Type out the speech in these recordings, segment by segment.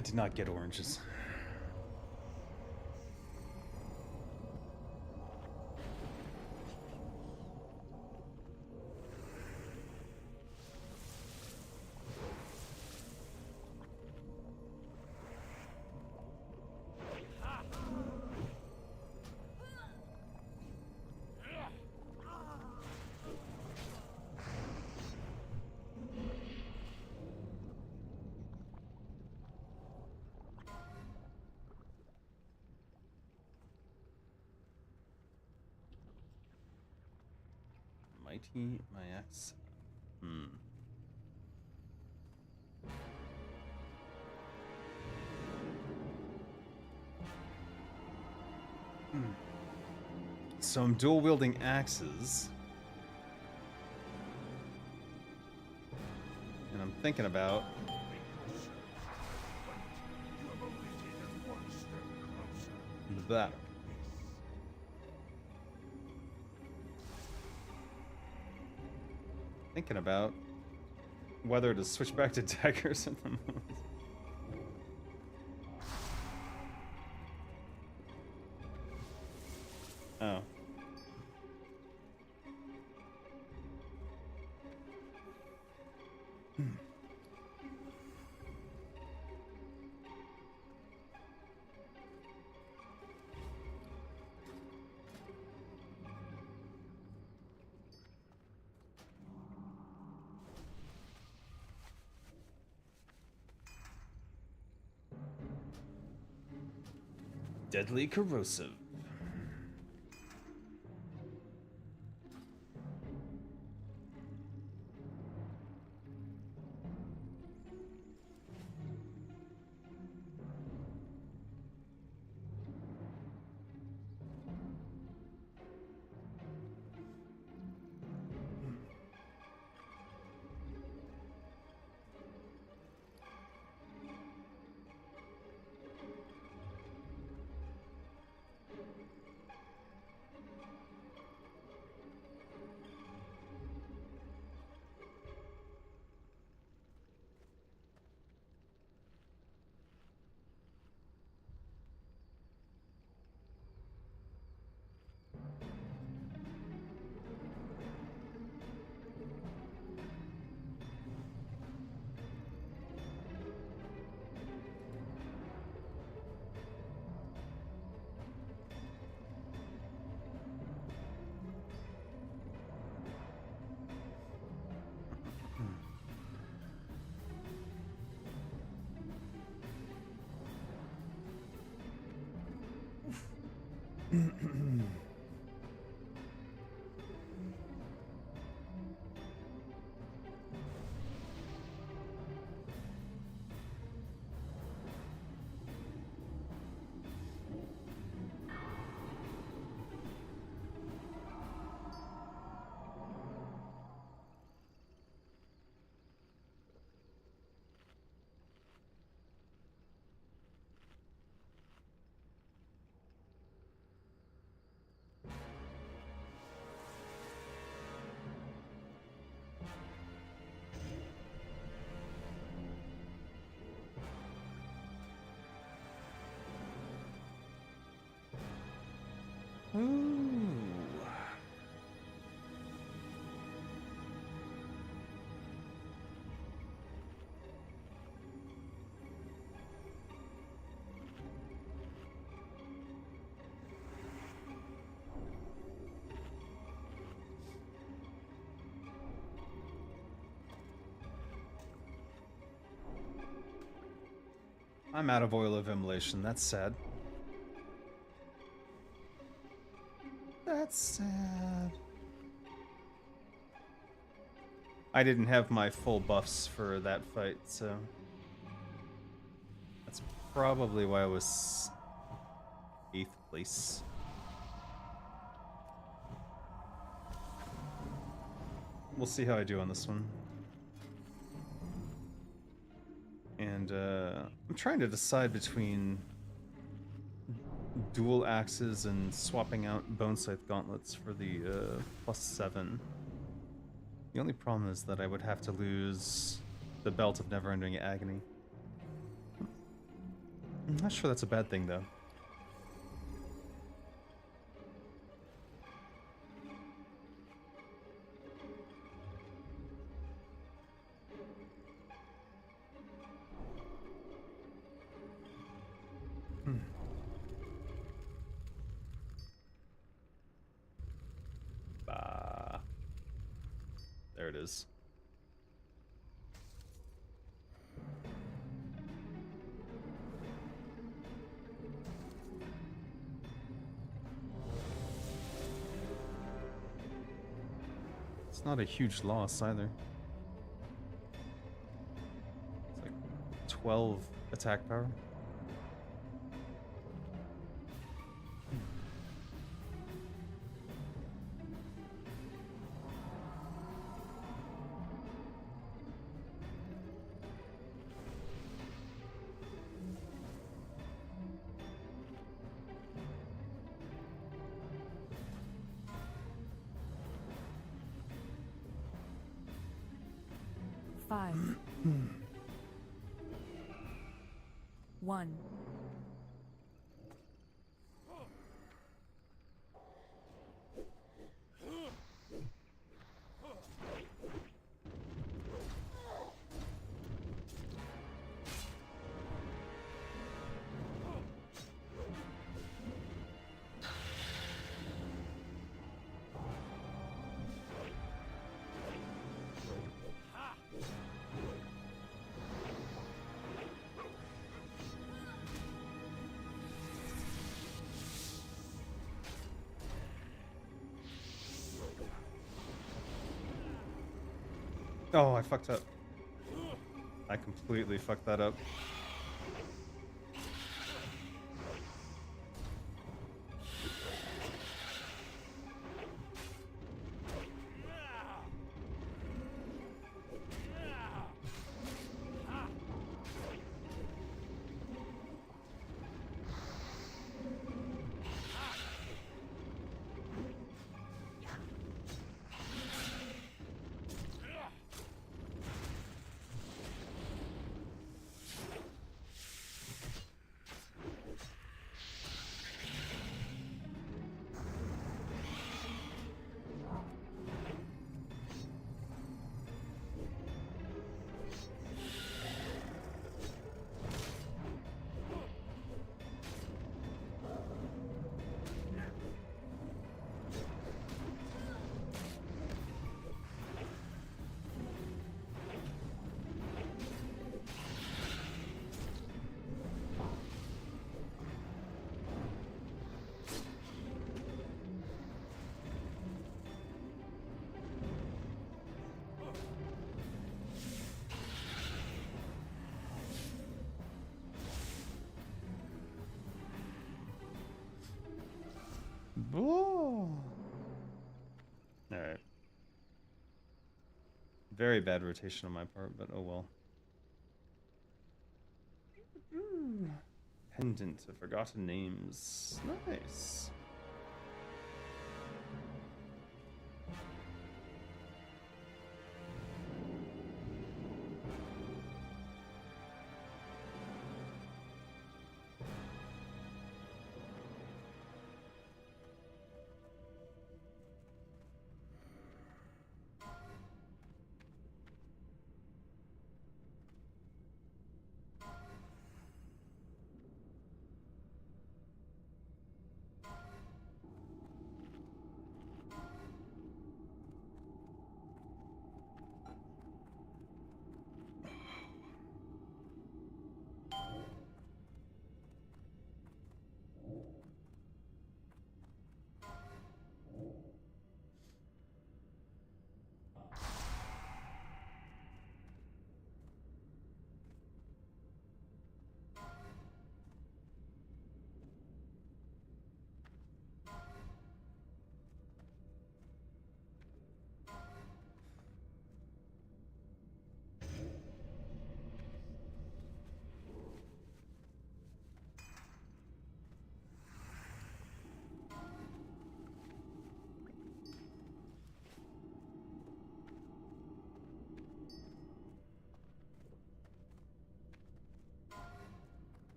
I did not get oranges. Mighty my axe. So I'm dual wielding axes. And I'm thinking about that. Thinking about whether to switch back to daggers at the moment. Oh. Deadly corrosive. Ooh. I'm out of oil of immolation. That's sad. That's sad. I didn't have my full buffs for that fight, so that's probably why I was 8th place. We'll see how I do on this one. And I'm trying to decide between dual axes and swapping out bone scythe gauntlets for the +7. The only problem is that I would have to lose the belt of never-ending agony. I'm not sure that's a bad thing, though. Bah. There it is. It's not a huge loss either. It's like 12 attack power. Five. 1. Oh, I fucked up. I completely fucked that up. Alright. Very bad rotation on my part, but oh well. Pendant of Forgotten Names. Nice.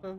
Bah.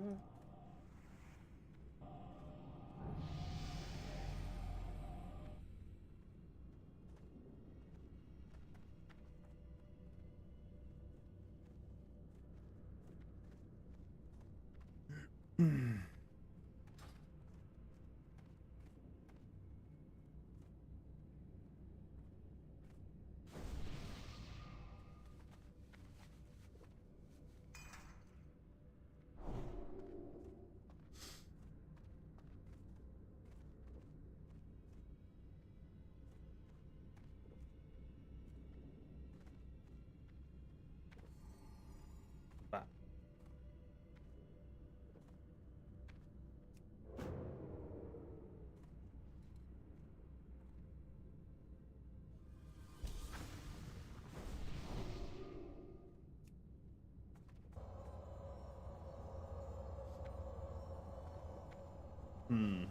Hmm.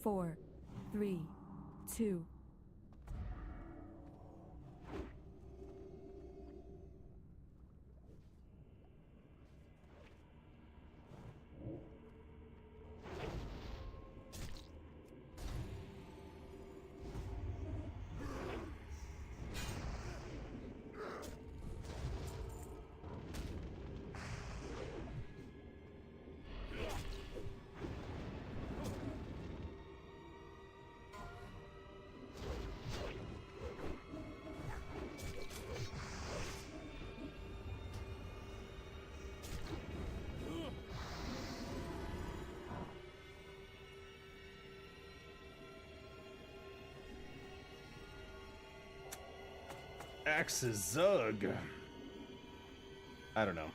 Four, three, two. Axe's Zug. I don't know.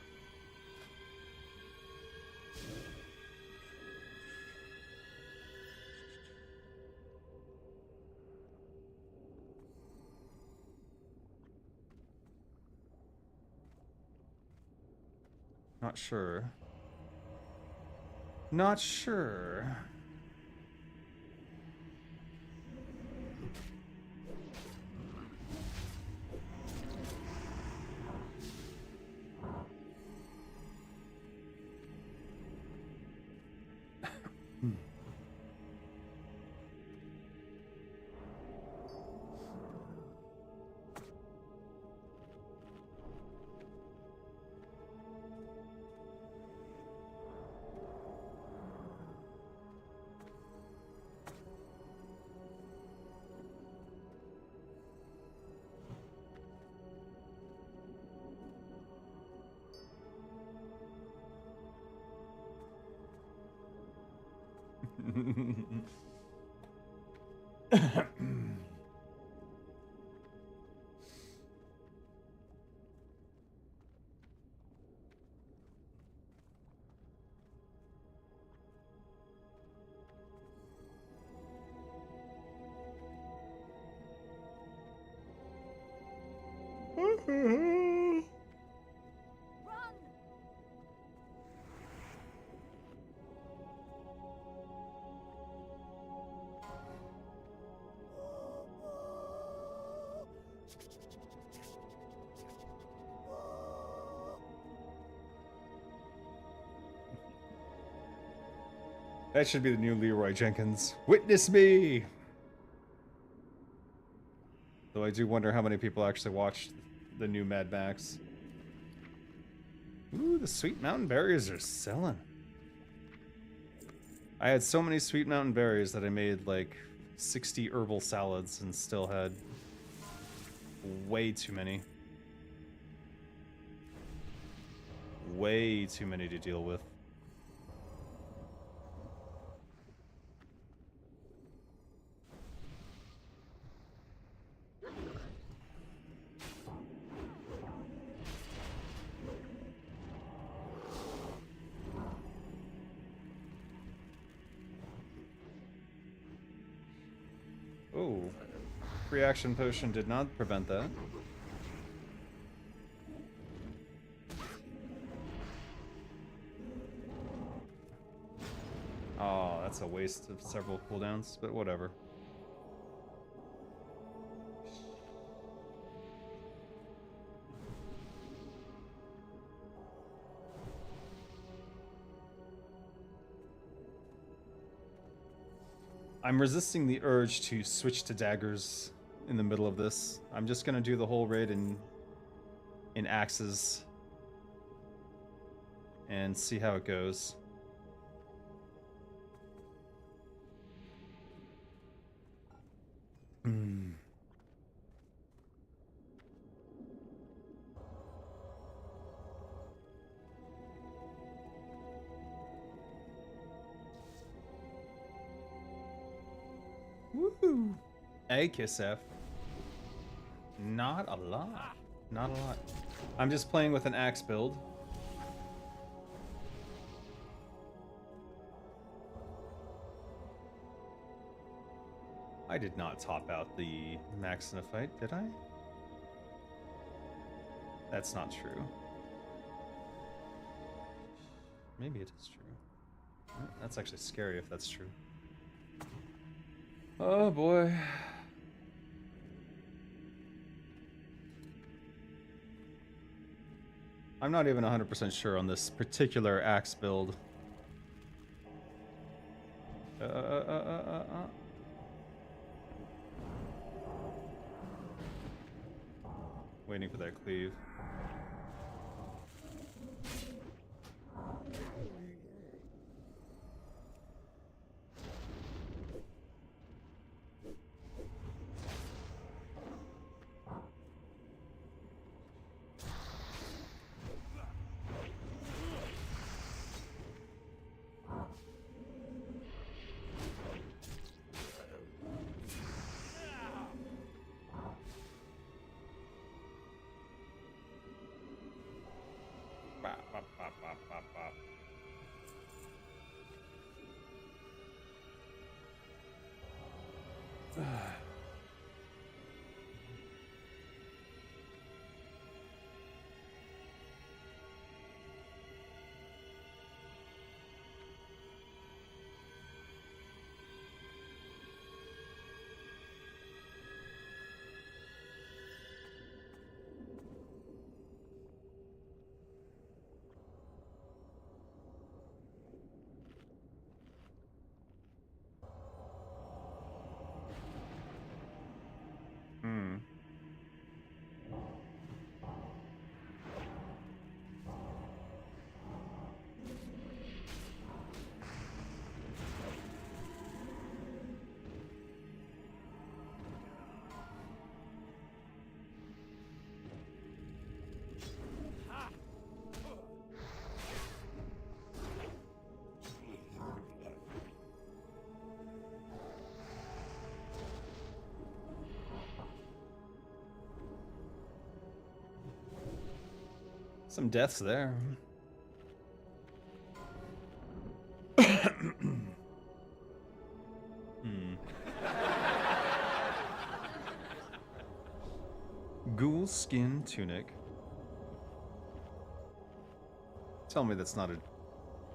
Not sure. Not sure. That should be the new Leroy Jenkins. Witness me! Though I do wonder how many people actually watched the new Mad Max. Ooh, the Sweet Mountain Berries are selling. I had so many Sweet Mountain Berries that I made like 60 herbal salads and still had way too many. Way too many to deal with. reaction potion did not prevent that. Oh, that's a waste of several cooldowns, but whatever. I'm resisting the urge to switch to daggers in the middle of this. I'm just gonna do the whole raid in axes and see how it goes. Woohoo! A kiss F. Not a lot. Not a lot. I'm just playing with an axe build. I did not top out the max in a fight, did I? That's not true. Maybe it is true. That's actually scary if that's true. Oh boy. I'm not even 100% sure on this particular axe build. Waiting for that cleave. Some deaths there. Ghoul skin tunic. Tell me that's not a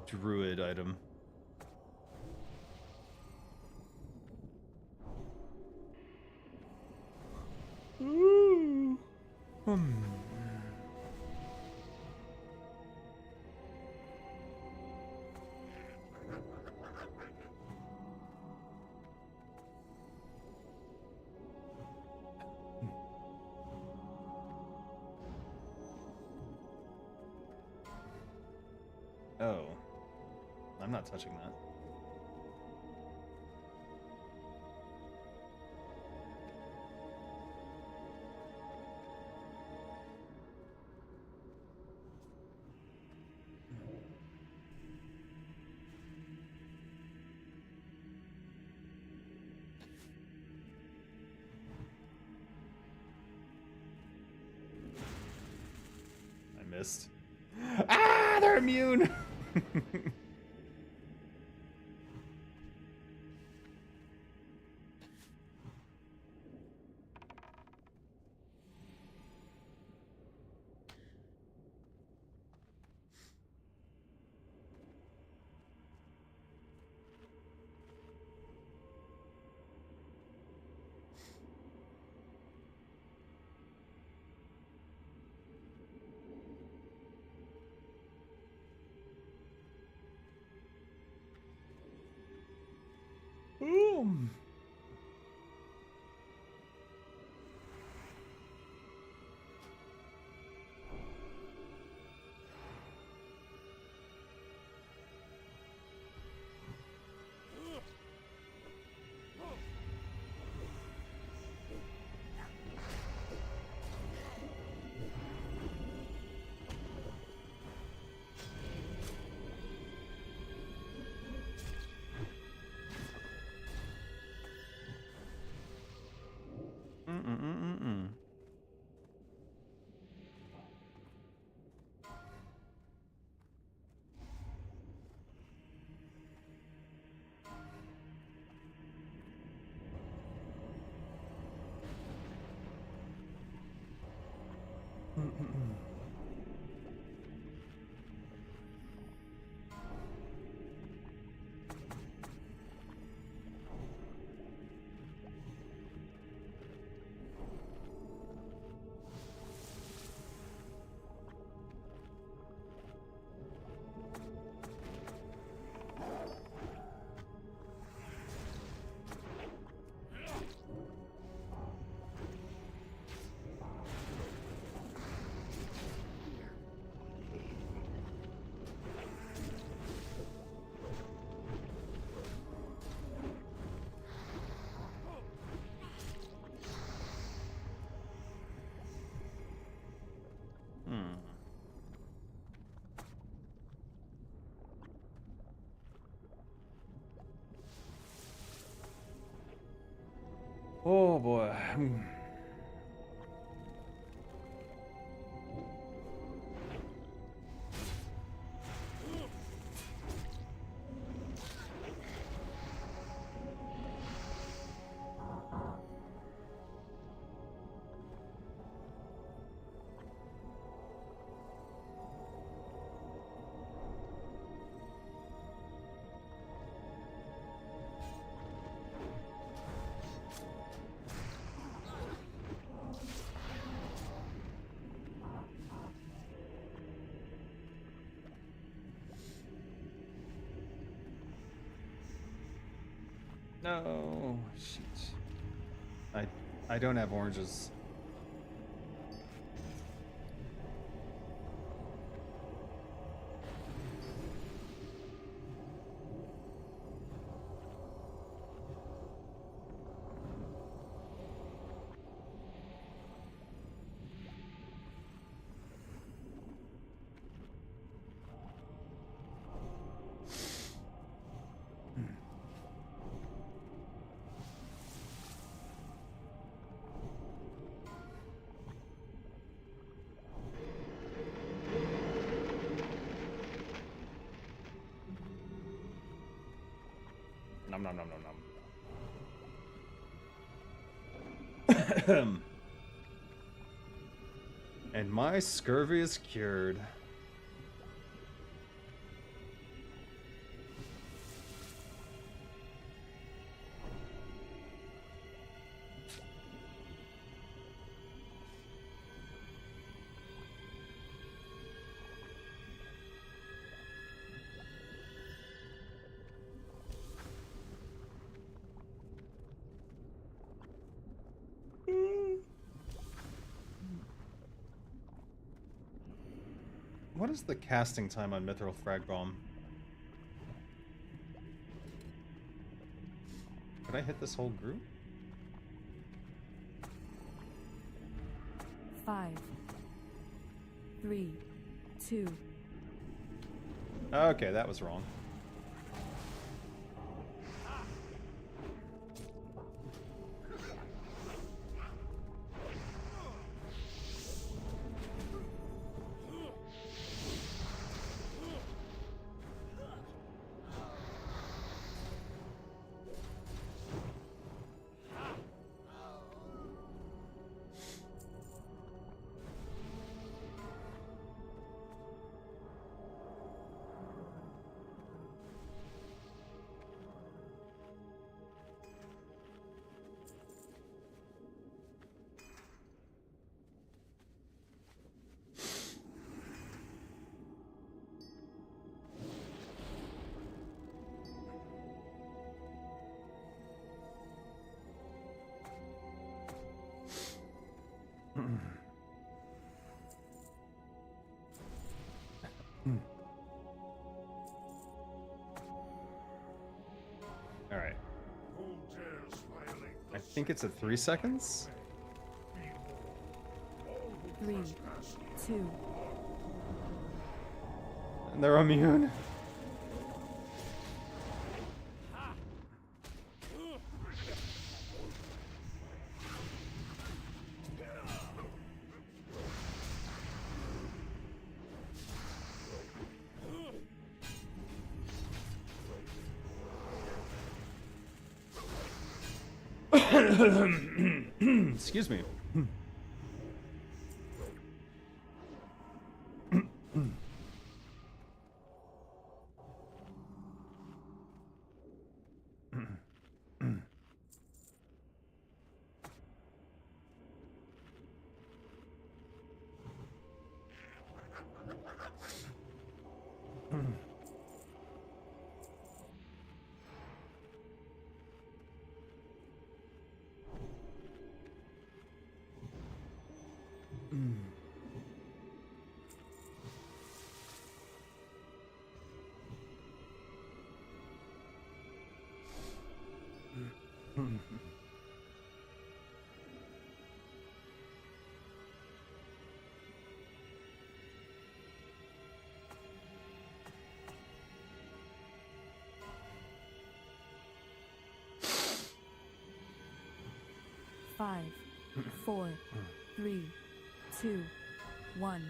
druid item. Oh. I'm not touching that. I missed. Ah, they're immune! Oh boy. No, shit. I don't have oranges. Nom nom nom nom nom. And my scurvy is cured. What is the casting time on Mithril Frag Bomb? Could I hit this whole group? 5, 3, 2. Okay, that was wrong. Alright. I think it's at 3 seconds? 3, 2. And they're immune? Excuse me. Five, 4, 3, 2, 1.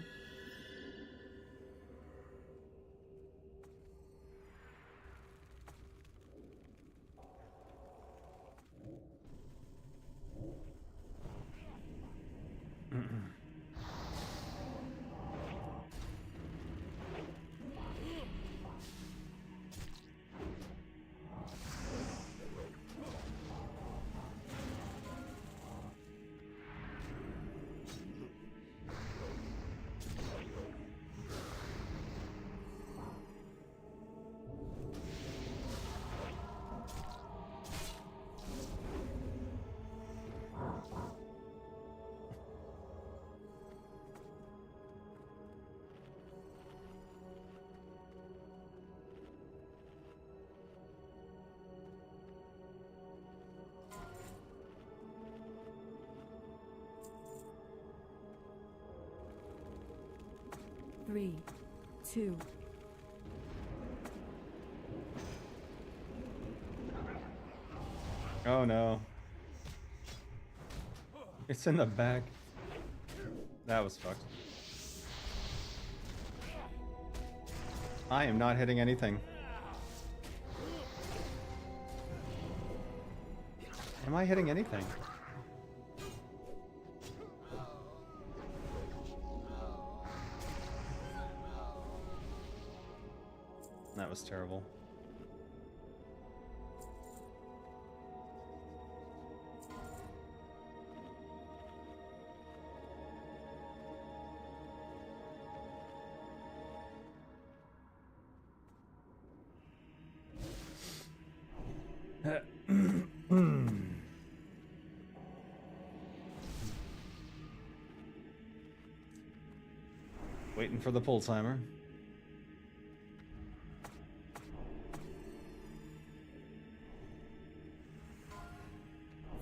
Three, 2. Oh no. It's in the back. That was fucked. I am not hitting anything. Am I hitting anything? That was terrible. Waiting for the pull timer.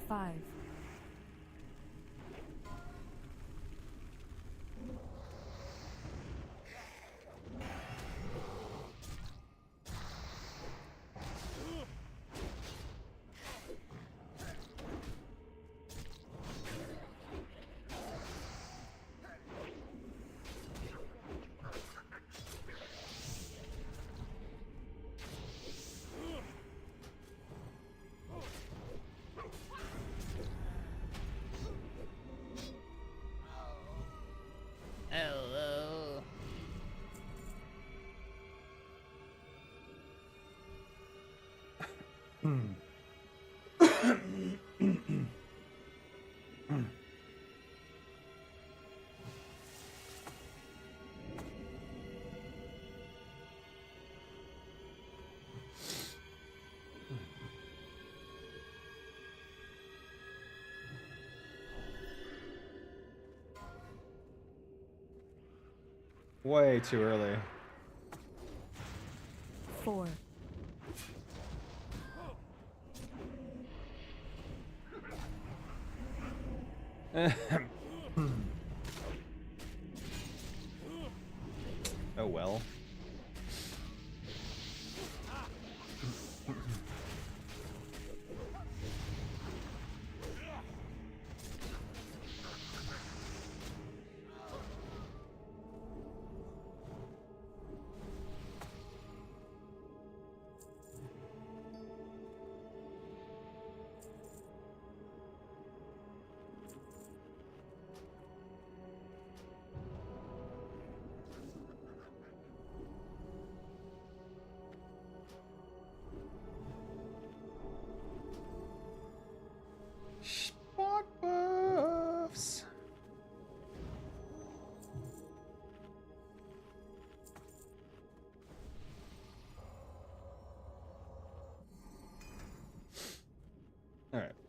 5. Hello. Way too early. 4. Oh well.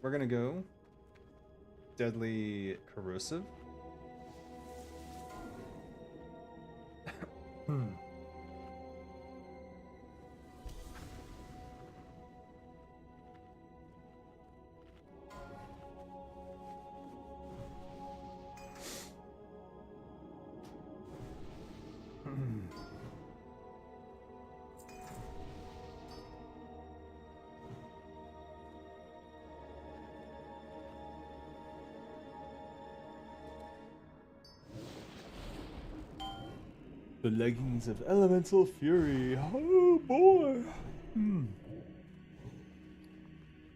we're gonna go deadly corrosive. The leggings of elemental fury. Oh boy. All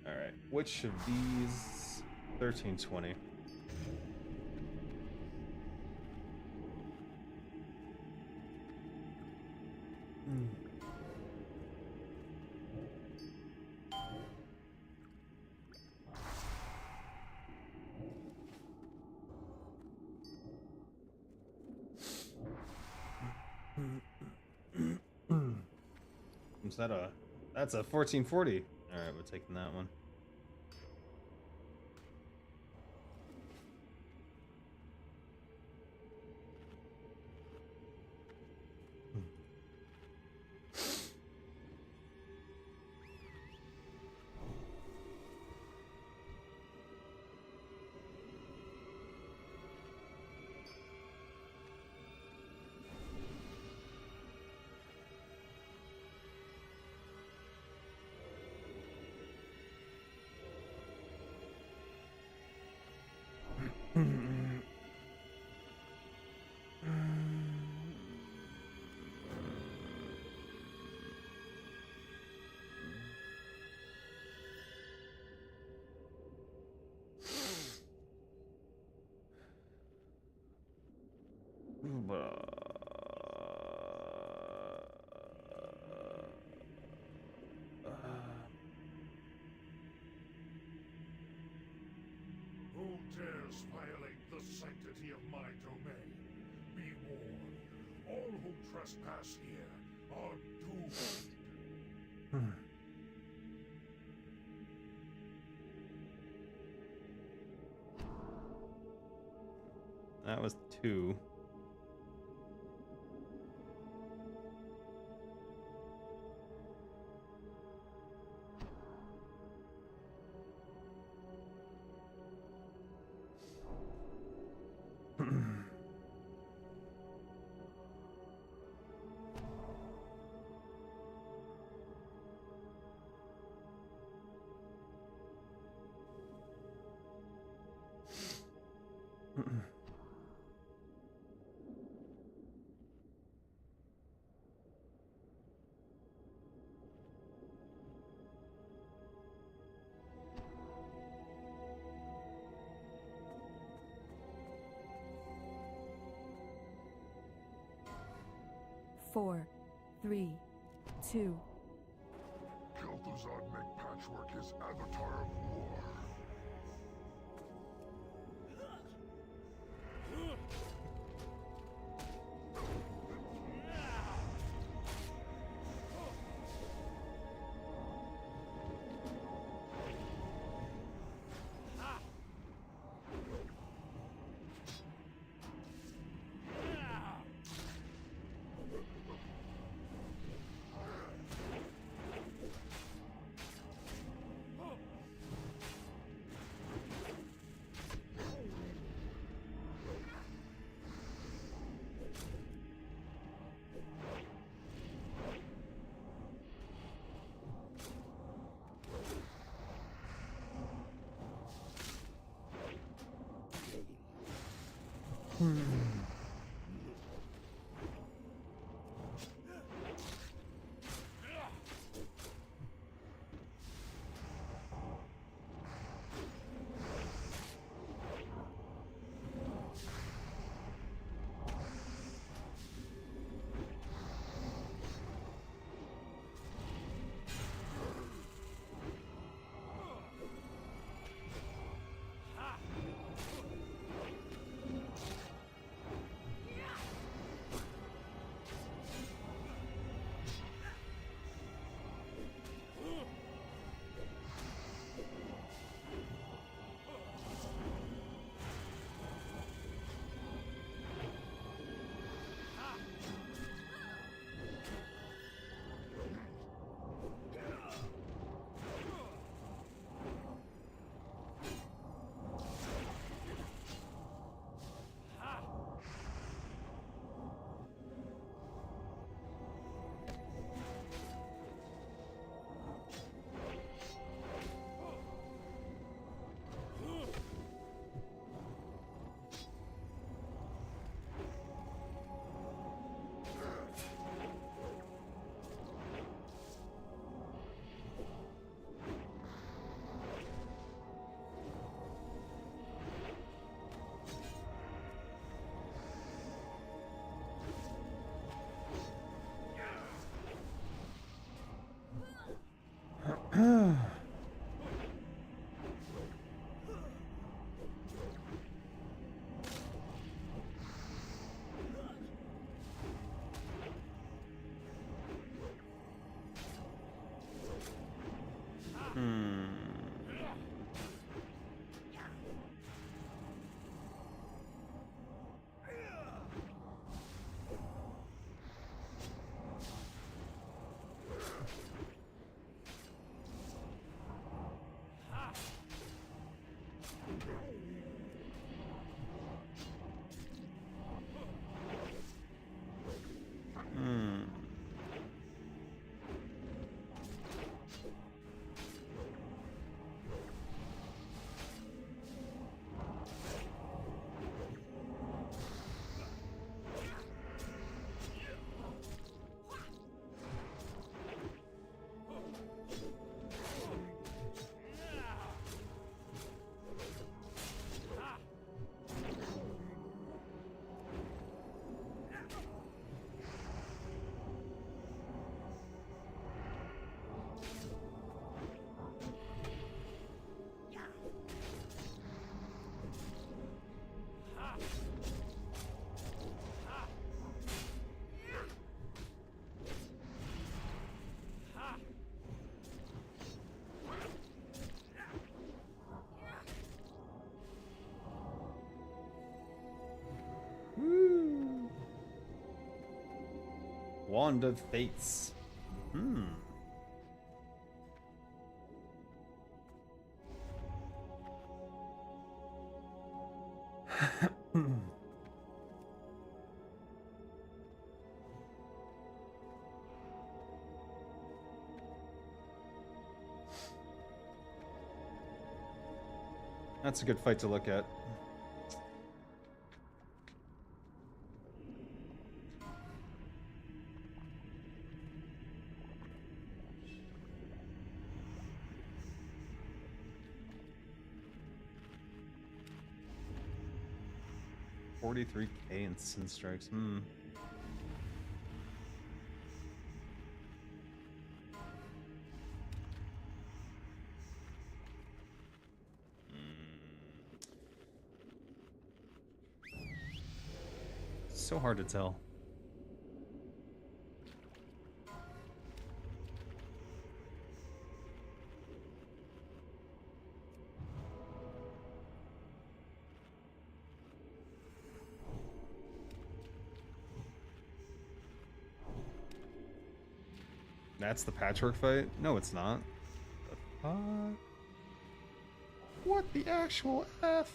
right. Which of these? 1320. Is that a? That's a 1440. All right, we're taking that one. Who dares violate the sanctity of my domain? Be warned, all who trespass here are doomed. That was 2. Four, three, two. Kel'Thuzad make patchwork his avatar of war. Wand of Fates. Hmm. That's a good fight to look at. $43K in Sin Strikes. Hmm. So hard to tell. That's the patchwork fight? No, it's not. The fuck? What the actual F?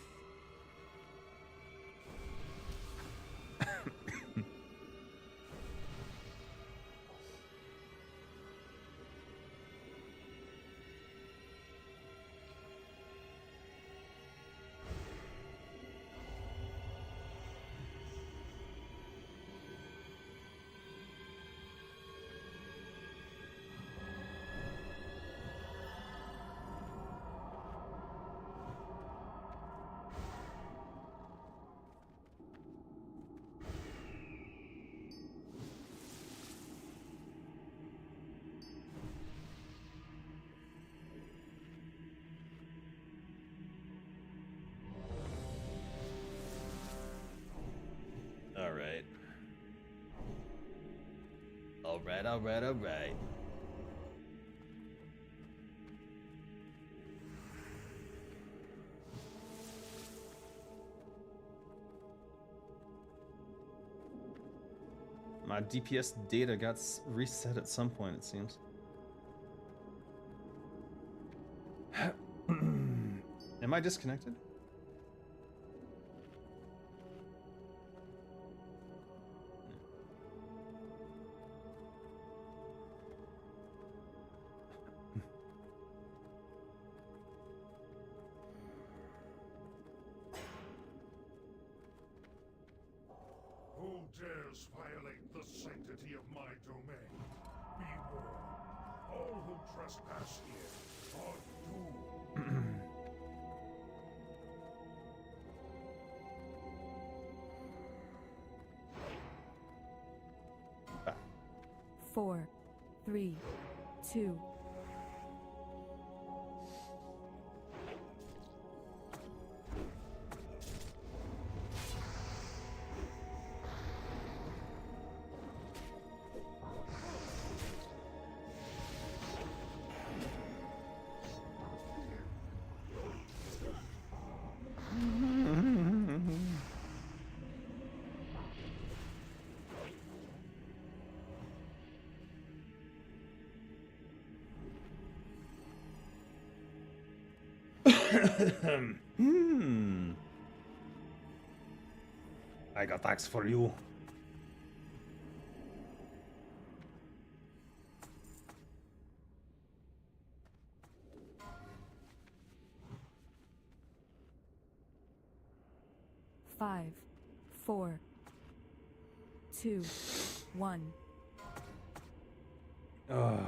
Alright. Alright. My DPS data got reset at some point, it seems. Am I disconnected? Who dares violate the sanctity of my domain? Be warned. All who trespass here are doomed. 4, 3, 2. I got Naxx for you. Five, 4, 2, 1. Oh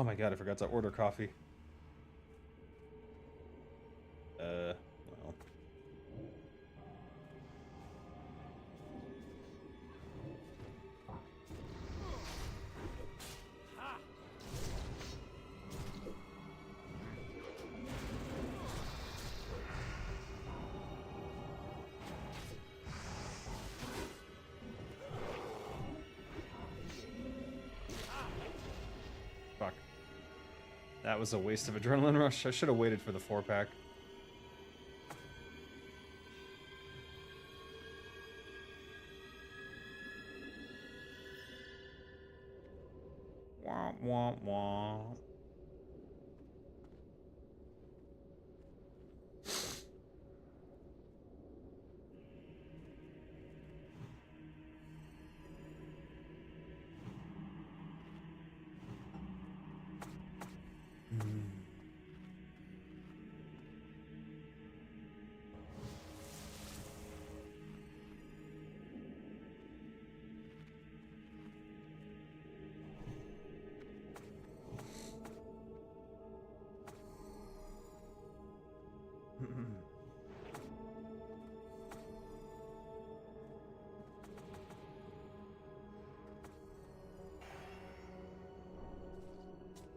my god, I forgot to order coffee. Well. Fuck. That was a waste of adrenaline rush. I should have waited for the 4-pack. Wah, wah, wah.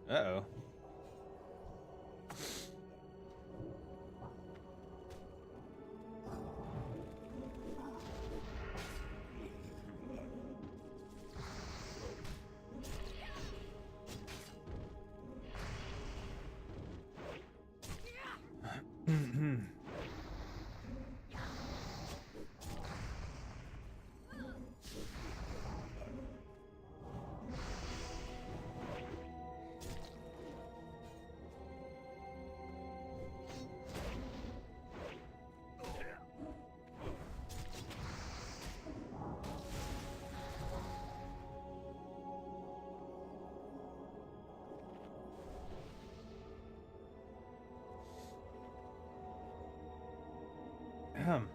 Uh-oh. Ahem.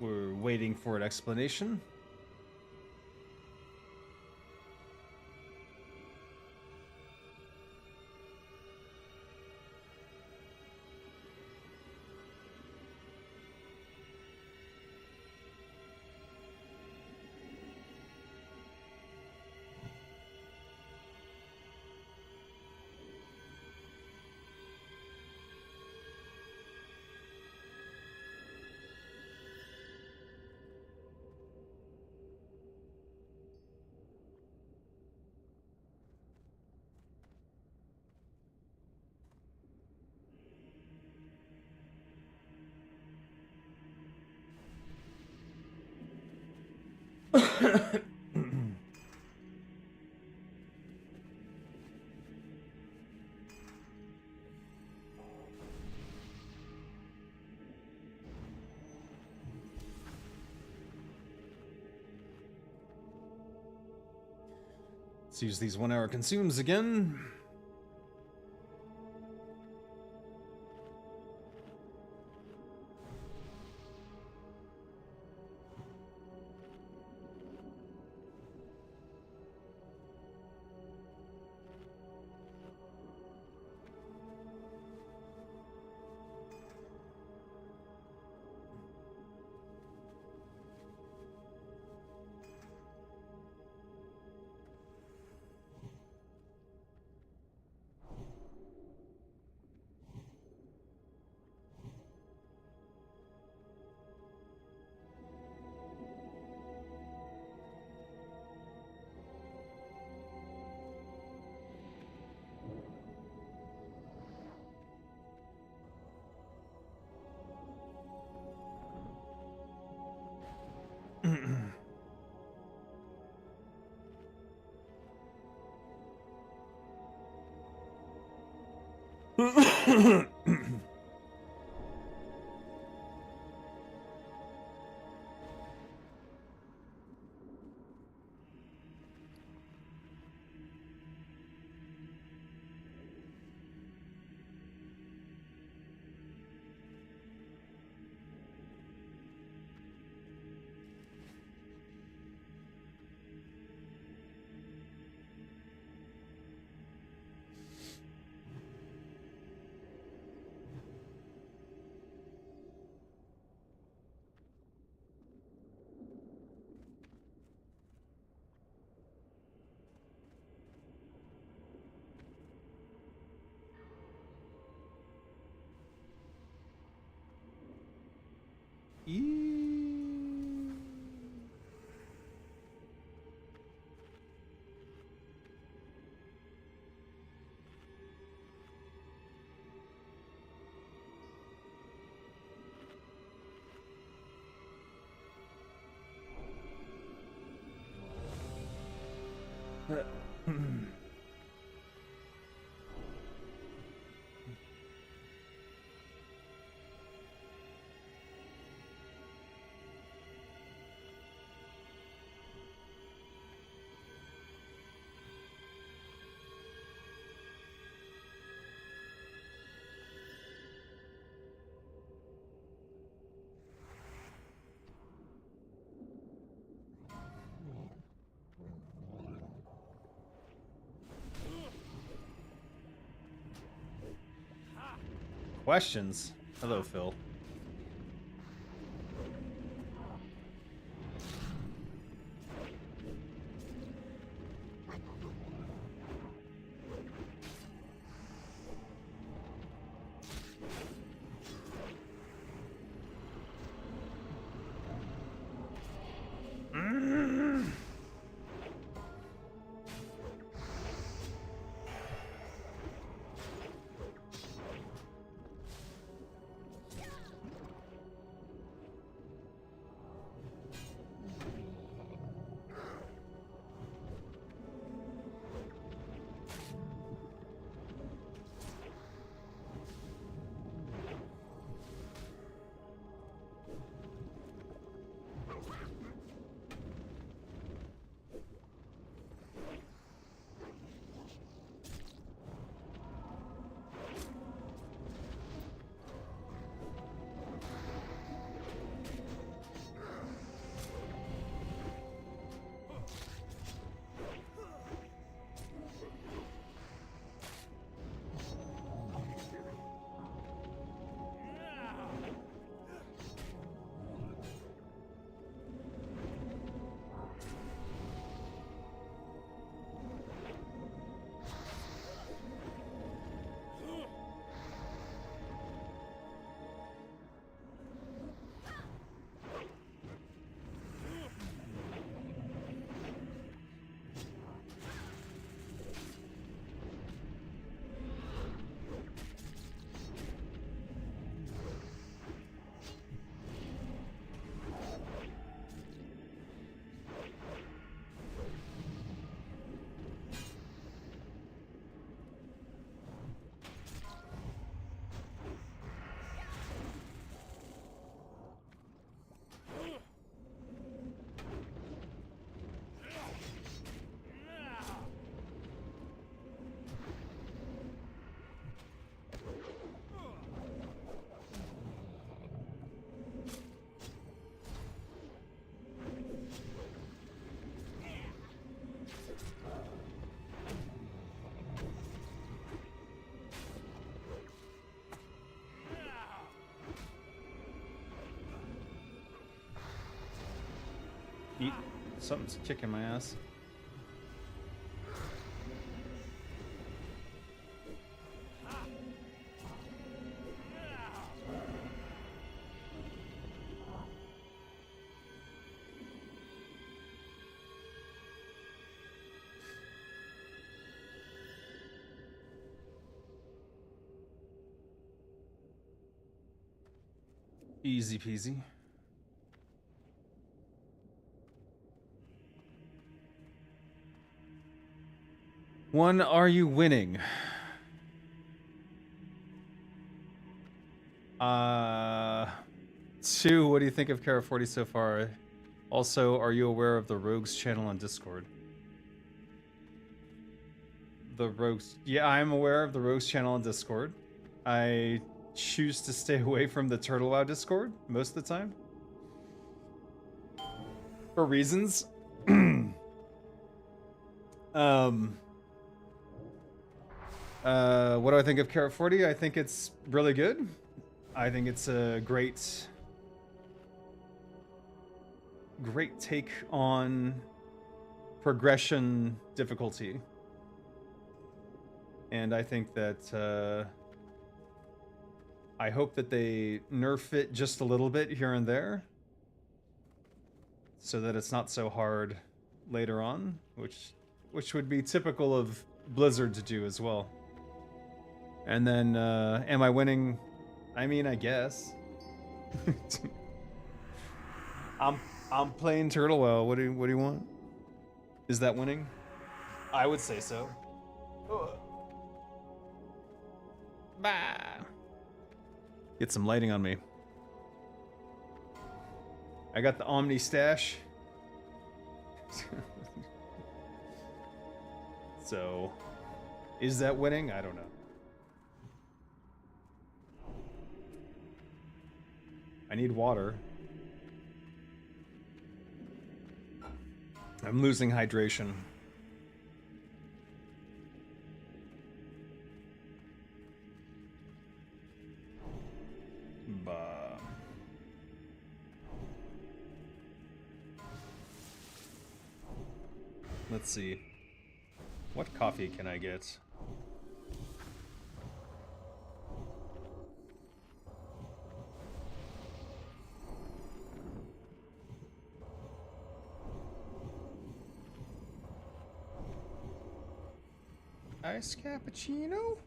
We're waiting for an explanation. Let's use these 1 hour consumes again. Questions? Hello, Phil. Something's kicking my ass. Easy peasy. One, are you winning? Two, what do you think of Kara 40 so far? Also, are you aware of the Rogues channel on Discord? The Rogues... Yeah, I'm aware of the Rogues channel on Discord. I choose to stay away from the Turtle WoW Discord most of the time. For reasons. What do I think of Carrot 40? I think it's really good. I think it's a great take on progression difficulty. And I think that I hope that they nerf it just a little bit here and there, so that it's not so hard later on, which would be typical of Blizzard to do as well. And then, am I winning? I mean, I guess. I'm playing Turtle WoW. What do you want? Is that winning? I would say so. Bah. Get some lighting on me. I got the Omni stash. So, is that winning? I don't know. I need water. I'm losing hydration. Bah. Let's see. What coffee can I get? Iced cappuccino?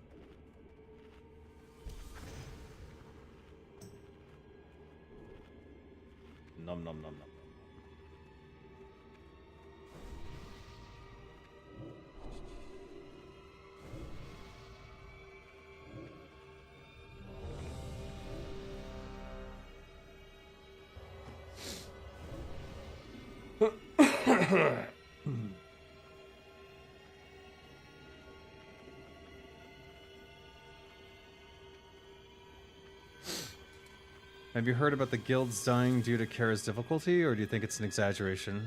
Nom nom nom nom. Have you heard about the guilds dying due to Kara's difficulty, or do you think it's an exaggeration?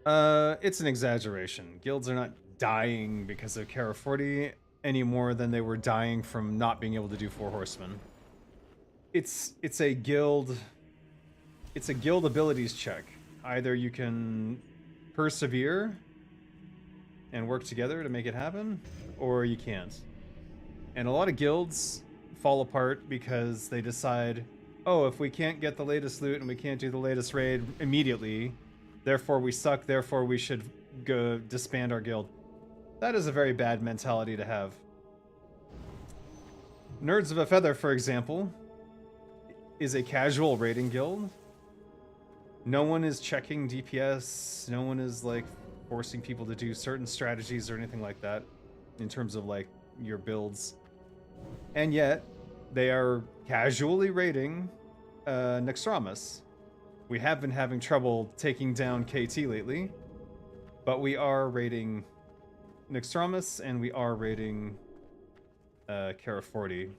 It's an exaggeration. Guilds are not dying because of Kara 40 any more than they were dying from not being able to do Four Horsemen. It's a guild abilities check. Either you can persevere and work together to make it happen, or you can't. And a lot of guilds fall apart because they decide, oh, if we can't get the latest loot and we can't do the latest raid immediately, therefore we suck, therefore we should go disband our guild. That is a very bad mentality to have. Nerds of a Feather, for example, is a casual raiding guild. No one is checking DPS, no one is like forcing people to do certain strategies or anything like that in terms of like your builds. And yet, they are casually raiding Naxx. We have been having trouble taking down KT lately, but we are raiding Naxx and we are raiding Kara 40.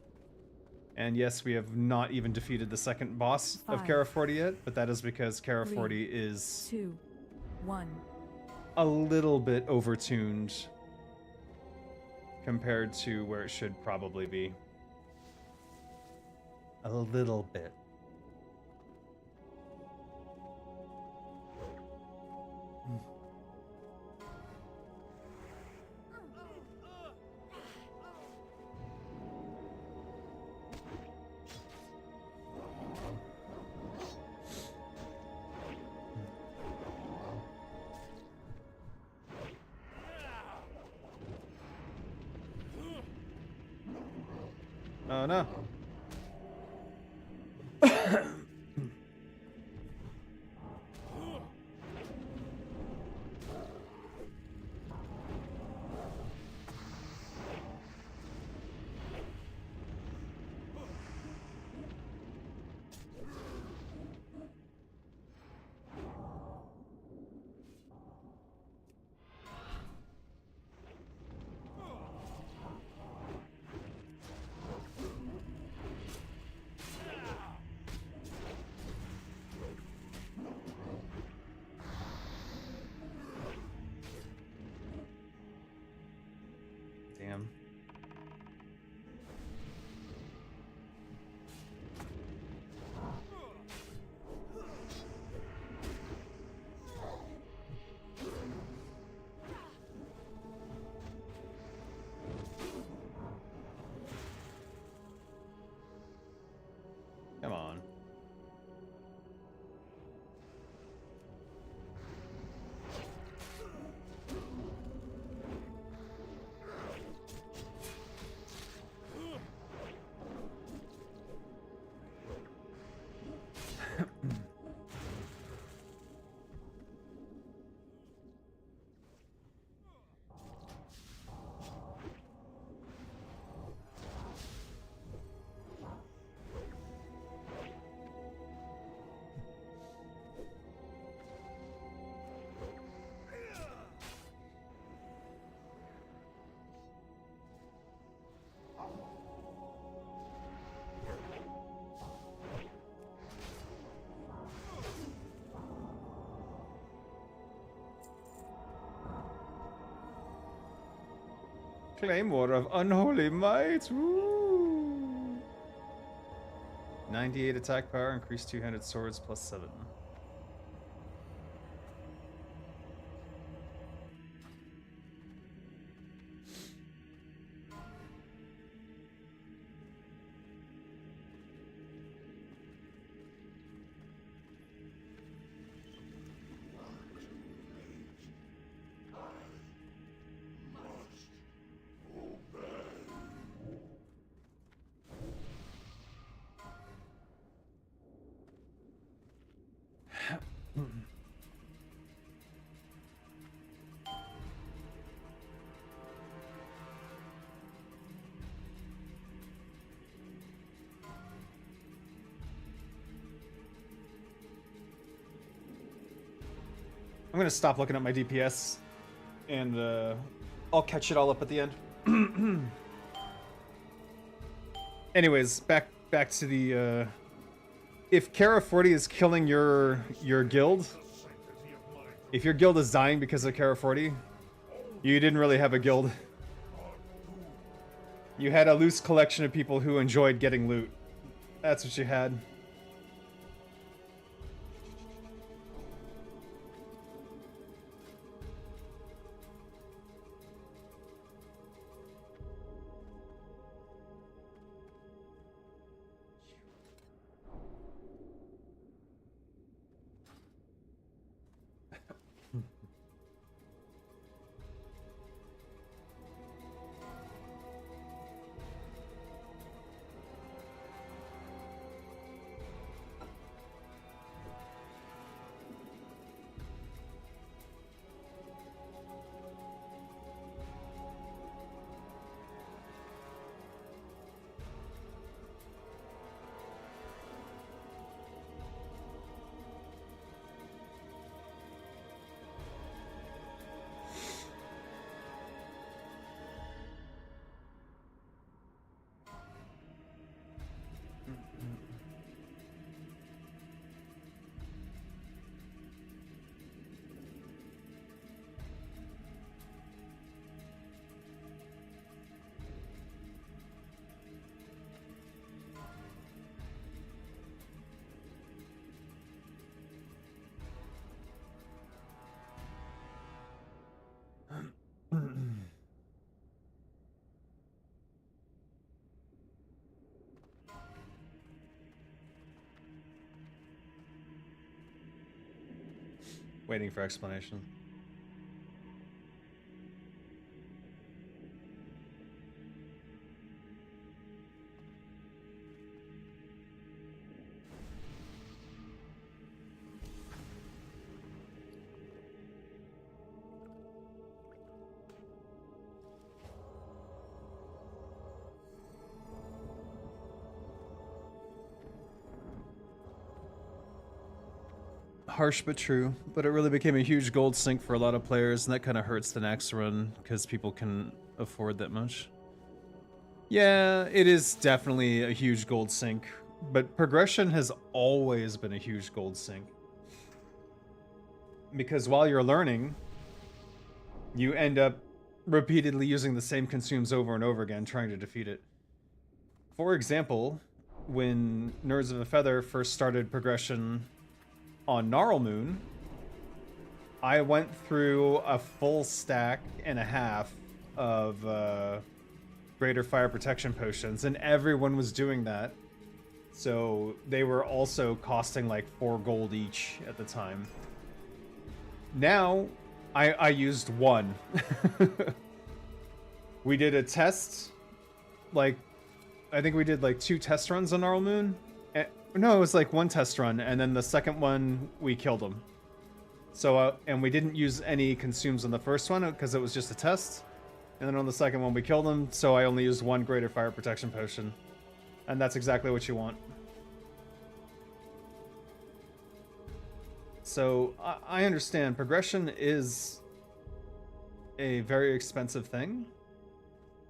And yes, we have not even defeated the second boss of Kara 40 yet, but that is because Kara 40 is 2, 1. a little bit overtuned compared to where it should probably be. A little bit. Oh no. Claymore of Unholy Might. Woo! 98 attack power, increased two-handed swords plus 7. I'm gonna stop looking at my DPS, and I'll catch it all up at the end. Anyways, back to the if Kara 40 is killing your guild, if your guild is dying because of Kara 40, you didn't really have a guild. You had a loose collection of people who enjoyed getting loot. That's what you had. Waiting for explanation. Harsh but true, but it really became a huge gold sink for a lot of players, and that kind of hurts the Naxx run because people can afford that much. Yeah, it is definitely a huge gold sink, but progression has always been a huge gold sink. Because while you're learning, you end up repeatedly using the same consumes over and over again, trying to defeat it. For example, when Nerds of a Feather first started progression on Gnarlmoon, I went through a full stack and a half of greater fire protection potions, and everyone was doing that. So they were also costing like 4 gold each at the time. Now, I used 1. We did a test, like, I think we did like 2 test runs on Gnarlmoon. No, it was like 1 test run, and then the second one, we killed him. So, and we didn't use any consumes on the first one, because it was just a test. And then on the second one, we killed him, so I only used 1 greater fire protection potion. And that's exactly what you want. So, I understand, progression is a very expensive thing.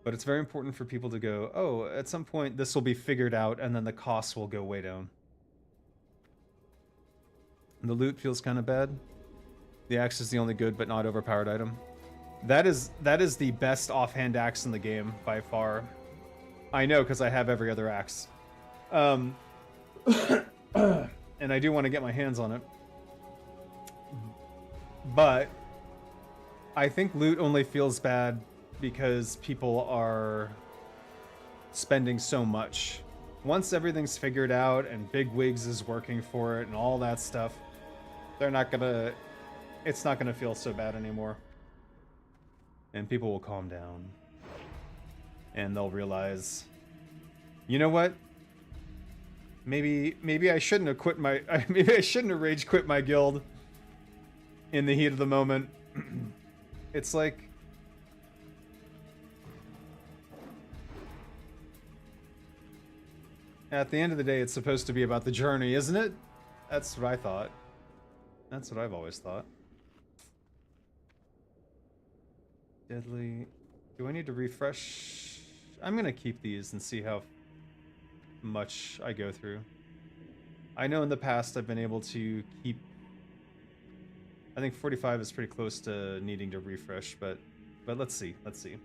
But it's very important for people to go, oh, at some point this will be figured out, and then the costs will go way down. And the loot feels kind of bad. The axe is the only good but not overpowered item. That is the best offhand axe in the game by far. I know because I have every other axe. And I do want to get my hands on it. But I think loot only feels bad because people are spending so much. Once everything's figured out and Big Wigs is working for it and all that stuff, they're not gonna... It's not gonna feel so bad anymore. And people will calm down. And they'll realize, you know what? Maybe I shouldn't have quit my... Maybe I shouldn't have rage quit my guild in the heat of the moment. It's like... At the end of the day, it's supposed to be about the journey, isn't it? That's what I thought. That's what I've always thought. Deadly... Do I need to refresh? I'm gonna keep these and see how much I go through. I know in the past I've been able to keep... I think 45 is pretty close to needing to refresh, but let's see. Let's see.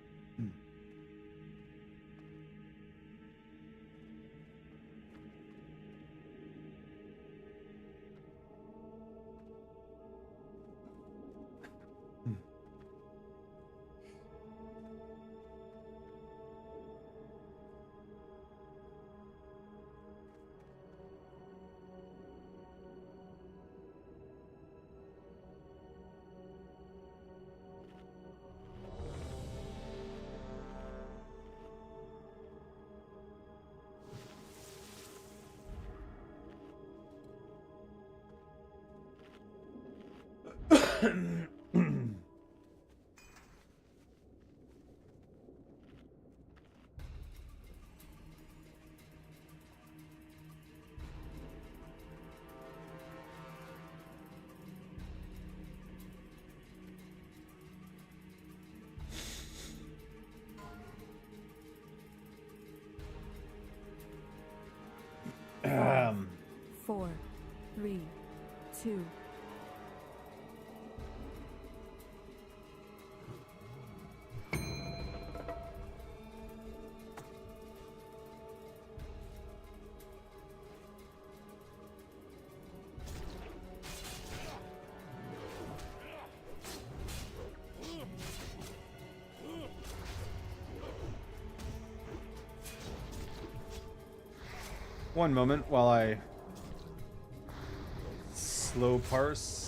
Five, 4, 3, 2. One moment while I slow parse.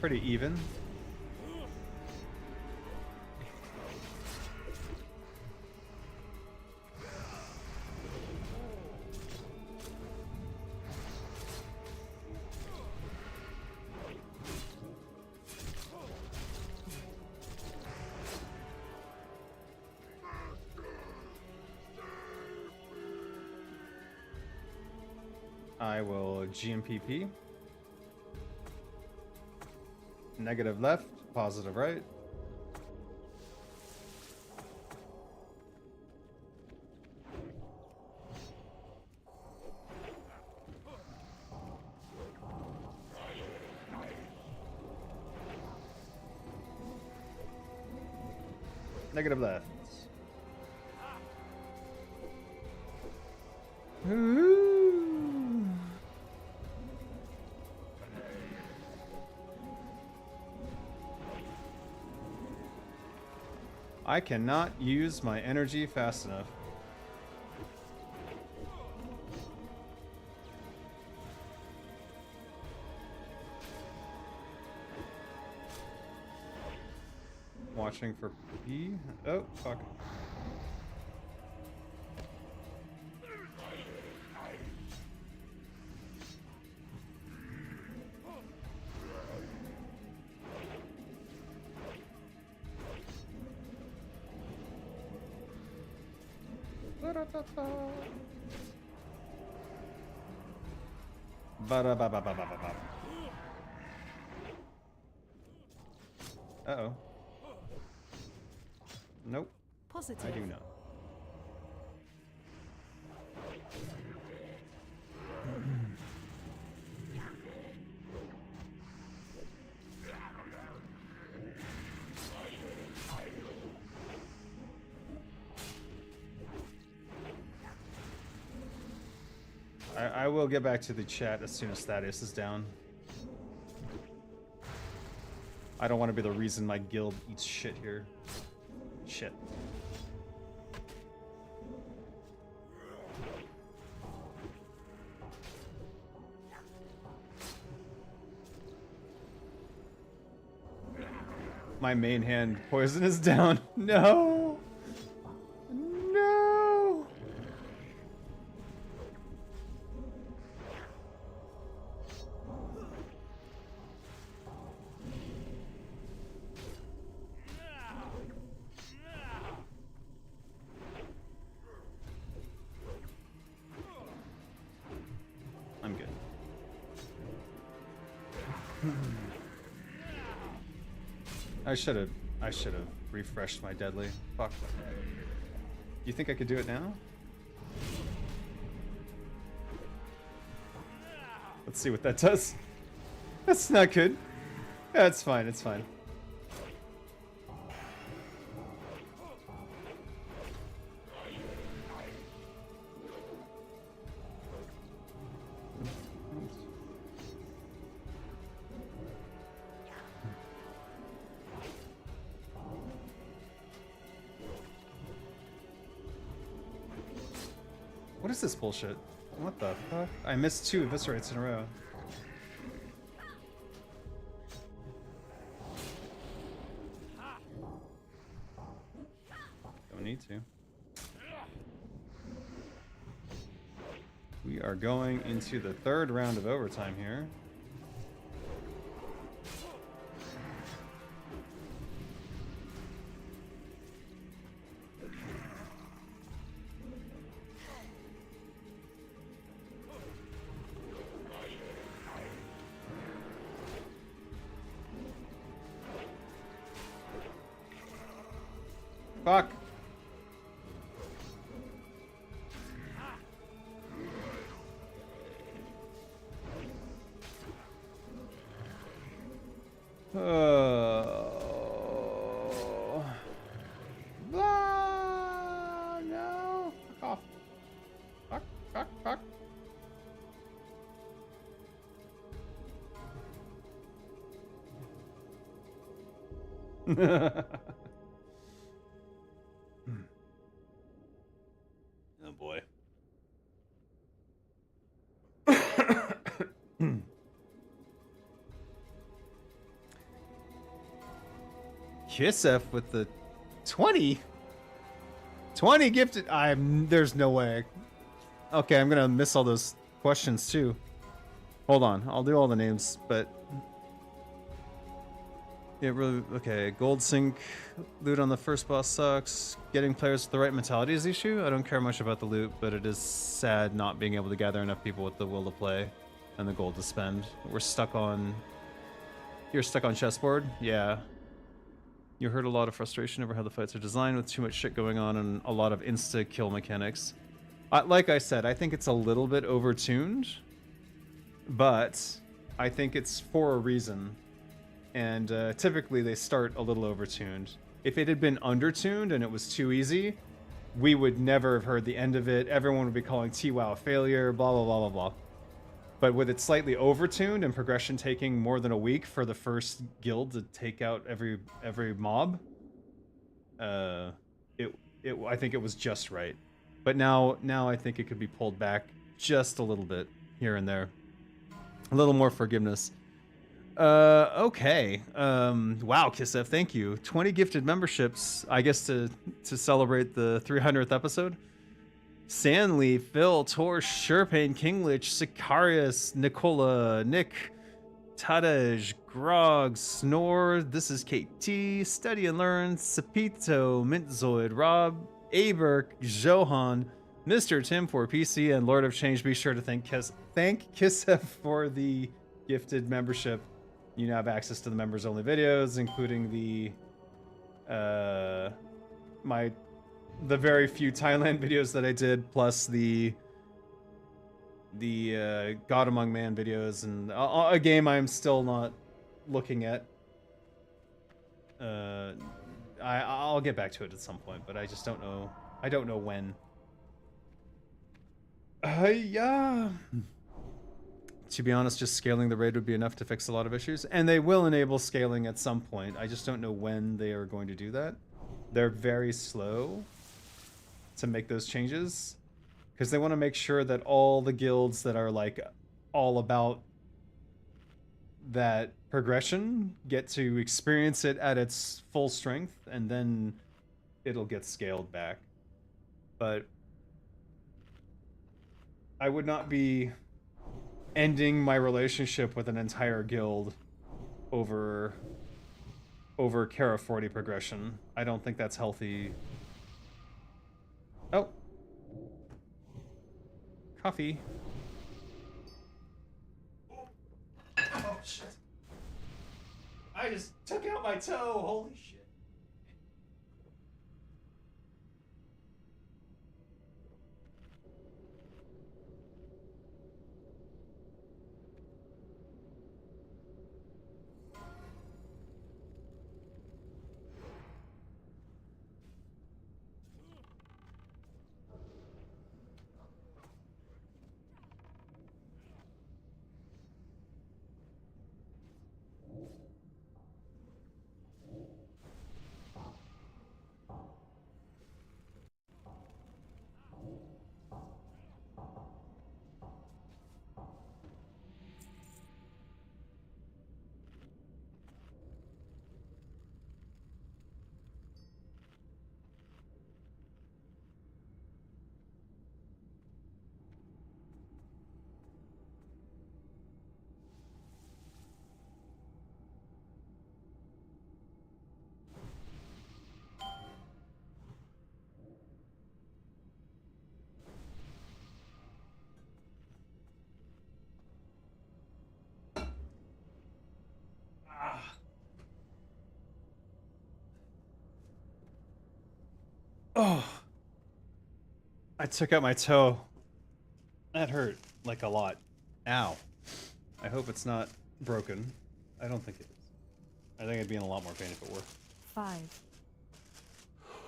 Pretty even. I will GMPP. Negative left, positive right. Negative left. I cannot use my energy fast enough. Watching for P. Oh, fuck. Ba-da-ba-ba-ba-ba-ba-ba. Uh-oh. Nope, Positive. I do not. I will get back to the chat as soon as Thaddeus is down. I don't want to be the reason my guild eats shit here. Shit. My main hand poison is down. No! No! I'm good. I should have refreshed my deadly. Fuck. You think I could do it now? Let's see what that does. That's not good. Yeah, it's fine, it's fine. What is this bullshit? What the fuck? I missed 2 eviscerates in a row. Don't need to. We are going into the 3rd round of overtime here. Fuck. Oh. Ah, no. Fuck off. Fuck, fuck, fuck. Oh boy. Kissef with the 20? 20 gifted. There's no way. Okay, I'm gonna miss all those questions too. Hold on, I'll do all the names, but it really okay. Gold sync loot on the first boss sucks. Getting players with the right mentality is the issue. I don't care much about the loot, but it is sad not being able to gather enough people with the will to play and the gold to spend. We're stuck on. You're stuck on chessboard? Yeah. You heard a lot of frustration over how the fights are designed with too much shit going on and a lot of insta-kill mechanics. Like I said, I think it's a little bit overtuned, but I think it's for a reason. And typically they start a little overtuned. If it had been undertuned and it was too easy, we would never have heard the end of it. Everyone would be calling TWoW a failure, blah, blah, blah, blah, blah. But with it slightly overtuned and progression taking more than a week for the first guild to take out every mob, I think it was just right. But now I think it could be pulled back just a little bit here and there. A little more forgiveness. Okay. Wow, Kisef, thank you. 20 gifted memberships, I guess to celebrate the 300th episode. Sandleaf, Phil, Torsh, Sherpain, Kinglich, Sicarius, Nicola, Nick, Tadej, Grog, Snore, This is KT, Study and Learn, Sapito, Mintzoid, Rob, Aberk, Johan, Mr. Tim for PC and Lord of Change. Be sure to thank Kissev for the gifted membership. You now have access to the members only videos, including the very few Thailand videos that I did, plus the God Among Man videos, and a game I'm still not looking at. I'll get back to it at some point, but I just don't know. I don't know when. Yeah. To be honest, just scaling the raid would be enough to fix a lot of issues, and they will enable scaling at some point. I just don't know when they are going to do that. They're very slow to make those changes because they want to make sure that all the guilds that are like all about that progression get to experience it at its full strength, and then it'll get scaled back. But I would not be ending my relationship with an entire guild over Kara 40 progression. I don't think that's healthy. Oh. Coffee. Oh shit. I just took out my toe. Holy shit. Oh, I took out my toe. That hurt, like a lot. Ow. I hope it's not broken. I don't think it is. I think I'd be in a lot more pain if it were. 5,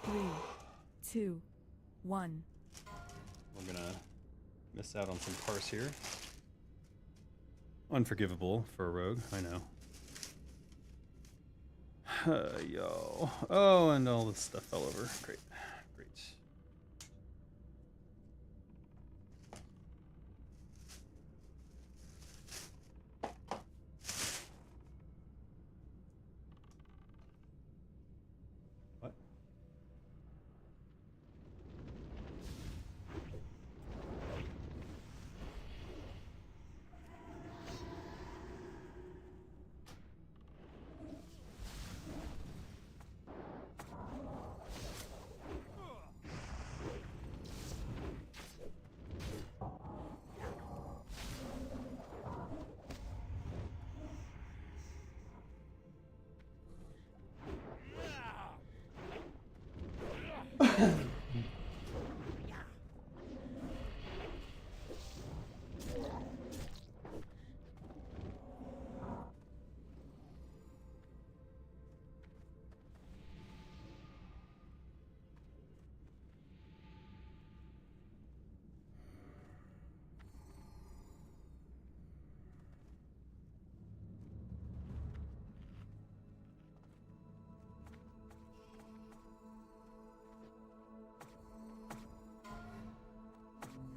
3, 2, 1. We're gonna miss out on some parse here. Unforgivable for a rogue, I know. Yo. Oh, and all this stuff fell over. Great. Great. What?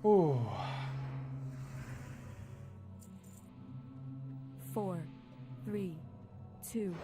Ooh. 4, 3, 2.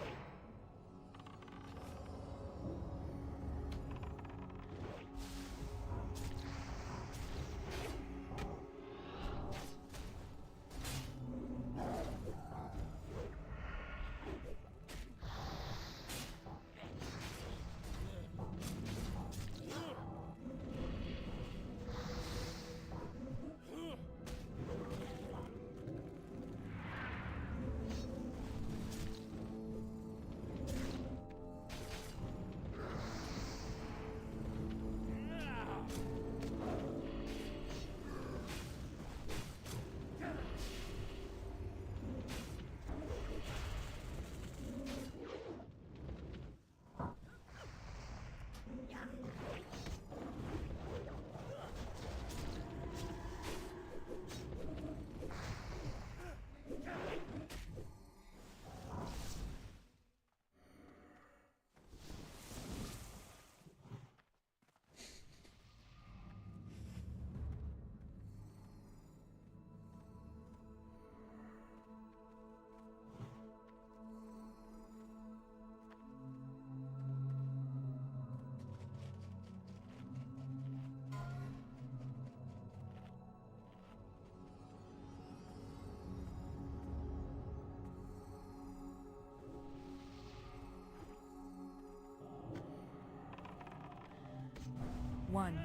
1.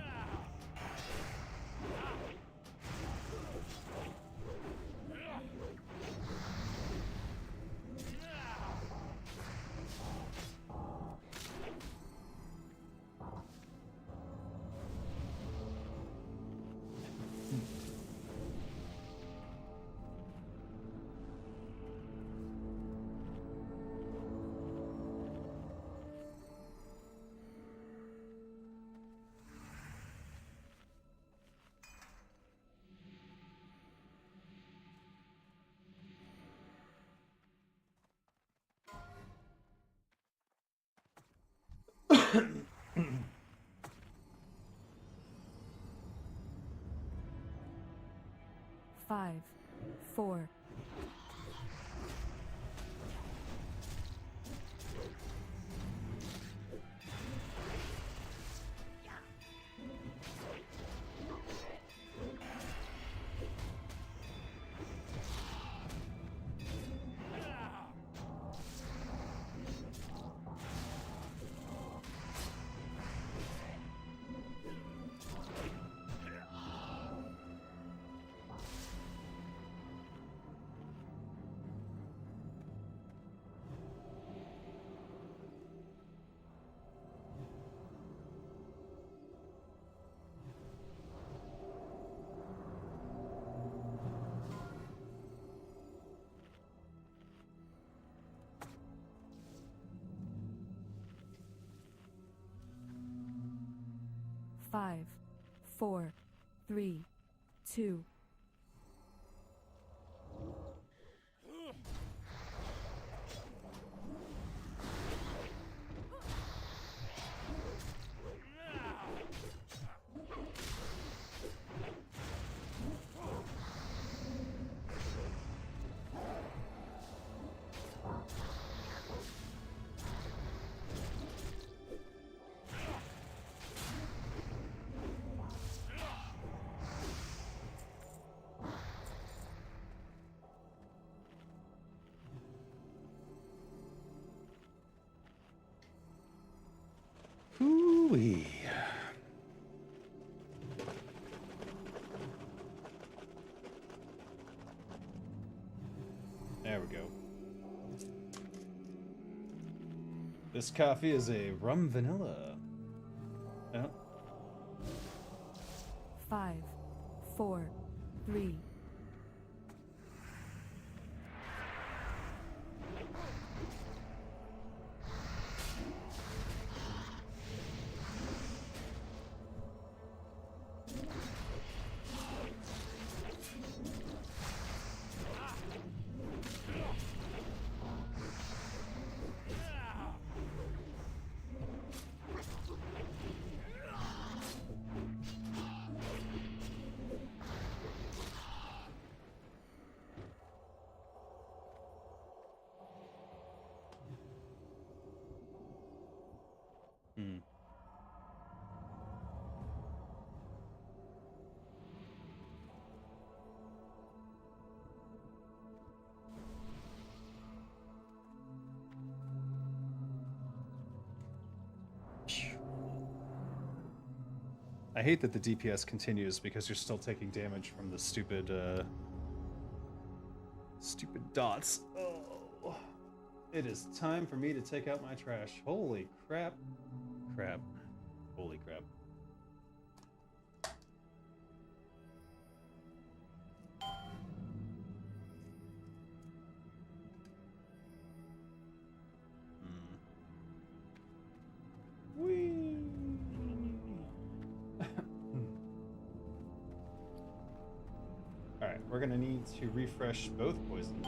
Five, 4. Five, 4, 3, 2. Hoo-wee. There we go. This coffee is a rum vanilla. Oh. 5, 4, 3. Hmm. I hate that the DPS continues because you're still taking damage from the stupid dots. Oh. It is time for me to take out my trash. Holy crap. Crap. Holy crap. Whee! Alright, we're gonna need to refresh both poisons.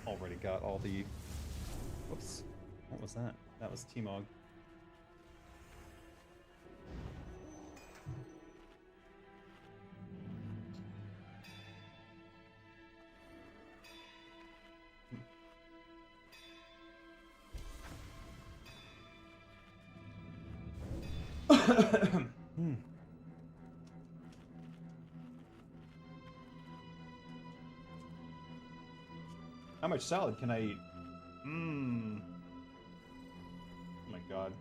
Already got all the... Whoops. What was that? That was T-Mog. Hmm. How much salad can I eat? Mmm. Oh my god.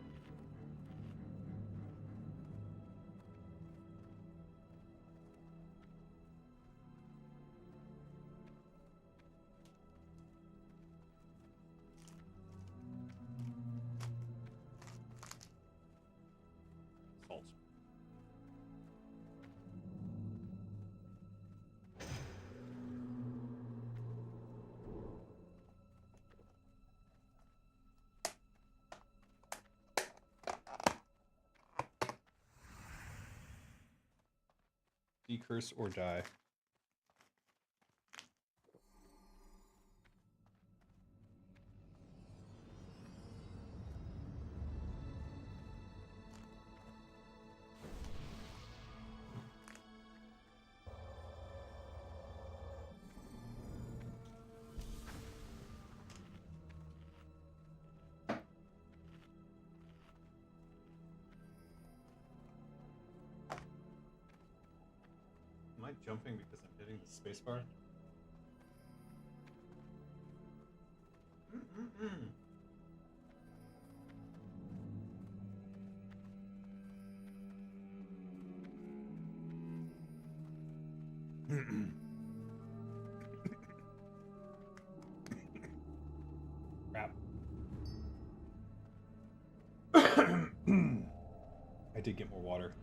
Salt. Decurse or die. Am I jumping because I'm hitting the spacebar? Crap. I did get more water.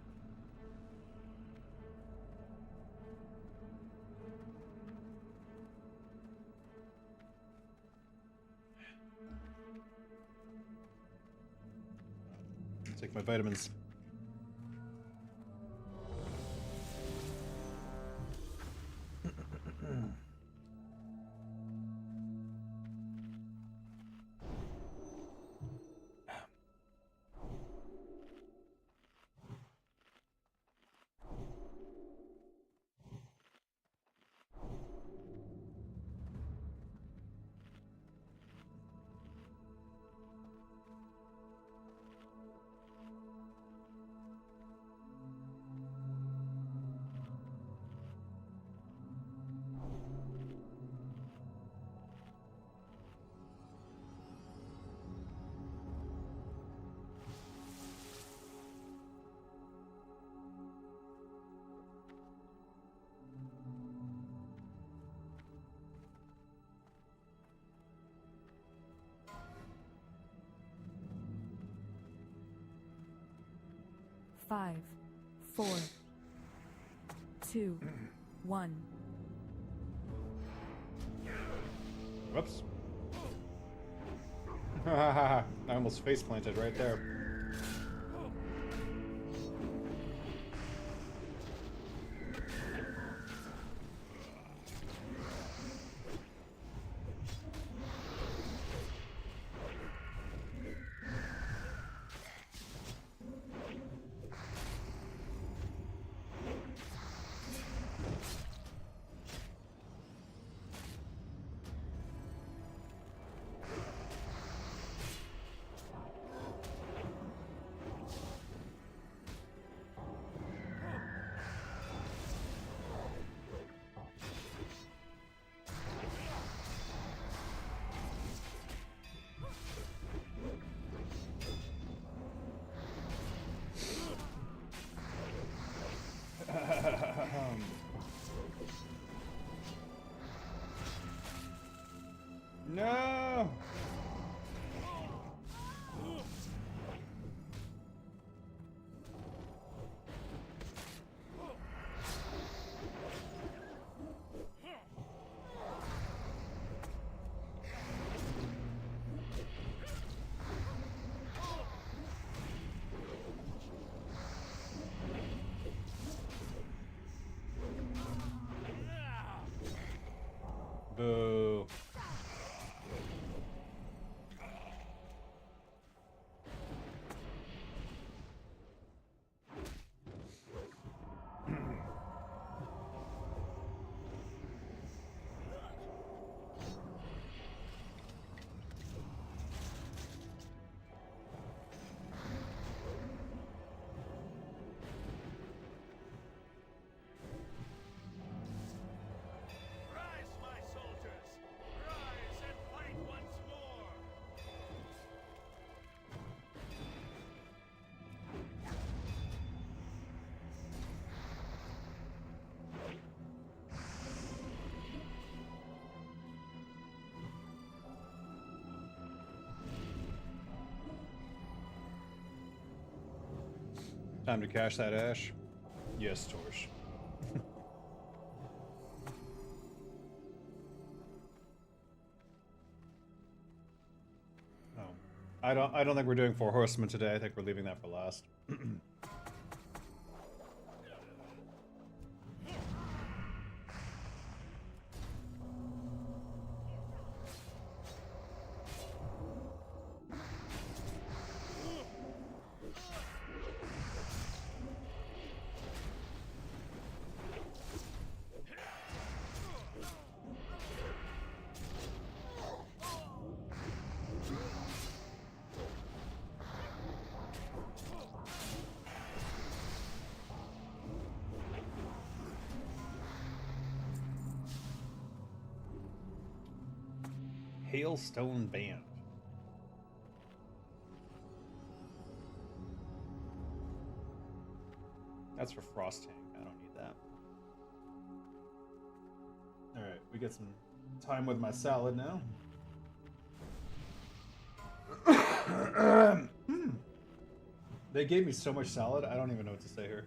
Take my vitamins. Five, 4, 2, 1. Whoops. I almost face planted right there. No! Boo. Time to cash that ash. Yes, Torch. Oh, I don't think we're doing Four Horsemen today. I think we're leaving that for last. Hailstone Band. That's for Frost Tank. I don't need that. Alright, we get some time with my salad now. They gave me so much salad, I don't even know what to say here.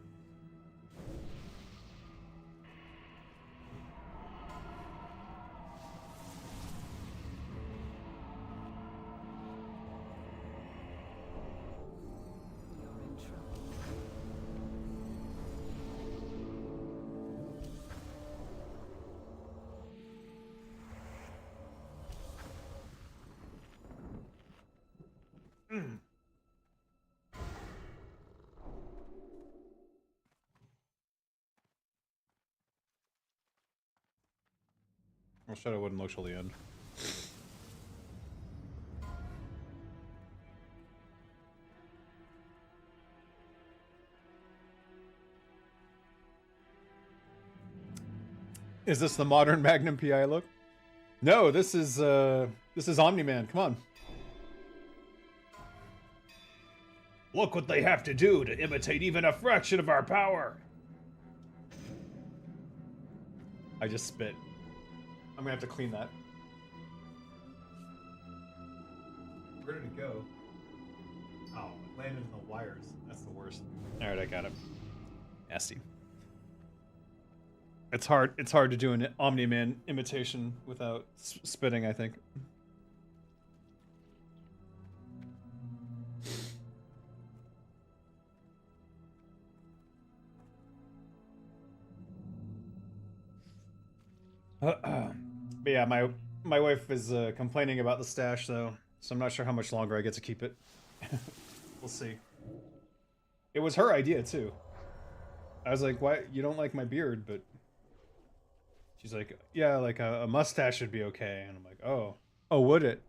I said I wouldn't look till the end. Is this the modern Magnum PI look? No, this is Omni-Man. Come on. Look what they have to do to imitate even a fraction of our power. I just spit. I'm gonna have to clean that. Where did it go? Oh, it landed in the wires. That's the worst. Alright, I got it. Nasty. It's hard to do an Omni-Man imitation without spitting, I think. But yeah, my wife is complaining about the stash though, so I'm not sure how much longer I get to keep it. We'll see. It was her idea too. I was like, "Why you don't like my beard?" But she's like, "Yeah, like a mustache should be okay." And I'm like, "Oh, would it?"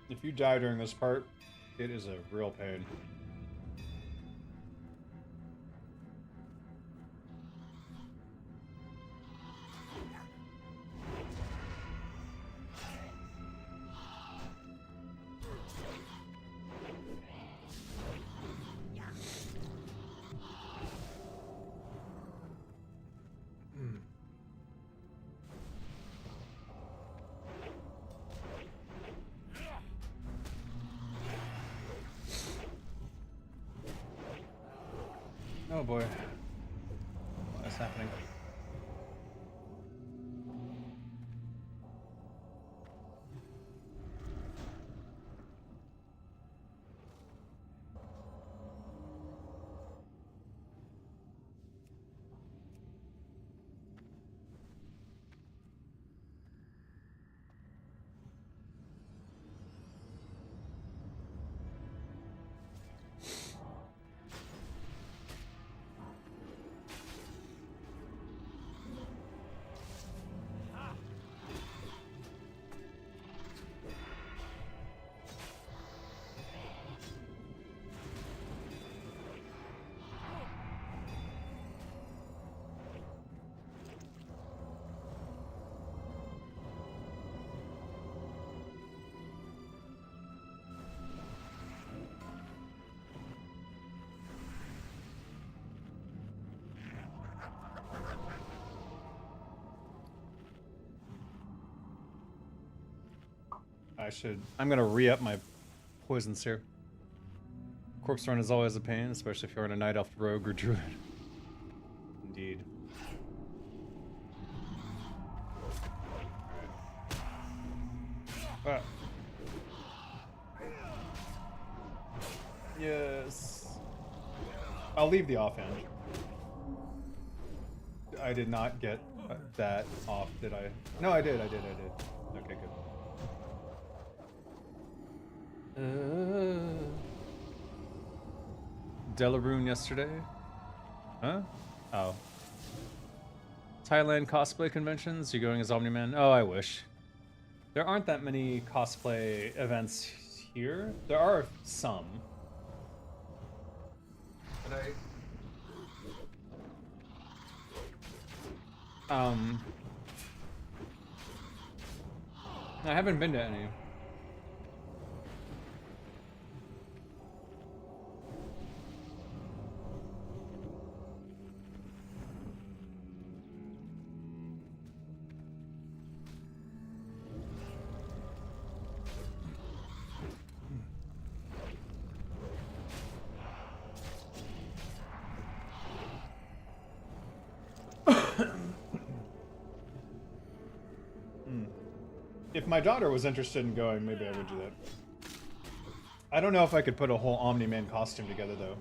If you die during this part, it is a real pain. Oh boy. What's happening? I'm gonna re-up my poisons here. Corpse run is always a pain, especially if you're on a night elf, rogue, or druid. Indeed. Ah. Yes. I'll leave the offhand. I did not get that off, did I? No, I did. Okay, good. Delaroon yesterday? Huh? Oh. Thailand cosplay conventions? You going as Omni-Man? Oh, I wish. There aren't that many cosplay events here. There are some. But I haven't been to any. If my daughter was interested in going, maybe I would do that. I don't know if I could put a whole Omni-Man costume together, though.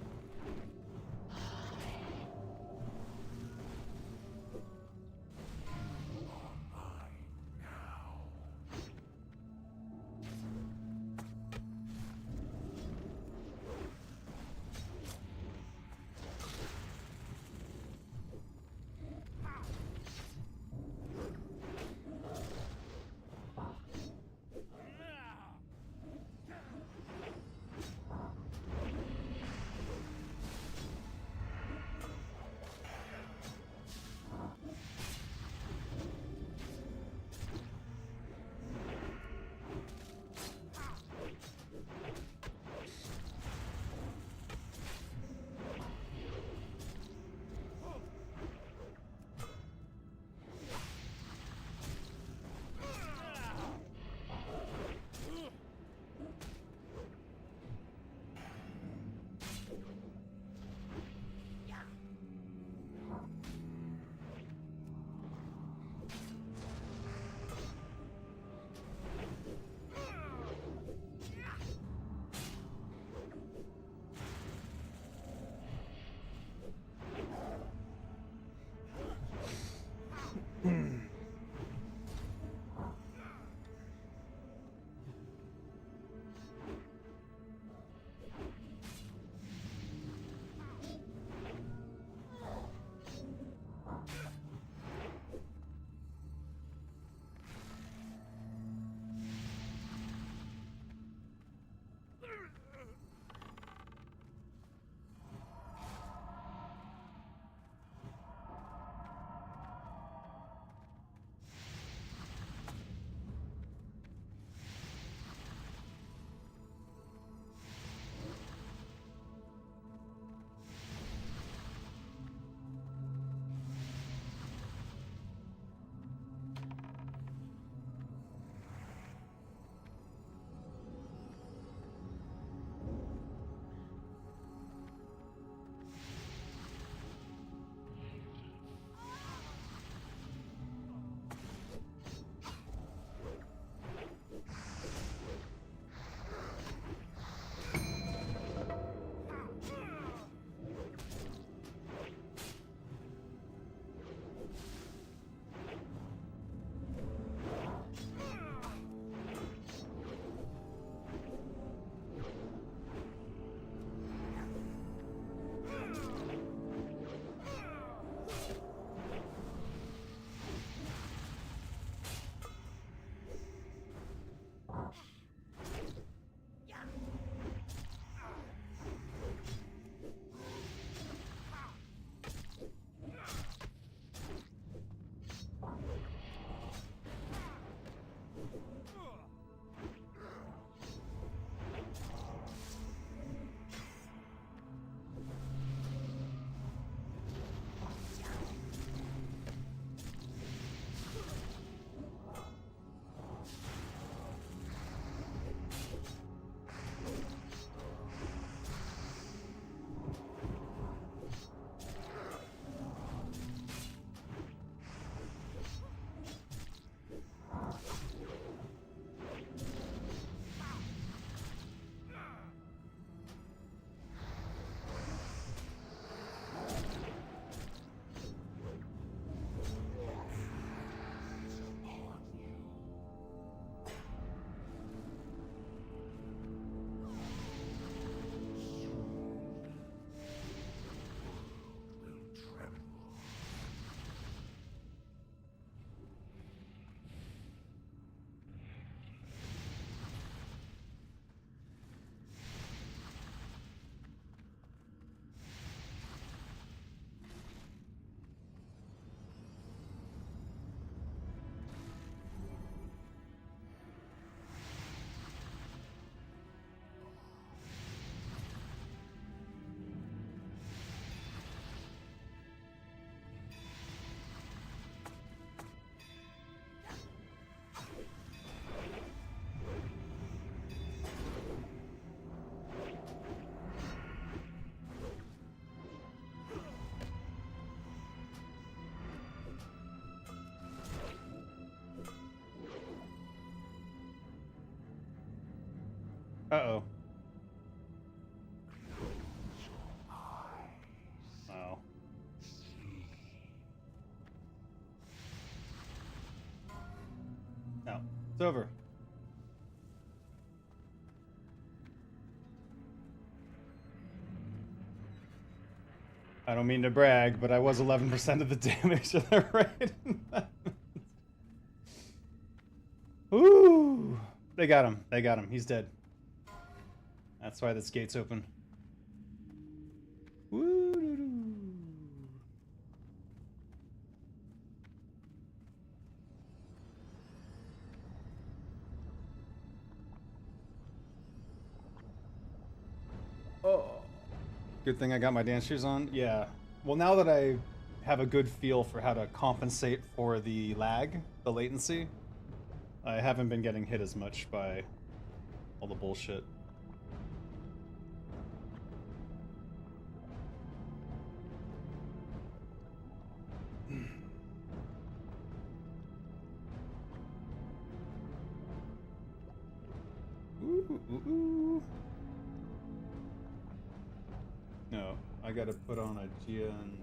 Uh-oh. Wow. No, it's over. I don't mean to brag, but I was 11% of the damage of the raid. Ooh! They got him. They got him. He's dead. That's why this gate's open. Woo-doo-doo. Oh. Good thing I got my dance shoes on. Yeah. Well, now that I have a good feel for how to compensate for the lag, the latency, I haven't been getting hit as much by all the bullshit. Ooh, ooh, ooh. No, I gotta put on a Gia and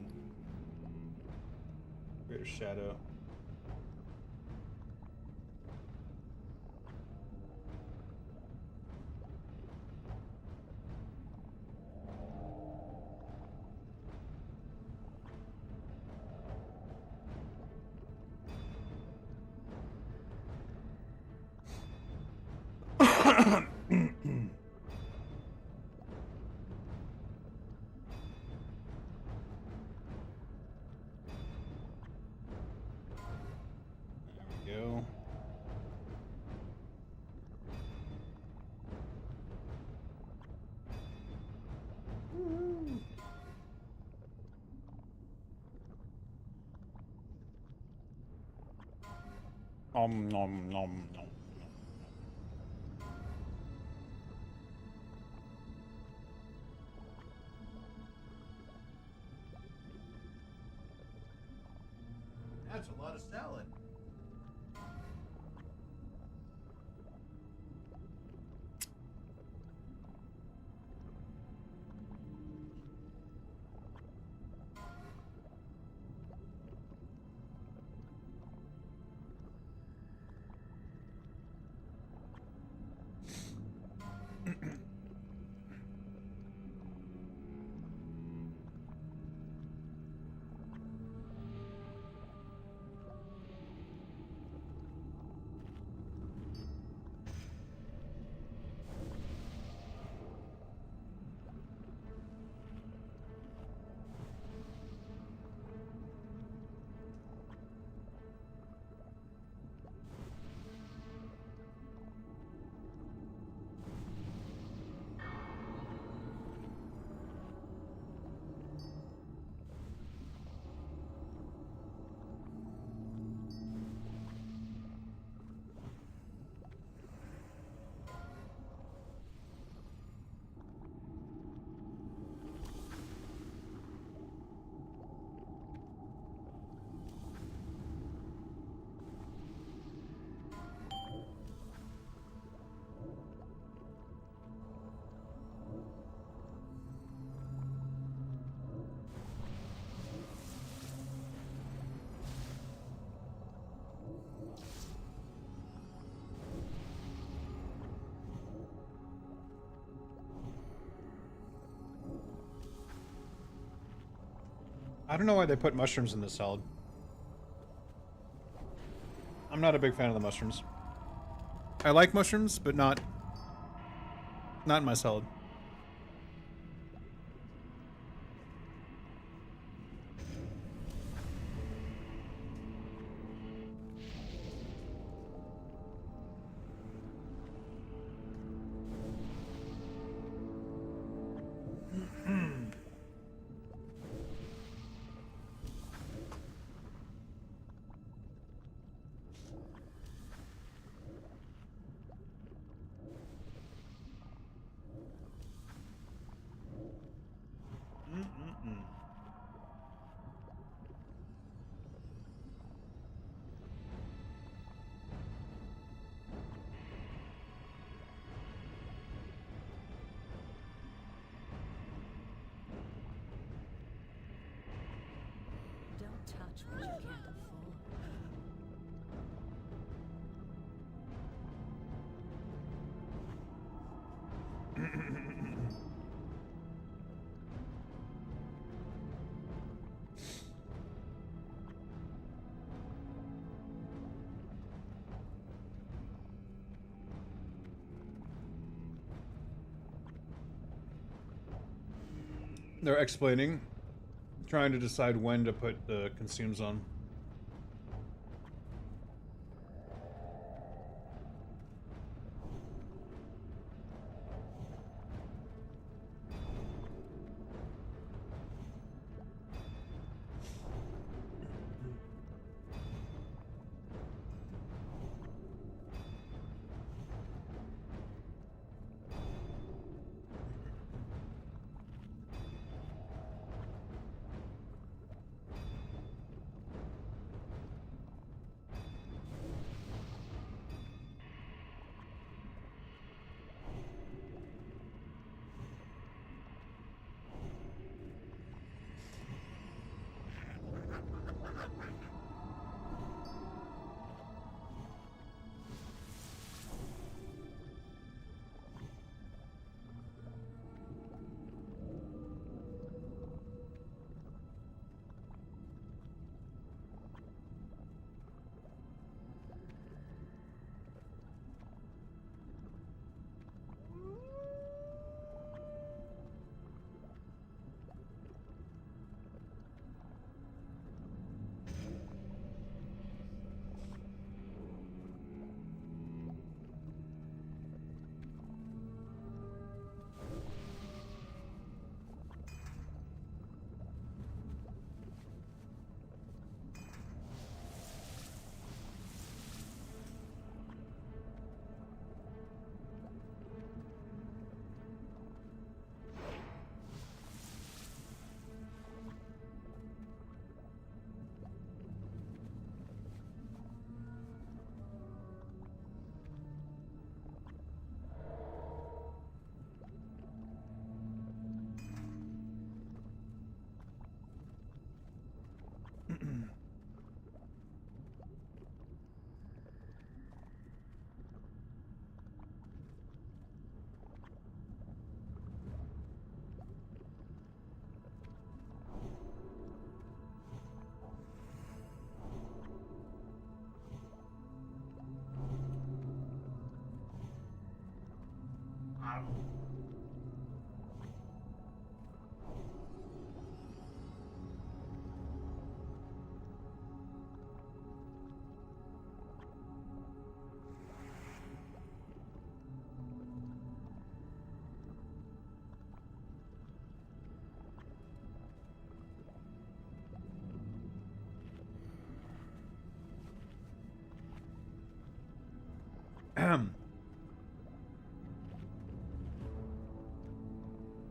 Greater Shadow. There we go. Woo. Nom nom nom nom. That's a lot of salad. I don't know why they put mushrooms in this salad. I'm not a big fan of the mushrooms. I like mushrooms, but not in my salad. touch what you can't afford. They're explaining, trying to decide when to put the consumes on.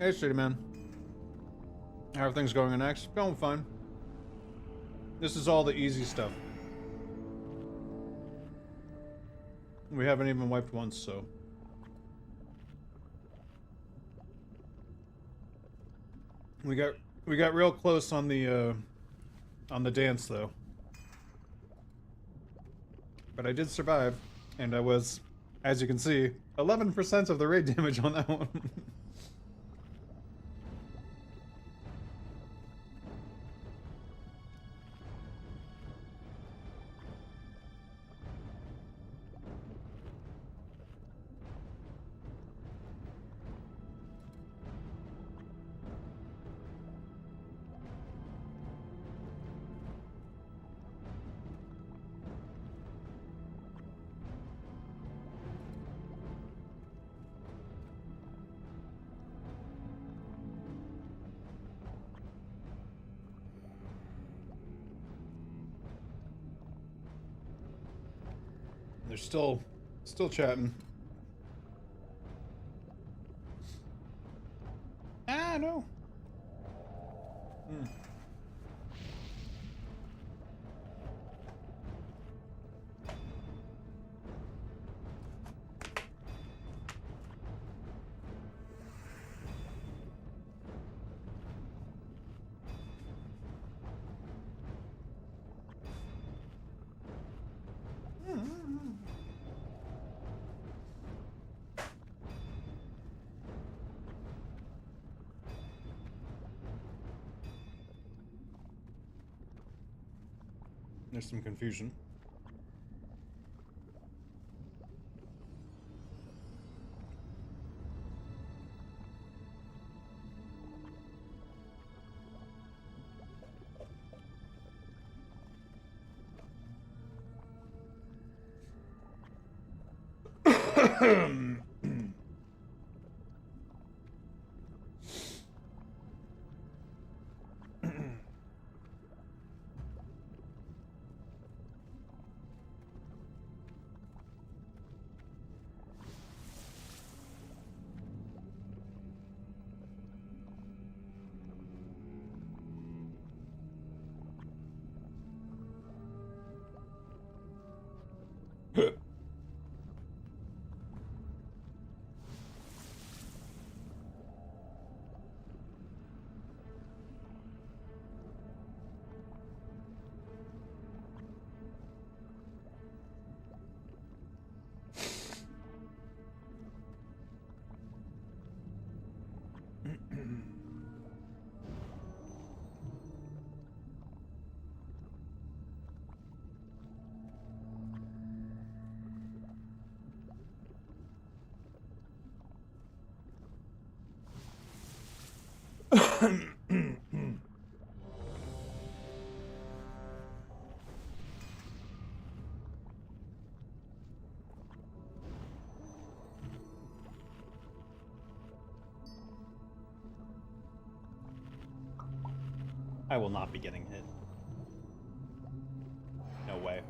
Hey, City Man. How are things going in Naxx? Going fine. This is all the easy stuff. We haven't even wiped once, so. We got real close on the dance though. But I did survive, and I was, as you can see, 11% of the raid damage on that one. They're still chatting. Ah, no. There's some confusion. I will not be getting hit. No way.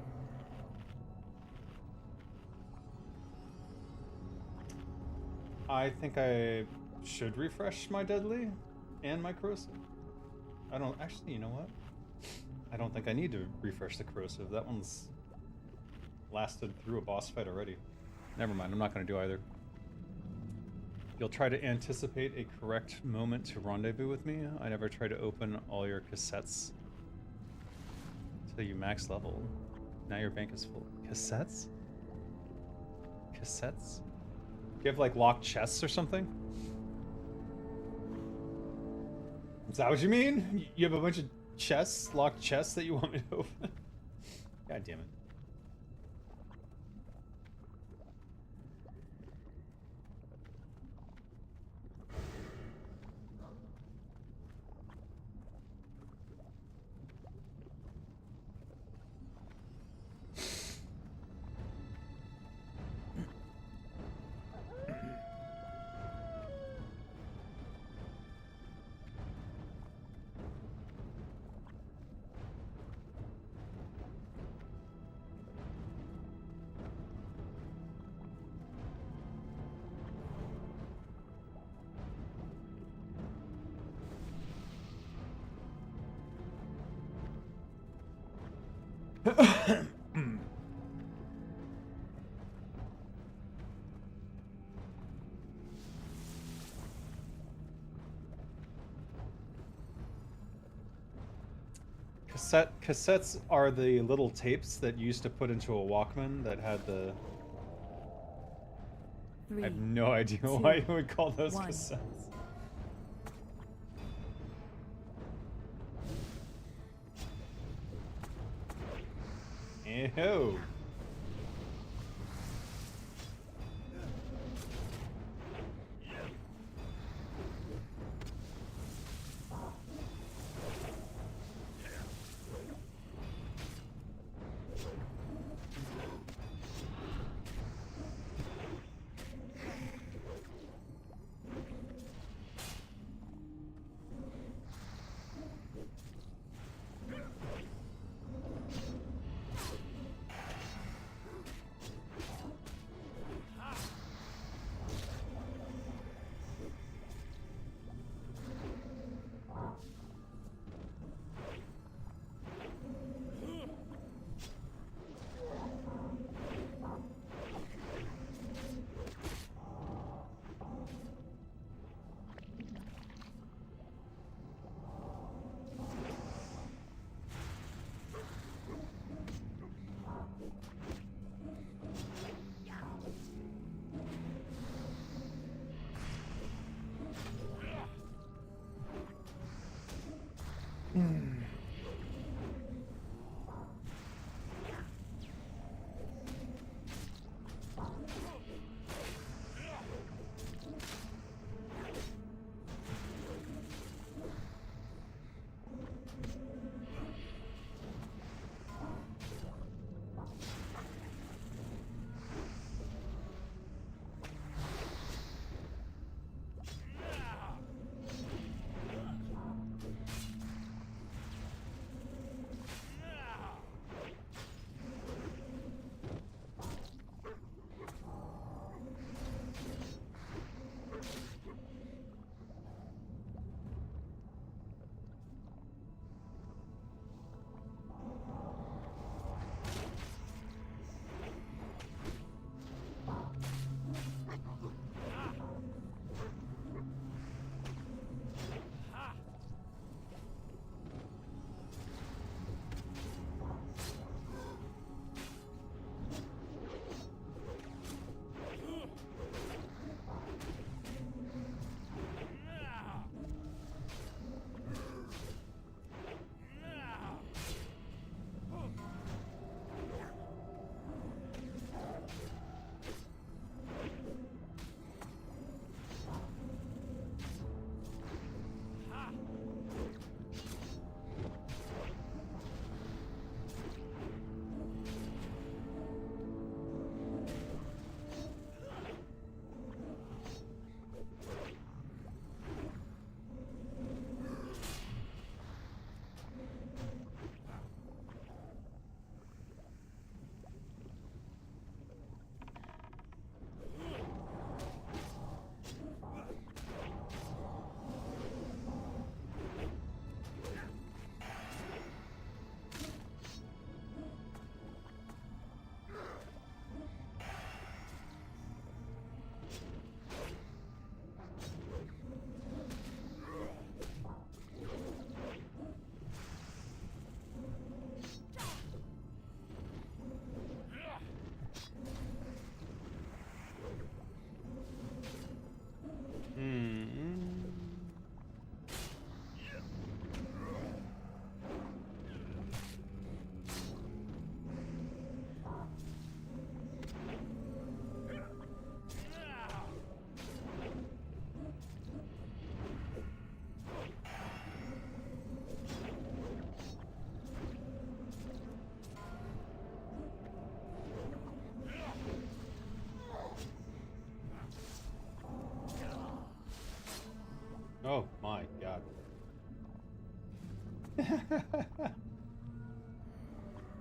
I think I should refresh my deadly and my corrosive. I don't actually, you know what? I don't think I need to refresh the corrosive. That one's lasted through a boss fight already. Never mind, I'm not going to do either. You'll try to anticipate a correct moment to rendezvous with me. I never try to open all your cassettes till you max level. Now your bank is full. Cassettes? Cassettes? Do you have like locked chests or something? Is that what you mean? You have a bunch of chests, locked chests that you want me to open? God damn it. Cassettes are the little tapes that you used to put into a Walkman that had the... I have no idea why you would call those cassettes. Ew.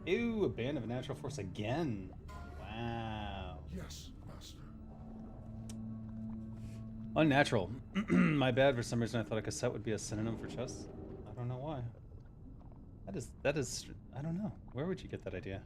Ew, a band of a natural force again. Wow. Yes, Master. Unnatural. My bad. For some reason, I thought a cassette would be a synonym for chess. I don't know why. That is. I don't know. Where would you get that idea?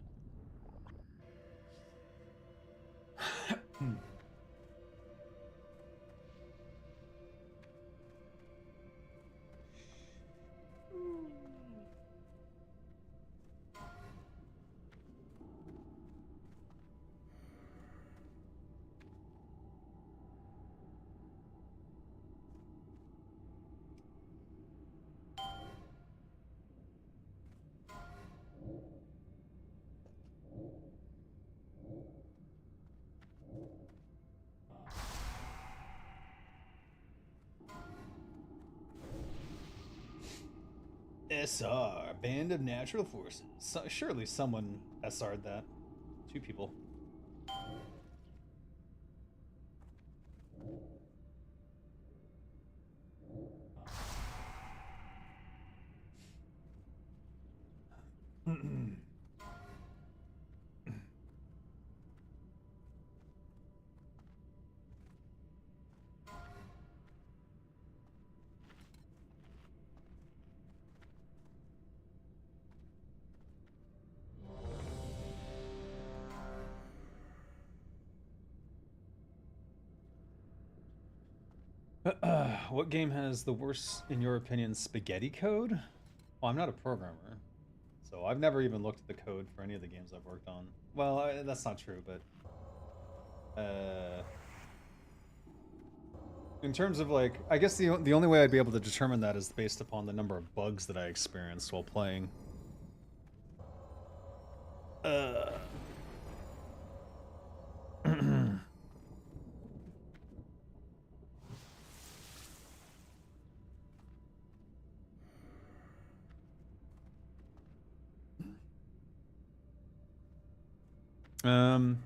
SR, Band of Natural Forces. Surely someone SR'd that. 2 people. What game has the worst, in your opinion, spaghetti code? Well, I'm not a programmer, so I've never even looked at the code for any of the games I've worked on. Well, that's not true, but in terms of like, I guess the only way I'd be able to determine that is based upon the number of bugs that I experienced while playing. Um.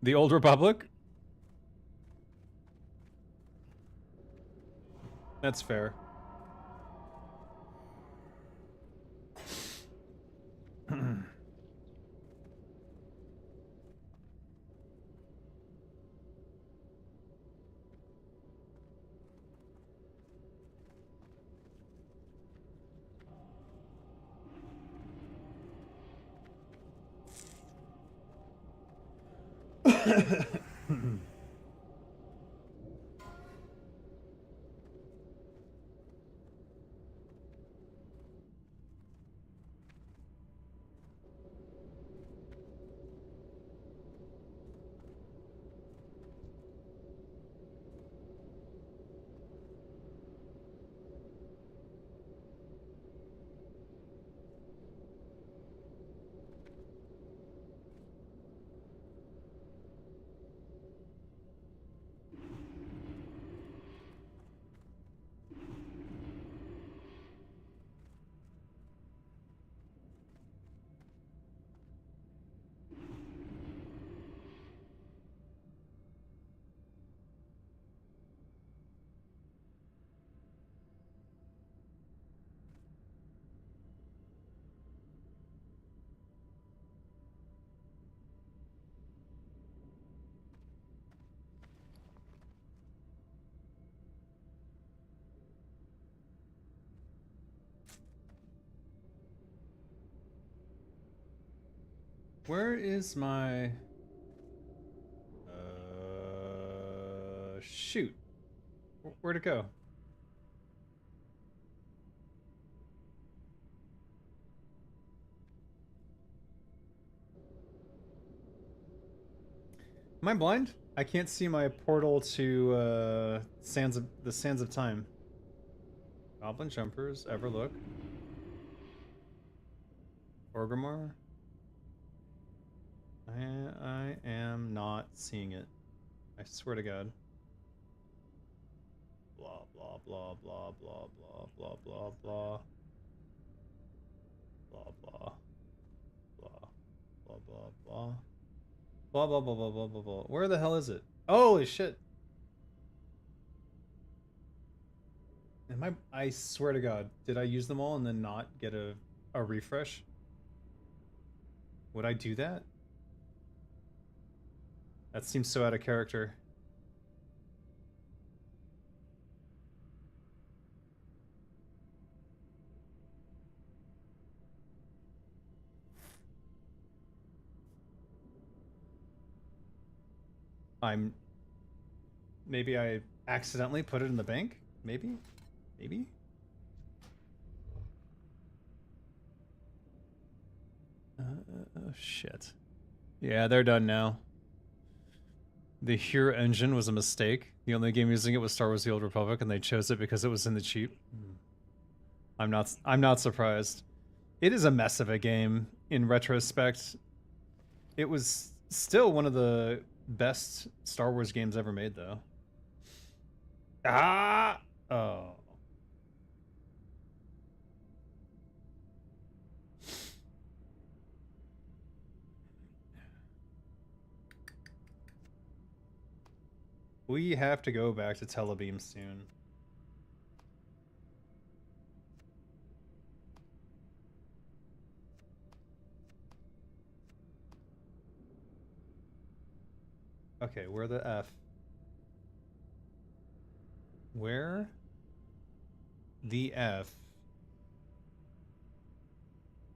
The Old Republic? That's fair. Where is my... shoot. Where'd it go? Am I blind? I can't see my portal to the Sands of Time. Goblin Jumpers, Everlook. Orgrimmar. I am not seeing it. I swear to God. Blah blah blah blah blah blah blah blah blah. Blah blah blah blah blah, blah. Blah, blah, blah, blah, blah, blah, blah. Where the hell is it? Holy shit. I swear to God, did I use them all and then not get a refresh? Would I do that? That seems so out of character. Maybe I accidentally put it in the bank? Maybe? Maybe? Shit. Yeah, they're done now. The Hero engine was a mistake. The only game using it was Star Wars: The Old Republic, and they chose it because it was in the cheap. I'm not surprised. It is a mess of a game in retrospect. It was still one of the best Star Wars games ever made, though. Ah! Oh. We have to go back to Telebeam soon. Okay, where the F? Where the F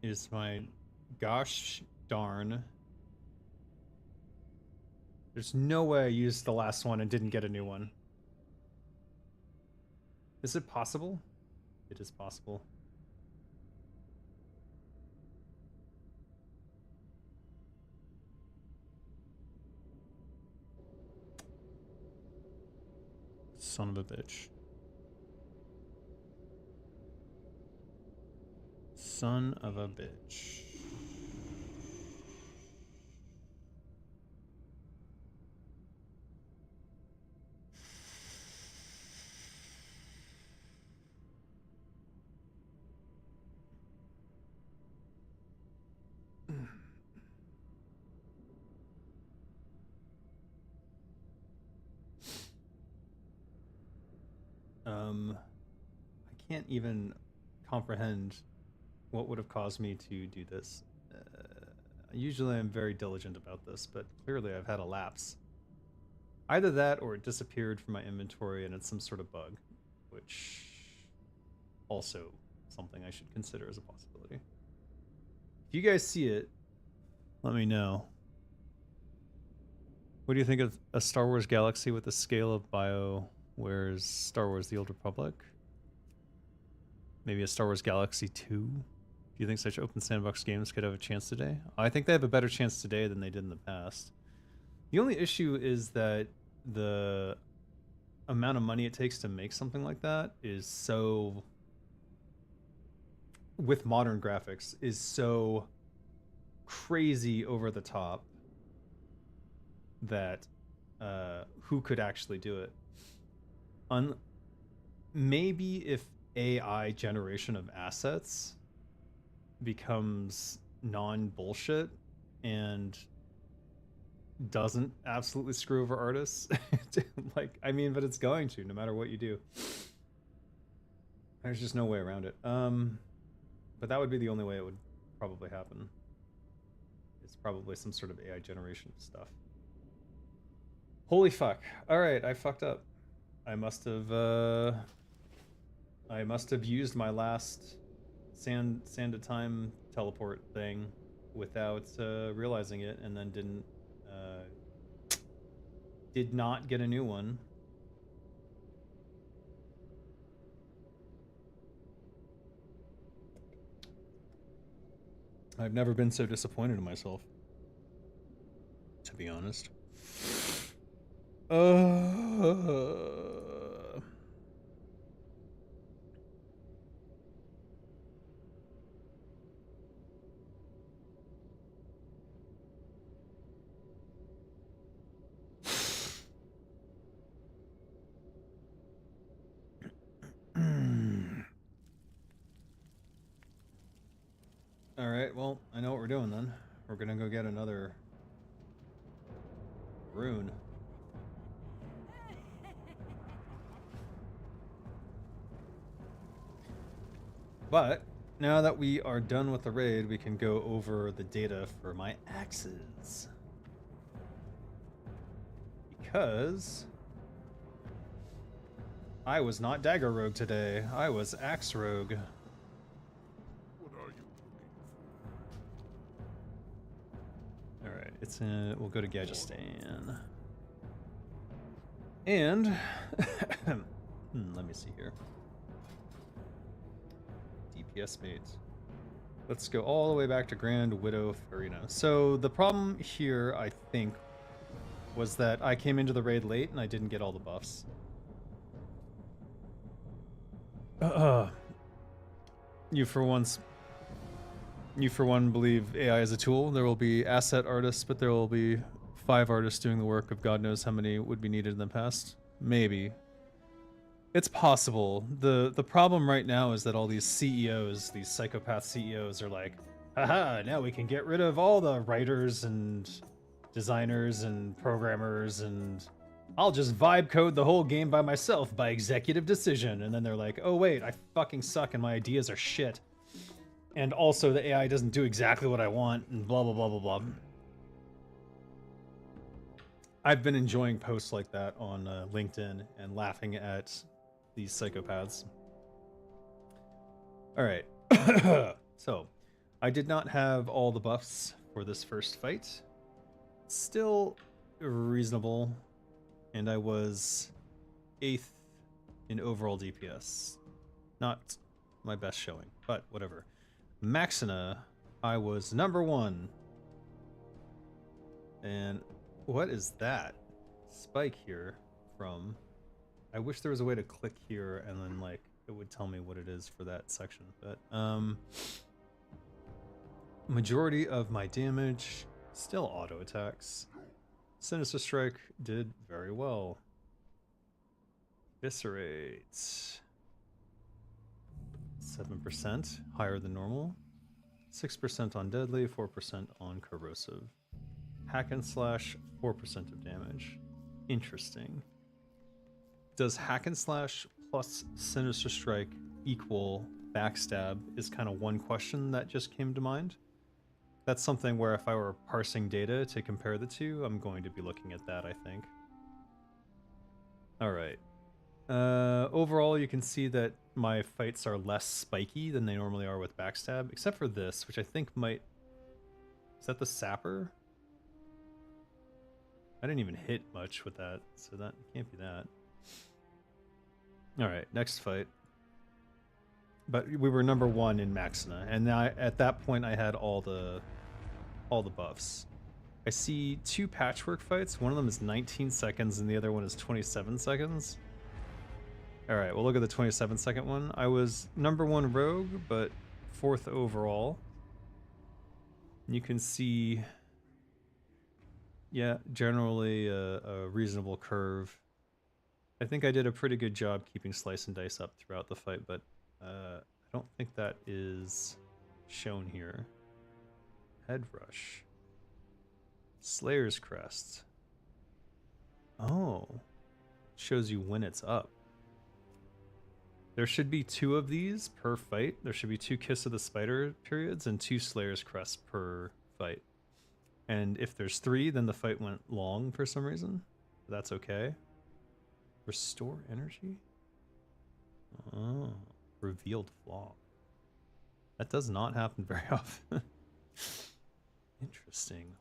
is my gosh darn... There's no way I used the last one and didn't get a new one. Is it possible? It is possible. Son of a bitch. Son of a bitch. I can't even comprehend what would have caused me to do this. Usually I'm very diligent about this, but clearly I've had a lapse. Either that or it disappeared from my inventory and it's some sort of bug, which also something I should consider as a possibility. If you guys see it, let me know. What do you think of a Star Wars galaxy with the scale of BioWare's Star Wars: The Old Republic? Maybe a Star Wars Galaxy 2? Do you think such open sandbox games could have a chance today? I think they have a better chance today than they did in the past. The only issue is that the amount of money it takes to make something like that is so... with modern graphics, is so crazy over the top that who could actually do it? Maybe if AI generation of assets becomes non-bullshit and doesn't absolutely screw over artists. Like, I mean, but it's going to, no matter what you do. There's just no way around it. But that would be the only way it would probably happen. It's probably some sort of AI generation of stuff. Holy fuck. Alright, I fucked up. I must have used my last sand to time teleport thing without realizing it, and then did not get a new one. I've never been so disappointed in myself, to be honest. All right, well, I know what we're doing then. we're gonna go get another rune. But now that we are done with the raid, we can go over the data for my axes. Because I was not dagger rogue today. I was axe rogue. What are you looking for? All right, it's in. We'll go to Gadgetstan. And let me see here. DPS mates. Let's go all the way back to Grand Widow Arena. So the problem here, I think, was that I came into the raid late and I didn't get all the buffs. You for one believe AI is a tool. There will be asset artists, but there will be 5 artists doing the work of God knows how many would be needed in the past. Maybe. It's possible. The problem right now is that all these CEOs, these psychopath CEOs, are like, haha, now we can get rid of all the writers and designers and programmers, and I'll just vibe code the whole game by myself by executive decision. And then they're like, oh wait, I fucking suck and my ideas are shit. And also the AI doesn't do exactly what I want, and blah blah blah blah blah. I've been enjoying posts like that on LinkedIn and laughing at these psychopaths. All right. So, I did not have all the buffs for this first fight. Still reasonable, and I was 8th in overall DPS. Not my best showing, but whatever. Maxina, I was number 1. And what is that spike here from? I wish there was a way to click here and then like it would tell me what it is for that section. But majority of my damage still auto attacks. Sinister Strike did very well. Viscerate 7%, higher than normal. 6% on deadly, 4% on corrosive. Hack and slash, 4% of damage. Interesting. Does hack and slash plus Sinister Strike equal backstab is kind of one question that just came to mind. That's something where if I were parsing data to compare the two, I'm going to be looking at that, I think. Alright. Overall, you can see that my fights are less spiky than they normally are with backstab, except for this, which I think might... Is that the sapper? I didn't even hit much with that, so that can't be that. Alright, next fight. But we were number 1 in Maxina, and at that point I had all the buffs. I see 2 patchwork fights. One of them is 19 seconds and the other one is 27 seconds. Alright, we'll look at the 27-second one. I was number 1 rogue, but 4th overall. You can see, yeah, generally a reasonable curve. I think I did a pretty good job keeping slice and dice up throughout the fight, but I don't think that is shown here. Head rush. Slayer's Crest. Oh. Shows you when it's up. There should be 2 of these per fight. There should be 2 Kiss of the Spider periods and 2 Slayer's Crest per fight. And if there's 3, then the fight went long for some reason. That's okay. Restore energy? Oh. Revealed flaw. That does not happen very often. Interesting.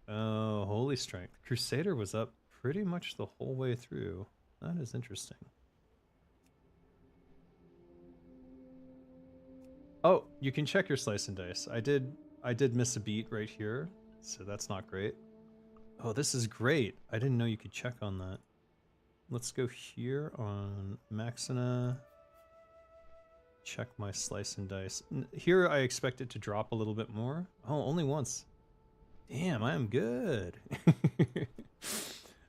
Oh, Holy Strength. Crusader was up pretty much the whole way through. That is interesting. Oh, you can check your slice and dice. I did miss a beat right here, so that's not great. Oh, this is great. I didn't know you could check on that. Let's go here on Maxina. Check my slice and dice. Here I expect it to drop a little bit more. Oh, only once. Damn, I am good.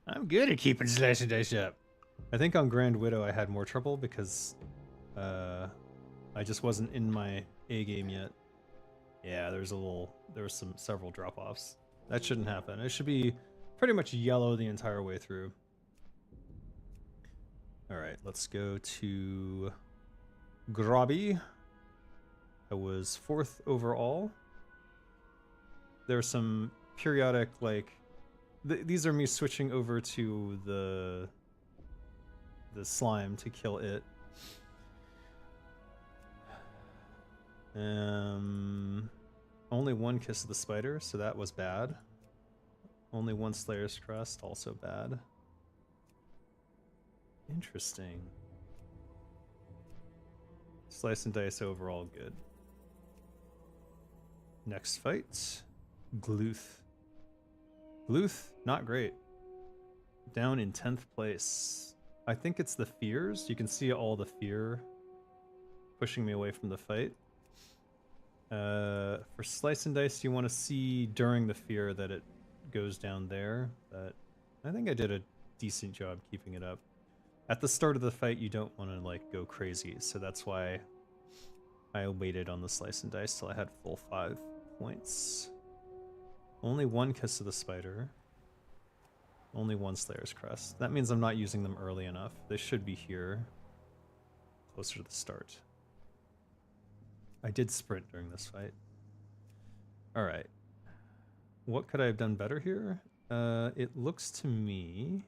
I'm good at keeping slice and dice up. I think on Grand Widow I had more trouble because I just wasn't in my A game yet. Yeah, there was several drop-offs. That shouldn't happen. It should be pretty much yellow the entire way through. All right, let's go to Grobby. I was 4th overall. There's some periodic, like, these are me switching over to the slime to kill it. Only 1 Kiss of the Spider, so that was bad. Only 1 Slayer's Crest, also bad. Interesting. Slice and dice overall good. Next fight, Gluth. Gluth, not great. Down in 10th place. I think it's the fears. You can see all the fear pushing me away from the fight. For slice and dice, you want to see during the fear that it goes down there. But I think I did a decent job keeping it up. At the start of the fight, you don't want to like go crazy, so that's why I waited on the slice and dice till I had full 5 points. Only 1 Kiss of the Spider. Only 1 Slayer's Crest. That means I'm not using them early enough. They should be here, closer to the start. I did sprint during this fight. Alright. What could I have done better here? It looks to me...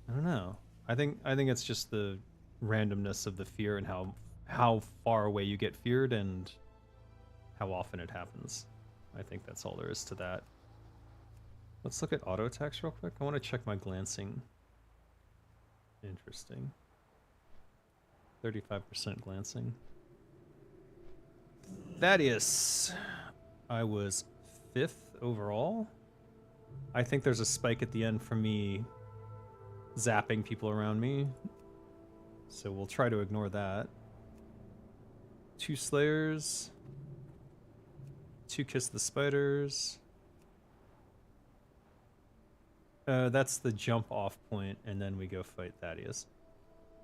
I don't know. I think it's just the randomness of the fear and how far away you get feared and how often it happens. I think that's all there is to that. Let's look at auto attacks real quick. I want to check my glancing. Interesting. 35% glancing. Thaddeus. I was 5th overall. I think there's a spike at the end for me zapping people around me. So we'll try to ignore that. 2 Slayers. 2 Kiss the Spiders. That's the jump off point, and then we go fight Thaddeus.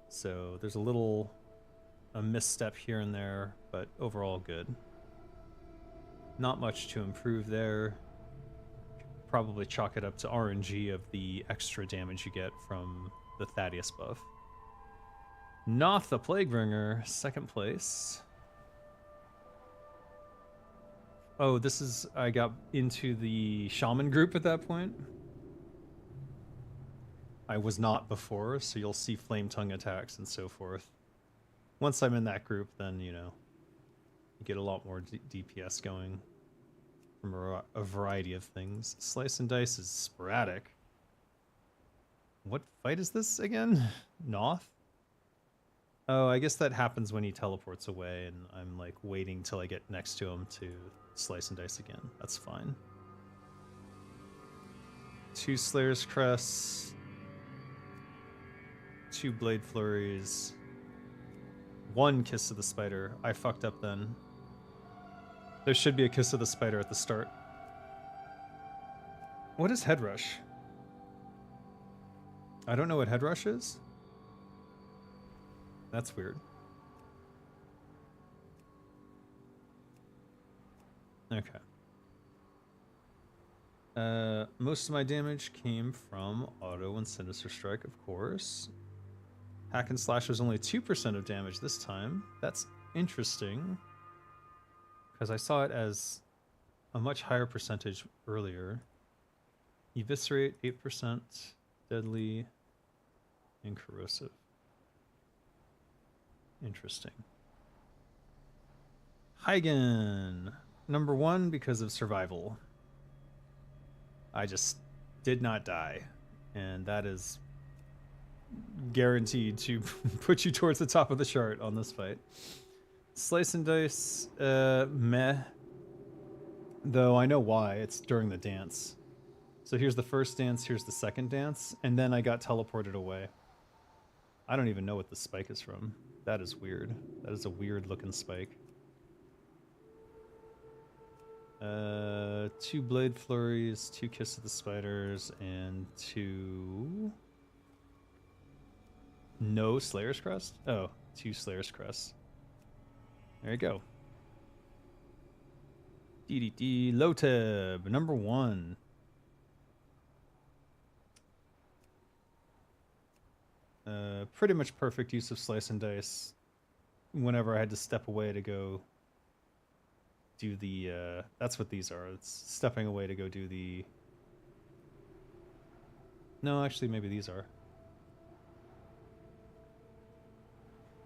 So there's a misstep here and there, but overall good. Not much to improve there. Probably chalk it up to RNG of the extra damage you get from the Thaddeus buff. Noth the Plaguebringer, 2nd place. Oh, I got into the Shaman group at that point. I was not before, so you'll see Flame Tongue attacks and so forth. Once I'm in that group, then, you know, you get a lot more DPS going from a variety of things. Slice and dice is sporadic. What fight is this again? Noth? Oh, I guess that happens when he teleports away, and I'm like waiting till I get next to him to slice and dice again. That's fine. 2 Slayer's Crests. 2 Blade Flurries. 1 Kiss of the Spider. I fucked up then. There should be a Kiss of the Spider at the start. What is Head Rush? I don't know what Head Rush is. That's weird. Okay. Most of my damage came from Auto and Sinister Strike, of course. Hack and Slash was only 2% of damage this time. That's interesting, because I saw it as a much higher percentage earlier. Eviscerate, 8%. Deadly and Corrosive. Interesting. Hygen. Number 1 because of survival. I just did not die, and that is guaranteed to put you towards the top of the chart on this fight. Slice and dice, meh. Though I know why, it's during the dance. So here's the first dance, here's the second dance, and then I got teleported away. I don't even know what the spike is from. That is weird. That is a weird looking spike. 2 Blade Flurries, 2 Kiss of the Spiders, and 2 No Slayer's Crest? Oh, 2 Slayer's Crests. There you go. DDD Loteb, number 1. Pretty much perfect use of slice and dice whenever I had to step away to go do the, that's what these are. It's stepping away to go do the... No, actually, maybe these are.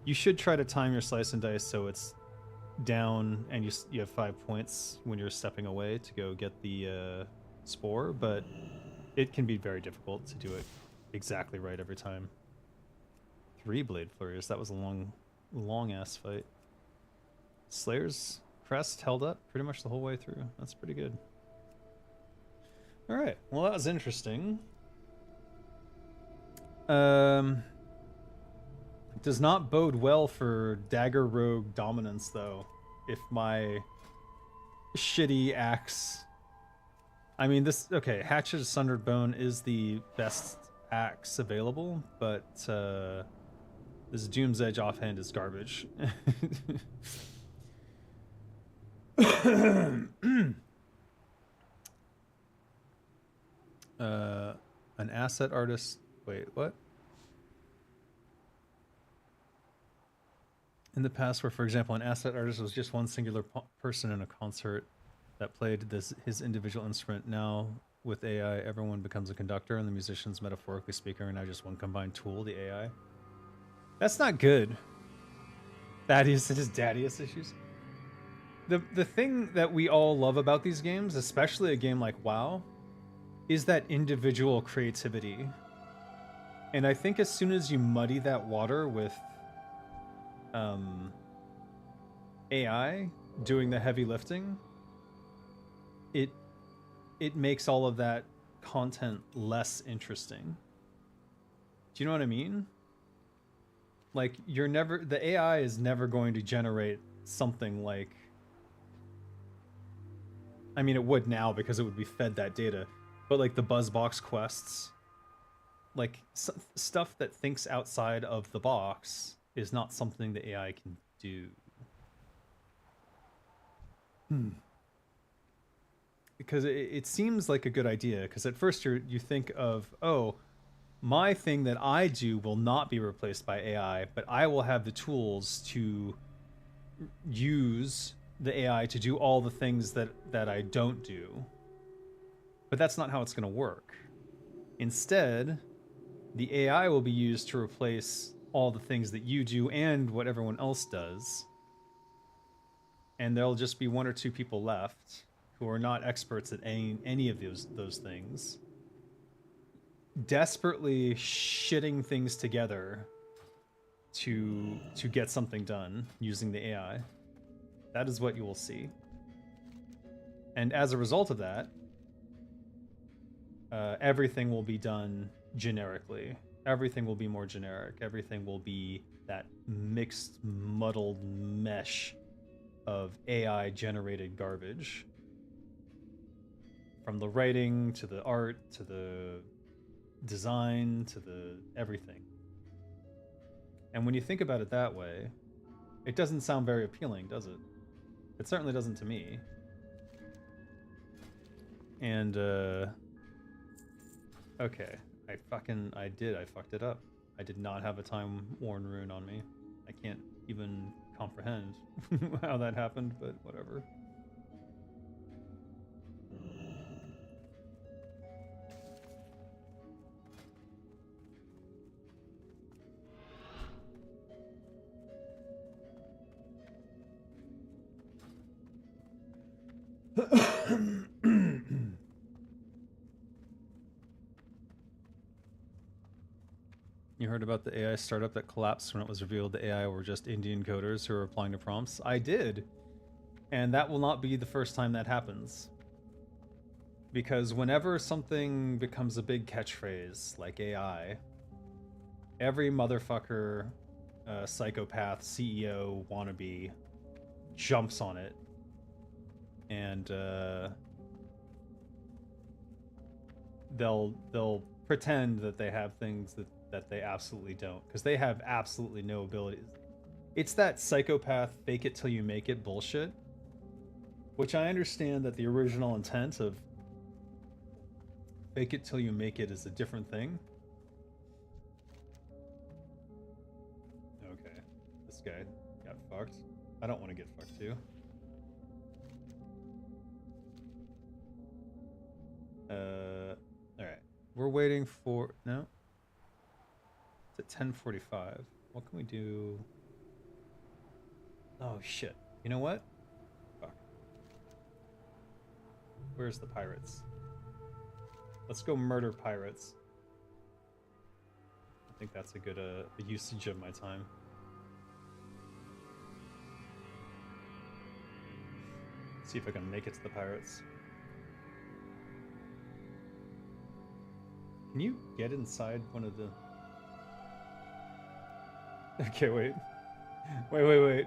You should try to time your slice and dice so it's down and you have 5 points when you're stepping away to go get the spore, but it can be very difficult to do it exactly right every time. 3 blade flurries. That was a long ass fight. Slayer's Crest held up pretty much the whole way through. That's pretty good. All right. Well, that was interesting. Does not bode well for dagger rogue dominance though. If my shitty axe, I mean this, okay, Hatchet of Sundered Bone is the best axe available, but this Doom's Edge offhand is garbage. An asset artist, wait, what? In the past, where, for example, an asset artist was just one singular person in a concert that played his individual instrument. Now, with AI, everyone becomes a conductor, and the musicians, metaphorically speaking, are now just one combined tool, the AI. That's not good. Thaddeus and his daddiest issues. The thing that we all love about these games, especially a game like WoW, is that individual creativity. And I think as soon as you muddy that water with AI doing the heavy lifting, it makes all of that content less interesting. Do you know what I mean? Like, the AI is never going to generate something like, I mean, it would now because it would be fed that data, but like the BuzzBox quests, like stuff that thinks outside of the box is not something the AI can do. Because it seems like a good idea, because at first you think of, oh, my thing that I do will not be replaced by AI, but I will have the tools to use the AI to do all the things that I don't do. But that's not how it's going to work. Instead, the AI will be used to replace all the things that you do and what everyone else does. And there'll just be 1 or 2 people left who are not experts at any of those things, desperately shitting things together to get something done using the AI. That is what you will see. And as a result of that, everything will be done generically. Everything will be more generic. Everything will be that mixed, muddled mesh of AI-generated garbage. From the writing, to the art, to the design, to the everything. And when you think about it that way, it doesn't sound very appealing, does it? It certainly doesn't to me. And, okay. I fucked it up. I did not have a time-worn rune on me. I can't even comprehend how that happened, but whatever. You heard about the AI startup that collapsed when it was revealed the AI were just Indian coders who were replying to prompts? I did. And that will not be the first time that happens. Because whenever something becomes a big catchphrase, like AI, every motherfucker, psychopath, CEO, wannabe, jumps on it. And they'll pretend that they have things that they absolutely don't, because they have absolutely no abilities. It's that psychopath fake it till you make it bullshit, which I understand that the original intent of fake it till you make it is a different thing. Okay, this guy got fucked. I don't want to get fucked too. Alright. We're waiting for... No? It's at 10:45. What can we do? Oh, shit. You know what? Fuck. Where's the pirates? Let's go murder pirates. I think that's a good usage of my time. See if I can make it to the pirates. Can you get inside one of the... Okay, wait. Wait.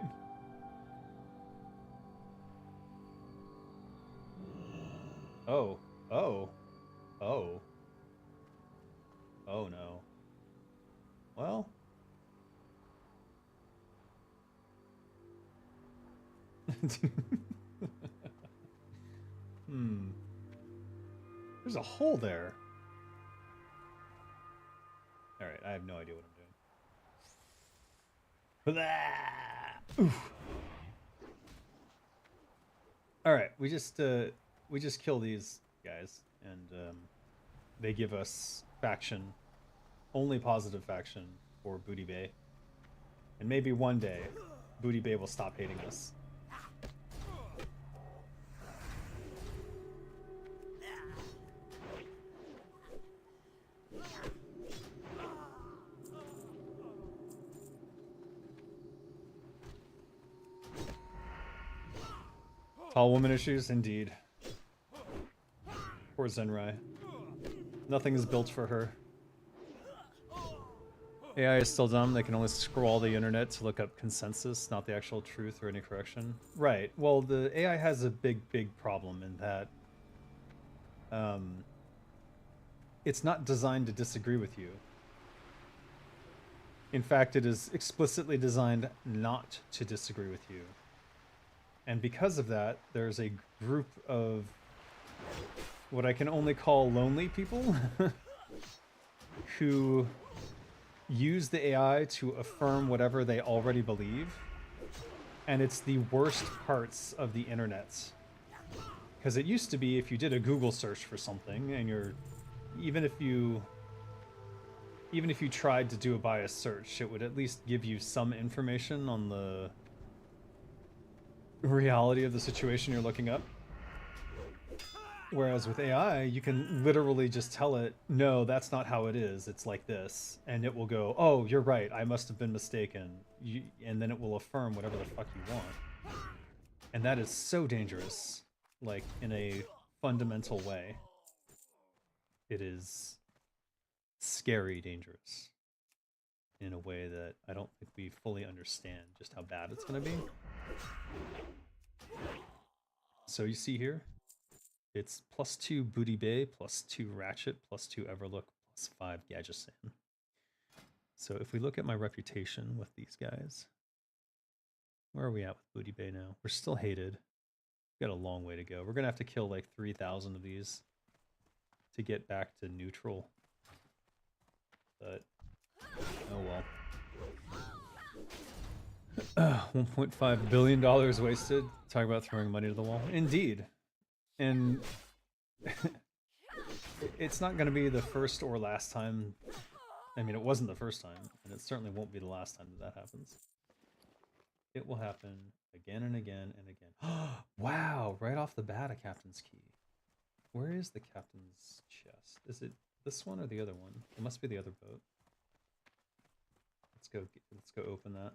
Oh. Oh no. Well. There's a hole there. Alright, I have no idea what I'm doing. Oof. Alright, we just kill these guys, and they give us faction, only positive faction for Booty Bay. And maybe one day, Booty Bay will stop hating us. Tall woman issues, indeed. Poor Zenrai. Nothing is built for her. AI is still dumb. They can only scroll the internet to look up consensus, not the actual truth or any correction. Right. Well, the AI has a big problem in that it's not designed to disagree with you. In fact, it is explicitly designed not to disagree with you. And because of that, there's a group of what I can only call lonely people who use the AI to affirm whatever they already believe. And it's the worst parts of the internet. Because it used to be if you did a Google search for something and even if you tried to do a biased search, it would at least give you some information on the reality of the situation you're looking up. Whereas with AI, you can literally just tell it, no, that's not how it is, it's like this. And it will go, oh, you're right, I must have been mistaken. And then it will affirm whatever the fuck you want. And that is so dangerous, like, in a fundamental way. It is scary dangerous in a way that I don't think we fully understand just how bad it's going to be. So you see here, it's +2 Booty Bay, +2 Ratchet, +2 Everlook, +5 Gadgesan. So if we look at my reputation with these guys, where are we at with Booty Bay now? We're still hated. We've got a long way to go. We're going to have to kill like 3,000 of these to get back to neutral. But, oh well. $1.5 billion wasted. Talk about throwing money to the wall. Indeed. And it's not going to be the first or last time. I mean, it wasn't the first time, and it certainly won't be the last time that happens. It will happen again and again and again. Wow, right off the bat, a captain's key. Where is the captain's chest? Is it this one or the other one? It must be the other boat. Let's go open that.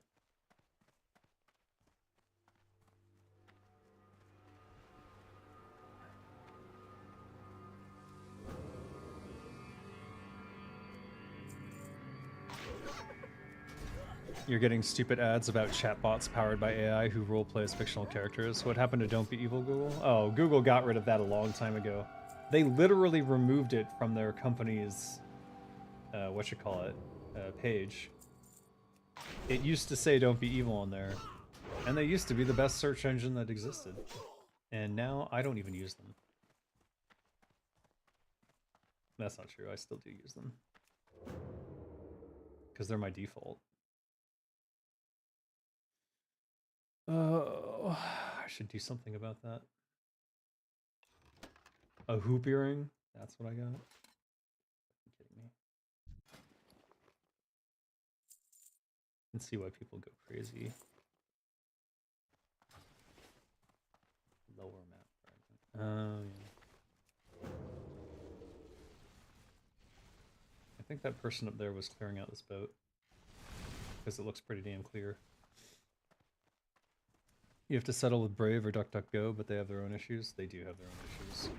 You're getting stupid ads about chatbots powered by AI who roleplay as fictional characters. What happened to Don't Be Evil, Google? Oh, Google got rid of that a long time ago. They literally removed it from their company's, page, it used to say "Don't be evil" on there, and they used to be the best search engine that existed. And now I don't even use them. That's not true. I still do use them because they're my default. Oh, I should do something about that. A hoop earring? That's what I got? Are you kidding me? And see why people go crazy. Lower map fragment. Oh, yeah. I think that person up there was clearing out this boat. Because it looks pretty damn clear. You have to settle with Brave or DuckDuckGo, but they have their own issues. They do have their own issues.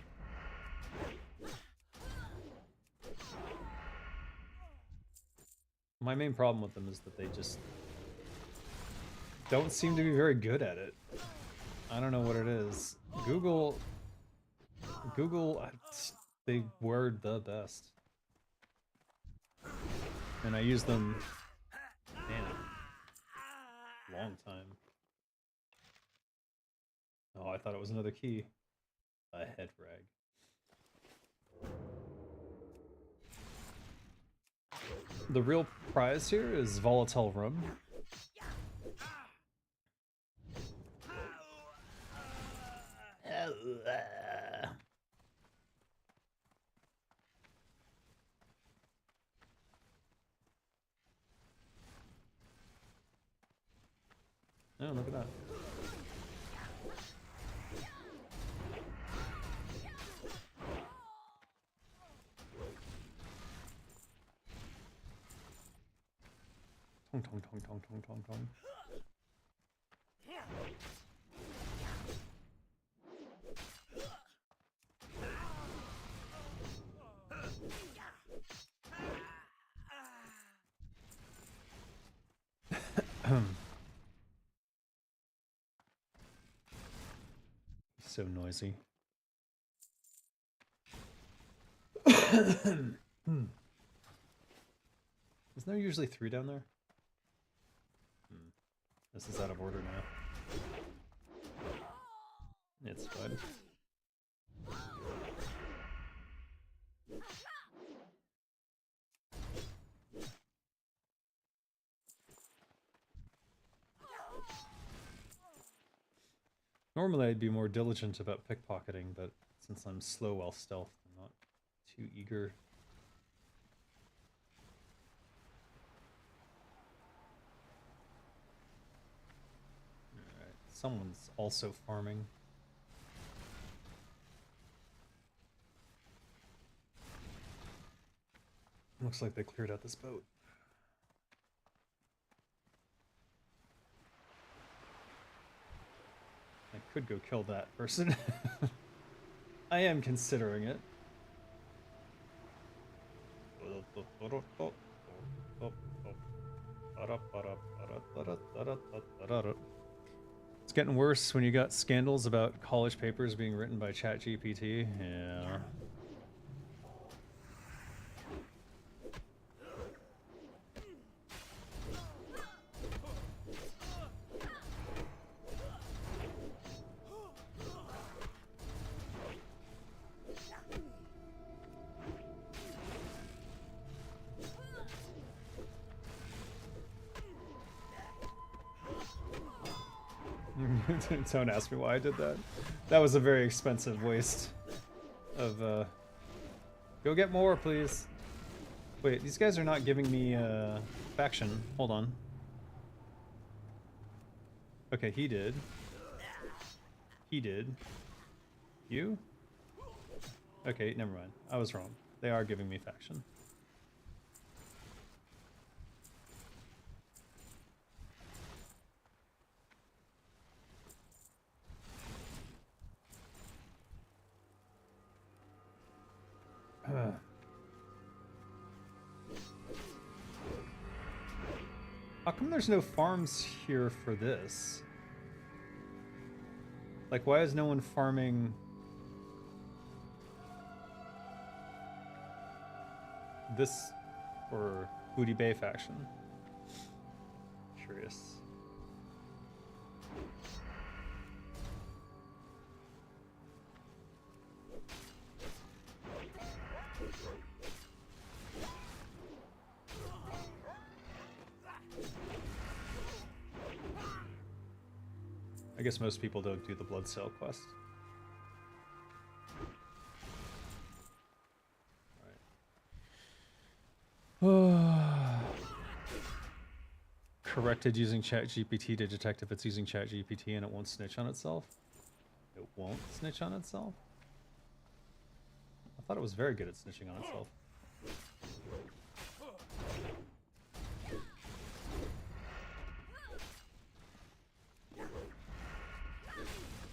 My main problem with them is that they just don't seem to be very good at it. I don't know what it is. Google, they were the best. And I use them, man, long time. Oh, I thought it was another key. A head rag. The real prize here is volatile rum. Oh, look at that. Tong tong tong tong tong tong tong. So noisy. Isn't there usually 3 down there? This is out of order now. It's fine. Normally I'd be more diligent about pickpocketing, but since I'm slow while stealth, I'm not too eager. Alright, someone's also farming. Looks like they cleared out this boat. I could go kill that person. I am considering it. It's getting worse when you got scandals about college papers being written by ChatGPT. Yeah. Don't ask me why I did that. That was a very expensive waste of, Go get more, please. Wait, these guys are not giving me, faction. Hold on. Okay, he did. He did. You? Okay, never mind. I was wrong. They are giving me faction. How come there's no farms here for this? Like, why is no one farming this or Booty Bay faction. Curious. I guess most people don't do the blood sale quest. Corrected using ChatGPT to detect if it's using ChatGPT and it won't snitch on itself. It won't snitch on itself? I thought it was very good at snitching on itself.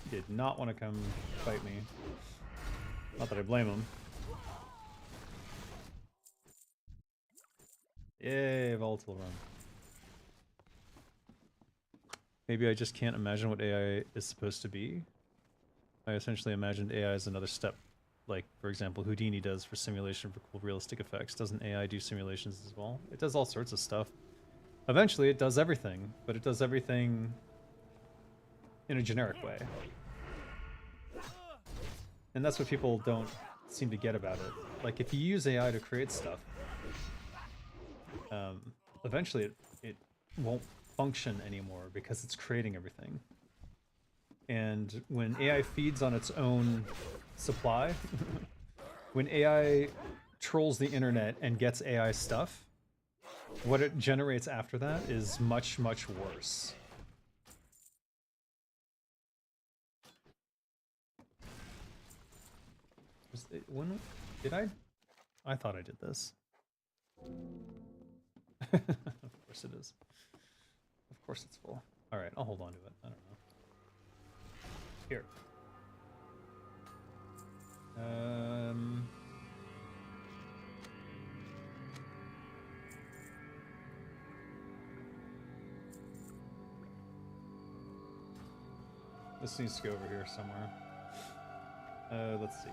He did not want to come fight me. Not that I blame him. Yay, volatile run. Maybe I just can't imagine what AI is supposed to be. I essentially imagined AI as another step. Like, for example, Houdini does for simulation for cool realistic effects. Doesn't AI do simulations as well? It does all sorts of stuff. Eventually, it does everything, but it does everything in a generic way. And that's what people don't seem to get about it. Like, if you use AI to create stuff, eventually it won't function anymore because it's creating everything. And when AI feeds on its own supply, when AI trolls the internet and gets AI stuff, what it generates after that is much, much worse. When did I? I thought I did this. Of course it is. Of course it's full. Alright, I'll hold on to it. I don't know. Here. This needs to go over here somewhere. Let's see.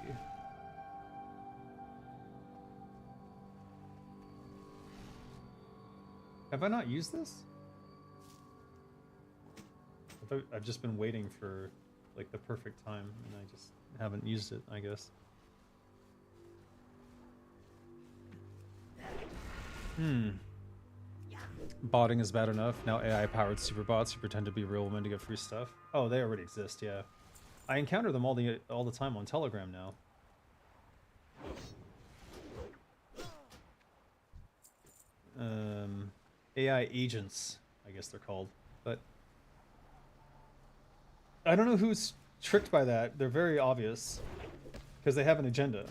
Have I not used this? I've just been waiting for like the perfect time and I just haven't used it, I guess. Botting is bad enough. Now AI-powered superbots who pretend to be real women to get free stuff. Oh, they already exist, yeah. I encounter them all the time on Telegram now. AI agents, I guess they're called. But I don't know who's tricked by that. They're very obvious because they have an agenda.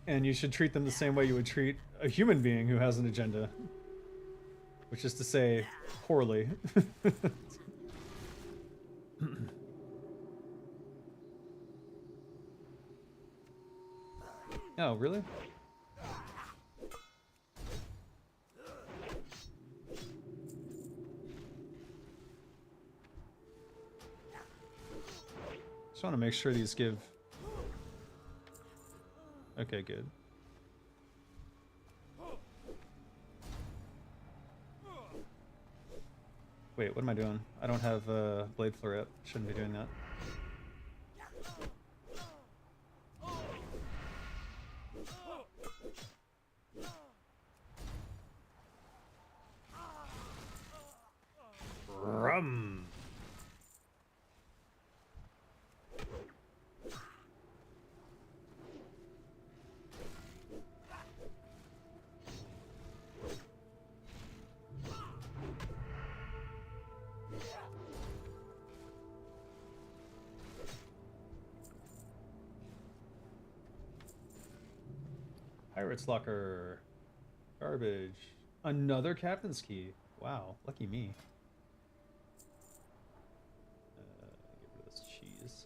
And you should treat them the same way you would treat a human being who has an agenda. Which is to say, poorly. Oh, really? Just want to make sure these give... Okay, good. Wait, what am I doing? I don't have Blade Flare up. Shouldn't be doing that. Rum. Pirate's Locker. Garbage. Another captain's key. Wow, lucky me. Get rid of this cheese.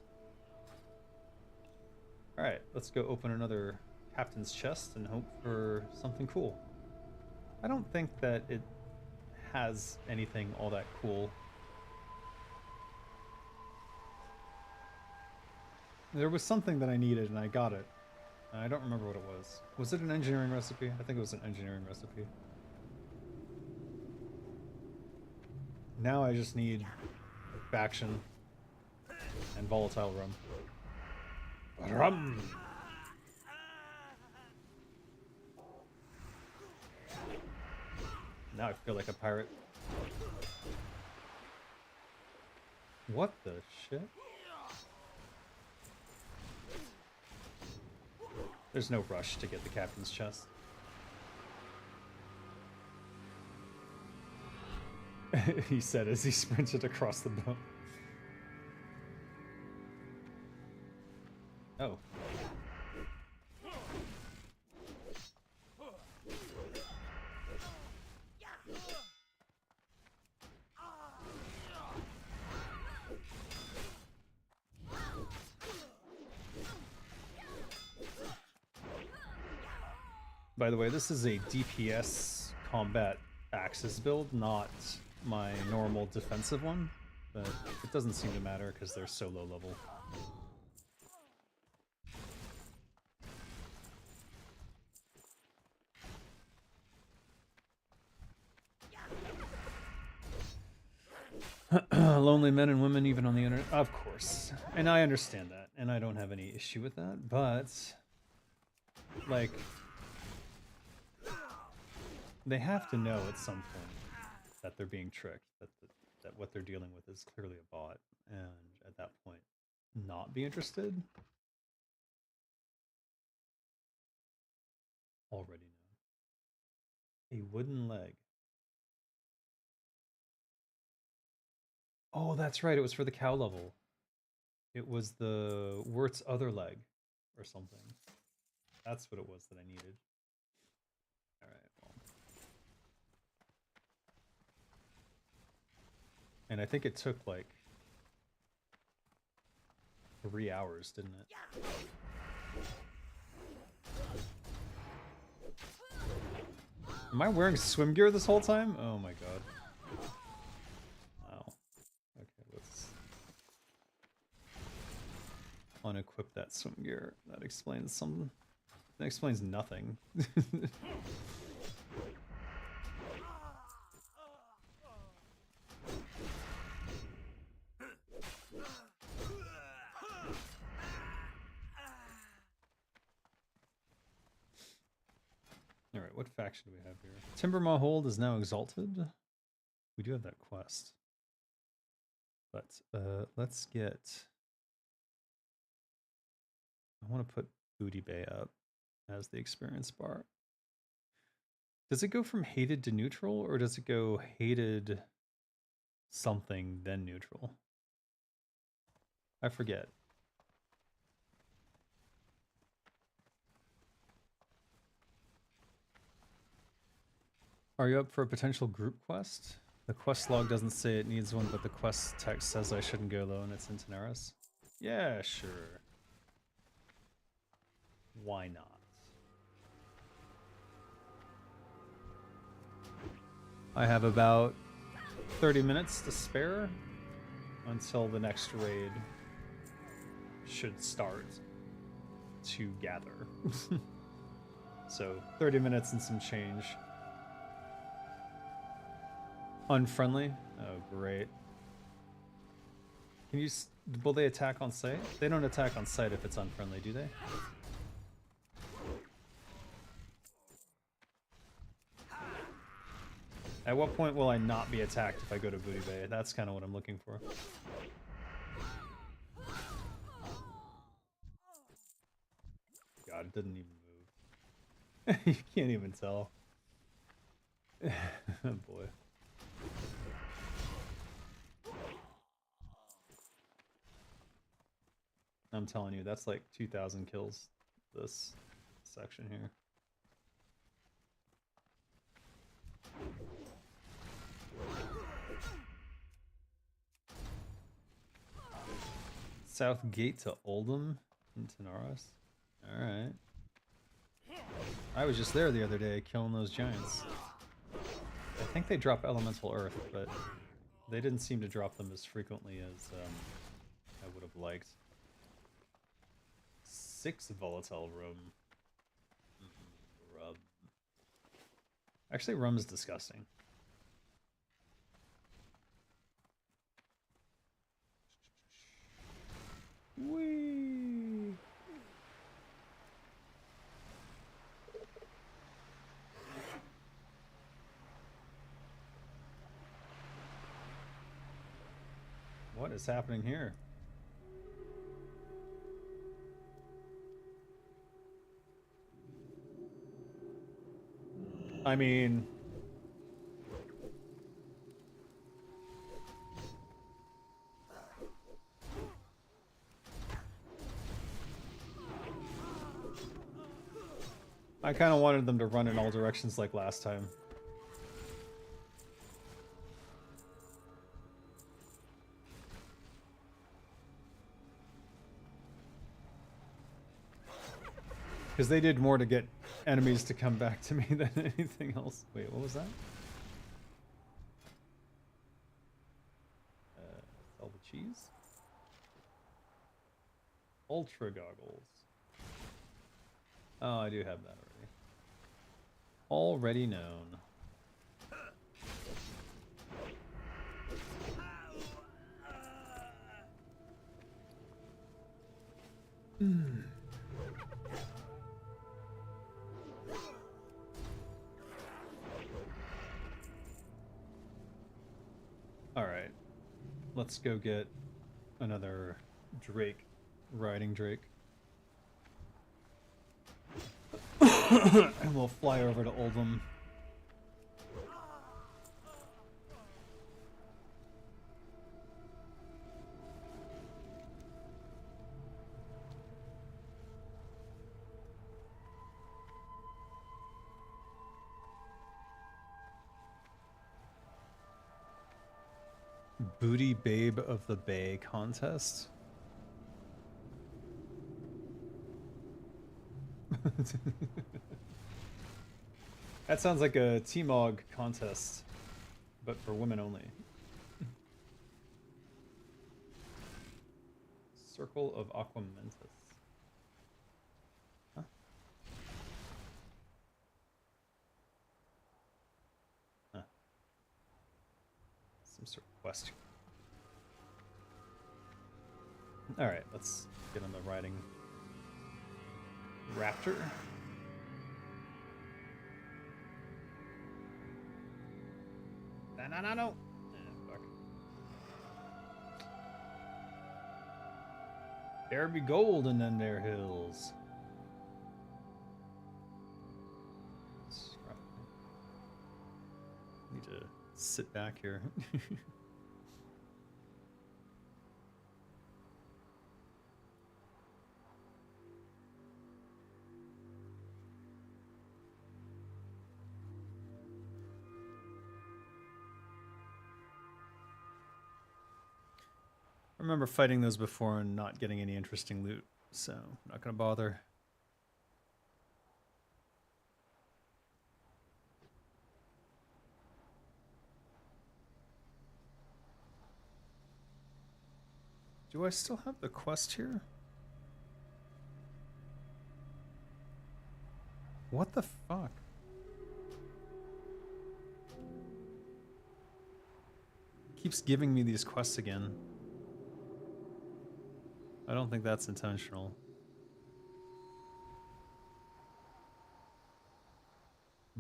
Alright, let's go open another captain's chest and hope for something cool. I don't think that it has anything all that cool. There was something that I needed and I got it. I don't remember what it was. Was it an engineering recipe? I think it was an engineering recipe. Now I just need faction and volatile rum. Rum! Now I feel like a pirate. What the shit? There's no rush to get the captain's chest. He said as he sprinted across the boat. Oh. By the way, this is a DPS combat axis build, not my normal defensive one, but it doesn't seem to matter because they're so low level. Lonely men and women even on the internet, of course, and I understand that, and I don't have any issue with that, but like they have to know at some point that they're being tricked, that what they're dealing with is clearly a bot, and at that point not be interested. Already know. A wooden leg. Oh, that's right, it was for the cow level. It was the Wirt's other leg or something. That's what it was that I needed. Alright, well. And I think it took like 3 hours, didn't it? Am I wearing swim gear this whole time? Oh my god. Wow. Okay, let's unequip that swim gear. That explains some... That explains nothing. Alright, what faction do we have here? Timbermaw Hold is now exalted. We do have that quest. But let's get... I want to put Booty Bay up as the experience bar. Does it go from hated to neutral, or does it go hated something then neutral? I forget. Are you up for a potential group quest? The quest log doesn't say it needs one, but the quest text says I shouldn't go low and it's in Tenaris. Yeah, sure. Why not? I have about 30 minutes to spare until the next raid should start to gather. So 30 minutes and some change. Unfriendly? Oh, great. Can you... Will they attack on sight? They don't attack on sight if it's unfriendly, do they? At what point will I not be attacked if I go to Booty Bay? That's kind of what I'm looking for. God, it didn't even move. You can't even tell. Oh boy. I'm telling you, that's like 2,000 kills, this section here. South Gate to Oldham in Tenaris. Alright. I was just there the other day killing those giants. I think they drop Elemental Earth, but they didn't seem to drop them as frequently as I would have liked. 6 volatile room. Actually, rum is disgusting. Whee! What is happening here? I mean... I kind of wanted them to run in all directions like last time. Because they did more to get enemies to come back to me than anything else. Wait, what was that? Sell the cheese? Ultra goggles. Oh, I do have that already. Already known. Alright. Let's go get another Drake. Riding Drake. And we'll fly over to Oldham. Booty Babe of the Bay contest? That sounds like a T-Mog contest, but for women only. Circle of Aquamentus. Huh? Huh. Some sort of quest. Alright, let's get on the riding raptor. No. Fuck. There be gold in them there hills. Need to sit back here. I remember fighting those before and not getting any interesting loot, so I'm not gonna bother. Do I still have the quest here? What the fuck? Keeps giving me these quests again. I don't think that's intentional.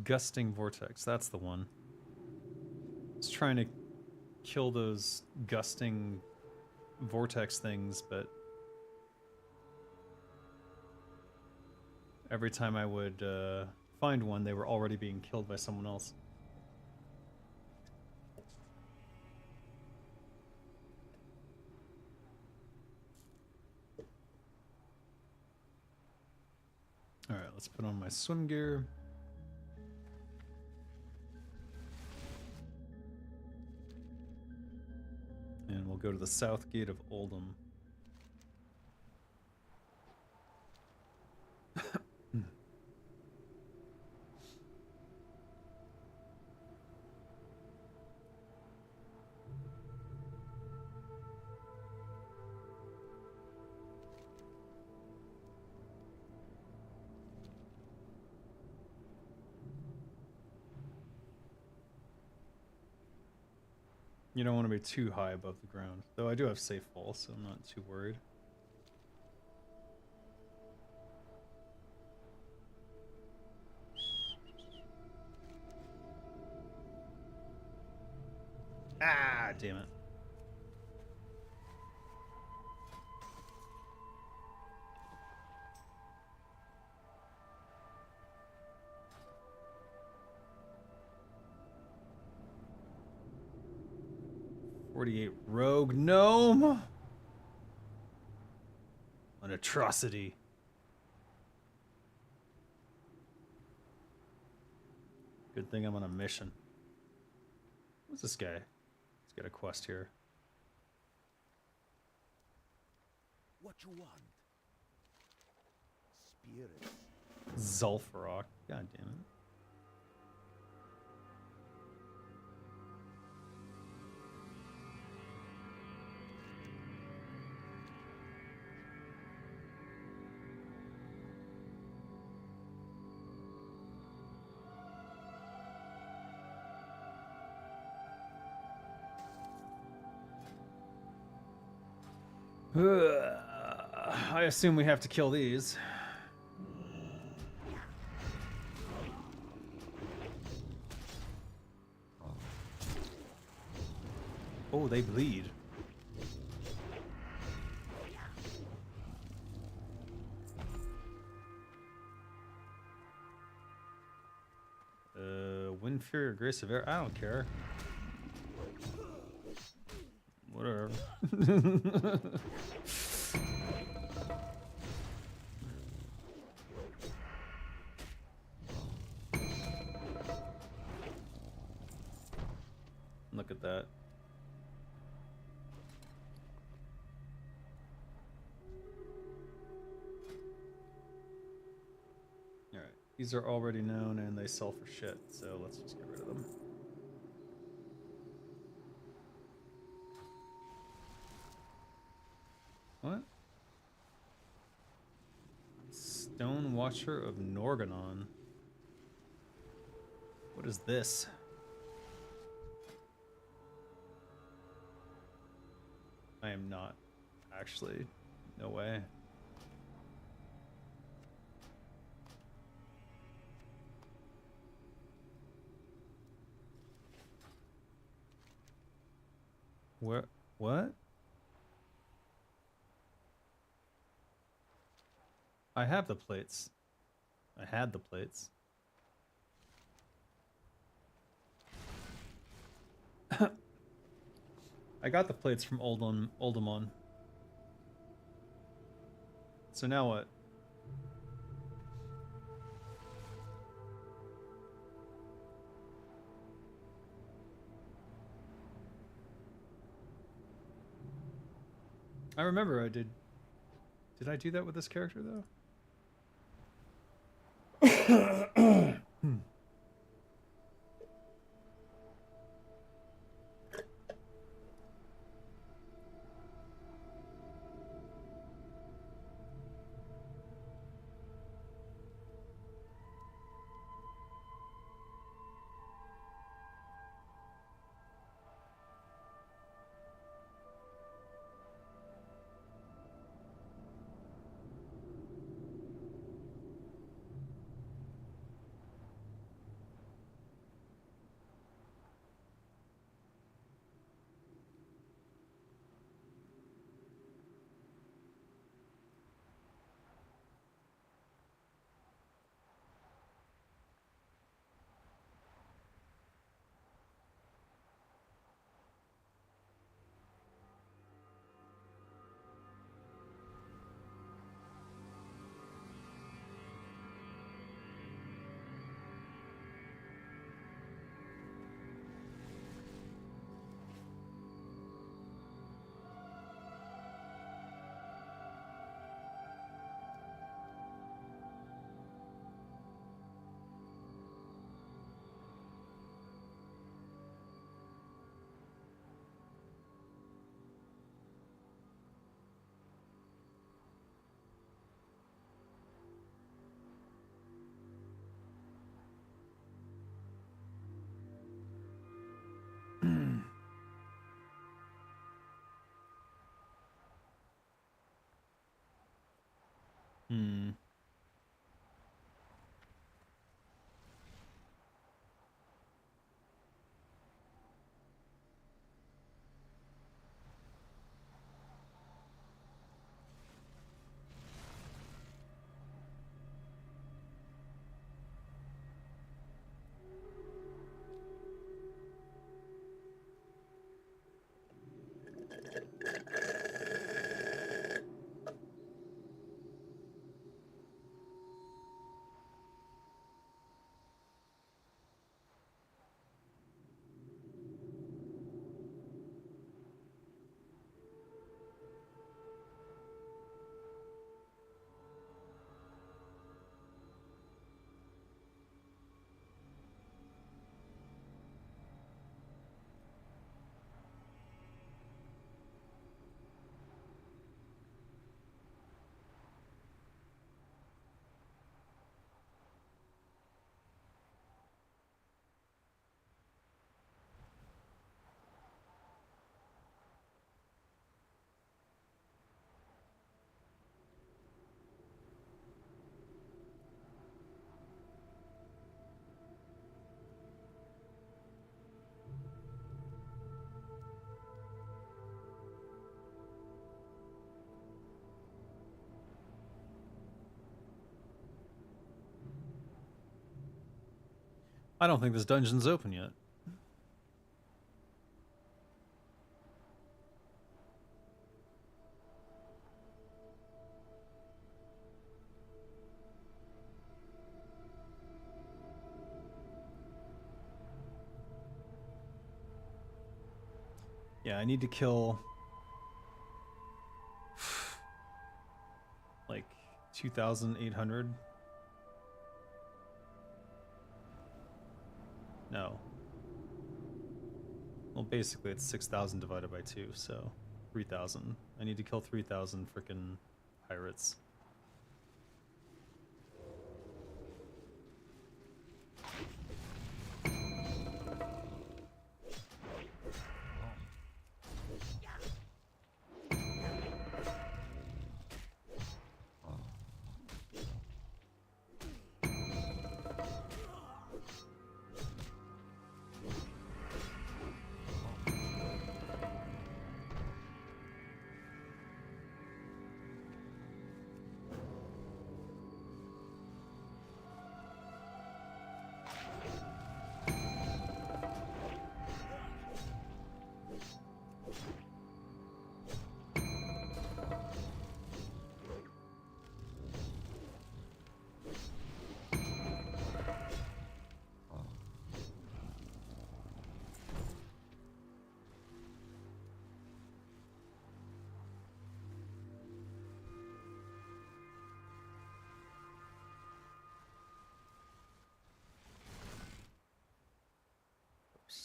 Gusting Vortex, that's the one. It's trying to kill those gusting vortex things, but every time I would find one, they were already being killed by someone else. Alright, let's put on my swim gear. And we'll go to the south gate of Oldham. You don't want to be too high above the ground. Though I do have safe fall, so I'm not too worried. Ah, damn it. .48 rogue gnome. An atrocity. Good thing I'm on a mission. What's this guy? He's got a quest here. What you want? Spirits. Zulfarok. God damn it. I assume we have to kill these. Oh, they bleed. Wind Fury or Grace of Air? I don't care. Whatever. Look at that. Alright, these are already known and they sell for shit, so let's just get rid of them. What? Stone Watcher of Norganon. What is this? I am not. Actually, no way. Where? What? I have the plates. I had the plates. I got the plates from Oldemon. So now what? I remember I did. Did I do that with this character though? Hmm. I don't think this dungeon's open yet. Yeah, I need to kill like 2,800. No. Well, basically it's 6,000 divided by 2, so 3,000. I need to kill 3,000 frickin' pirates.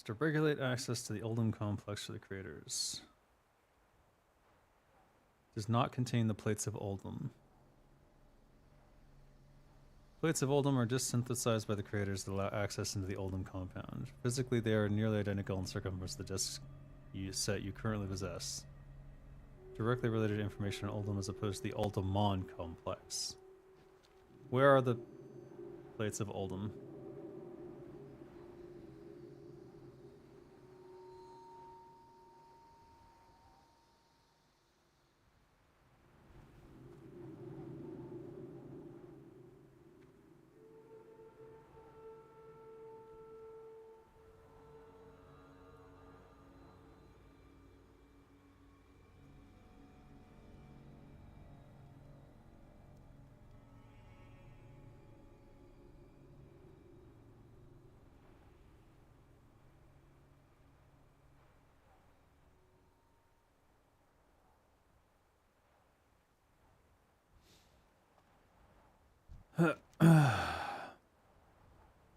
To regulate access to the Oldham complex for the creators. Does not contain the plates of Oldham. Plates of Oldham are just synthesized by the creators that allow access into the Oldham compound. Physically, they are nearly identical in circumference to the disk set you currently possess. Directly related information on Oldham as opposed to the Oldhamon complex. Where are the plates of Oldham?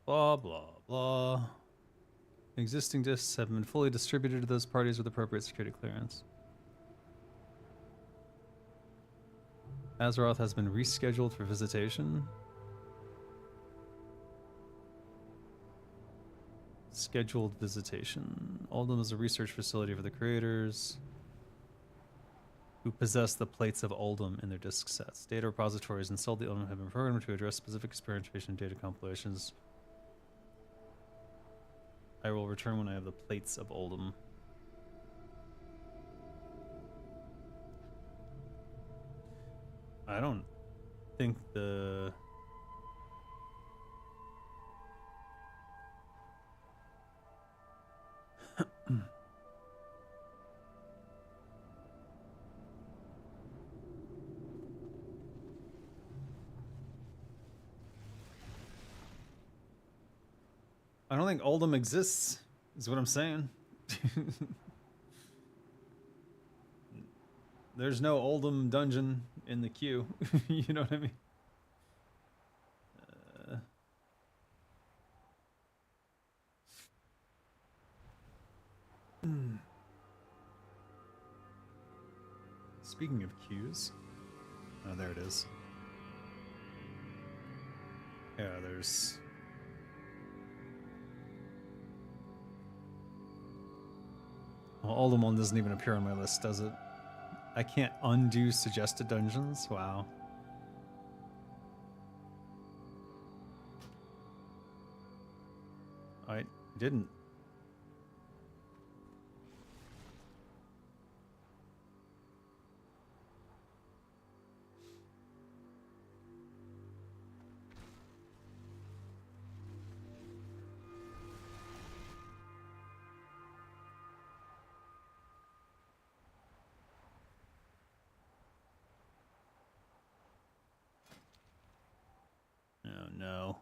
Blah, blah, blah. Existing discs have been fully distributed to those parties with appropriate security clearance. Azeroth has been rescheduled for visitation. Scheduled visitation. Oldham is a research facility for the creators, who possess the plates of Oldham in their disk sets. Data repositories installed the Oldham have been programmed to address specific experimentation data compilations. I will return when I have the plates of Oldham. I don't think the... I don't think Oldham exists, is what I'm saying. There's no Oldham dungeon in the queue. You know what I mean? Speaking of queues. Oh, there it is. Yeah, there's... Well, Oldham one doesn't even appear on my list, does it? I can't undo suggested dungeons? Wow. I didn't. Oh no.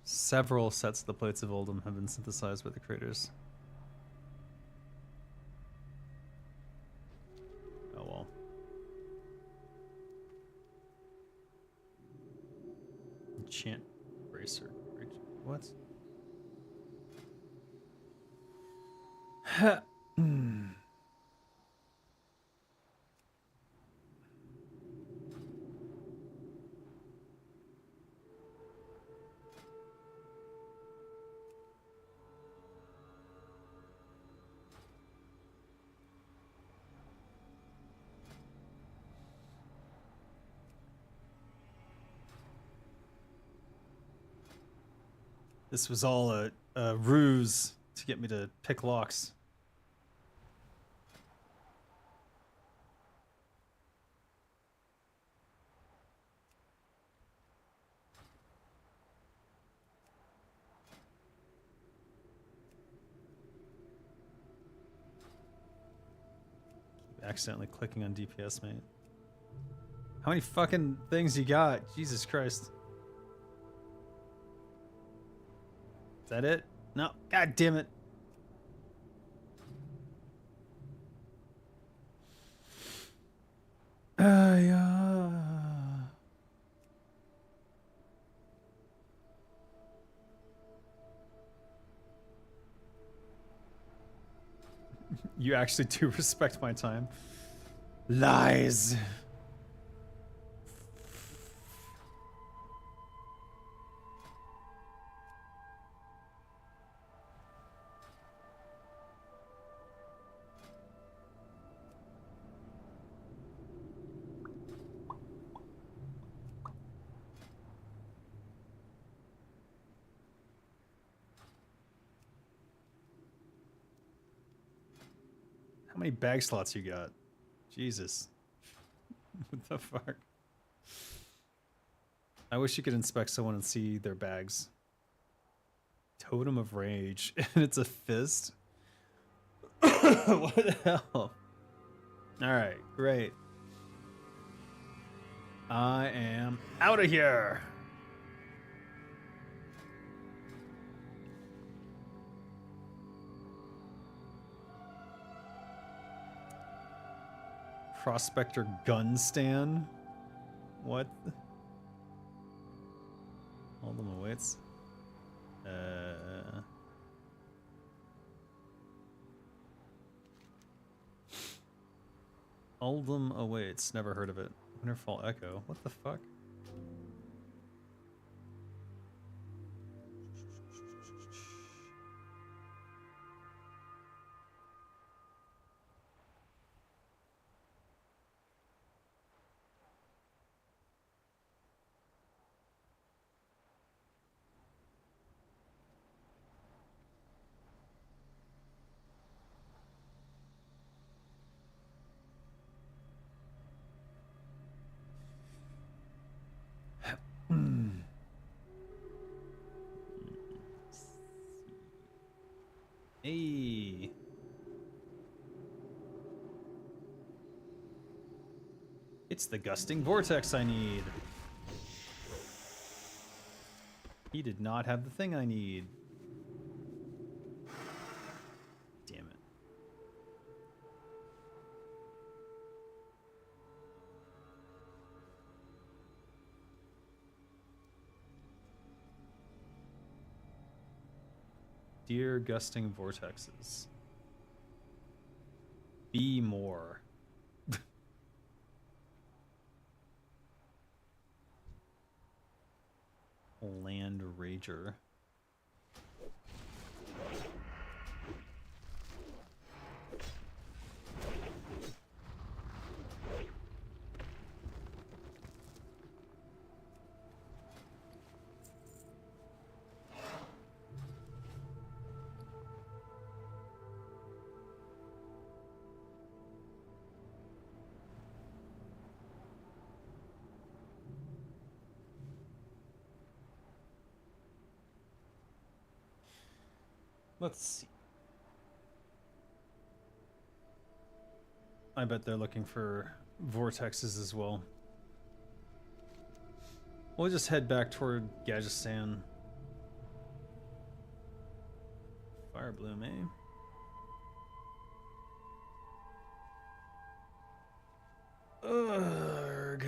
Several sets of the plates of Oldham have been synthesized by the creators. Oh well. Enchant bracer. What? This was all a ruse to get me to pick locks. Keep accidentally clicking on DPS, mate. How many fucking things you got? Jesus Christ. Is that it? No. God damn it. Yeah. You actually do respect my time. Lies. How many bag slots you got? Jesus. What the fuck? I wish you could inspect someone and see their bags. Totem of Rage. And it's a fist? What the hell? Alright, great. I am out of here. Prospector gun stand? What? Oldham awaits. Oldham awaits. Never heard of it. Winterfall Echo. What the fuck? Hey. It's the gusting vortex I need. He did not have the thing I need. Damn it. Dear gusting vortexes, be more. Land Rager. Let's see. I bet they're looking for vortexes as well. We'll just head back toward Gajestan. Fire Bloom, eh? Ugh.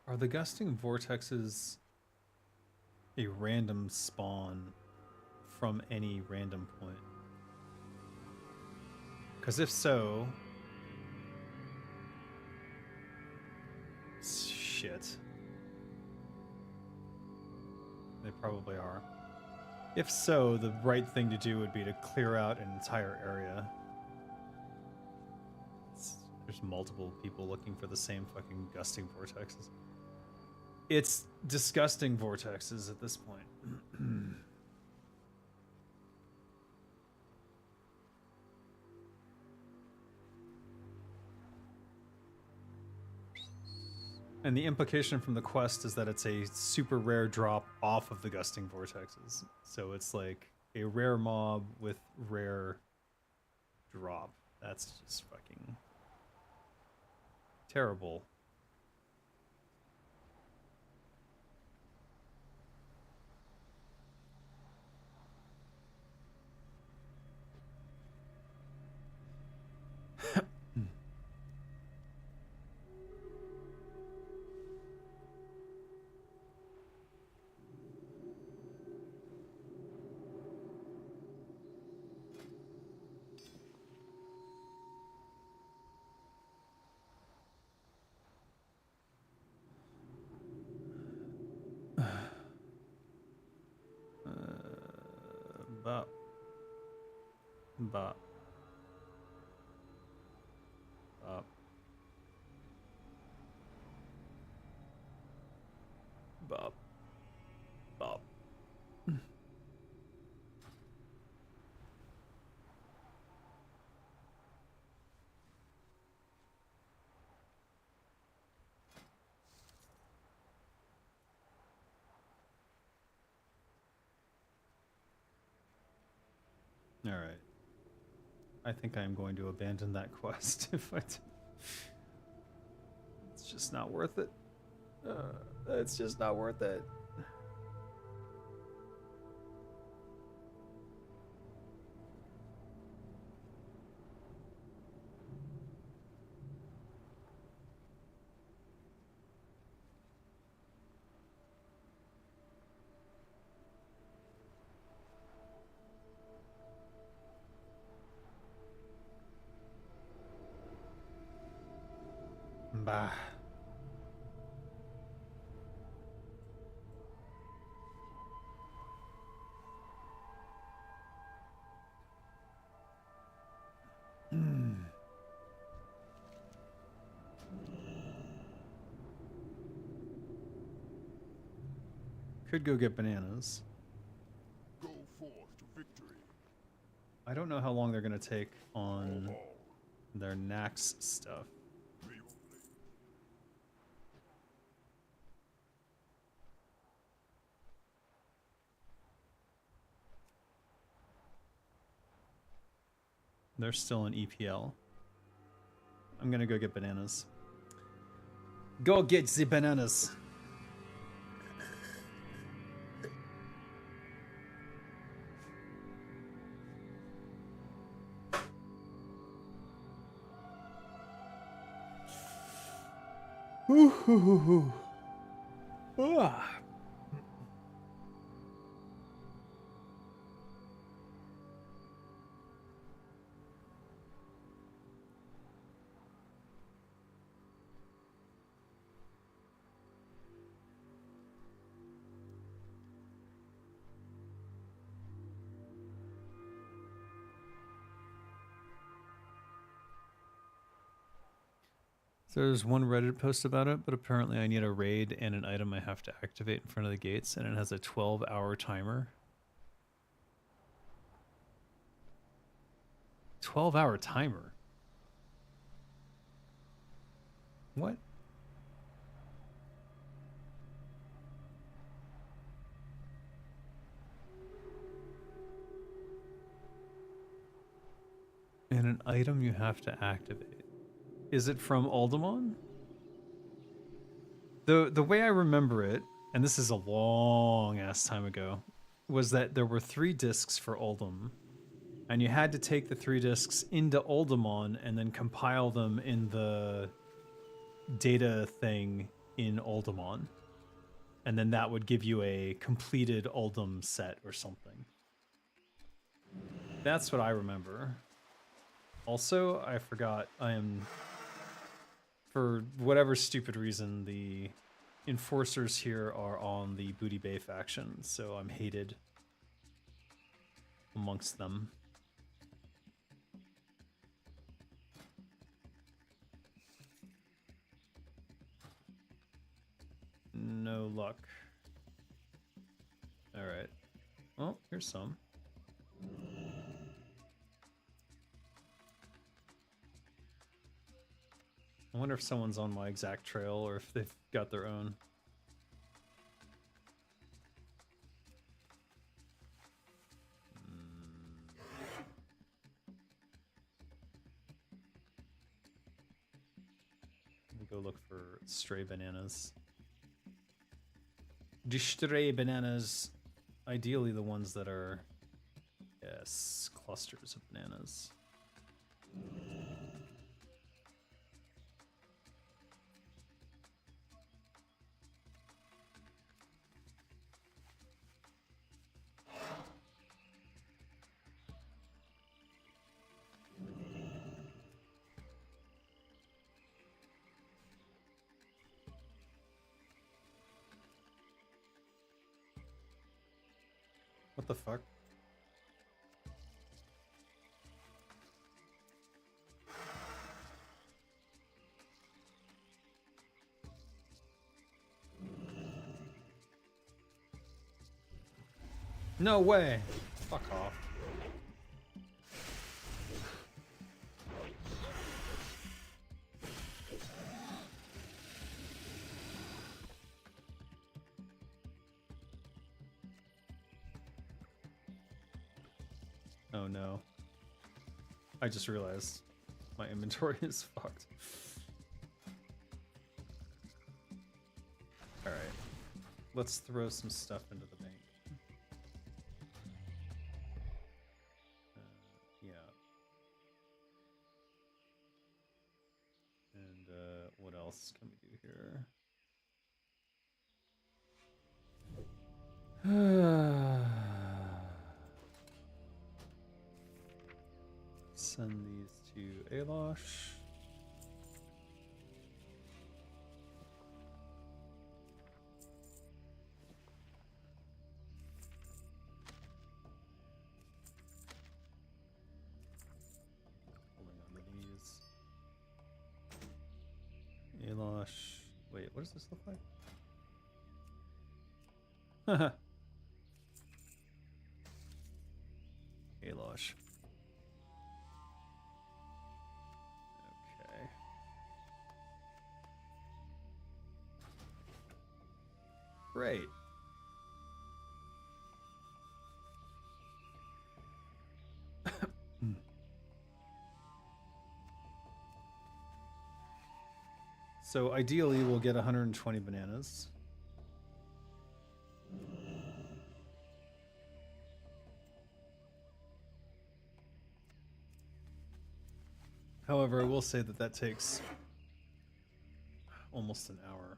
Are the gusting vortexes a random spawn from any random point? Because if so, shit. They probably are. If so, the right thing to do would be to clear out an entire area. There's multiple people looking for the same fucking gusting vortexes. It's disgusting vortexes at this point. And the implication from the quest is that it's a super rare drop off of the gusting vortexes. So it's like a rare mob with rare drop. That's just fucking terrible. Bop. Bop. Bop. Bop. Bop. All right. I think I'm going to abandon that quest if I do. It's just not worth it. It's just not worth it. Bah. could go get bananas. Go forth to victory. I don't know how long they're gonna take on their Naxx stuff. Me only. They're still in EPL. I'm gonna go get bananas. Go get the bananas. Ah. So there's one Reddit post about it, but apparently I need a raid and an item I have to activate in front of the gates, and it has a 12-hour timer. 12-hour timer? What? And an item you have to activate. Is it from Alderman? The way I remember it, and this is a long ass time ago, was that there were 3 discs for Uldum, and you had to take the 3 discs into Uldumon and then compile them in the data thing in Uldumon. And then that would give you a completed Uldum set or something. That's what I remember. Also, I forgot for whatever stupid reason, the enforcers here are on the Booty Bay faction, so I'm hated amongst them. No luck. Alright. Oh, here's some. I wonder if someone's on my exact trail or if they've got their own. Let me go look for stray bananas. The stray bananas. Ideally the ones that are, yes, clusters of bananas. What the fuck? No way! Fuck off. Oh no. I just realized my inventory is fucked. Alright. Let's throw some stuff into the bank. Yeah. And what else can we do here? Send these to Alosh. Holding on to these. Alosh. Wait, what does this look like? Alosh. Okay. Great. So ideally we'll get 120 bananas. However, I will say that that takes almost an hour.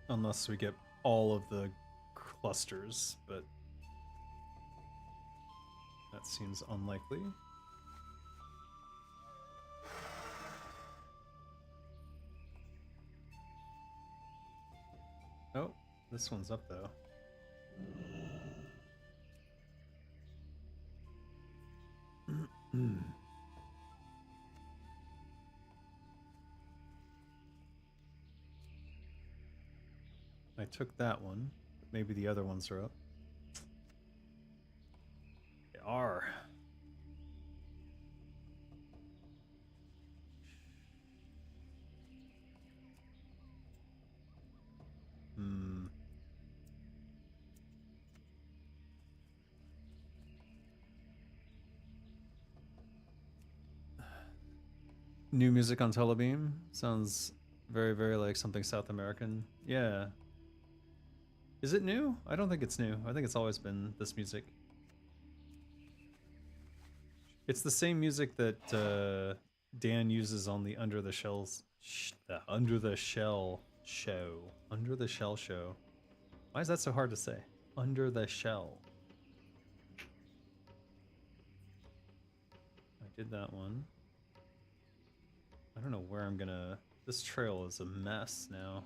Unless we get all of the clusters, but that seems unlikely. Oh, this one's up though. I took that one. Maybe the other ones are up. They are. Hmm. New music on Telebeam sounds very, very like something South American. Yeah. Is it new? I don't think it's new. I think it's always been this music. It's the same music that Dan uses on the Under the Shells, the Under the Shell show. Under the Shell show. Why is that so hard to say? Under the Shell. I did that one. I don't know where I'm gonna... This trail is a mess now.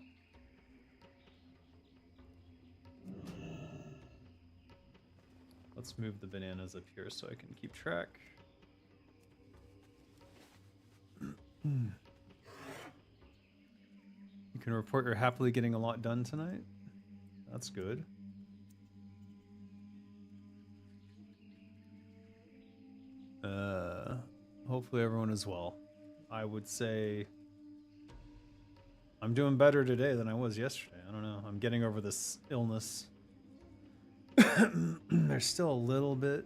Let's move the bananas up here so I can keep track. You can report you're happily getting a lot done tonight. That's good. Hopefully everyone is well. I would say I'm doing better today than I was yesterday. I don't know. I'm getting over this illness. There's still a little bit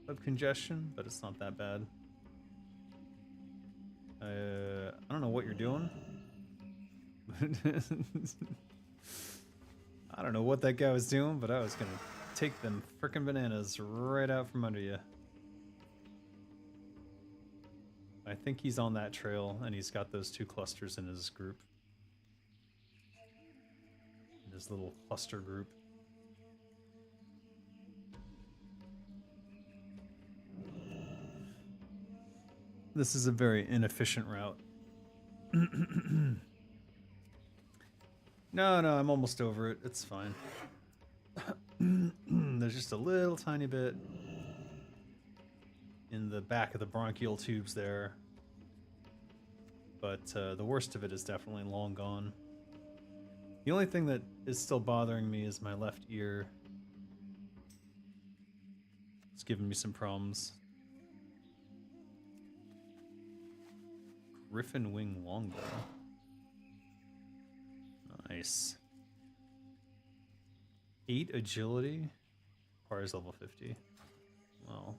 of congestion, but it's not that bad. I don't know what you're doing. I don't know what that guy was doing, but I was gonna take them frickin' bananas right out from under you. I think he's on that trail, and he's got those two clusters in his group. In his little cluster group. This is a very inefficient route. No, I'm almost over it. It's fine. There's just a little tiny bit in the back of the bronchial tubes there. But the worst of it is definitely long gone. The only thing that is still bothering me is my left ear. It's giving me some problems. Griffin Wing Longbow. Nice. 8 agility requires level 50. Well,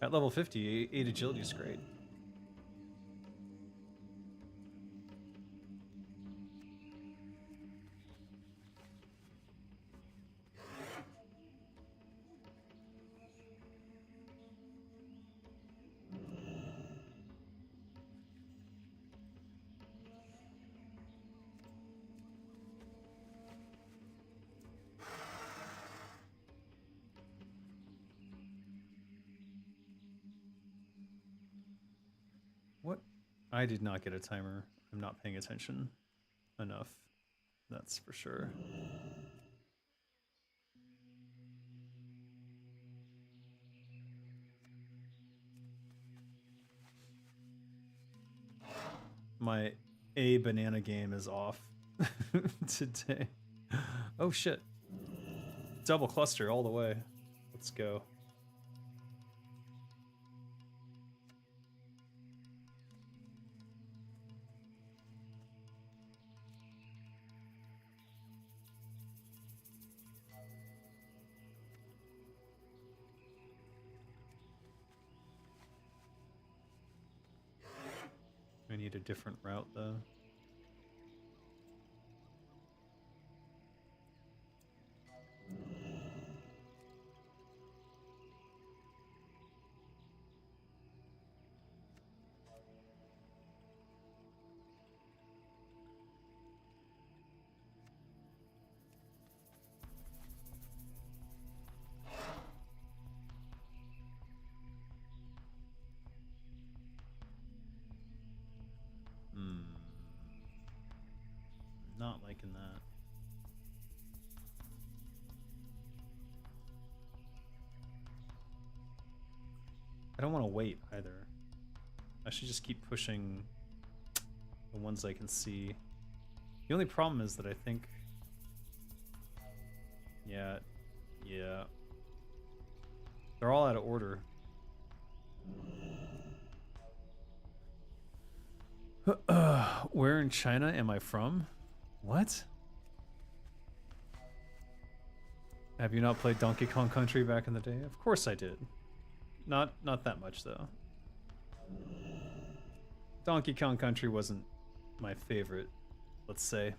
at level 50, 8 agility is great. What? I did not get a timer. I'm not paying attention enough. That's for sure. My A banana game is off today. Oh shit. Double cluster all the way. Let's go. I need a different route though. Not liking that. I don't want to wait either. I should just keep pushing the ones I can see. The only problem is that I think... Yeah. They're all out of order. Where in China am I from? What? Have you not played Donkey Kong Country back in the day? Of course I did. Not that much though. Donkey Kong Country wasn't my favorite, let's say.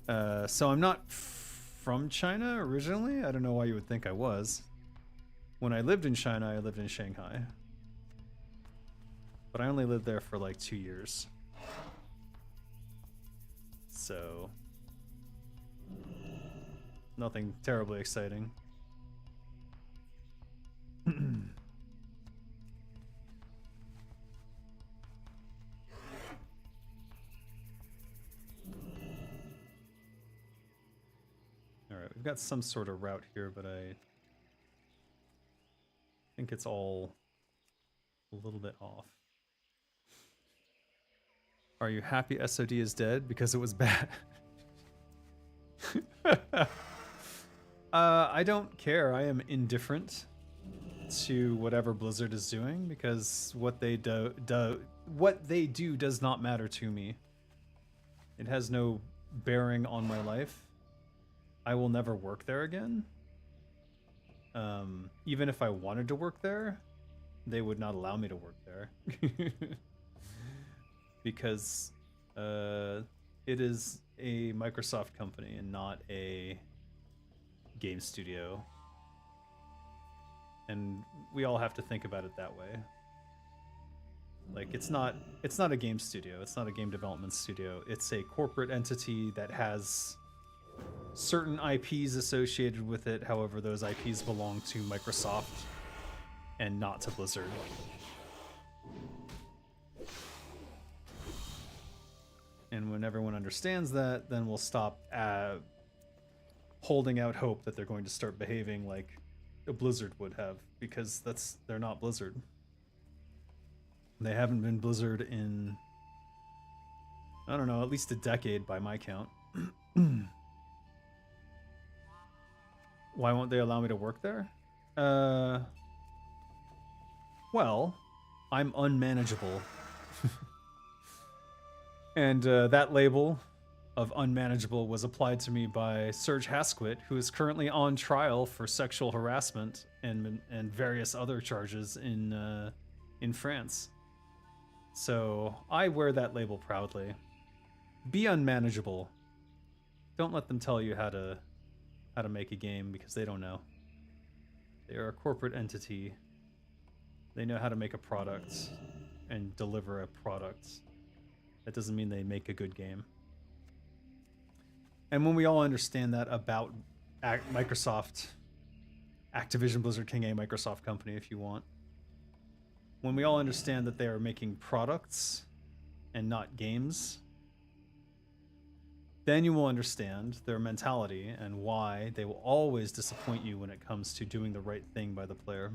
So I'm not from China originally. I don't know why you would think I was. When I lived in China, I lived in Shanghai. But I only lived there for like 2 years. So nothing terribly exciting. Alright, we've got some sort of route here, but I think it's all a little bit off. Are you happy SOD is dead because it was bad? I don't care. I am indifferent to whatever Blizzard is doing because what they do does not matter to me. It has no bearing on my life. I will never work there again. Even if I wanted to work there, they would not allow me to work there. Because it is a Microsoft company and not a game studio. And we all have to think about it that way. Like it's not a game studio, it's not a game development studio. It's a corporate entity that has certain IPs associated with it. However, those IPs belong to Microsoft and not to Blizzard. And when everyone understands that, then we'll stop holding out hope that they're going to start behaving like a Blizzard would have, because they're not Blizzard. They haven't been Blizzard in, I don't know, at least a decade by my count. Why won't they allow me to work there? Well, I'm unmanageable. And that label of unmanageable was applied to me by Serge Hasquit, who is currently on trial for sexual harassment and various other charges in France. So I wear that label proudly. Be unmanageable. Don't let them tell you how to make a game, because they don't know. They are a corporate entity. They know how to make a product and deliver a product. That doesn't mean they make a good game. And when we all understand that about Microsoft, Activision Blizzard King, a Microsoft company if you want, when we all understand that they are making products and not games, then you will understand their mentality and why they will always disappoint you when it comes to doing the right thing by the player.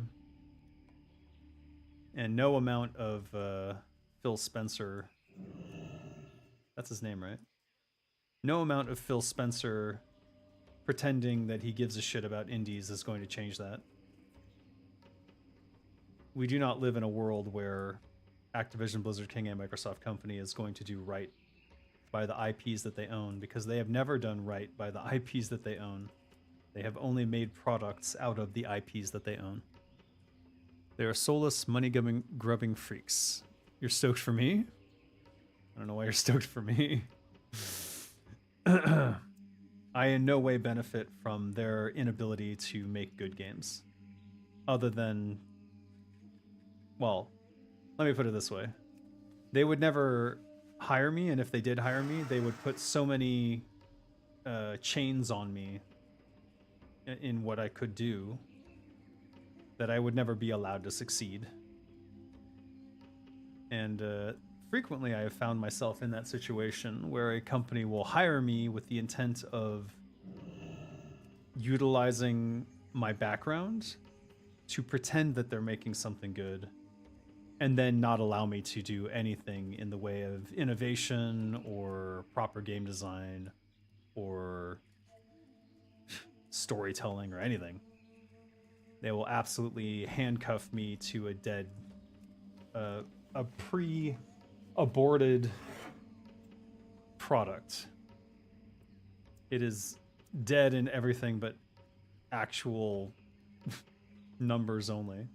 And no amount of Phil Spencer, that's his name, right? No amount of Phil Spencer pretending that he gives a shit about indies is going to change that. We do not live in a world where Activision, Blizzard King, and Microsoft Company is going to do right by the IPs that they own, because they have never done right by the IPs that they own. They have only made products out of the IPs that they own. They are soulless, money-grubbing freaks. You're stoked for me? I don't know why you're stoked for me. I in no way benefit from their inability to make good games. Other than... Well, let me put it this way. They would never hire me, and if they did hire me, they would put so many chains on me in what I could do that I would never be allowed to succeed. And frequently I have found myself in that situation where a company will hire me with the intent of utilizing my background to pretend that they're making something good, and then not allow me to do anything in the way of innovation or proper game design or storytelling or anything. They will absolutely handcuff me to a dead, a pre-aborted product. It is dead in everything but actual numbers only.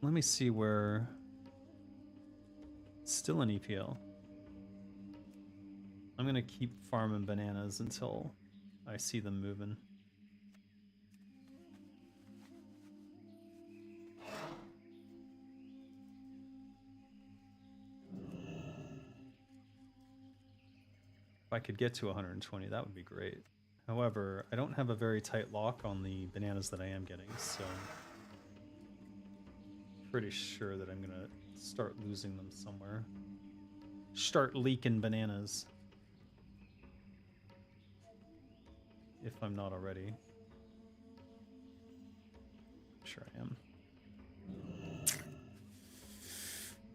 Let me see where... Still an EPL. I'm gonna keep farming bananas until I see them moving. If I could get to 120, that would be great. However, I don't have a very tight lock on the bananas that I am getting, so... pretty sure that I'm gonna start losing them somewhere. Start leaking bananas. If I'm not already. Sure I am.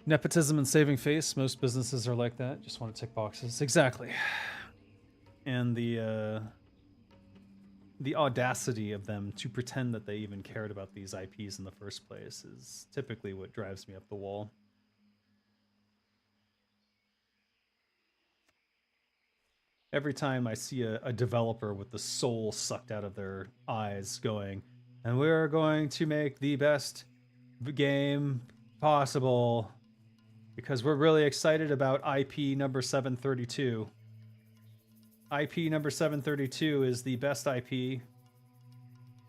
Nepotism and saving face. Most businesses are like that. Just want to tick boxes. Exactly. And the audacity of them to pretend that they even cared about these IPs in the first place is typically what drives me up the wall. Every time I see a developer with the soul sucked out of their eyes going, and we're going to make the best game possible because we're really excited about IP number 732. IP number 732 is the best IP,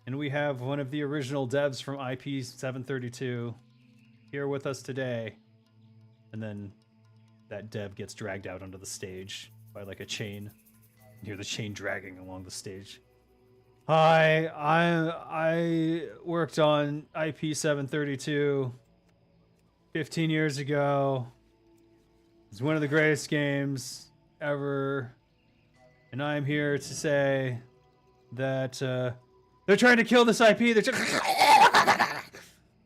and we have one of the original devs from IP 732 here with us today. And then that dev gets dragged out onto the stage by like a chain. You hear the chain dragging along the stage. Hi, I worked on IP 732 15 years ago. It's one of the greatest games ever. And I'm here to say that they're trying to kill this IP.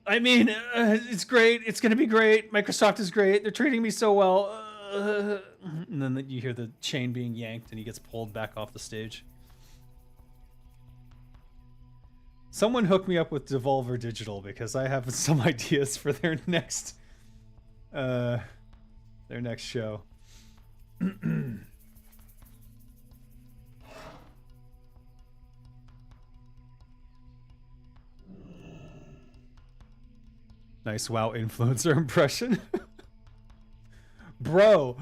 I mean, it's great. It's going to be great. Microsoft is great. They're treating me so well. And then you hear the chain being yanked and he gets pulled back off the stage. Someone hook me up with Devolver Digital because I have some ideas for their next show. Nice WoW influencer impression. Bro,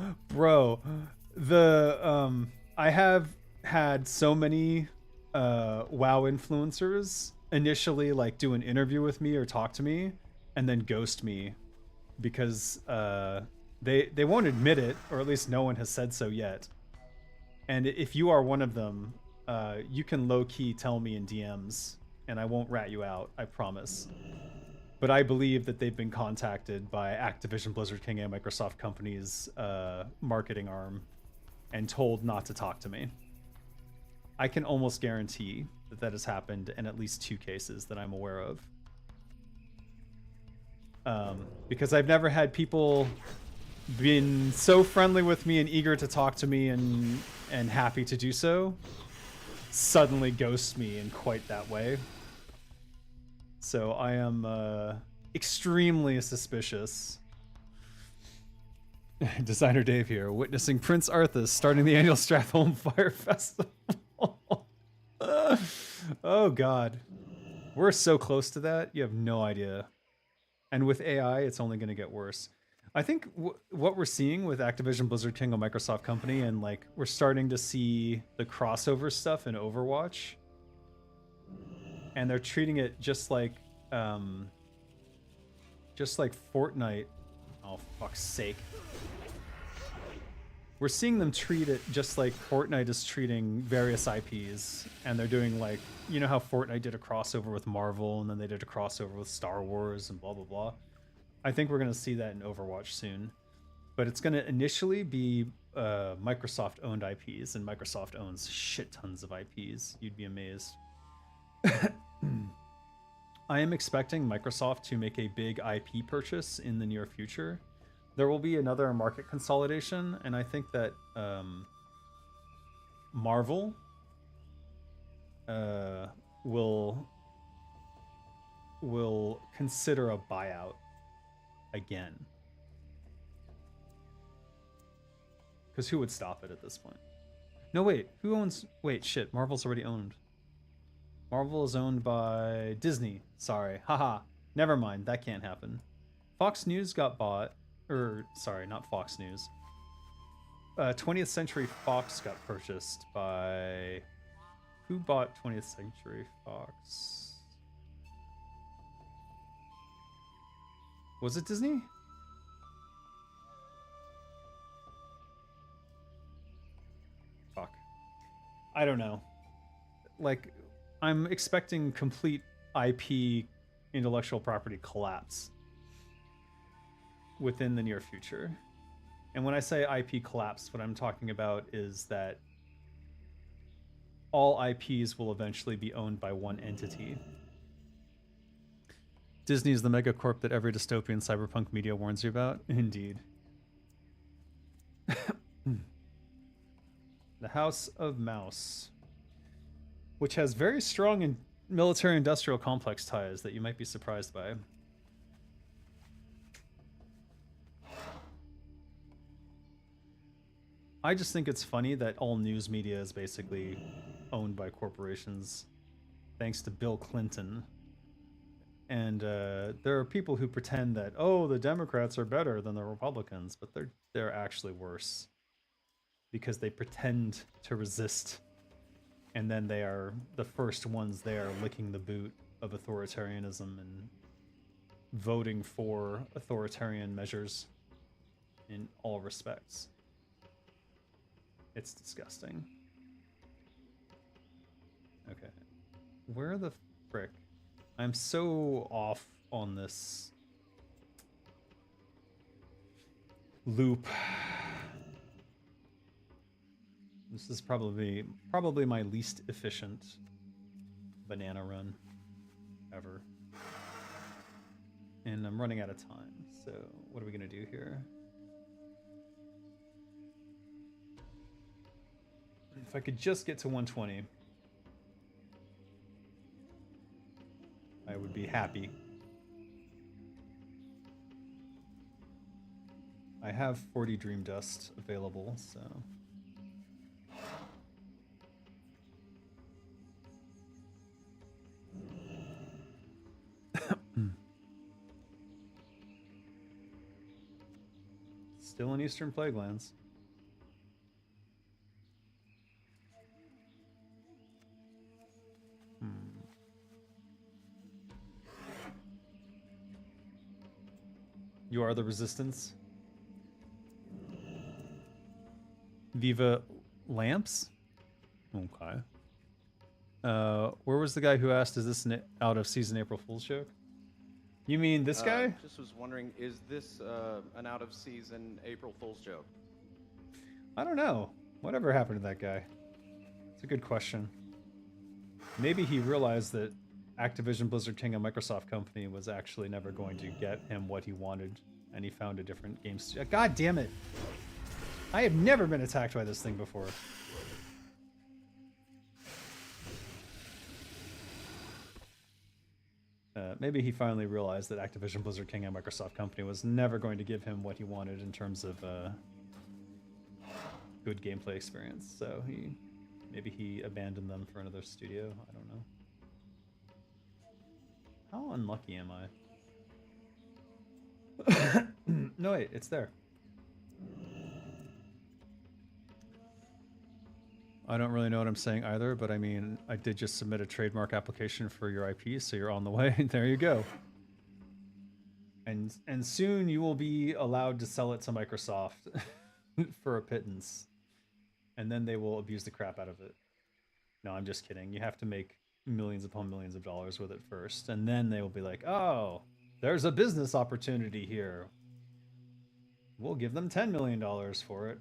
the I have had so many WoW influencers initially like do an interview with me or talk to me and then ghost me because they won't admit it, or at least no one has said so yet. And if you are one of them, you can low-key tell me in DMs and I won't rat you out, I promise. But I believe that they've been contacted by Activision, Blizzard King, and Microsoft Company's marketing arm and told not to talk to me. I can almost guarantee that that has happened in at least 2 cases that I'm aware of. Because I've never had people been so friendly with me and eager to talk to me and happy to do so suddenly ghost me in quite that way. So I am extremely suspicious. Designer Dave here, witnessing Prince Arthas starting the annual Strathholm Fire Festival. Oh god. We're so close to that, you have no idea. And with AI, it's only going to get worse. I think what we're seeing with Activision Blizzard King, a Microsoft company, and like we're starting to see the crossover stuff in Overwatch. And they're treating it just like Fortnite. Oh, fuck's sake. We're seeing them treat it just like Fortnite is treating various IPs. And they're doing like, you know how Fortnite did a crossover with Marvel and then they did a crossover with Star Wars and blah, blah, blah. I think we're going to see that in Overwatch soon. But it's going to initially be Microsoft-owned IPs, and Microsoft owns shit tons of IPs. You'd be amazed. I am expecting Microsoft to make a big IP purchase in the near future. There will be another market consolidation, and I think that Marvel will consider a buyout again. Because who would stop it at this point? No, wait. Who owns... Wait, shit. Marvel's already owned. Marvel is owned by Disney. Sorry. Haha. Never mind. That can't happen. Fox News got bought. Or, sorry, not Fox News. 20th Century Fox got purchased by... Who bought 20th Century Fox? Was it Disney? Fuck. I don't know. Like, I'm expecting complete IP intellectual property collapse within the near future. And when I say IP collapse, what I'm talking about is that all IPs will eventually be owned by one entity. Disney is the megacorp that every dystopian cyberpunk media warns you about. Indeed. The House of Mouse, which has very strong military-industrial complex ties that you might be surprised by. I just think it's funny that all news media is basically owned by corporations, thanks to Bill Clinton. And there are people who pretend that, oh, the Democrats are better than the Republicans, but they're actually worse because they pretend to resist, and then they are the first ones there licking the boot of authoritarianism and voting for authoritarian measures in all respects. It's disgusting. Okay. Where the frick? I'm so off on this loop. This is probably my least efficient banana run ever. And I'm running out of time. So what are we gonna do here? If I could just get to 120, I would be happy. I have 40 Dream Dust available, so... Still in Eastern Plaguelands. You are the resistance. Viva Lamps? Okay. Where was the guy who asked, is this an out-of-season April Fool's joke? You mean this guy? Just was wondering, is this an out-of-season April Fool's joke? I don't know. Whatever happened to that guy? a good question. Maybe he realized that Activision Blizzard King, a Microsoft company, was actually never going to get him what he wanted, and he found a different game studio. God damn it! I have never been attacked by this thing before. Maybe he finally realized that Activision Blizzard King, a Microsoft company, was never going to give him what he wanted in terms of good gameplay experience. So maybe he abandoned them for another studio. I don't know. How unlucky am I? No, wait, it's there. I don't really know what I'm saying either, but I mean, I did just submit a trademark application for your IP, so you're on the way. There you go. And soon you will be allowed to sell it to Microsoft for a pittance. And then they will abuse the crap out of it. No, I'm just kidding. You have to make millions upon millions of dollars with it first, and then they will be like, oh, there's a business opportunity here. We'll give them $10 million for it.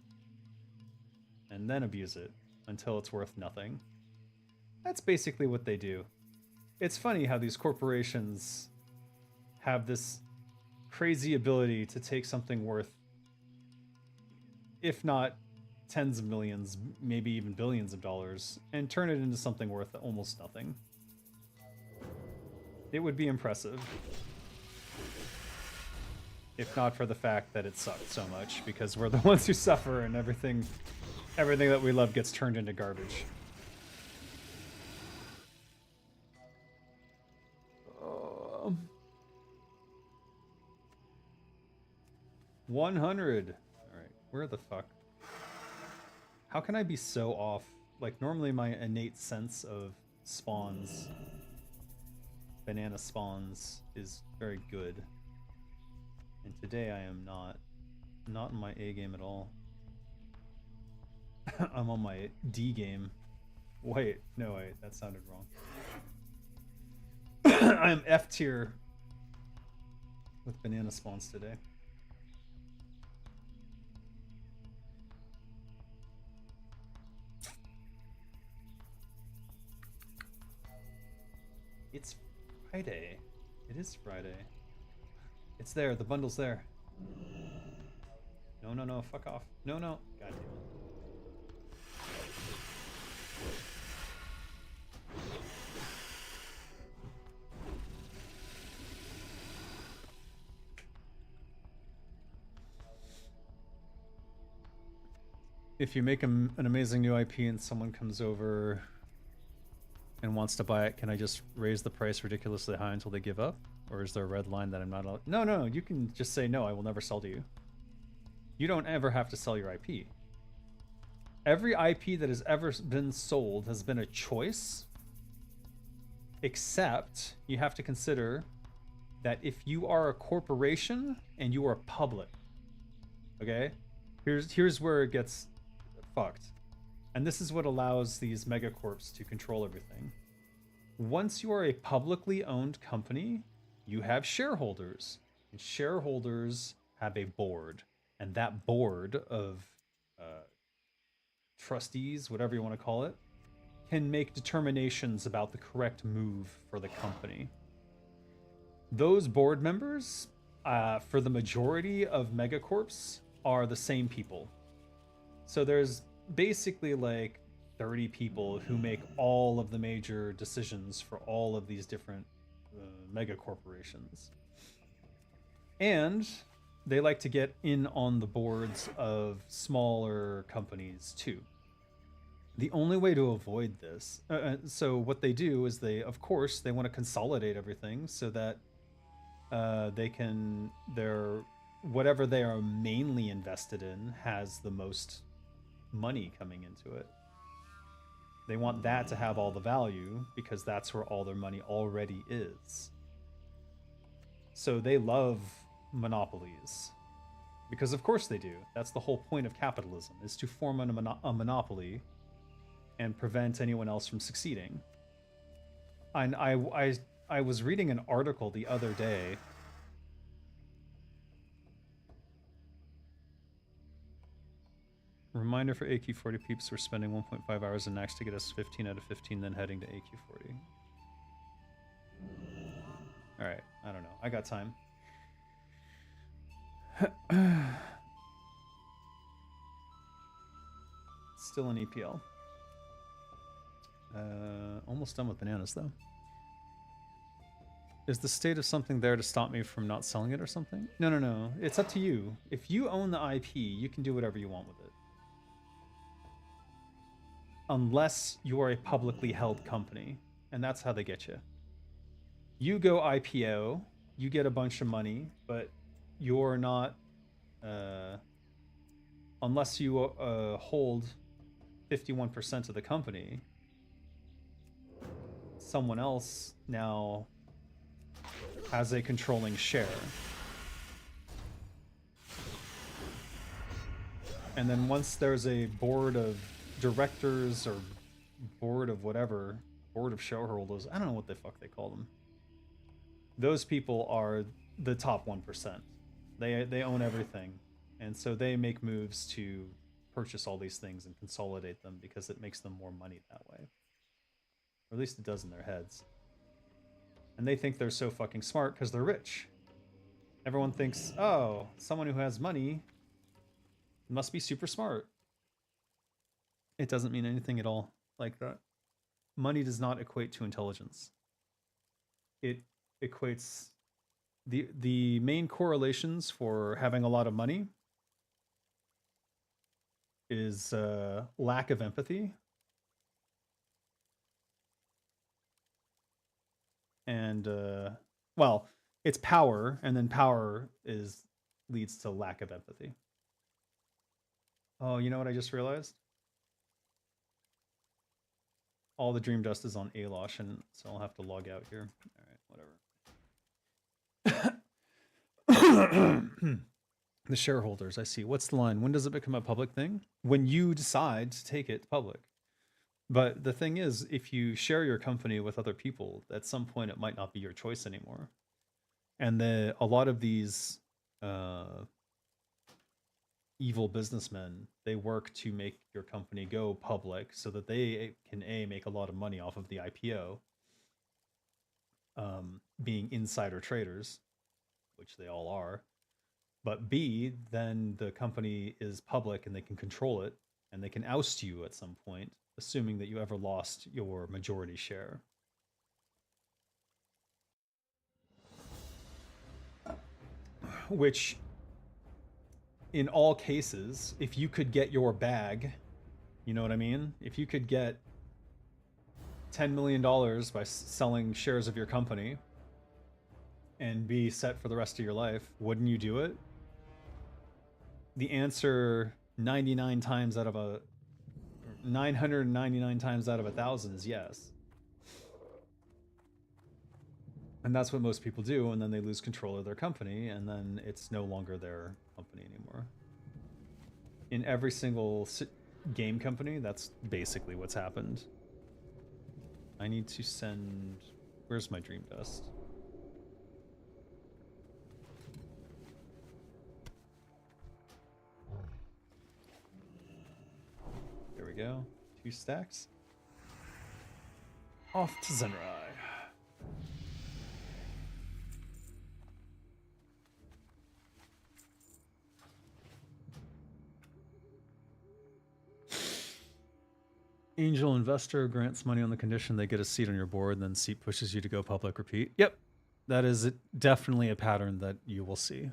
And then abuse it until it's worth nothing. That's basically what they do. It's funny how these corporations have this crazy ability to take something worth, if not tens of millions, maybe even billions of dollars, and turn it into something worth almost nothing. It would be impressive. If not for the fact that it sucked so much, because we're the ones who suffer and everything that we love gets turned into garbage. 100. All right, where the fuck? How can I be so off? Like, normally my innate sense of spawns, banana spawns, is very good. And today I am not in my A game at all. I'm on my D game. Wait, no, wait, that sounded wrong. I'm F tier with banana spawns today. It's Friday. It is Friday. It's there. The bundle's there. No, no, no. Fuck off. No, no. God damn it. If you make an amazing new IP and someone comes over and wants to buy it, can I just raise the price ridiculously high until they give up? Or is there a red line that I'm not allowed? No, no, you can just say, no, I will never sell to you. You don't ever have to sell your IP. Every IP that has ever been sold has been a choice, except you have to consider that if you are a corporation and you are public, okay? Here's where it gets fucked. And this is what allows these megacorps to control everything. Once you are a publicly owned company, you have shareholders. And shareholders have a board. And that board of trustees, whatever you want to call it, can make determinations about the correct move for the company. Those board members, for the majority of megacorps, are the same people. So there's basically like 30 people who make all of the major decisions for all of these different mega corporations. And they like to get in on the boards of smaller companies too. The only way to avoid this, so what they do is they want to consolidate everything so that whatever they are mainly invested in has the most money coming into it. They want that to have all the value because that's where all their money already is. So they love monopolies because of course they do. That's the whole point of capitalism, is to form a monopoly and prevent anyone else from succeeding. And I was reading an article the other day. Reminder for AQ40 peeps, we're spending 1.5 hours in Naxx to get us 15 out of 15, then heading to AQ40. Alright, I don't know. I got time. Still an EPL. Almost done with bananas, though. Is the state of something there to stop me from not selling it or something? No, no, no. It's up to you. If you own the IP, you can do whatever you want with it. Unless you are a publicly held company. And that's how they get you. You go IPO, you get a bunch of money, but you're not... unless you hold 51% of the company, someone else now has a controlling share. And then once there's a board of directors or board of whatever, board of shareholders, I don't know what the fuck they call them. Those people are the top 1%. They own everything. And so they make moves to purchase all these things and consolidate them because it makes them more money that way. Or at least it does in their heads. And they think they're so fucking smart because they're rich. Everyone thinks, oh, someone who has money must be super smart. It doesn't mean anything at all like that. Money does not equate to intelligence. It equates... The main correlations for having a lot of money is lack of empathy and well, it's power, and then power leads to lack of empathy. Oh, you know what I just realized? All the dream dust is on Alosh, and so I'll have to log out here. All right, whatever. The shareholders, I see. What's the line? When does it become a public thing? When you decide to take it public. But the thing is, if you share your company with other people, at some point it might not be your choice anymore. And a lot of these evil businessmen, they work to make your company go public so that they can make a lot of money off of the IPO, being insider traders, which they all are. But B, then the company is public and they can control it, and they can oust you at some point, assuming that you ever lost your majority share. Which, in all cases, if you could get your bag, you know what I mean? If you could get $10 million by selling shares of your company and be set for the rest of your life, wouldn't you do it? The answer 999 times out of 1,000 is yes. And that's what most people do, and then they lose control of their company, and then it's no longer their company anymore. In every single game company, that's basically what's happened. I need to send... Where's my dream dust? There we go. 2 stacks. Off to Zenrai. Angel investor grants money on the condition they get a seat on your board, then seat pushes you to go public. Repeat. Yep. That is definitely a pattern that you will see.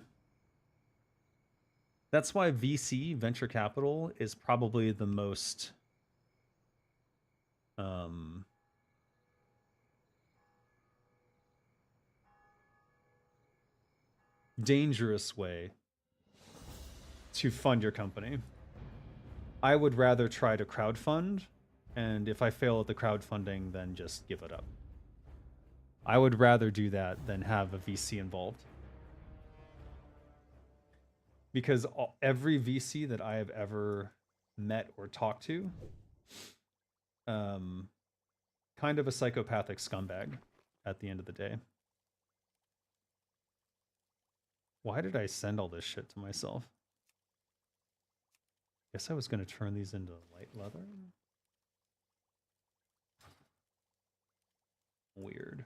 That's why VC, venture capital, is probably the most dangerous way to fund your company. I would rather try to crowdfund, and if I fail at the crowdfunding, then just give it up. I would rather do that than have a VC involved. Because every VC that I have ever met or talked to, kind of a psychopathic scumbag at the end of the day. Why did I send all this shit to myself? Guess I was going to turn these into light leather. Weird.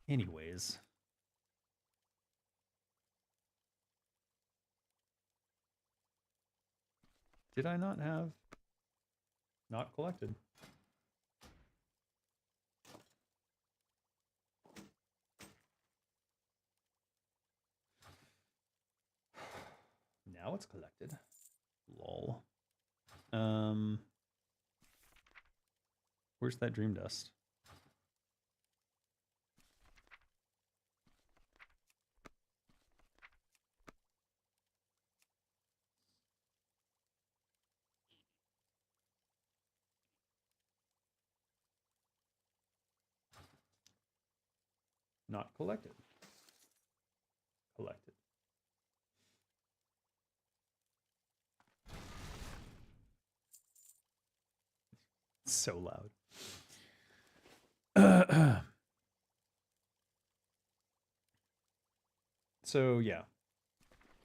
Anyways. Did I not have... Not collected. Now it's collected. Lol. Where's that dream dust? Not collected. Collected. So loud. So yeah,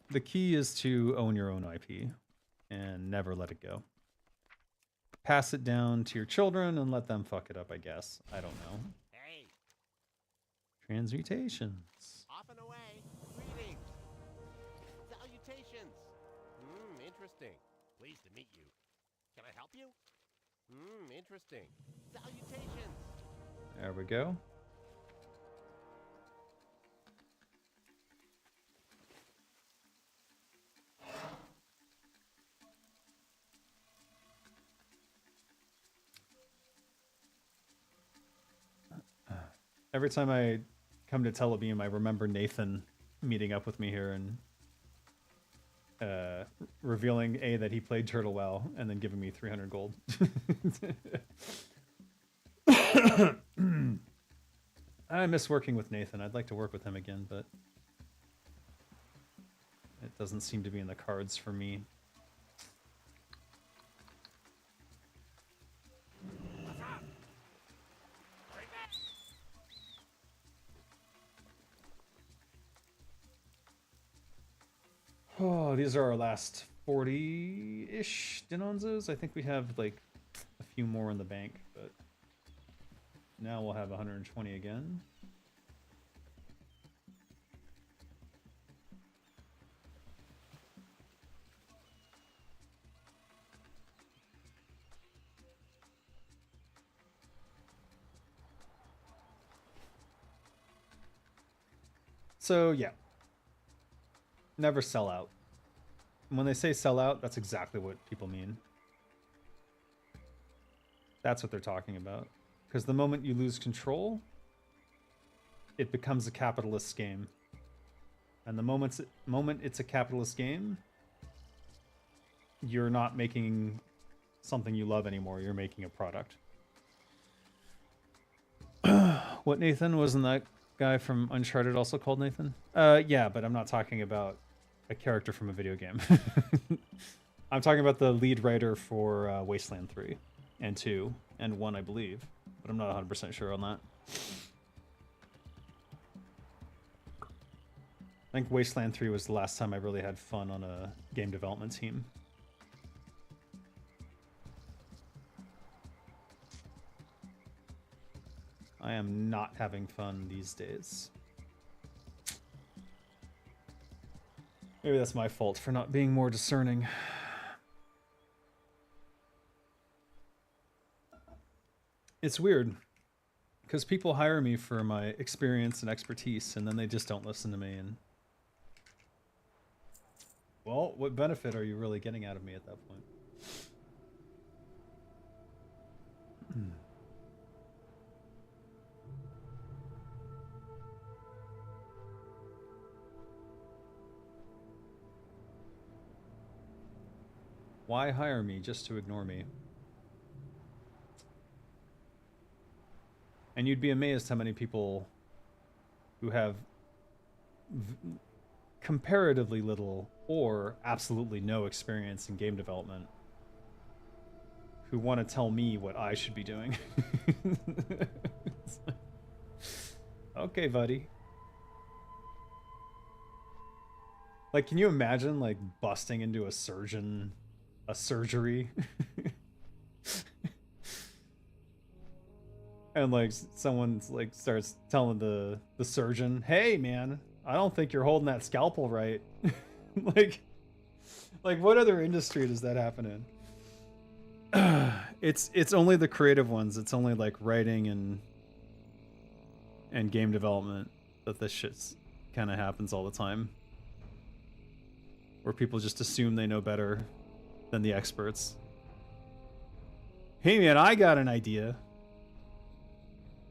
the key is to own your own IP and never let it go. Pass it down to your children and let them fuck it up, I guess. I don't know. Hey, Transmutations. off and away. Greetings. Salutations. Interesting. Pleased to meet you. Can I help you? Interesting. Salutations. There we go. Every time I come to Telebeam, I remember Nathan meeting up with me here and revealing that he played Turtle WoW and then giving me 300 gold. I miss working with Nathan. I'd like to work with him again, but it doesn't seem to be in the cards for me. Oh, these are our last 40-ish Dinonzos. I think we have like a few more in the bank, but now we'll have 120 again. So yeah, never sell out. When they say sell out, that's exactly what people mean. That's what they're talking about. Because the moment you lose control, it becomes a capitalist game. And the moment it's a capitalist game, you're not making something you love anymore. You're making a product. What, Nathan? Wasn't that guy from Uncharted also called Nathan? Yeah, but I'm not talking about a character from a video game. I'm talking about the lead writer for Wasteland 3 and 2 and 1, I believe, but I'm not 100% sure on that. I think Wasteland 3 was the last time I really had fun on a game development team. I am not having fun these days. Maybe that's my fault for not being more discerning. It's weird, because people hire me for my experience and expertise, and then they just don't listen to me. And well, what benefit are you really getting out of me at that point? Why hire me just to ignore me? And you'd be amazed how many people who have comparatively little or absolutely no experience in game development who want to tell me what I should be doing. Okay, buddy. Like, can you imagine like busting into a surgery? And like someone's like starts telling the surgeon, "Hey man, I don't think you're holding that scalpel right." like what other industry does that happen in? It's only the creative ones. It's only like writing and game development that this shit kind of happens all the time. Where people just assume they know better than the experts. Hey man, I got an idea.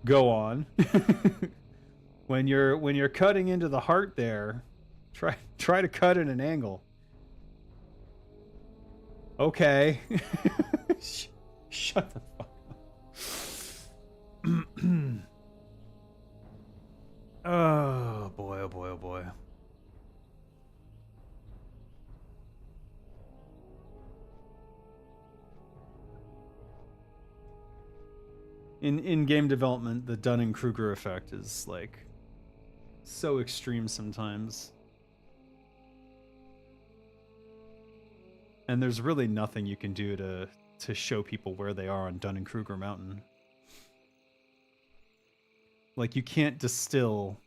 Go on. When you're cutting into the heart there, try to cut at an angle. Okay. Shut the fuck up. Oh boy, oh boy, oh boy. In game development, the Dunning-Kruger effect is like so extreme sometimes. And there's really nothing you can do to show people where they are on Dunning-Kruger Mountain. Like, you can't distill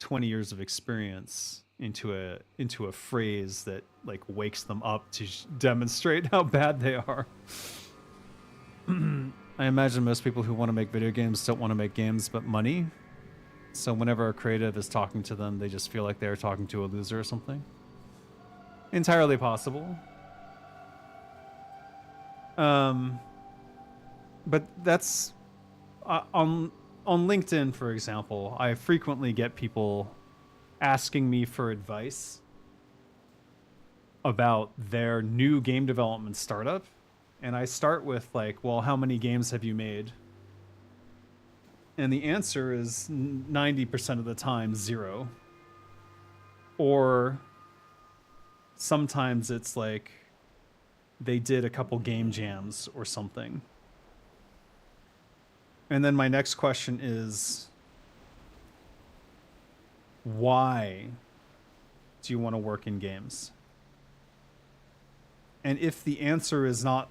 20 years of experience into a phrase that like wakes them up to demonstrate how bad they are. I imagine most people who want to make video games don't want to make games but money. So whenever a creative is talking to them, they just feel like they're talking to a loser or something. Entirely possible. But that's on LinkedIn, for example, I frequently get people asking me for advice about their new game development startup. And I start with like, well, how many games have you made? And the answer is 90% of the time, 0. Or sometimes it's like they did a couple game jams or something. And then my next question is, why do you want to work in games? And if the answer is not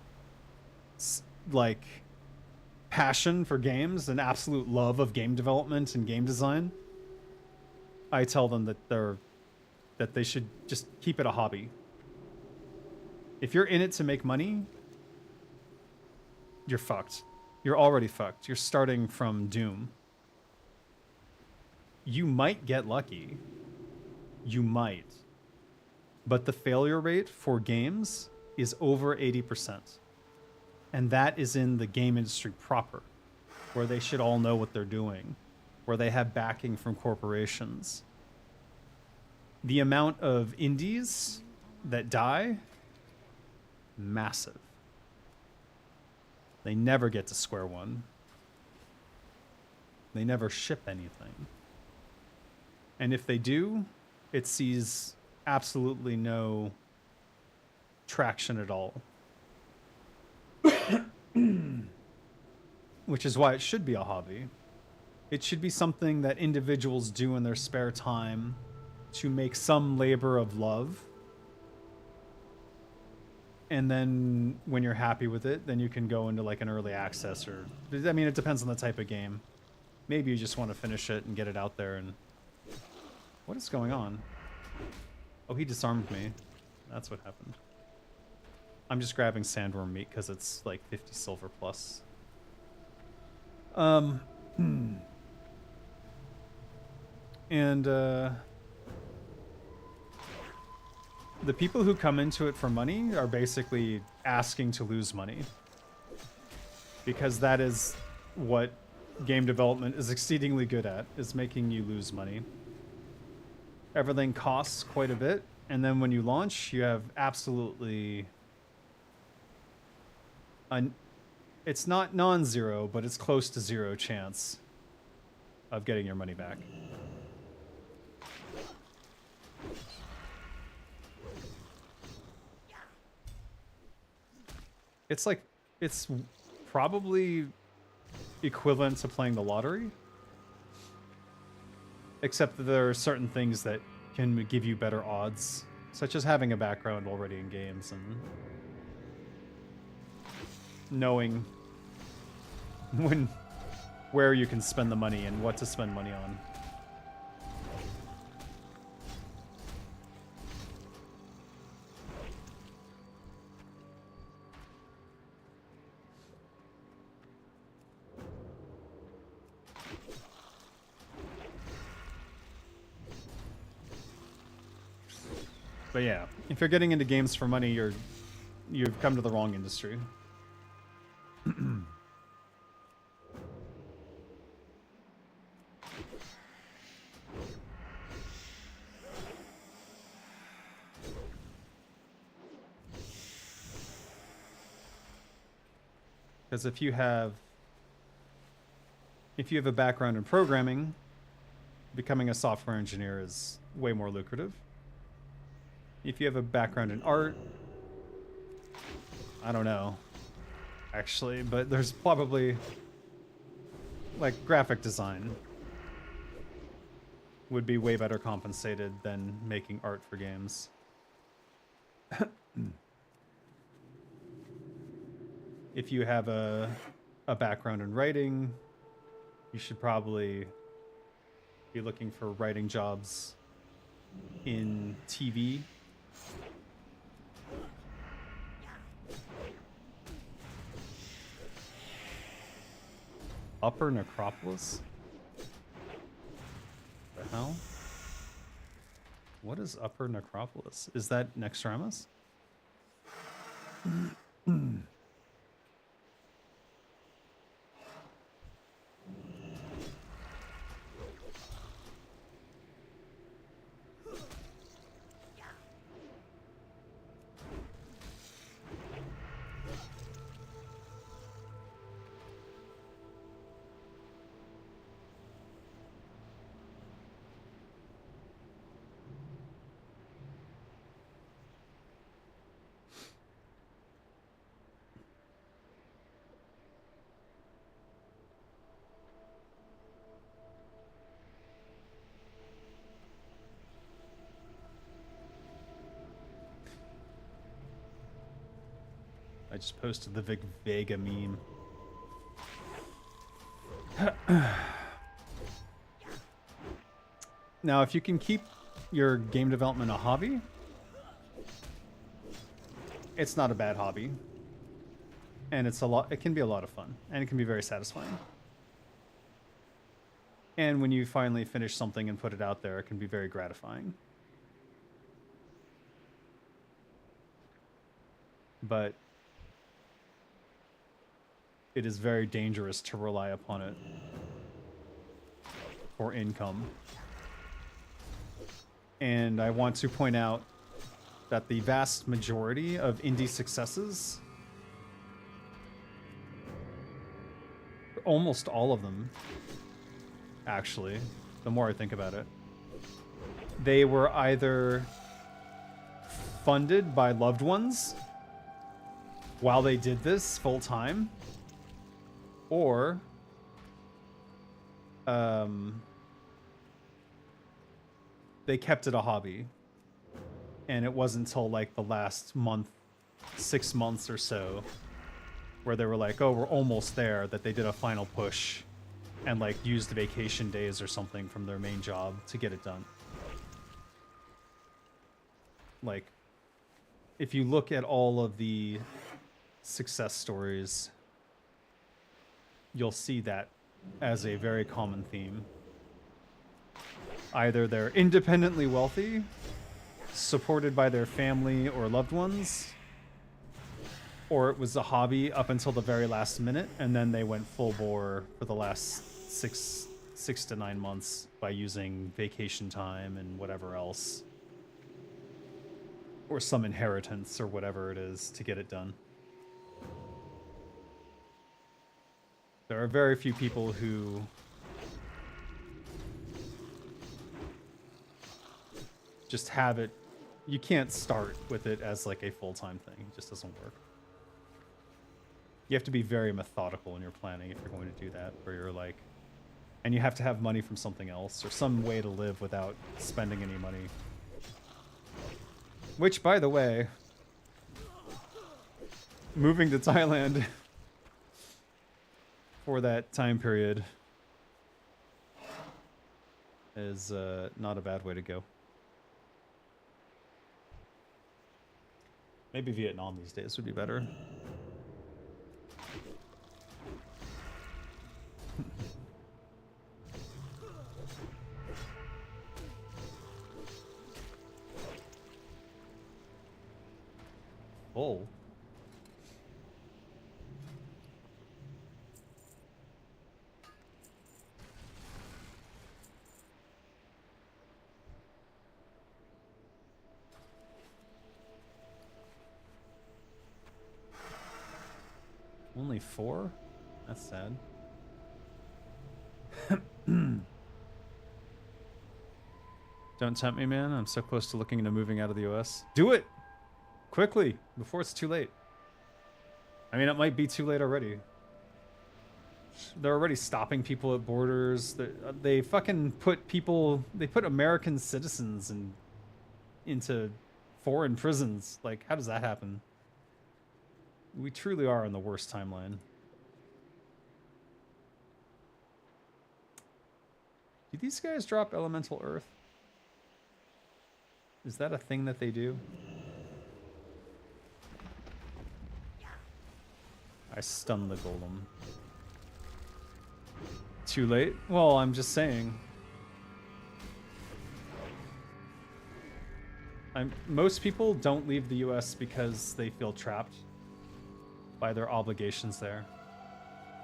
like passion for games and absolute love of game development and game design, I tell them that they should just keep it a hobby. If you're in it to make money, you're fucked. You're already fucked. You're starting from doom. You might get lucky. You might. But the failure rate for games is over 80%. And that is in the game industry proper, where they should all know what they're doing, where they have backing from corporations. The amount of indies that die, massive. They never get to square one. They never ship anything. And if they do, it sees absolutely no traction at all. Which is why it should be a hobby. It should be something that individuals do in their spare time to make some labor of love. And then when you're happy with it, then you can go into like an early access or... I mean, it depends on the type of game. Maybe you just want to finish it and get it out there and... What is going on? Oh, he disarmed me. That's what happened. I'm just grabbing sandworm meat because it's like 50 silver plus. And the people who come into it for money are basically asking to lose money. Because that is what game development is exceedingly good at, is making you lose money. Everything costs quite a bit, and then when you launch, you have absolutely... It's not non-zero, but it's close to 0 chance of getting your money back. It's like It's probably equivalent to playing the lottery, except that there are certain things that can give you better odds, such as having a background already in games and knowing where you can spend the money and what to spend money on. But yeah, if you're getting into games for money, you've come to the wrong industry. Because if you have a background in programming, becoming a software engineer is way more lucrative. If you have a background in art, I don't know, actually, but there's probably, like, graphic design would be way better compensated than making art for games. If you have a background in writing, you should probably be looking for writing jobs in TV. Upper Necropolis? The hell? What is Upper Necropolis? Is that Nextramus? I just posted the Vic Vega meme. Now, if you can keep your game development a hobby, it's not a bad hobby. And it can be a lot of fun, and it can be very satisfying. And when you finally finish something and put it out there, it can be very gratifying. But it is very dangerous to rely upon it for income. And I want to point out that the vast majority of indie successes, almost all of them, actually, the more I think about it, they were either funded by loved ones while they did this full time, or they kept it a hobby, and it wasn't until like the last month, 6 months or so, where they were like, oh, we're almost there, that they did a final push and like used vacation days or something from their main job to get it done. Like, if you look at all of the success stories, you'll see that as a very common theme. Either they're independently wealthy, supported by their family or loved ones, or it was a hobby up until the very last minute, and then they went full bore for the last six to 9 months by using vacation time and whatever else, or some inheritance or whatever it is to get it done. There are very few people who just have it. You can't start with it as like a full-time thing. It just doesn't work. You have to be very methodical in your planning if you're going to do that, where you're like, and you have to have money from something else or some way to live without spending any money. Which, by the way, moving to Thailand for that time period is not a bad way to go. Maybe Vietnam these days would be better. Full. Only 4? That's sad. Don't tempt me, man. I'm so close to looking into moving out of the US. Do it! Quickly, before it's too late. I mean, it might be too late already. They're already stopping people at borders. They fucking put people... They put American citizens into foreign prisons. Like, how does that happen? We truly are on the worst timeline. Do these guys drop elemental earth? Is that a thing that they do? I stunned the golem. Too late? Well, I'm just saying. Most people don't leave the US because they feel trapped by their obligations there.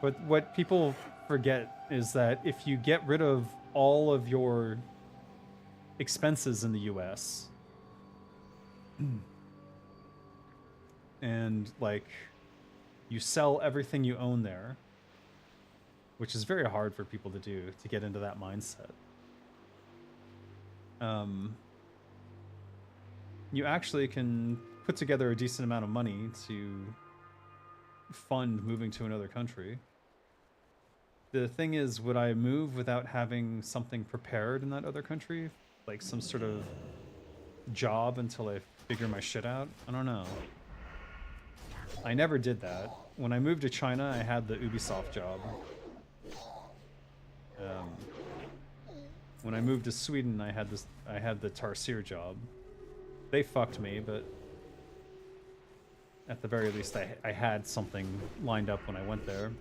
But what people forget is that if you get rid of all of your expenses in the US and like you sell everything you own there, which is very hard for people to do, to get into that mindset. You actually can put together a decent amount of money to fund moving to another country. The thing is, would I move without having something prepared in that other country? Like some sort of job until I figure my shit out? I don't know. I never did that. When I moved to China, I had the Ubisoft job. When I moved to Sweden, I had the Tarsier job. They fucked me, but at the very least, I had something lined up when I went there.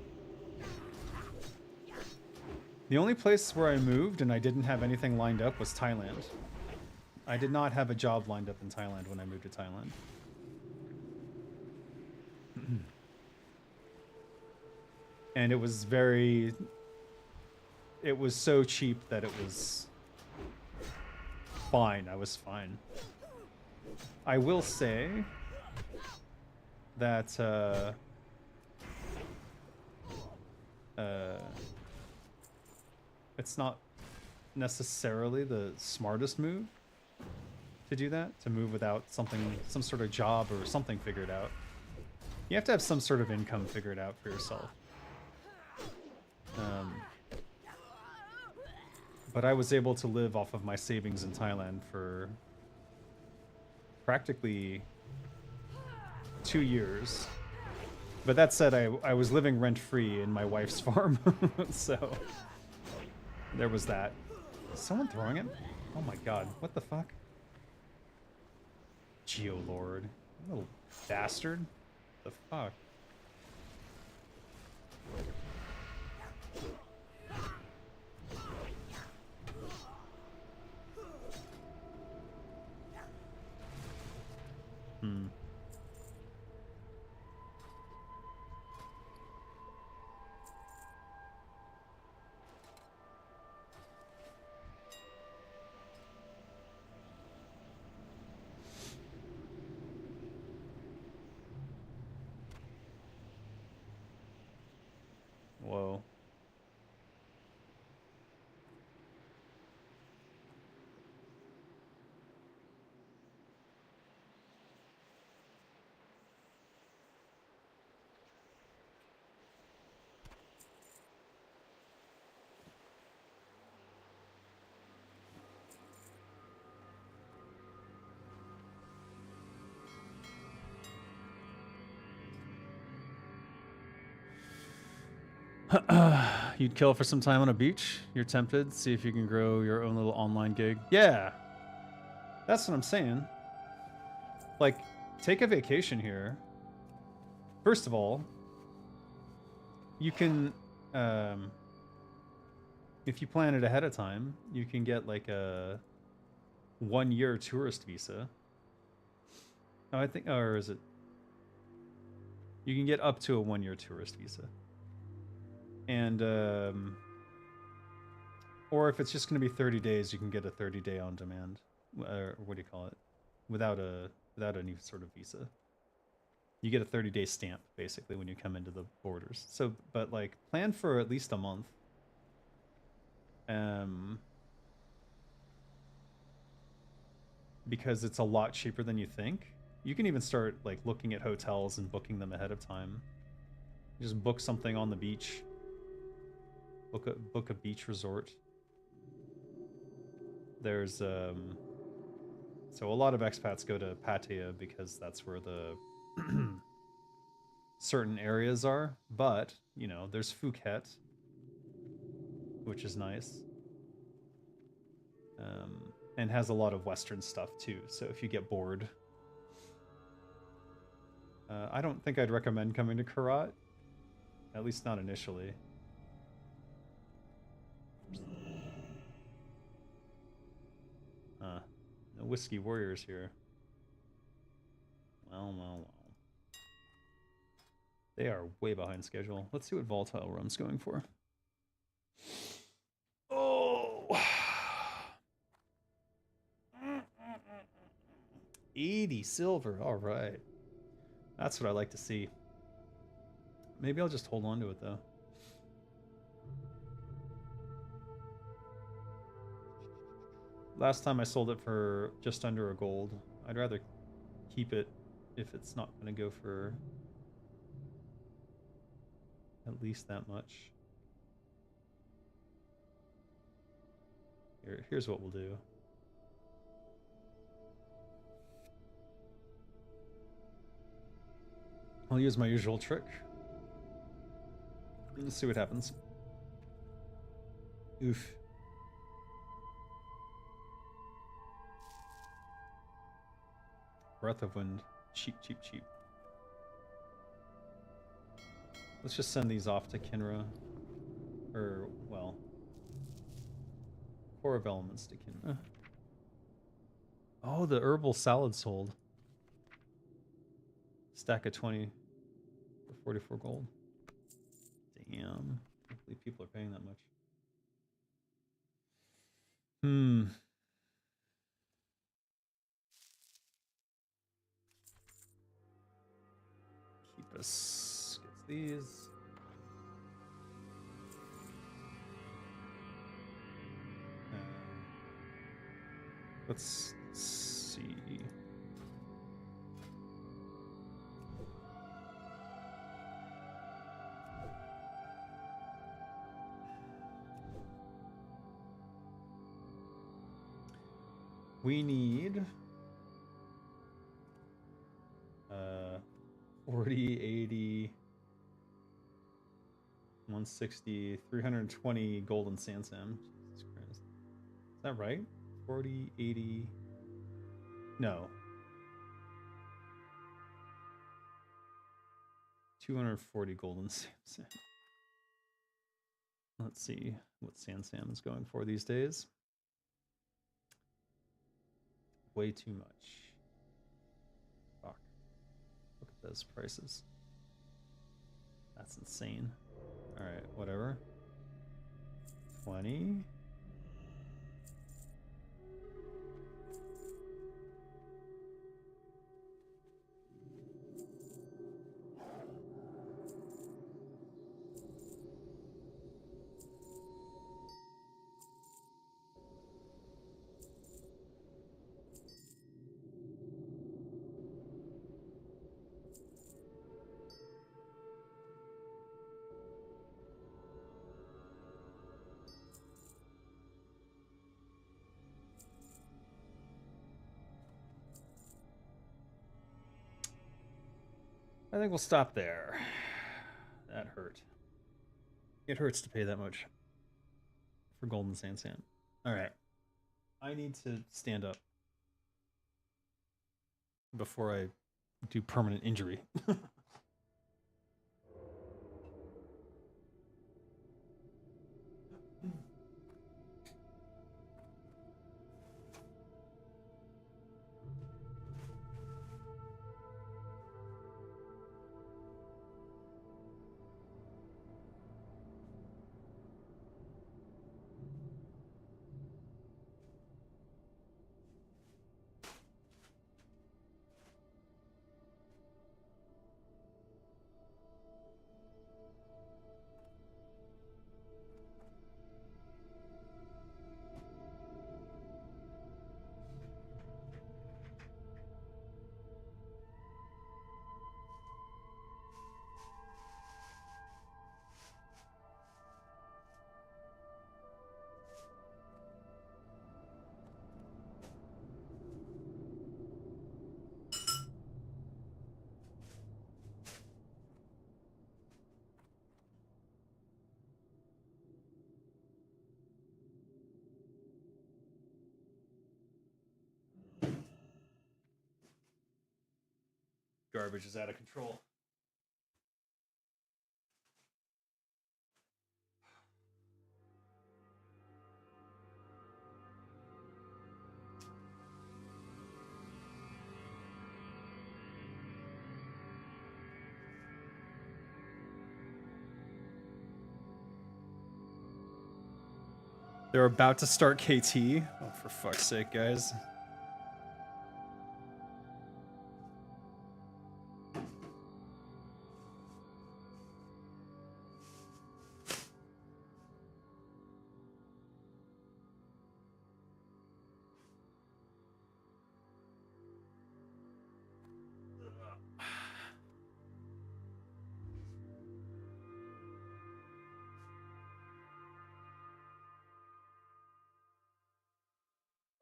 The only place where I moved and I didn't have anything lined up was Thailand. I did not have a job lined up in Thailand when I moved to Thailand. And it was so cheap that it was fine. I was fine. I will say that it's not necessarily the smartest move to do that, to move without some sort of job or something figured out. You have to have some sort of income figured out for yourself. But I was able to live off of my savings in Thailand for practically 2 years. But that said, I was living rent-free in my wife's farm, so there was that. Is someone throwing it? Oh my god, what the fuck? Geolord. Little bastard. The fuck? Whoa. You'd kill for some time on a beach. You're tempted. See if you can grow your own little online gig. Yeah, that's what I'm saying. Like, take a vacation here. First of all, you can, if you plan it ahead of time, you can get like a 1-year tourist visa. Oh, I think, or is it? You can get up to a 1-year tourist visa. And, or if it's just going to be 30 days, you can get a 30-day on demand. Or what do you call it? Without any sort of visa. You get a 30-day stamp, basically, when you come into the borders. So, but like, plan for at least a month. Because it's a lot cheaper than you think. You can even start like looking at hotels and booking them ahead of time. Just book something on the beach. Book a beach resort. There's so a lot of expats go to Pattaya because that's where the certain areas are, but you know, there's Phuket, which is nice. And has a lot of Western stuff too. So if you get bored, I don't think I'd recommend coming to Karat, at least not initially. No Whiskey Warriors here. Well. They are way behind schedule. Let's see what Volatile Rum's going for. Oh! 80 silver. All right. That's what I like to see. Maybe I'll just hold on to it, though. Last time I sold it for just under a gold. I'd rather keep it if it's not going to go for at least that much. Here's what we'll do. I'll use my usual trick. Let's see what happens. Oof. Breath of Wind. Cheap. Let's just send these off to Kinra. Or, well... Core of Elements to Kinra. Oh, the herbal salad sold. Stack of 20 for 44 gold. Damn. I can't believe people are paying that much. Keep us... Gets these. Let's see. We need 40, 80, 160, 320 golden sand sam. Jesus Christ. Is that right? 40, 80. No. 240 golden sam. Let's see what sand sam is going for these days. Way too much. Fuck. Look at those prices. That's insane. Alright, whatever. 20. I think we'll stop there. That hurt. It hurts to pay that much for golden sand sand. All right. I need to stand up before I do permanent injury. Garbage is out of control. They're about to start KT. Oh, for fuck's sake, guys.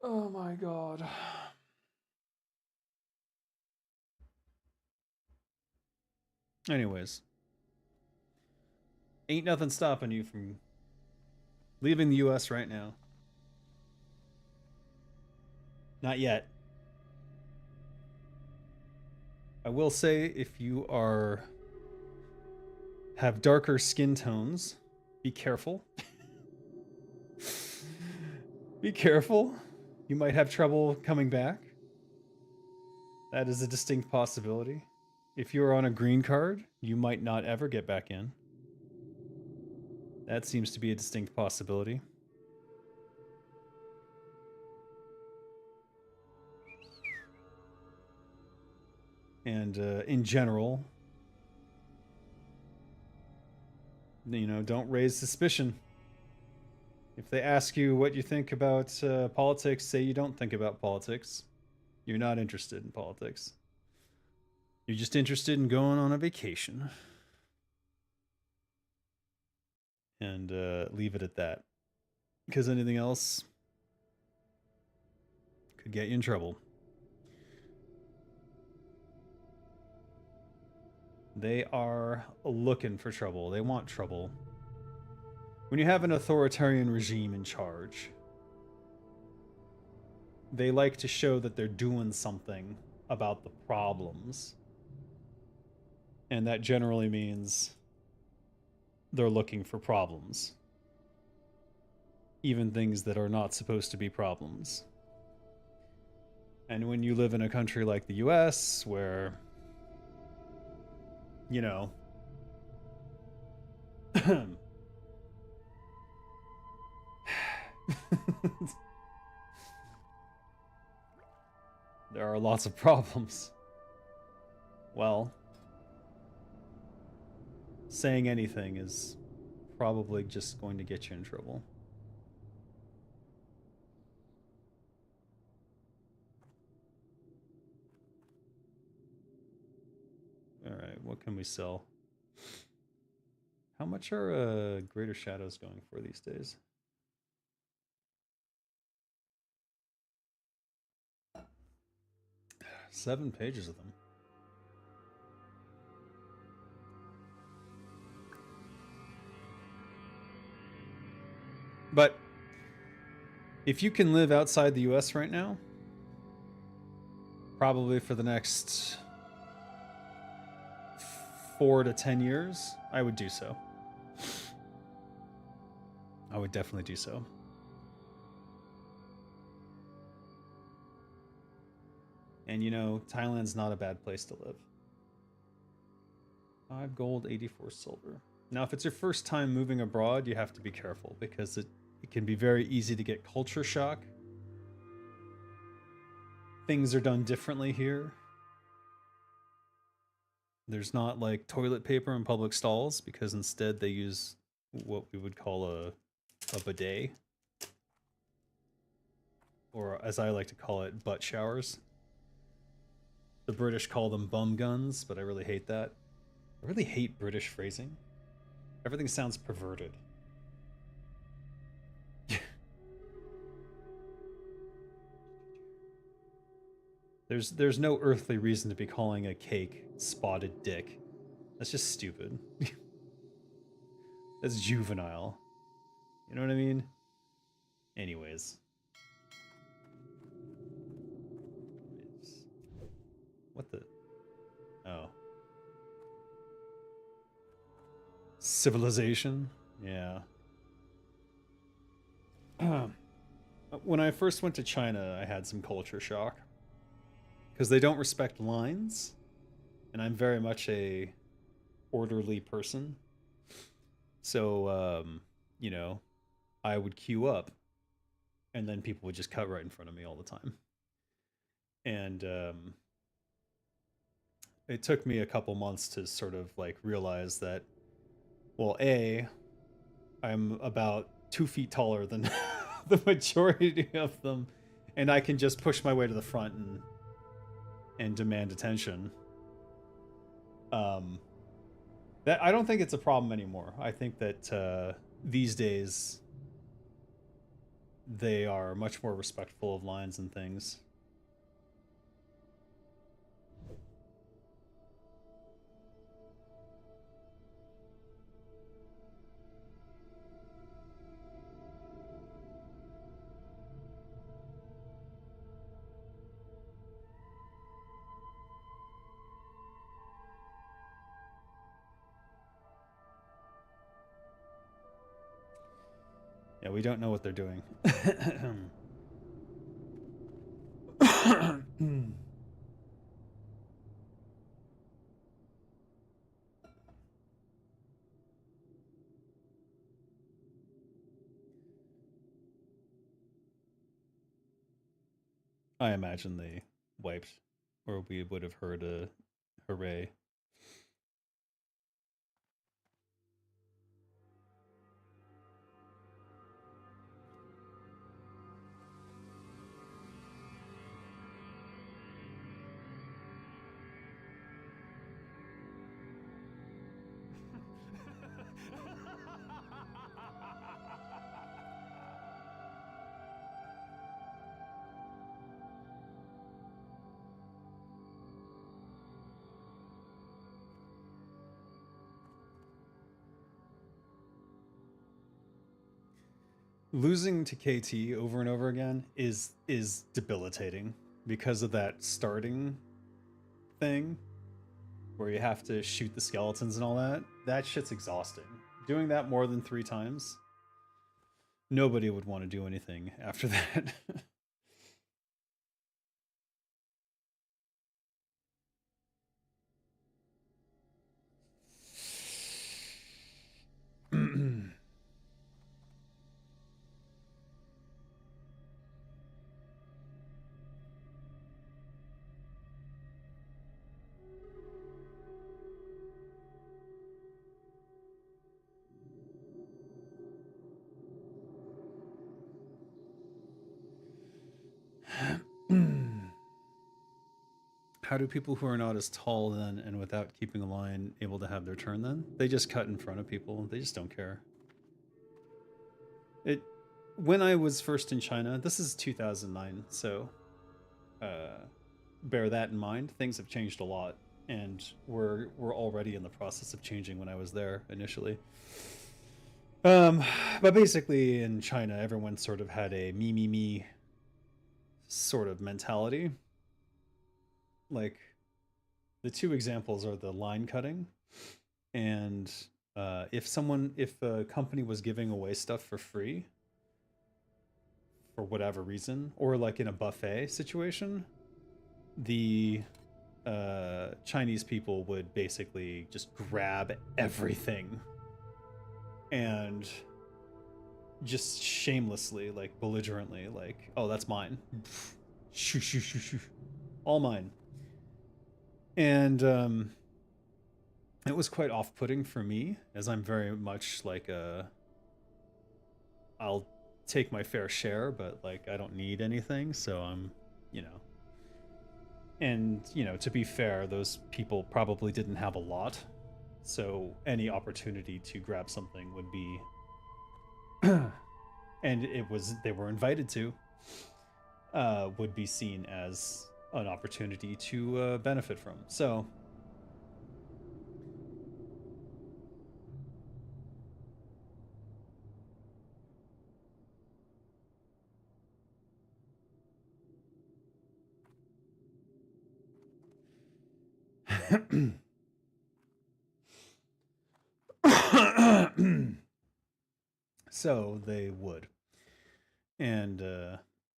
Oh my god. Anyways. Ain't nothing stopping you from leaving the US right now. Not yet. I will say if you have darker skin tones, be careful. Be careful. You might have trouble coming back. That is a distinct possibility. If you're on a green card, you might not ever get back in. That seems to be a distinct possibility. And in general, you know, don't raise suspicion. If they ask you what you think about politics, say you don't think about politics. You're not interested in politics. You're just interested in going on a vacation. And leave it at that. Because anything else could get you in trouble. They are looking for trouble. They want trouble. When you have an authoritarian regime in charge, they like to show that they're doing something about the problems. And that generally means they're looking for problems. Even things that are not supposed to be problems. And when you live in a country like the US, where, you know, there are lots of problems. Well, saying anything is probably just going to get you in trouble. Alright, what can we sell? How much are Greater Shadows going for these days? Seven pages of them. But if you can live outside the US right now, probably for the next 4 to 10 years, I would do so. I would definitely do so. And you know, Thailand's not a bad place to live. 5 gold, 84 silver. Now, if it's your first time moving abroad, you have to be careful because it can be very easy to get culture shock. Things are done differently here. There's not like toilet paper in public stalls because instead they use what we would call a bidet. Or as I like to call it, butt showers. The British call them bum guns, but I really hate that. I really hate British phrasing. Everything sounds perverted. There's no earthly reason to be calling a cake spotted dick. That's just stupid. That's juvenile. You know what I mean? Anyways. What the? Oh. Civilization? Yeah. When I first went to China, I had some culture shock. Because they don't respect lines. And I'm very much a orderly person. So, you know, I would queue up. And then people would just cut right in front of me all the time. And it took me a couple months to sort of like realize that, well, A, I'm about 2 feet taller than the majority of them, and I can just push my way to the front and demand attention. That I don't think it's a problem anymore. I think that these days they are much more respectful of lines and things. Yeah, we don't know what they're doing. I imagine they wiped, or we would have heard a hooray. Losing to KT over and over again is debilitating because of that starting thing where you have to shoot the skeletons and all that. That shit's exhausting. Doing that more than 3 times, nobody would want to do anything after that. How do people who are not as tall then and without keeping a line able to have their turn then? They just cut in front of people. They just don't care. When I was first in China, this is 2009, so bear that in mind. Things have changed a lot, and we're already in the process of changing when I was there initially. But basically in China, everyone sort of had a me sort of mentality. Like the two examples are the line cutting and if a company was giving away stuff for free for whatever reason, or like in a buffet situation, the Chinese people would basically just grab everything and just shamelessly, like belligerently, like, oh, that's mine. Shoo, shoo, shoo, shoo. All mine. And it was quite off-putting for me, as I'm very much like I'll take my fair share, but like I don't need anything, so I'm, you know. And, you know, to be fair, those people probably didn't have a lot, so any opportunity to grab something would be and they were invited to would be seen as an opportunity to benefit from. So so they would. And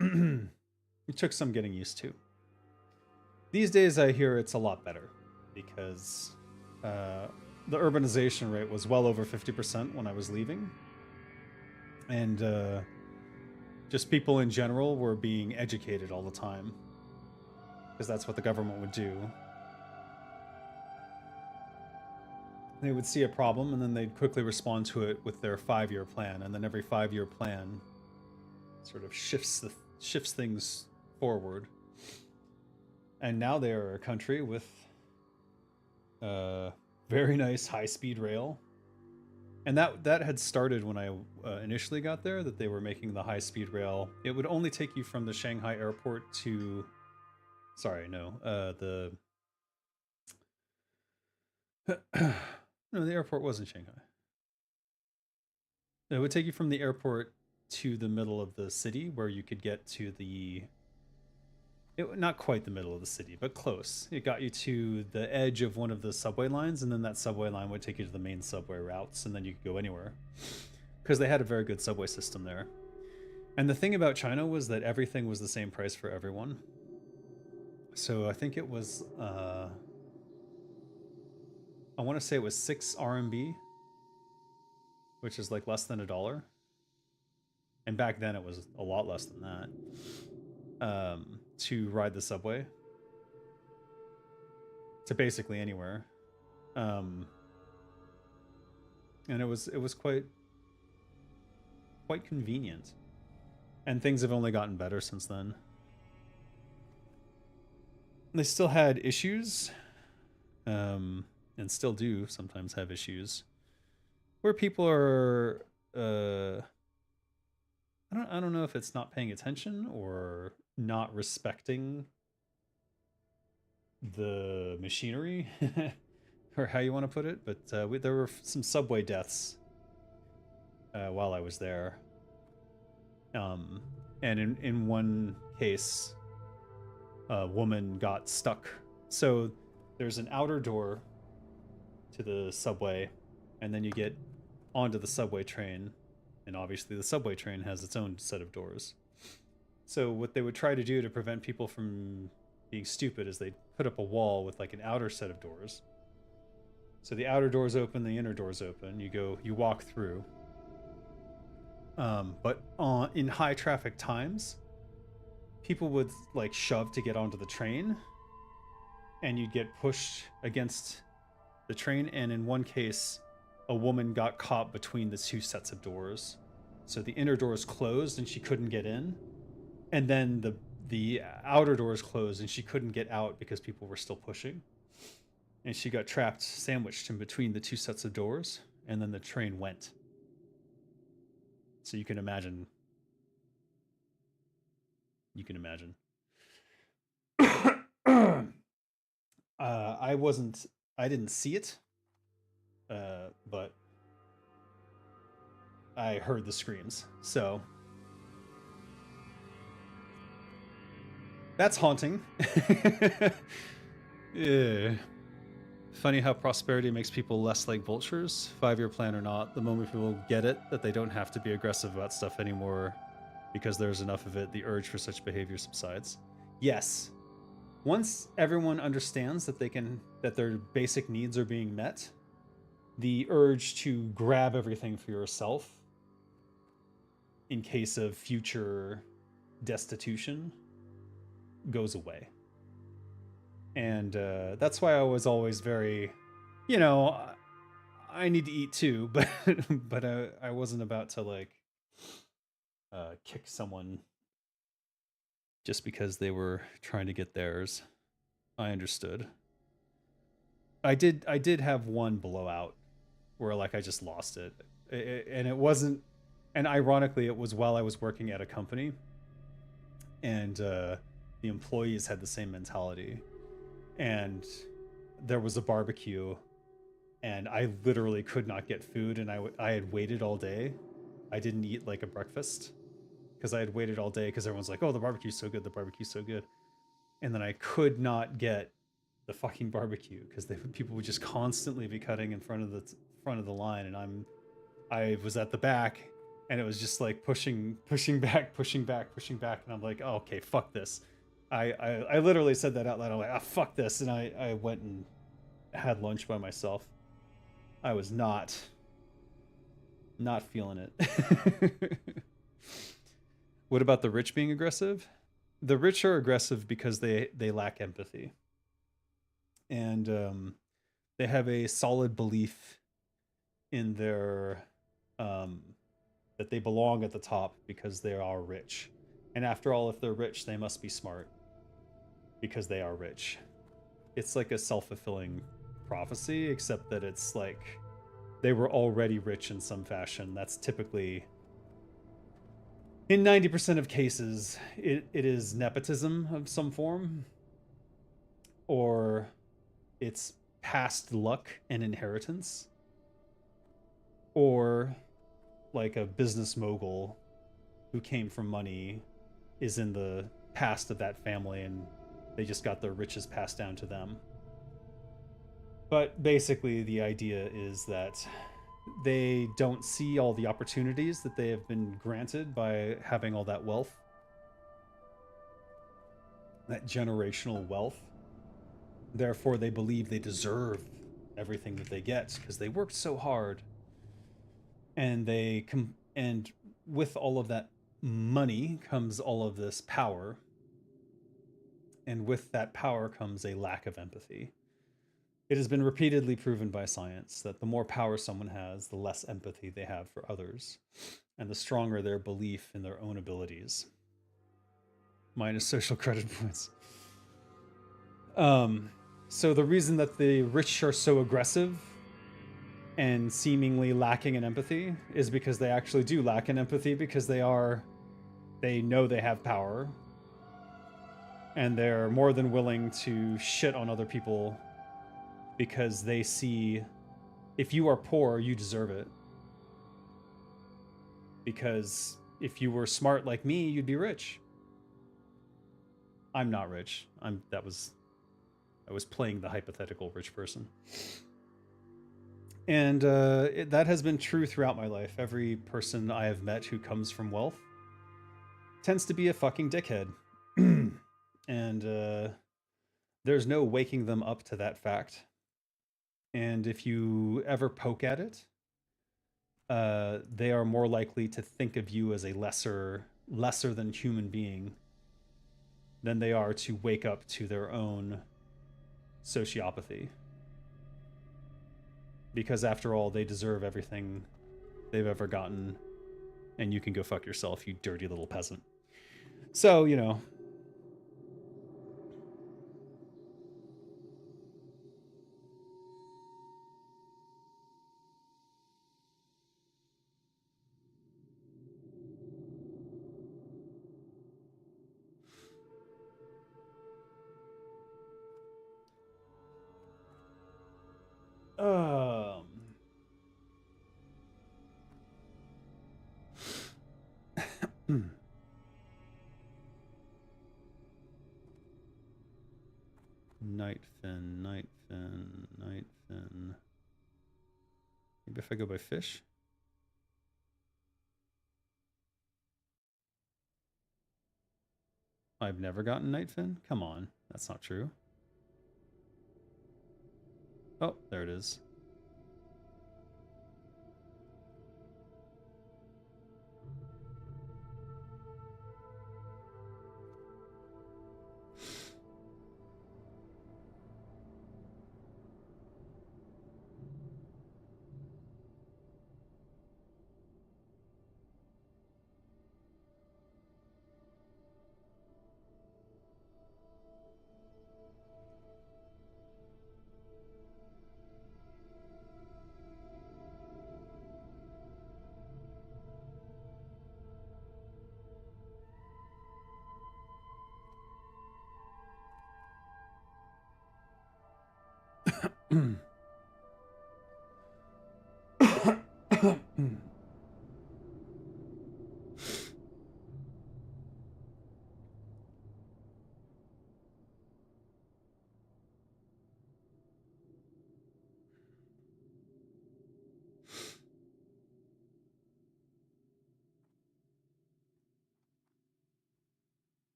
it took some getting used to. These days I hear it's a lot better because the urbanization rate was well over 50% when I was leaving. And just people in general were being educated all the time because that's what the government would do. They would see a problem and then they'd quickly respond to it with their 5-year plan, and then every 5-year plan sort of shifts things forward. And now they are a country with very nice high-speed rail. And that had started when I initially got there, that they were making the high-speed rail. It would only take you from the Shanghai airport to... Sorry, no. No, the airport wasn't Shanghai. It would take you from the airport to the middle of the city, where you could get to not quite the middle of the city, but close. It got you to the edge of one of the subway lines, and then that subway line would take you to the main subway routes, and then you could go anywhere. Because they had a very good subway system there. And the thing about China was that everything was the same price for everyone. So I think it was, I want to say it was 6 RMB, which is like less than $1. And back then it was a lot less than that, to ride the subway to basically anywhere. And it was quite convenient. And things have only gotten better since then. They still had issues, and still do sometimes have issues, where people are I don't know if it's not paying attention or not respecting the machinery, or how you want to put it, but there were some subway deaths while I was there. And in one case, a woman got stuck. So there's an outer door to the subway, and then you get onto the subway train, and obviously the subway train has its own set of doors. So what they would try to do to prevent people from being stupid is they'd put up a wall with like an outer set of doors. So the outer door's open, the inner door's open. You walk through. But in high traffic times, people would like shove to get onto the train, and you'd get pushed against the train. And in one case, a woman got caught between the two sets of doors. So the inner doors closed and she couldn't get in. And then the outer doors closed and she couldn't get out because people were still pushing. And she got trapped, sandwiched in between the two sets of doors. And then the train went. So you can imagine. I didn't see it. But I heard the screams. So that's haunting. Yeah. Funny how prosperity makes people less like vultures. 5-year plan or not, the moment people get it, that they don't have to be aggressive about stuff anymore because there's enough of it, the urge for such behavior subsides. Yes. Once everyone understands that that their basic needs are being met, the urge to grab everything for yourself in case of future destitution goes away. And that's why I was always very, you know, I need to eat too, but I wasn't about to like kick someone just because they were trying to get theirs. I understood. I did have one blowout where like I just lost it. And it wasn't, and ironically it was while I was working at a company, and the employees had the same mentality. And there was a barbecue, and I literally could not get food, and I had waited all day. I didn't eat like a breakfast because I had waited all day because everyone's like, oh, the barbecue's so good, the barbecue's so good. And then I could not get the fucking barbecue because people would just constantly be cutting in front of the line, and I was at the back, and it was just like pushing back, and I'm like, oh, okay, fuck this. I literally said that out loud. I'm like, ah, fuck this, and I went and had lunch by myself. I was not feeling it. What about the rich being aggressive? The rich are aggressive because they lack empathy, and they have a solid belief in their that they belong at the top because they are rich. And after all, if they're rich, they must be smart because they are rich. It's like a self-fulfilling prophecy, except that it's like they were already rich in some fashion. That's typically, in 90% of cases, it is nepotism of some form, or it's past luck and inheritance, or like a business mogul who came from money is in the past of that family and they just got their riches passed down to them. But basically the idea is that they don't see all the opportunities that they have been granted by having all that wealth, that generational wealth. Therefore they believe they deserve everything that they get because they worked so hard. And and with all of that money comes all of this power, and with that power comes a lack of empathy. It has been repeatedly proven by science that the more power someone has, the less empathy they have for others, and the stronger their belief in their own abilities. Minus social credit points. So the reason that the rich are so aggressive and seemingly lacking in empathy is because they actually do lack in empathy, because they know they have power, and they're more than willing to shit on other people because they see, if you are poor, you deserve it. Because if you were smart like me, you'd be rich. I'm not rich. I was playing the hypothetical rich person. And that has been true throughout my life. Every person I have met who comes from wealth tends to be a fucking dickhead. And there's no waking them up to that fact. And if you ever poke at it, they are more likely to think of you as a lesser than human being than they are to wake up to their own sociopathy. Because after all, they deserve everything they've ever gotten, and you can go fuck yourself, you dirty little peasant. So, you know. Um Nightfin, Nightfin, Nightfin. Maybe if I go by fish? I've never gotten Nightfin? Come on, that's not true. Oh, there it is.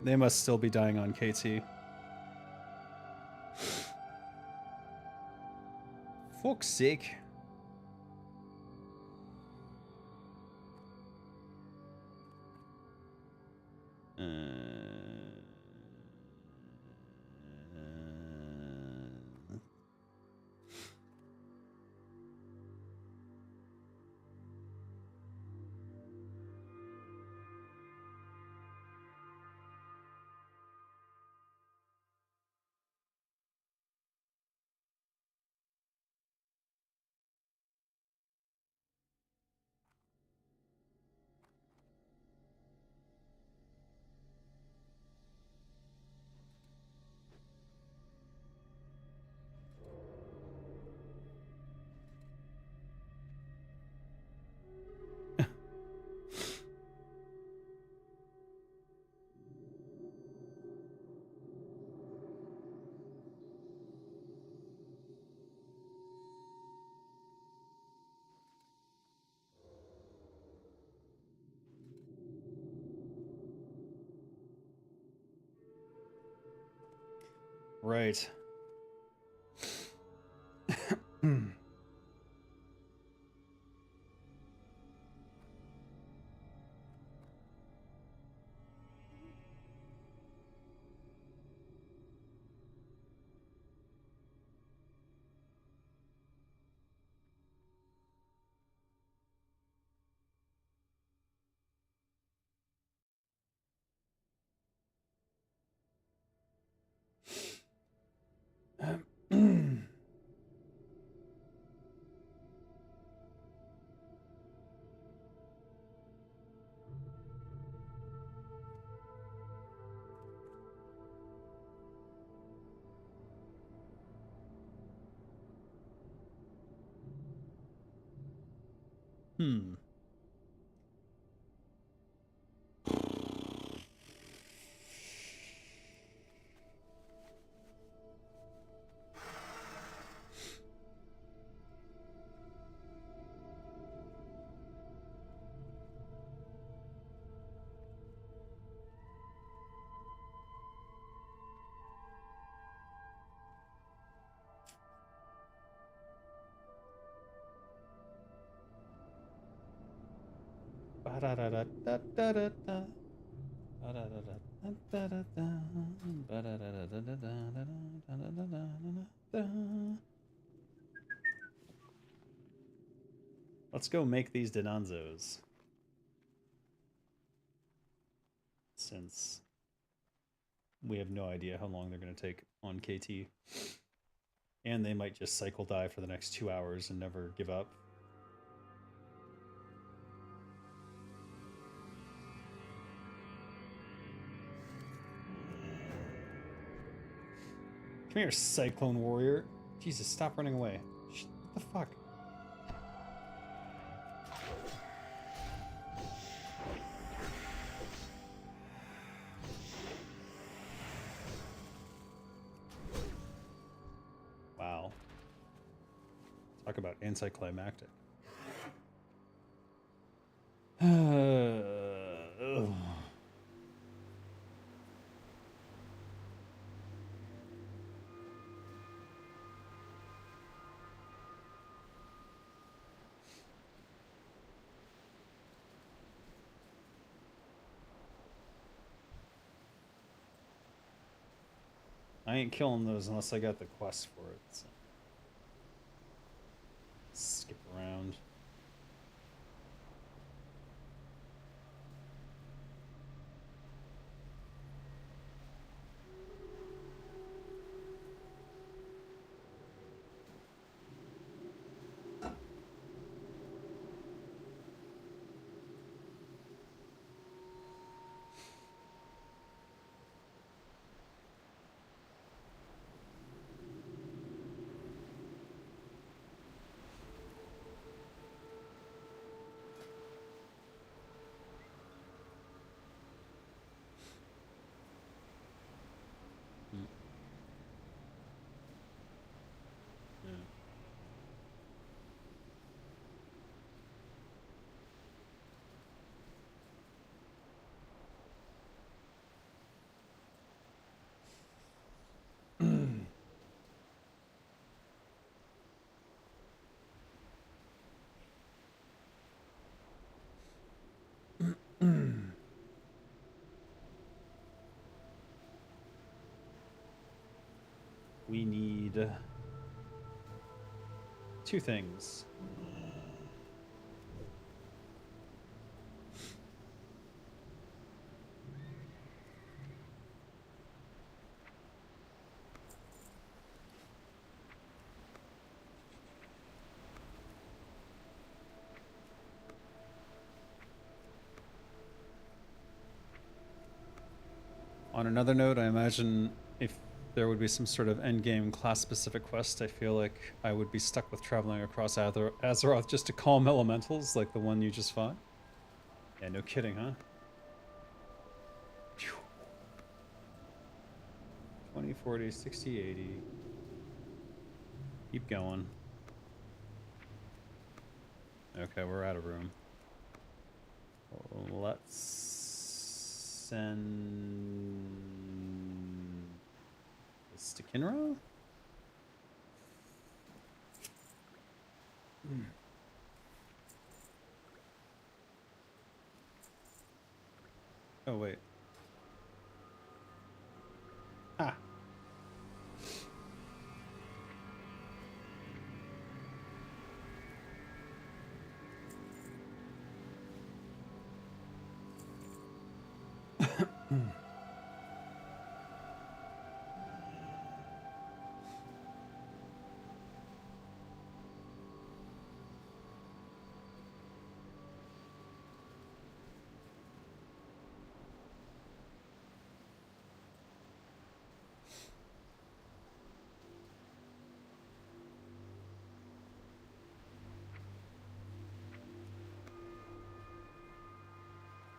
They must still be dying on KT. Fuck's sake. Right. Hmm. Ba-da-da-da-da-da-da. Let's go make these Denanzos. Since we have no idea how long they're going to take on KT. And they might just cycle die for the next 2 hours and never give up. Come here, Cyclone Warrior. Jesus, stop running away. What the fuck? Wow. Talk about anticlimactic. Ugh. I ain't killing those unless I got the quest for it. So. Skip around. We need 2 things. On another note, I imagine if there would be some sort of endgame class-specific quest, I feel like I would be stuck with traveling across Azeroth just to calm elementals, like the one you just fought. Yeah, no kidding, huh? Phew. 20, 40, 60, 80. Keep going. Okay, we're out of room. Let's send this to Kinra? Oh, wait. Ah.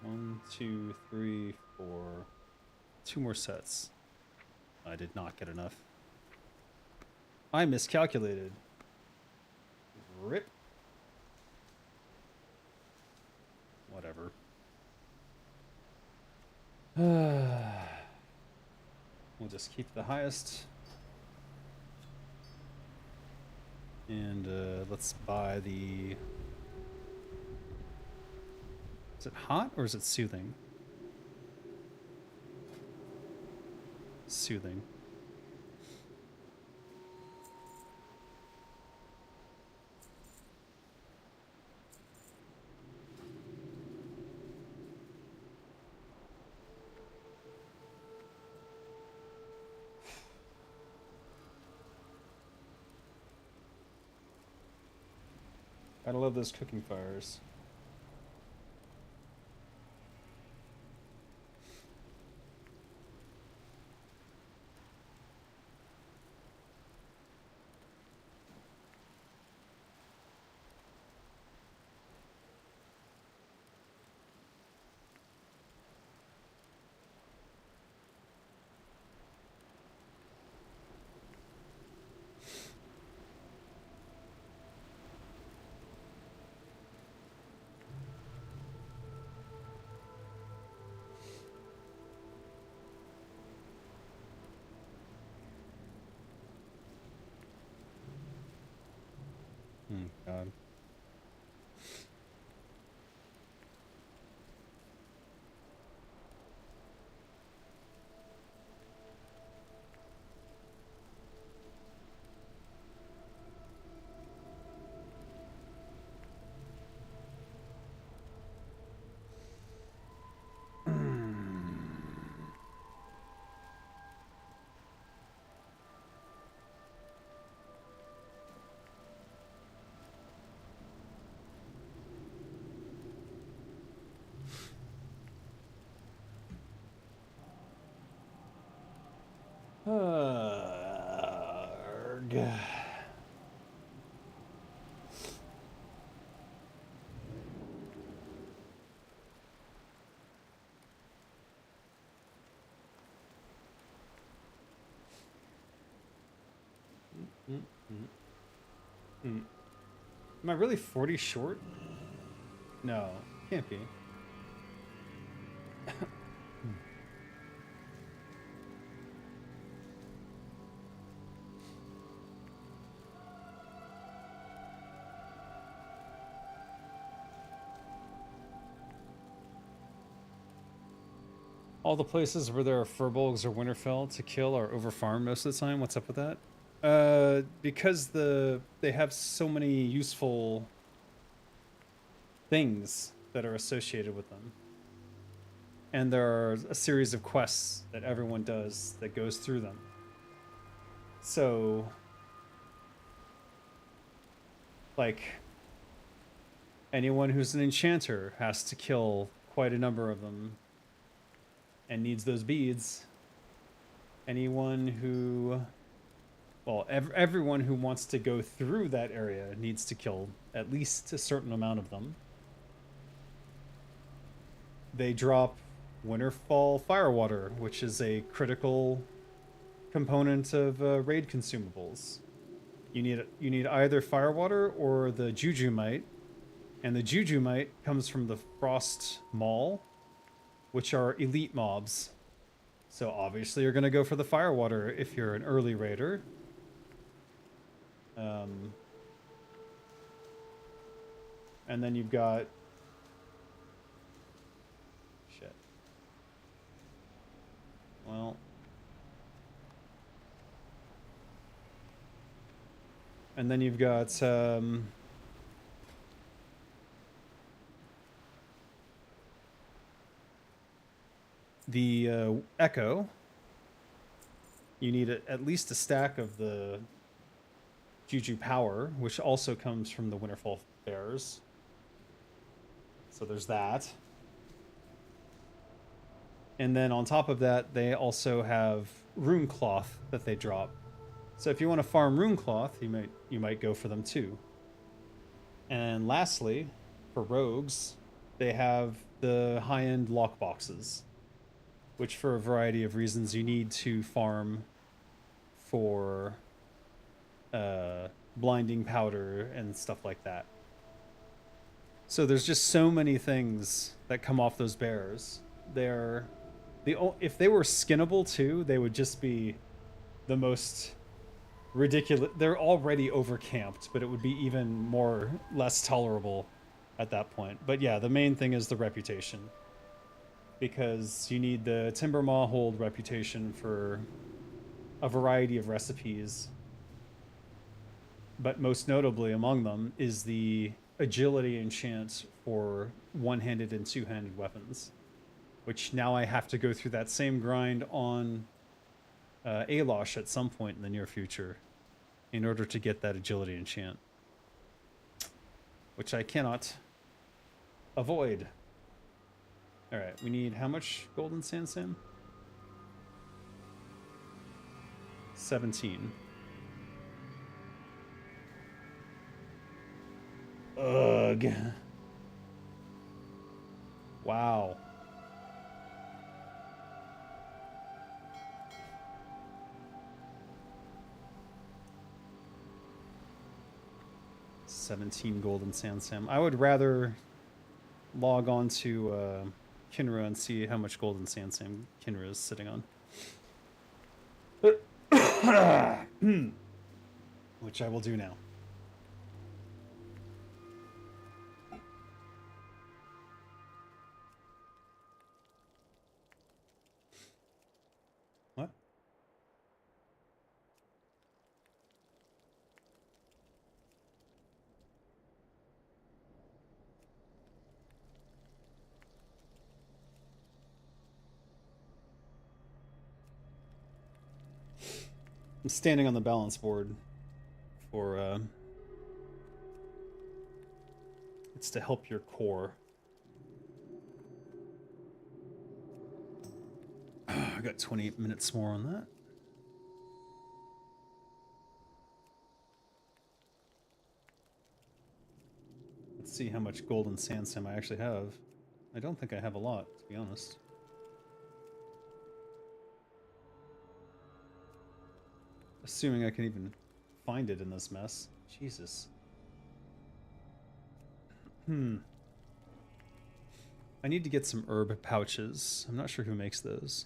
One, two, three, four. 2 more sets. I did not get enough. I miscalculated. Rip. Whatever. We'll just keep the highest. And let's buy the... Is it hot or is it soothing? Soothing. Gotta love those cooking fires. God. Arg. Am I really 40 short? No, can't be. All the places where there are furbolgs or winterfell to kill are overfarmed most of the time. What's up with that? Because they have so many useful things that are associated with them. And there are a series of quests that everyone does that goes through them. So, like, anyone who's an enchanter has to kill quite a number of them and needs those beads. Anyone who, well, everyone who wants to go through that area needs to kill at least a certain amount of them. They drop Winterfall Firewater, which is a critical component of raid consumables. You need either Firewater or the Jujumite, and the Jujumite comes from the Frost Maul, which are elite mobs. So obviously you're gonna go for the Firewater if you're an early raider. And then you've got shit. Well, and then you've got the Echo. You need at least a stack of the Juju Power, which also comes from the Winterfell Bears. So there's that. And then on top of that, they also have Rune Cloth that they drop. So if you want to farm Rune Cloth, you might go for them too. And lastly, for rogues, they have the high-end lockboxes, which for a variety of reasons you need to farm for blinding powder and stuff like that. So there's just so many things that come off those bears. If they were skinnable too, they would just be the most ridiculous. They're already overcamped, but it would be even less tolerable at that point. But yeah, the main thing is the reputation, because you need the Timber Maw hold reputation for a variety of recipes. But most notably among them is the agility enchant for one-handed and two-handed weapons, which now I have to go through that same grind on Alosh at some point in the near future in order to get that agility enchant. which I cannot avoid. All right, we need how much golden sand, Sam? 17. Ugh. Wow. $17 golden sand, Sam. I would rather log on to Kinra and see how much golden sand Sam Kinra is sitting on. Which I will do now. What? I'm standing on the balance board for it's to help your core. I got 28 minutes more on that. Let's see how much golden sand Sam I actually have. I don't think I have a lot, to be honest. Assuming I can even find it in this mess. Jesus. I need to get some herb pouches. I'm not sure who makes those.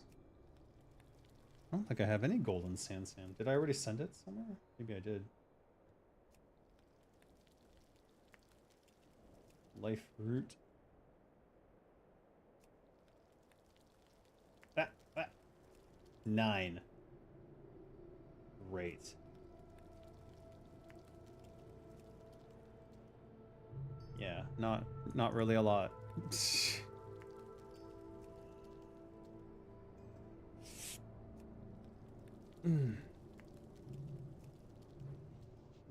I don't think I have any golden sand, Sam. Did I already send it somewhere? Maybe I did. Life root. Ah. 9. Great. Yeah, not really a lot.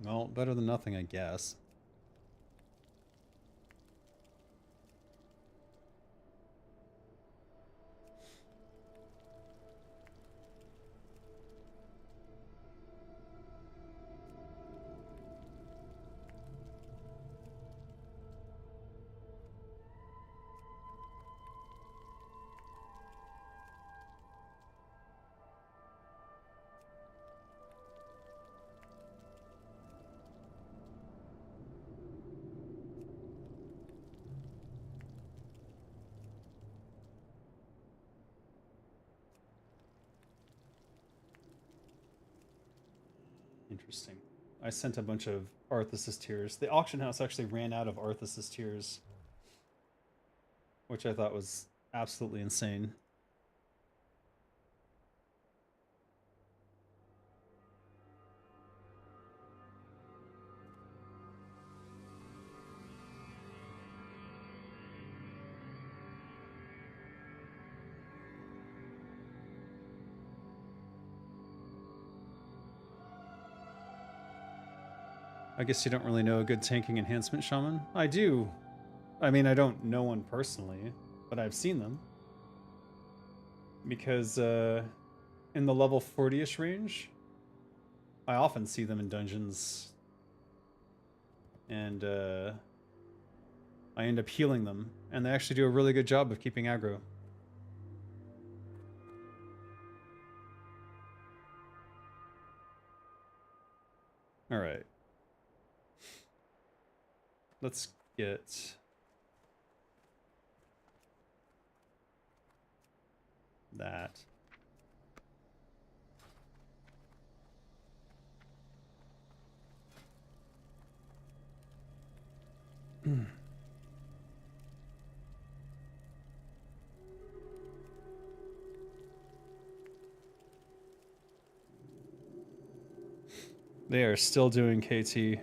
Well, better than nothing, I guess. Interesting. I sent a bunch of Arthas's tears. The auction house actually ran out of Arthas's tears, which I thought was absolutely insane. I guess you don't really know a good tanking enhancement shaman? I do. I mean, I don't know one personally, but I've seen them. Because in the level 40-ish range, I often see them in dungeons. And I end up healing them. And they actually do a really good job of keeping aggro. Alright. Let's get that. They are still doing KT.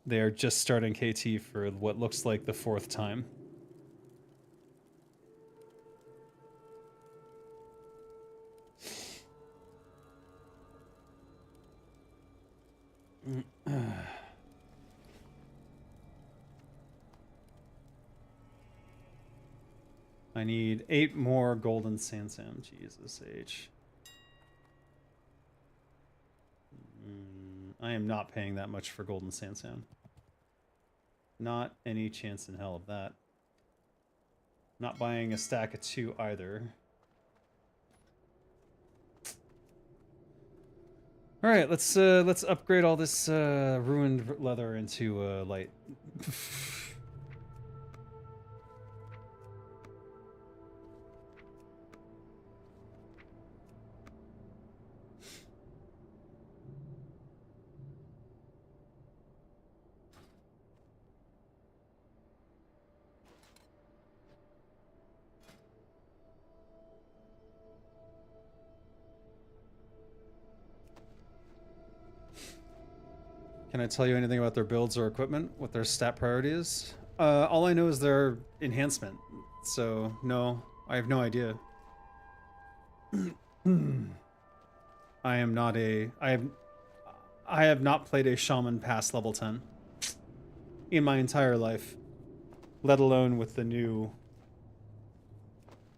They are just starting KT for what looks like the 4th time. I need 8 more golden Sansam. Jesus H. I am not paying that much for golden Sansam. Not any chance in hell of that. Not buying a stack of 2 either. All right, let's upgrade all this ruined leather into light. Can I tell you anything about their builds or equipment? What their stat priority is? All I know is their enhancement. So no, I have no idea. I am not a. I have not played a shaman past level 10 in my entire life, let alone with the new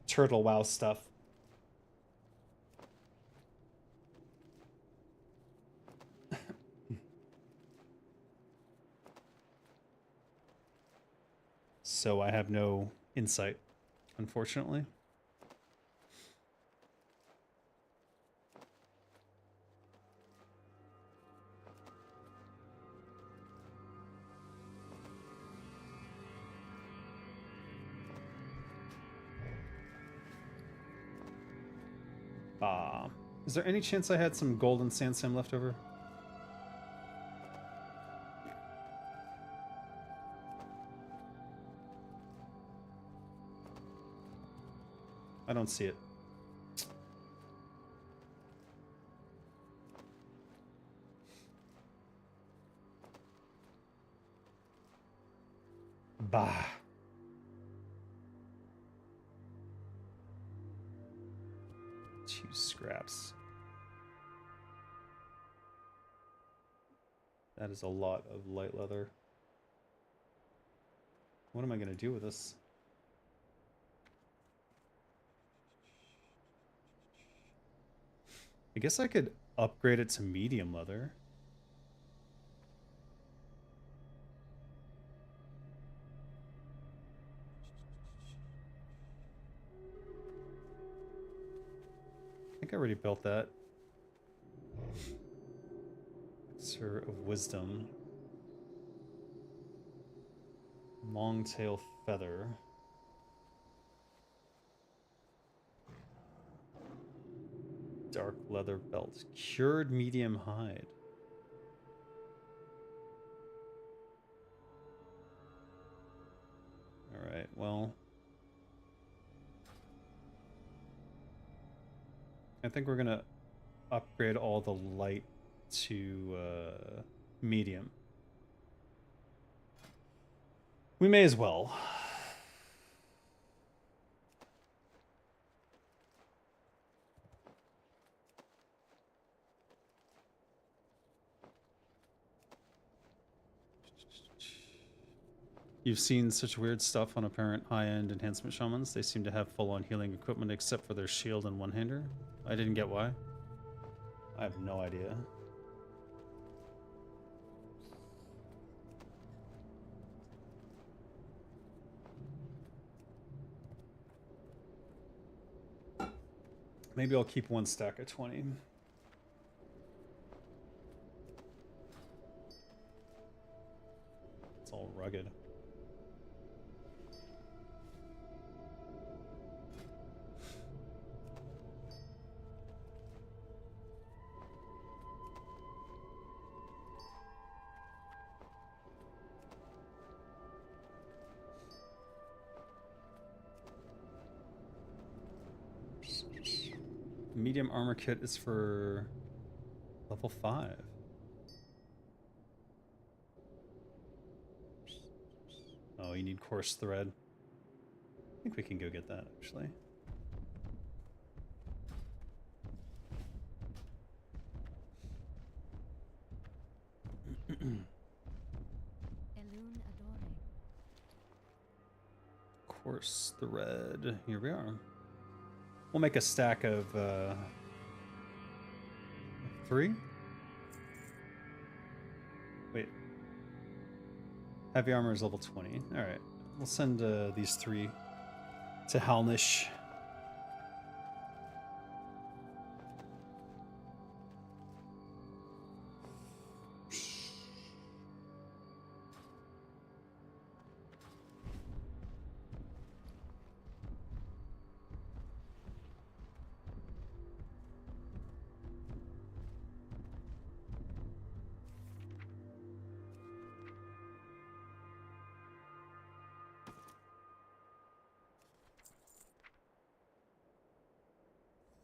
Turtle WoW stuff. So I have no insight, unfortunately. Is there any chance I had some golden Sansam left over? I don't see it. Bah. Two scraps. That is a lot of light leather. What am I going to do with this? I guess I could upgrade it to medium leather. I think I already built that. Elixir of Wisdom. Longtail Feather. Dark leather belt. Cured medium hide. Alright, well. I think we're gonna upgrade all the light to medium. We may as well. You've seen such weird stuff on apparent high-end enhancement shamans. They seem to have full-on healing equipment except for their shield and one-hander. I didn't get why. I have no idea. Maybe I'll keep one stack of 20. It's all rugged. Medium armor kit is for level 5. Oh, you need coarse thread. I think we can go get that, actually. course, the red. Here we are. We'll make a stack of 3. Wait. Heavy armor is level 20. All right. We'll send these 3 to Halnish.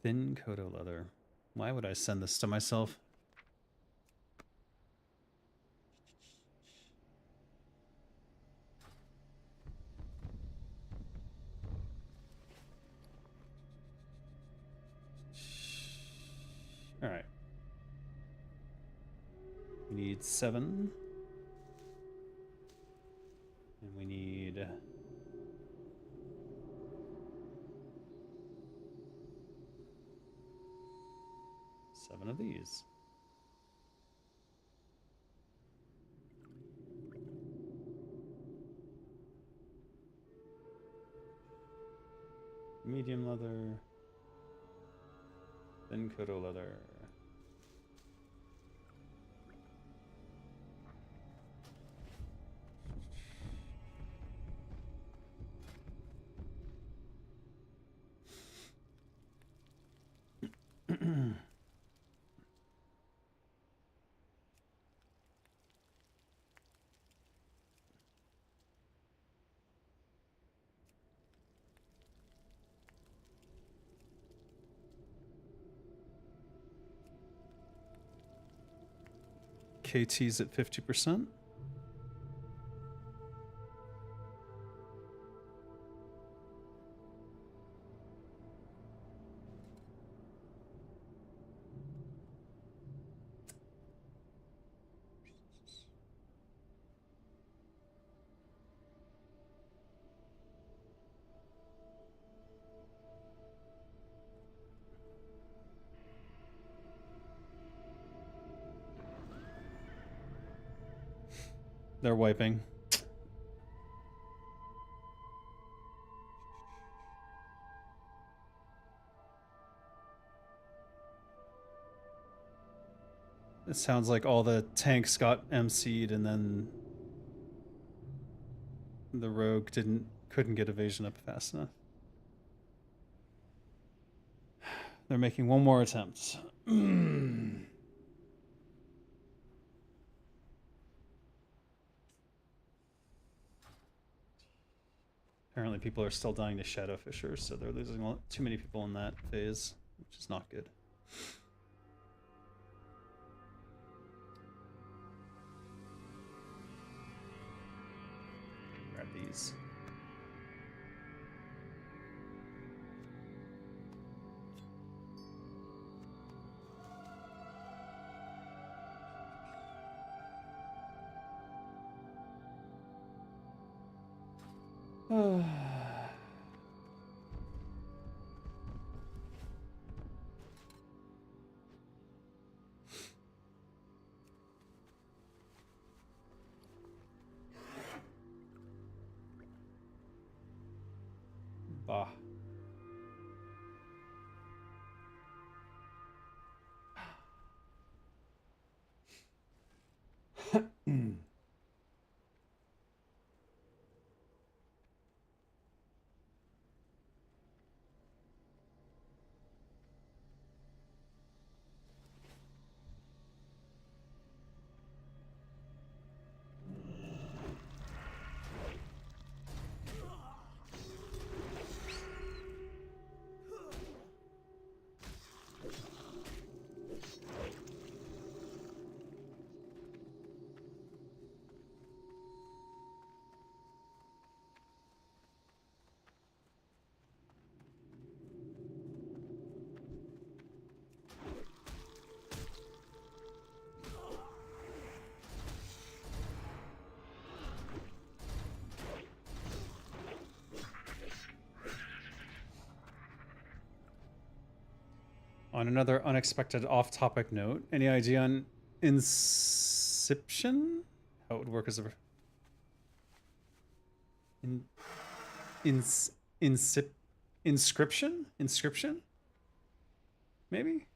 Thin Kodo leather. Why would I send this to myself? All right. We need 7. And we need 7 of these. Medium leather. Thin Kodo leather. KT's at 50%. They're wiping. It sounds like all the tanks got MC'd and then the rogue couldn't get evasion up fast enough. They're making one more attempt. Apparently people are still dying to Shadow Fishers, so they're losing too many people in that phase, which is not good. Grab these. Bah. On another unexpected off-topic note, any idea on Inception? How it would work as a ins insip inscription? Maybe?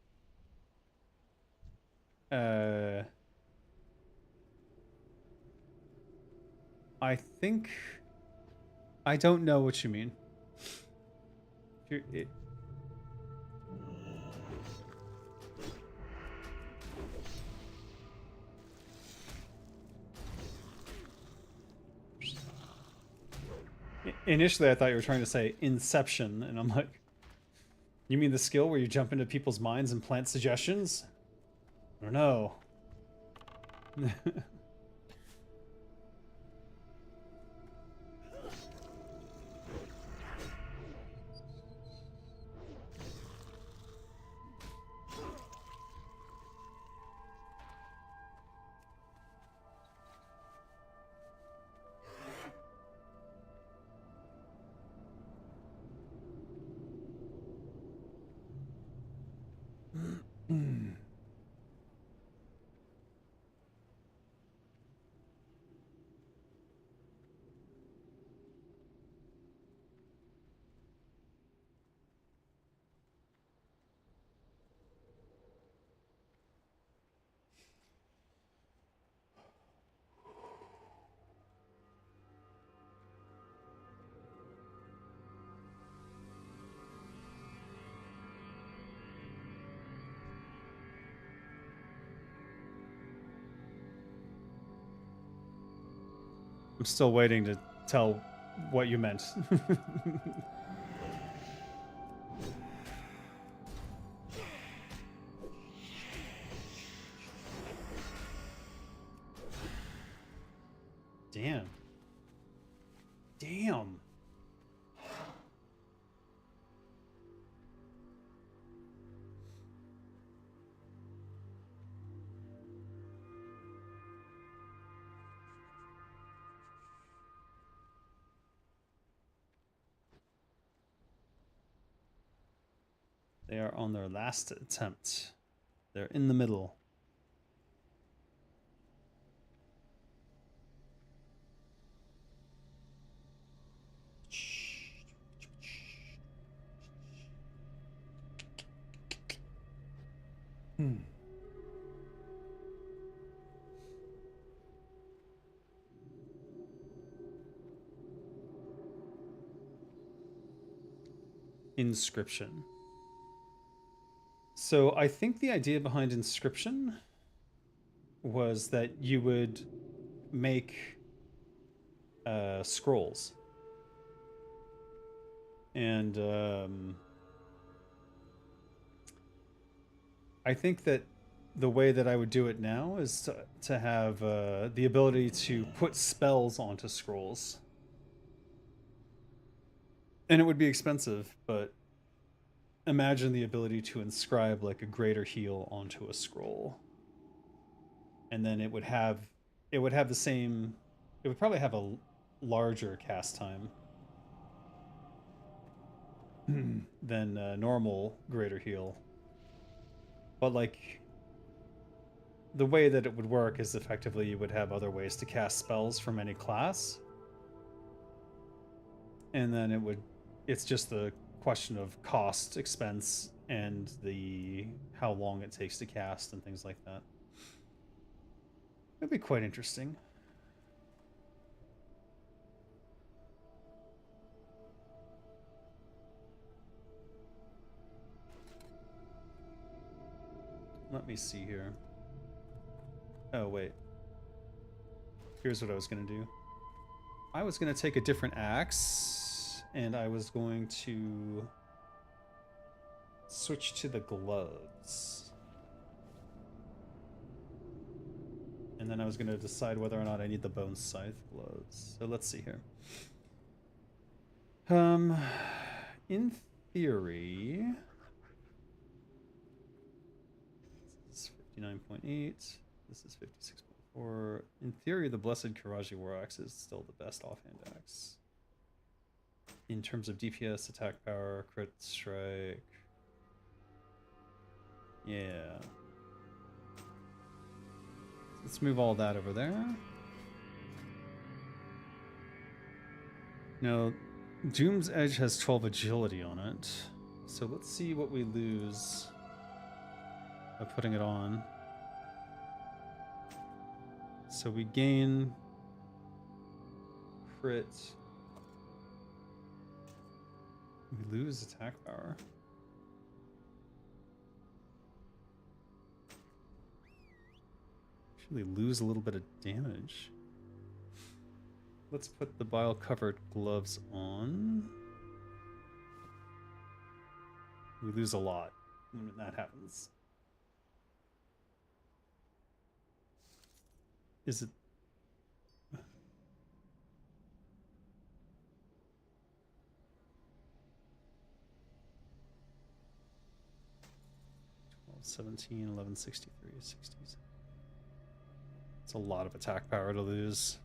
I think I don't know what you mean. Initially, I thought you were trying to say Inception, and I'm like, you mean the skill where you jump into people's minds and plant suggestions? I don't know. I'm still waiting to tell what you meant. Damn. Damn. They are on their last attempt. They're in the middle. Inscription. So I think the idea behind Inscription was that you would make scrolls. And I think that the way that I would do it now is to have the ability to put spells onto scrolls. And it would be expensive, but imagine the ability to inscribe like a greater heal onto a scroll. And then it would have the same, it would probably have a larger cast time than normal greater heal. But like the way that it would work is effectively you would have other ways to cast spells from any class. And then it's just the question of cost, expense, and the how long it takes to cast and things like that. It'd be quite interesting. Let me see here. Oh, wait. Here's what I was going to do. I was going to take a different axe, and I was going to switch to the gloves. And then I was going to decide whether or not I need the bone scythe gloves. So let's see here. In theory, this is 59.8. This is 56.4. In theory, the Blessed Kiraji War Axe is still the best offhand axe. In terms of DPS, attack power, crit strike. Yeah. Let's move all that over there. Now, Doom's Edge has 12 agility on it. So let's see what we lose by putting it on. So we gain crit. We lose attack power. Actually lose a little bit of damage. Let's put the bile covered gloves on. We lose a lot when that happens. Is it? Well, 17, 11, 63, 60s. It's a lot of attack power to lose.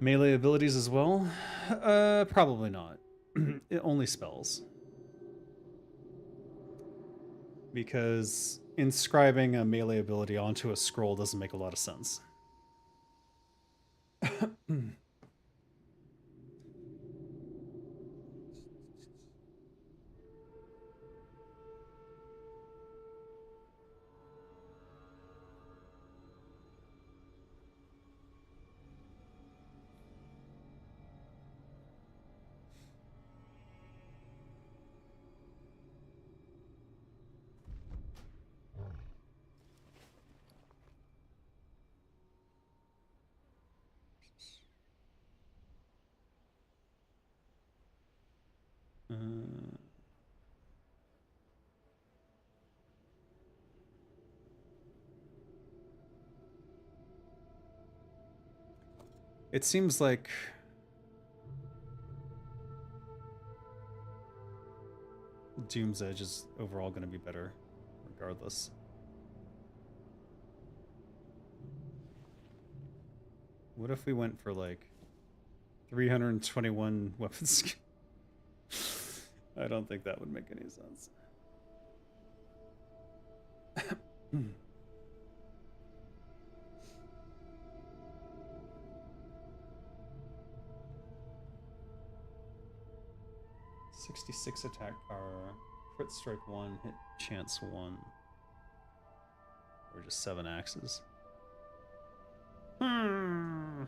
Melee abilities as well? Probably not. It only spells. Because inscribing a melee ability onto a scroll doesn't make a lot of sense. It seems like Doom's Edge is overall going to be better, regardless. What if we went for like 321 weapons? I don't think that would make any sense. 66 attack power, crit strike 1, hit chance 1. Or just 7 axes. Hmm.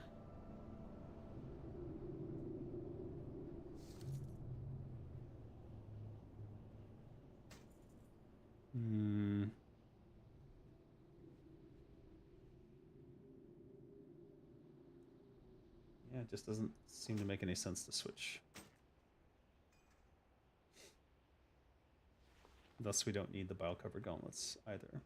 Yeah, it just doesn't seem to make any sense to switch. Thus, we don't need the bile covered gauntlets either.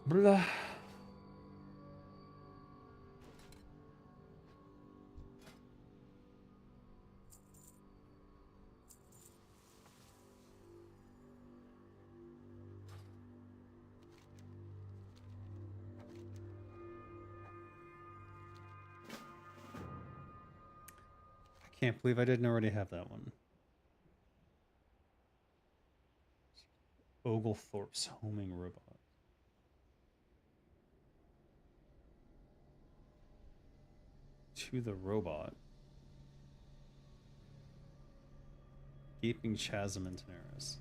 Blah. I can't believe I didn't already have that one. Oglethorpe's homing robot. To the robot. Gaping chasm in Daenerys.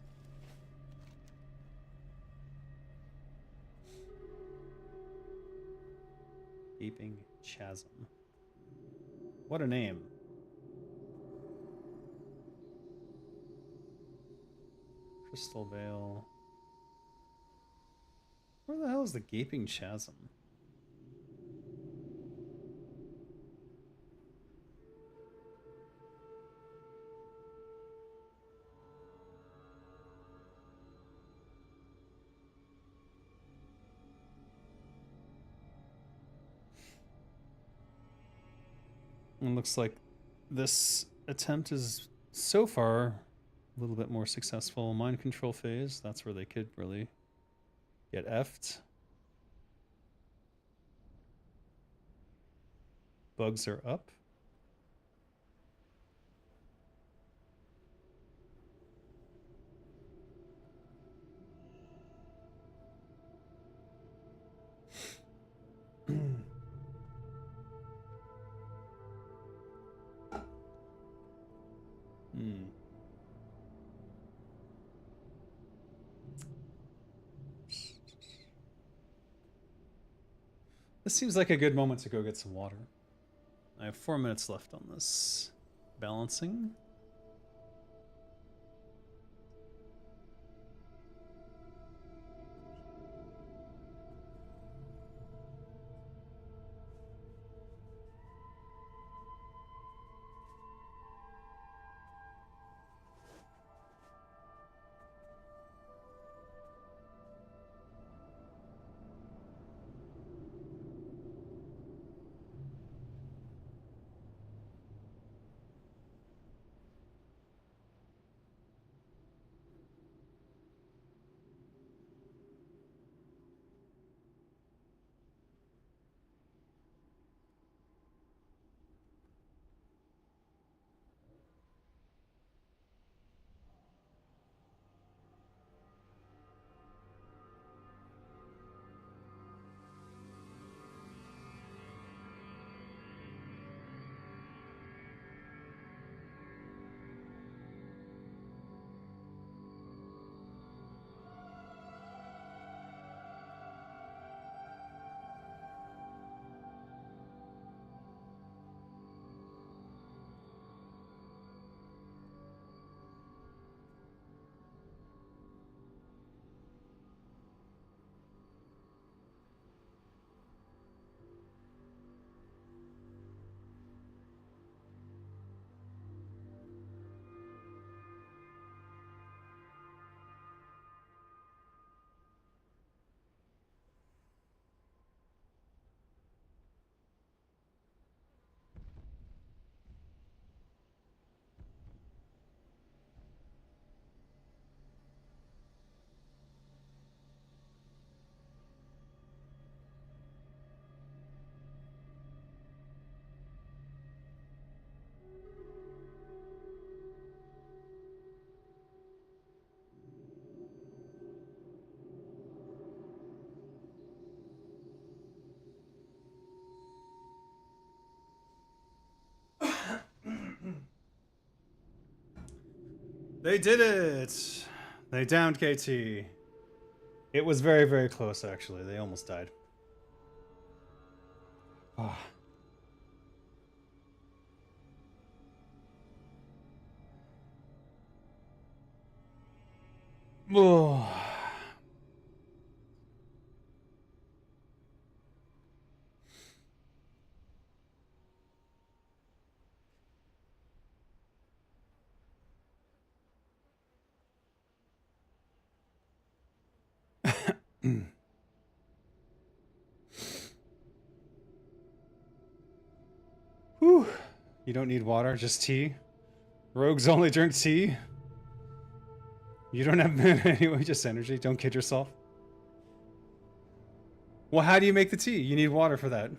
Gaping chasm. What a name. Crystal Veil. Where the hell is the gaping chasm? And looks like this attempt is so far a little bit more successful. Mind control phase, that's where they could really get effed. Bugs are up. Hmm. This seems like a good moment to go get some water. I have 4 minutes left on this. Balancing. They did it! They downed KT. It was very, very close, actually. They almost died. Ah. Oh. Whew. You don't need water, just tea. Rogues only drink tea. You don't have mana anyway, just energy. Don't kid yourself. Well, how do you make the tea? You need water for that.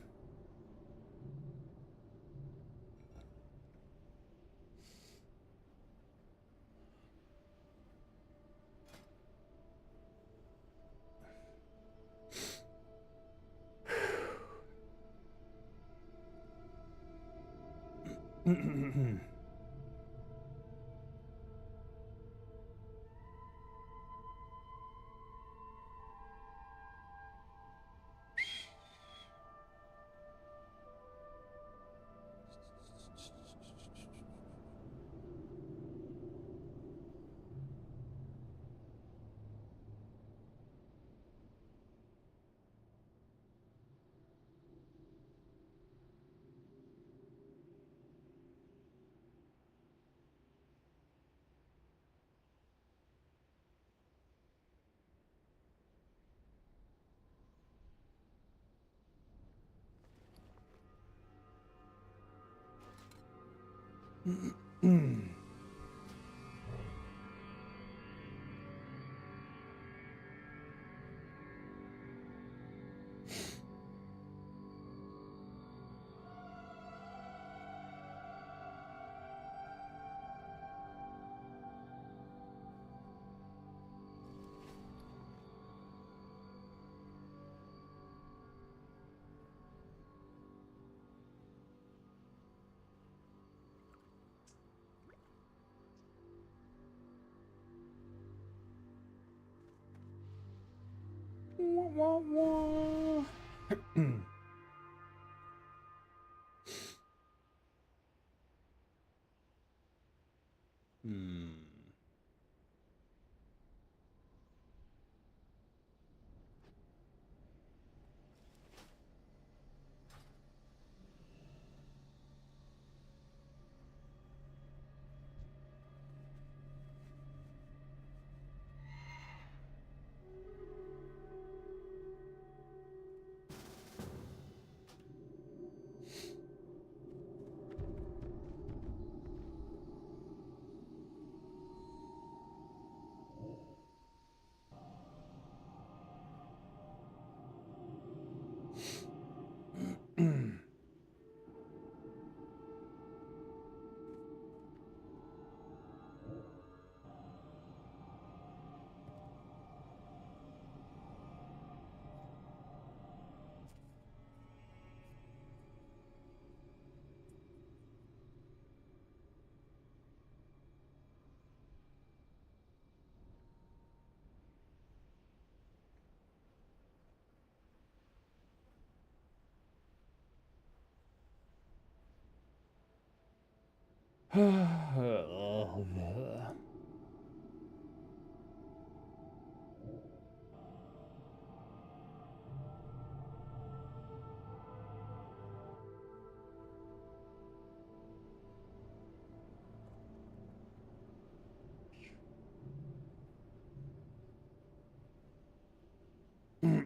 Wah, wah, wah.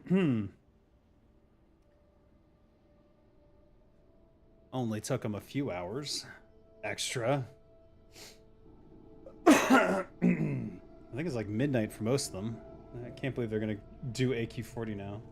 Hmm. Only took him a few hours extra. I think it's like midnight for most of them. I can't believe they're gonna do AQ40 now.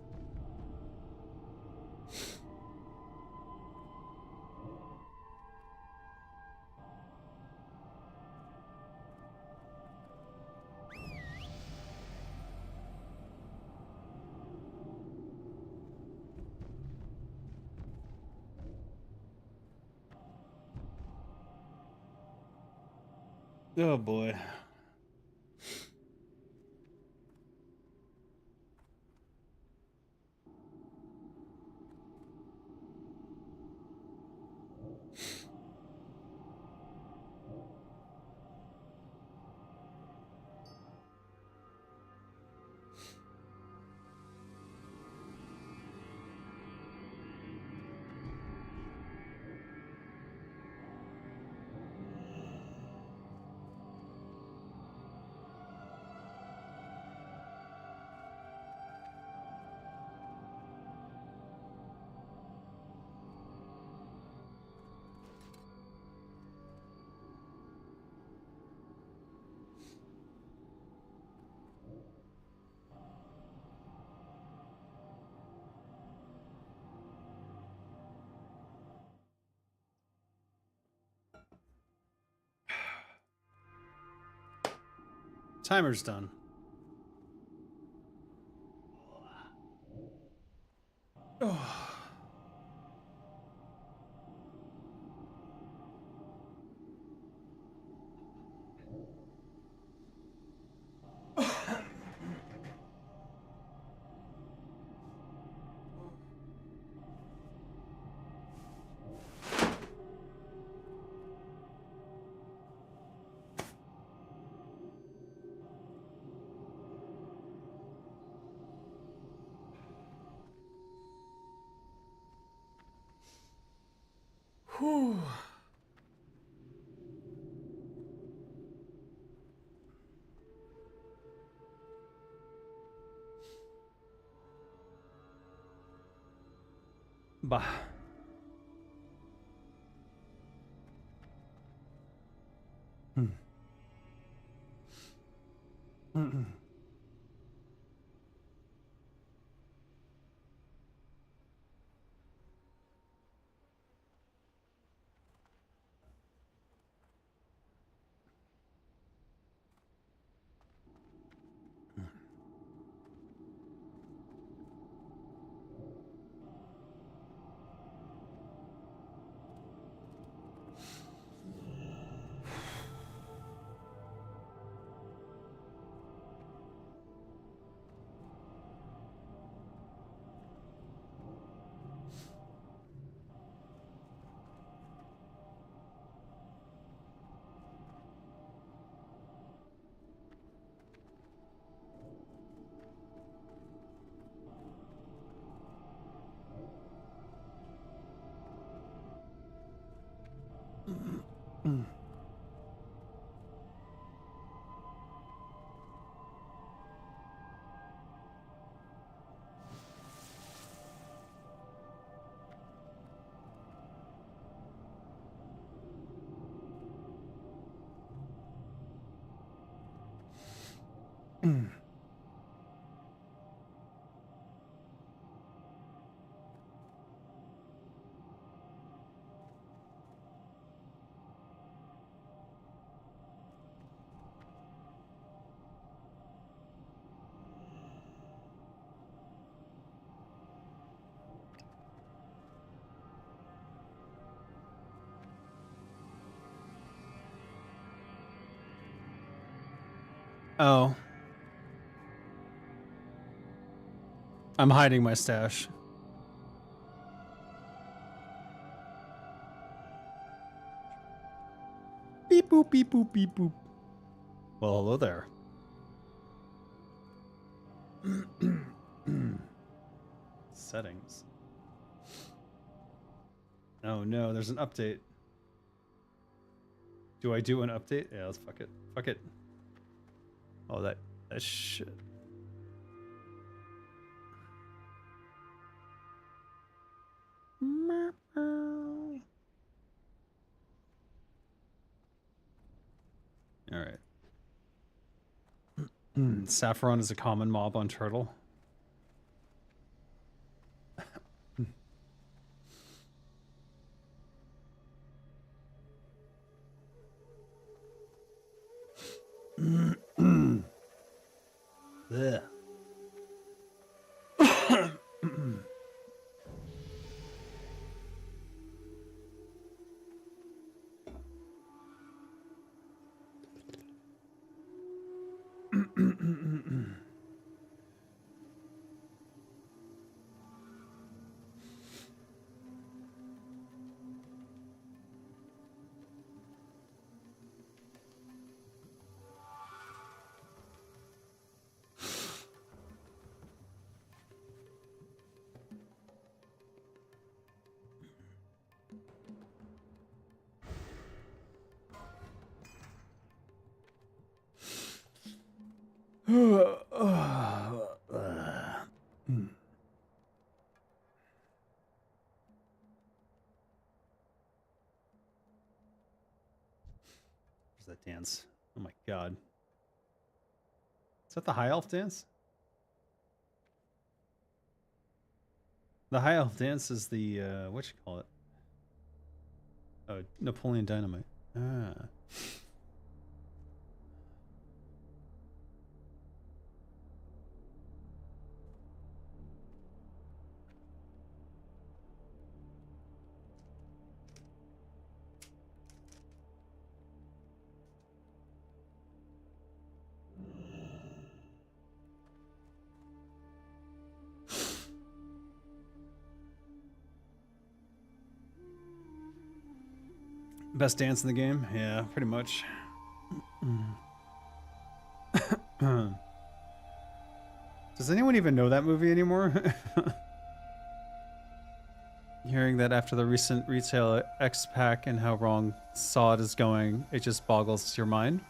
Oh boy. Timer's done. Whew. Bah. Oh. I'm hiding my stash. Beep boop beep boop beep boop. Well, hello there. Settings. Oh no, there's an update. Do I do an update? Yeah, let's fuck it. Fuck it. Oh, that shit. All right. Saffron is a common mob on Turtle. Blech. Where's that dance? Oh my god. Is that the high elf dance? The high elf dance is the what you call it? Oh, Napoleon Dynamite. Ah. Best dance in the game? Yeah, pretty much. Does anyone even know that movie anymore? Hearing that after the recent retail X-Pack and how wrong Sod is going, it just boggles your mind.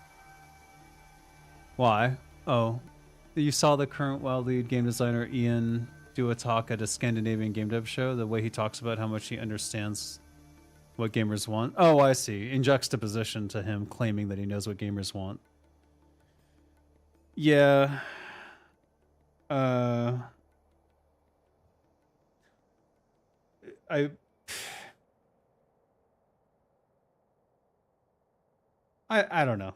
Why? Oh, you saw the current WoW lead game designer Ian do a talk at a Scandinavian game dev show. The way he talks about how much he understands what gamers want. Oh, I see. In juxtaposition to him claiming that he knows what gamers want. Yeah. I I don't know.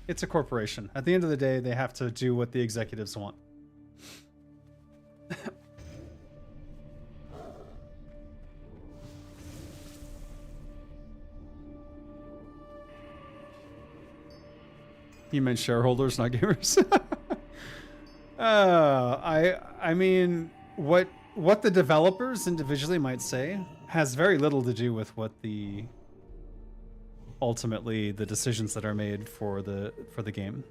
It's a corporation. At the end of the day, they have to do what the executives want. You meant shareholders, not gamers. I mean, what the developers individually might say has very little to do with what the ultimately the decisions that are made for the game.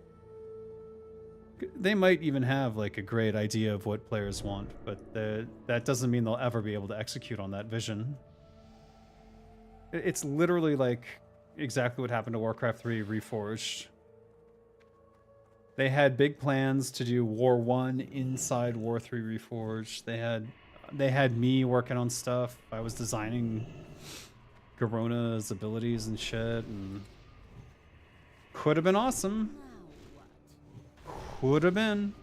They might even have like a great idea of what players want, but that doesn't mean they'll ever be able to execute on that vision. It's literally like exactly what happened to Warcraft 3 Reforged. They had big plans to do War 1 inside War 3 Reforged. They had me working on stuff. I was designing Garona's abilities and shit, and could have been awesome. Could have been.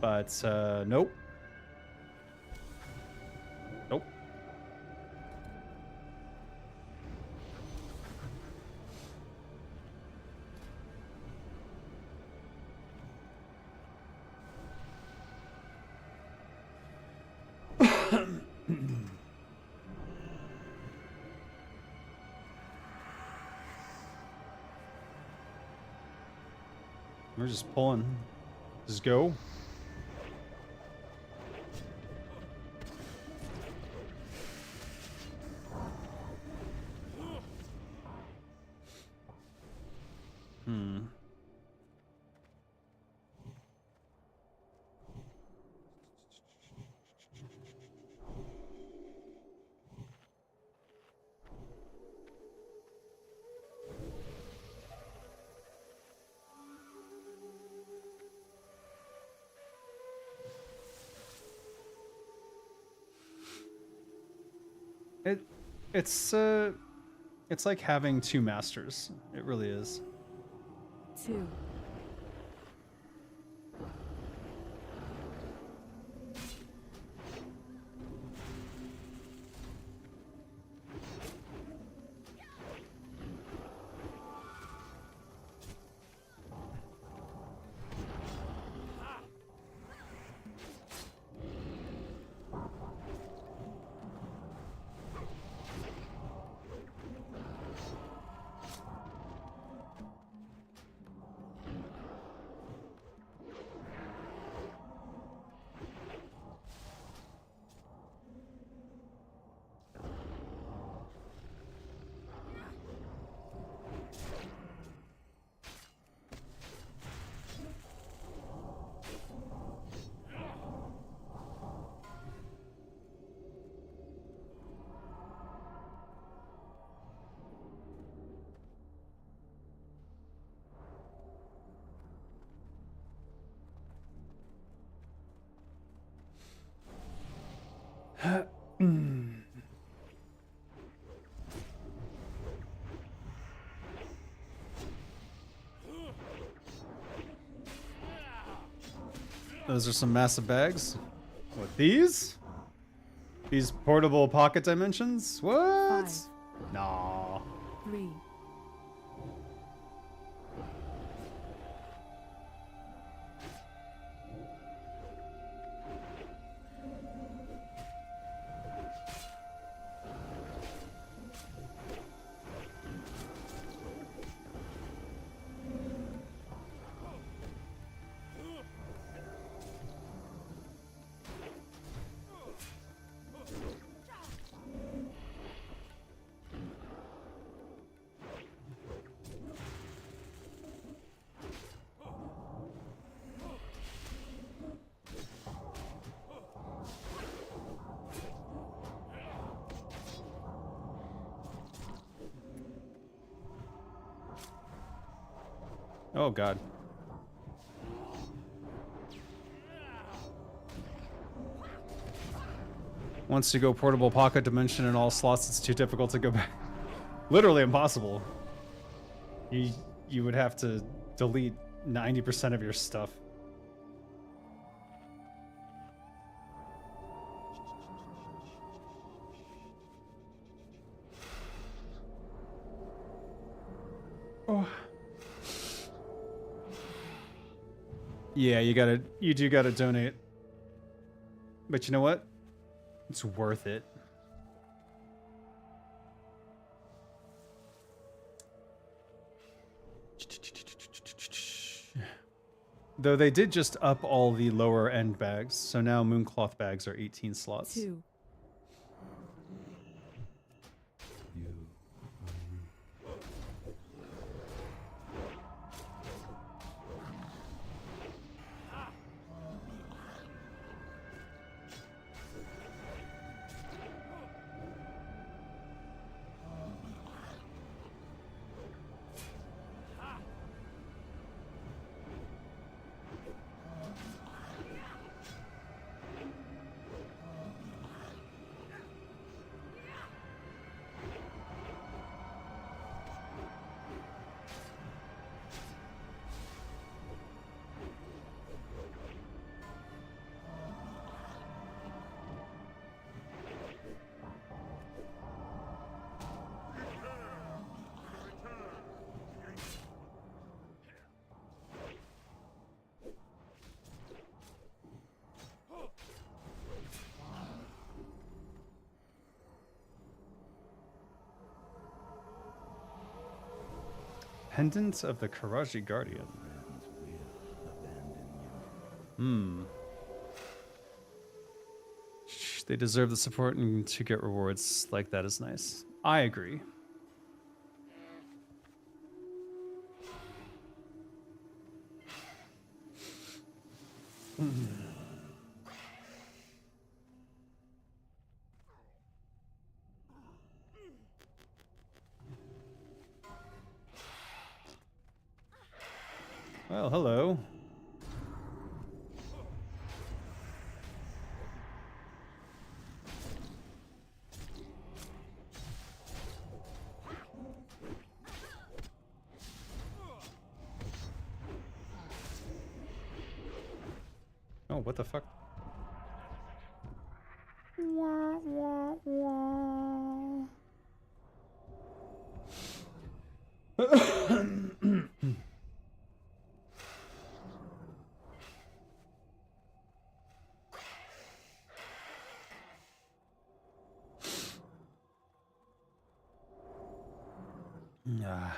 But nope. Nope. We're just pulling. Just go. It's like having two masters. It really is. 2. Those are some massive bags. What, these? These portable pocket dimensions? What? 5. Nah. 3. Oh god. Once you go portable pocket dimension in all slots, it's too difficult to go back. Literally impossible. You would have to delete 90% of your stuff. Oh. Yeah, you do gotta donate. But you know what? It's worth it. Though they did just up all the lower end bags, so now Mooncloth bags are 18 slots. 2, Pendant of the Karaji Guardian. They deserve the support, and to get rewards like that is nice. I agree. Well, hello. Oh, what the fuck? Wah, wah, wah. Ah.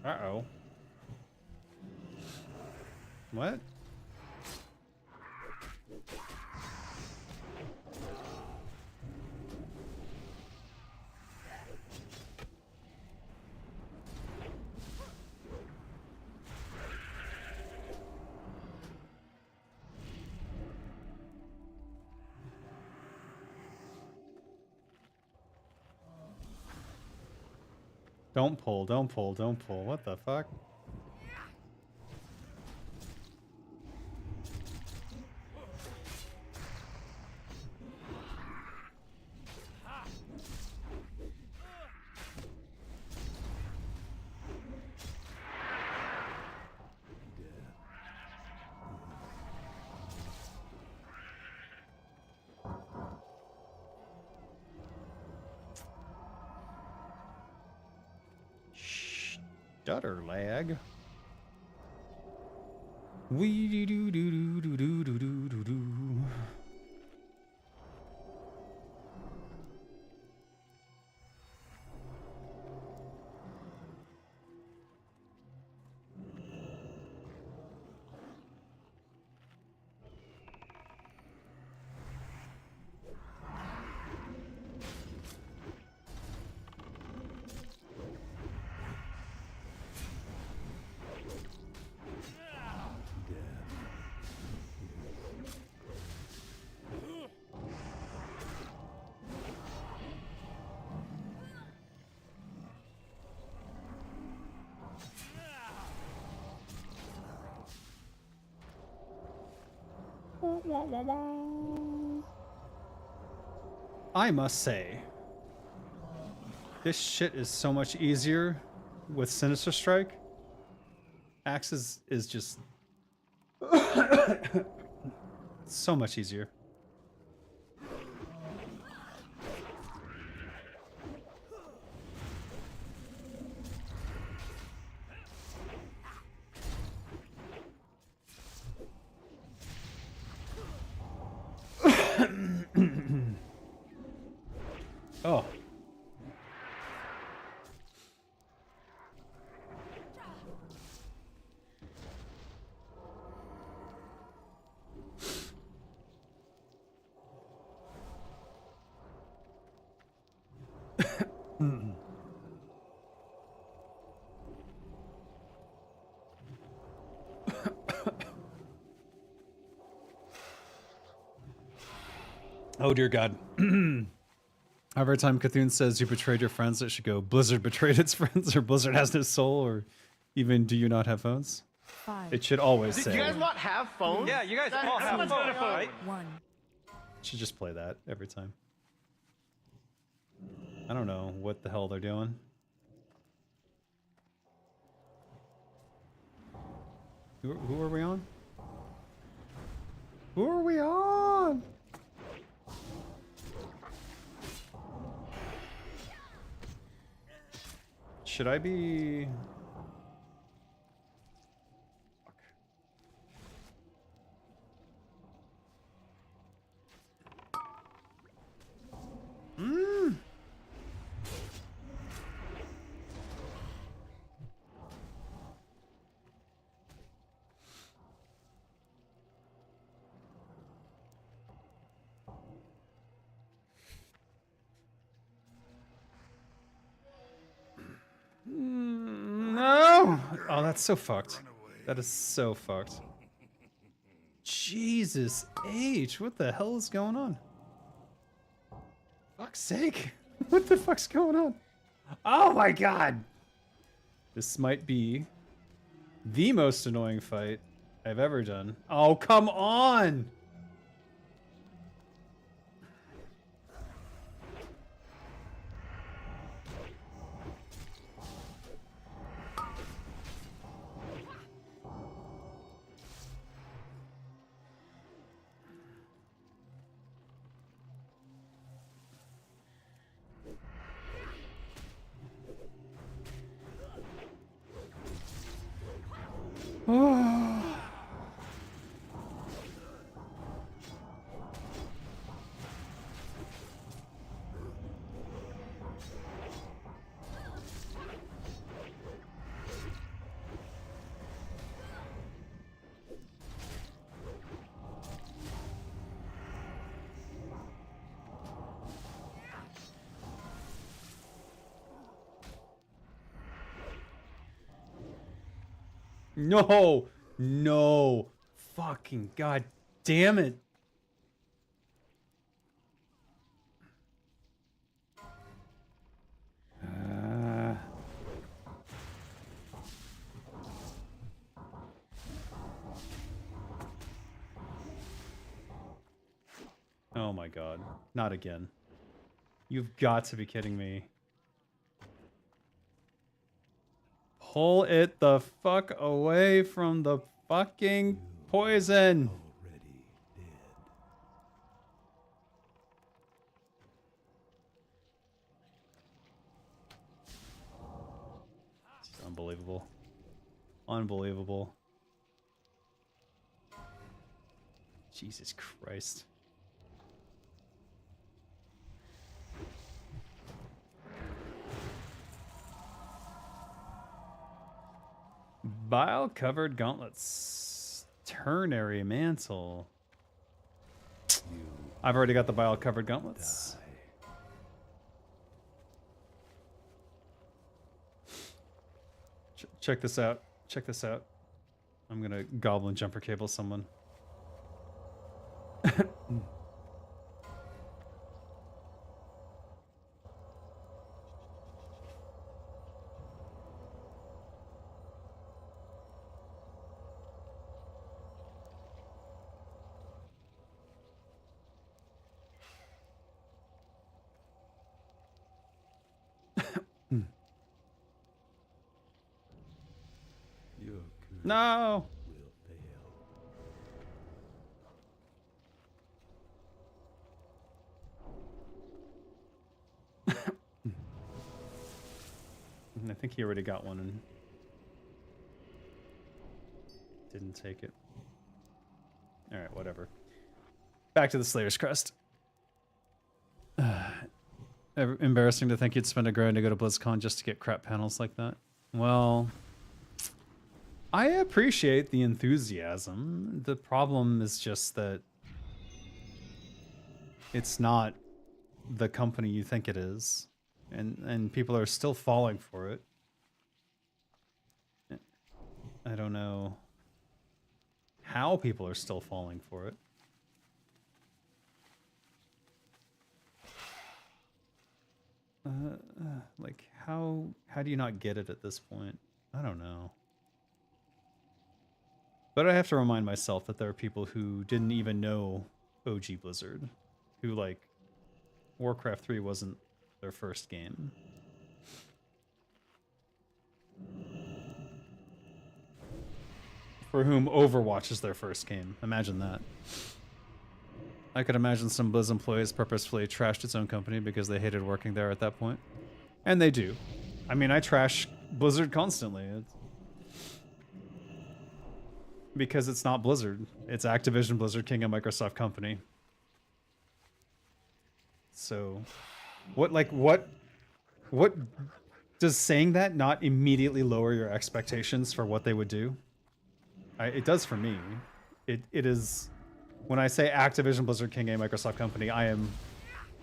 Uh-oh. What? Don't pull, don't pull, don't pull. What the fuck? Stutter lag. Wee doo doo doo doo doo doo doo doo doo. Wah, wah, wah. I must say, this shit is so much easier with Sinister Strike. Axe is just so much easier. Oh. Oh dear God. Every time Cthulhu says you betrayed your friends, it should go Blizzard betrayed its friends, or Blizzard has no soul, or even do you not have phones? 5, It should always Do say. you guys not have phones? Yeah, you guys all have Someone's phones, got a phone. right? 1. Should just play that every time. I don't know what the hell they're doing. Who are we on? Who are we on? Should I be... Fuck. No! Oh, that's so fucked. That is so fucked. Jesus H, what the hell is going on? Fuck's sake. What the fuck's going on? Oh my god! This might be the most annoying fight I've ever done. Oh, come on! No! No! Fucking god damn it! Oh my god. Not again. You've got to be kidding me. Pull it the fuck away from the fucking poison! Already dead. It's unbelievable. Unbelievable. Jesus Christ. Bile-covered gauntlets. Ternary mantle. I've already got the bile-covered gauntlets. Check this out. Check this out. I'm gonna goblin jumper cable someone. No. will fail. I think he already got one and didn't take it. All right, whatever. Back to the Slayer's Crest. Embarrassing to think you'd spend $1,000 to go to BlizzCon just to get crap panels like that. Well, I appreciate the enthusiasm. The problem is just that it's not the company you think it is, and people are still falling for it. I don't know how people are still falling for it. Like how do you not get it at this point? I don't know. But I have to remind myself that there are people who didn't even know OG Blizzard, who like Warcraft 3 wasn't their first game. For whom Overwatch is their first game. Imagine that. I could imagine some Blizz employees purposefully trashed its own company because they hated working there at that point. And they do. I mean, I trash Blizzard constantly. Because it's not Blizzard. It's Activision Blizzard, King of Microsoft company. So, what does saying that not immediately lower your expectations for what they would do? It does for me. It is, when I say Activision Blizzard, King of Microsoft company, I am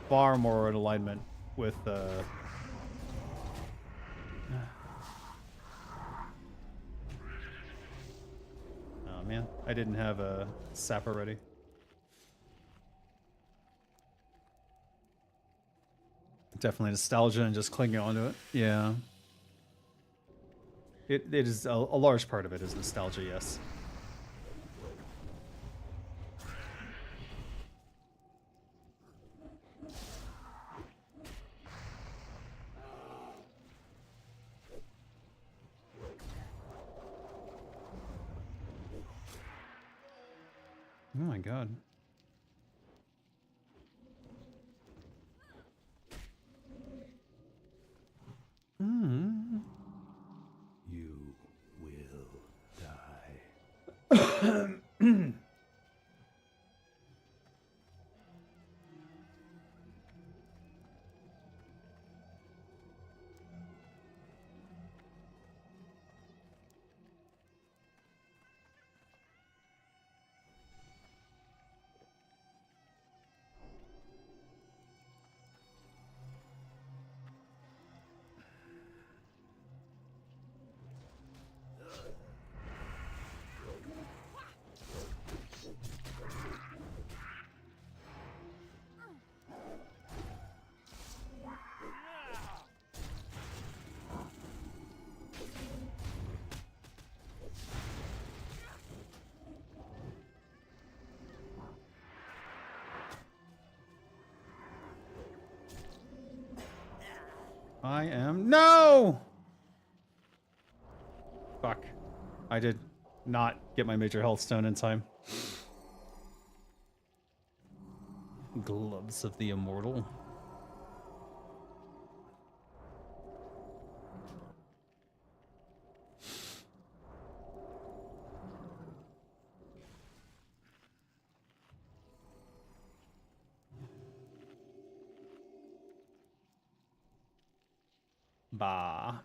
far more in alignment with oh man, I didn't have a sap already. Definitely nostalgia and just clinging onto it. Yeah. It is a large part of it is nostalgia, yes. Oh my god. You will die. I am no. Fuck. I did not get my major health stone in time. Gloves of the Immortal. Bah.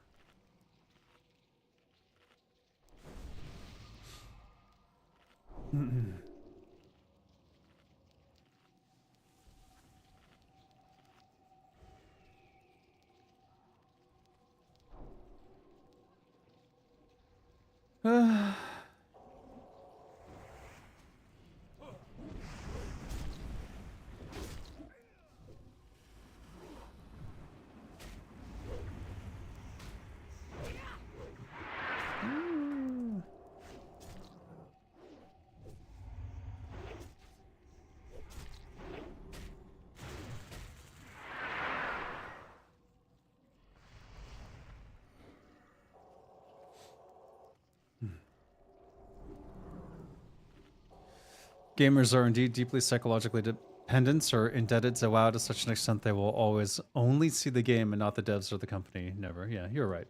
Gamers are indeed deeply psychologically dependent or indebted to WoW to such an extent they will always only see the game and not the devs or the company. Never. Yeah, you're right.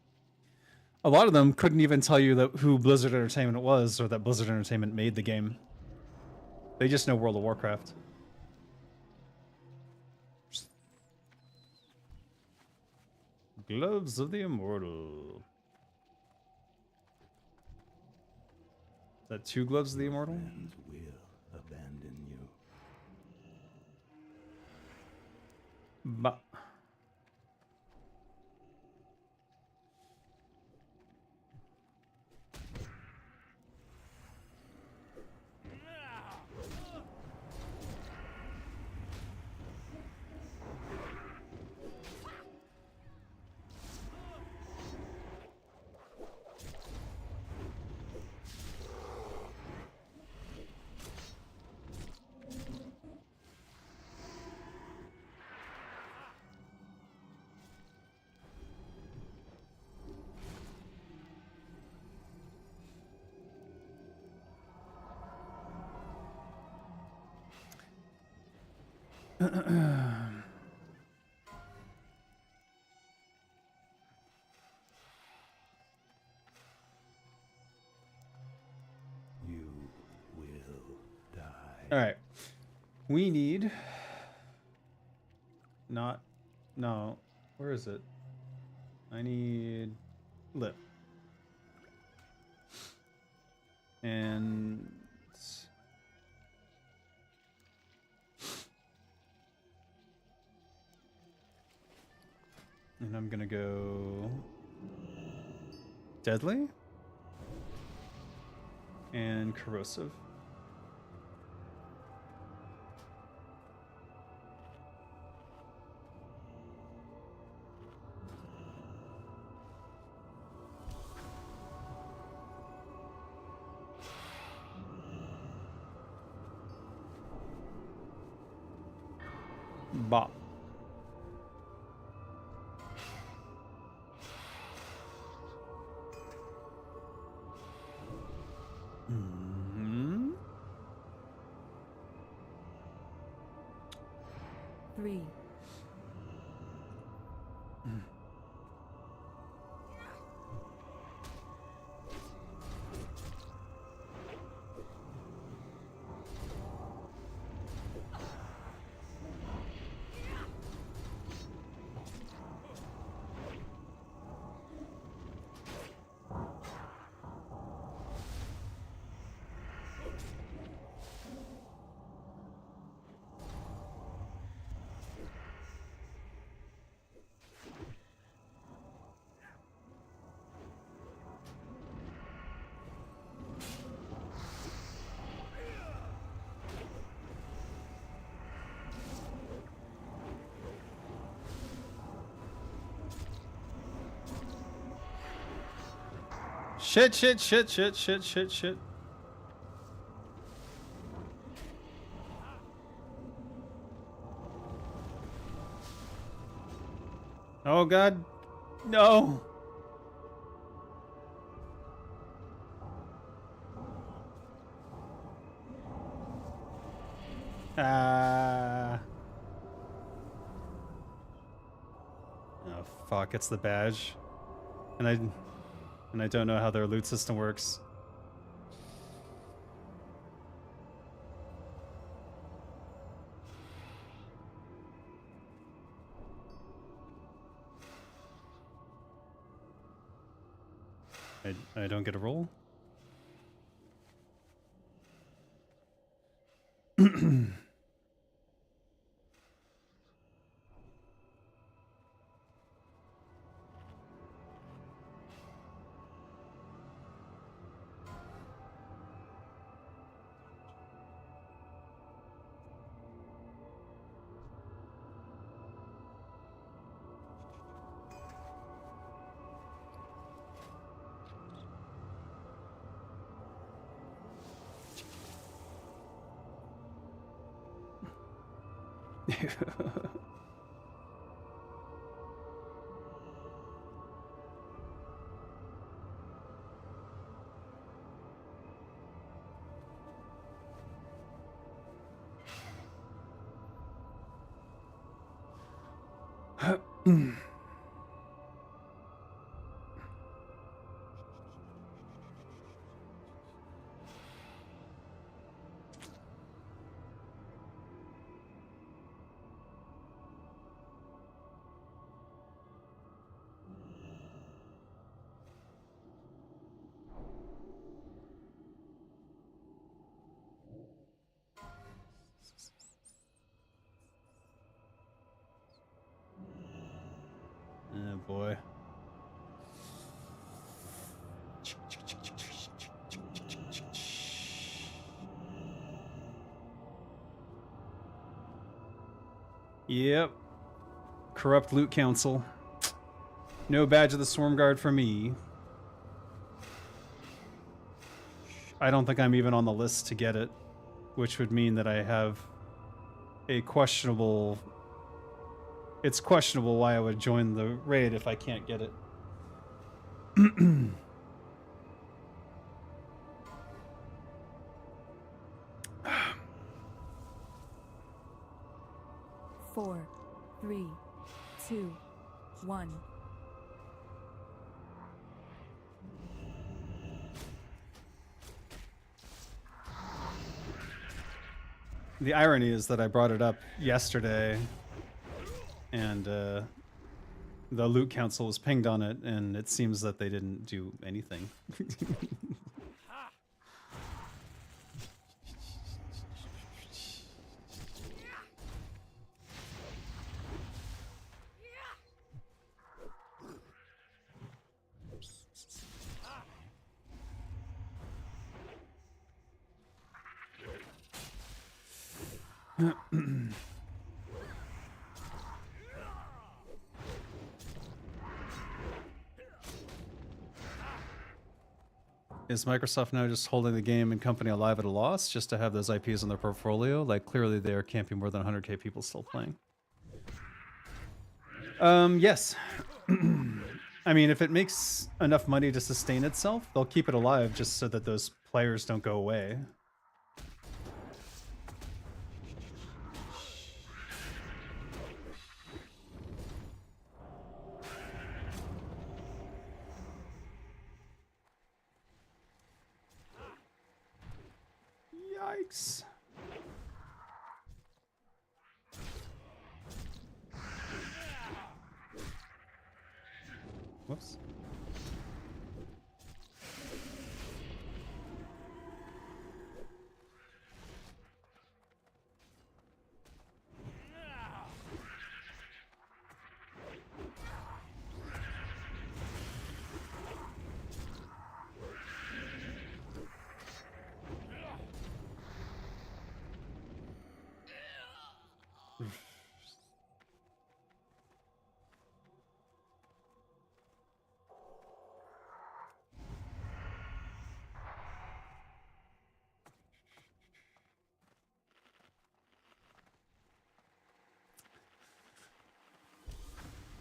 A lot of them couldn't even tell you that who Blizzard Entertainment was or that Blizzard Entertainment made the game. They just know World of Warcraft. Gloves of the Immortal. Is that 2 Gloves of the Immortal? Friends will abandon you. But You will die. all right. We need not no. Where is it? I need lip. And I'm gonna go deadly and corrosive. Bop. Mm-hmm. 3, Shit. Oh god. No. Ah. Oh fuck, it's the badge. And I don't know how their loot system works. I don't get a roll. Oh boy. Yep. Corrupt Loot Council. No badge of the Swarm Guard for me. I don't think I'm even on the list to get it, which would mean that I have a questionable... It's questionable why I would join the raid if I can't get it. 4, 3, 2, 1. The irony is that I brought it up yesterday, and the Loot Council was pinged on it, and it seems that they didn't do anything. Is Microsoft now just holding the game and company alive at a loss just to have those IPs in their portfolio? Like, clearly there can't be more than 100k people still playing. Yes. I mean, if it makes enough money to sustain itself, they'll keep it alive just so that those players don't go away. Yikes. Whoops.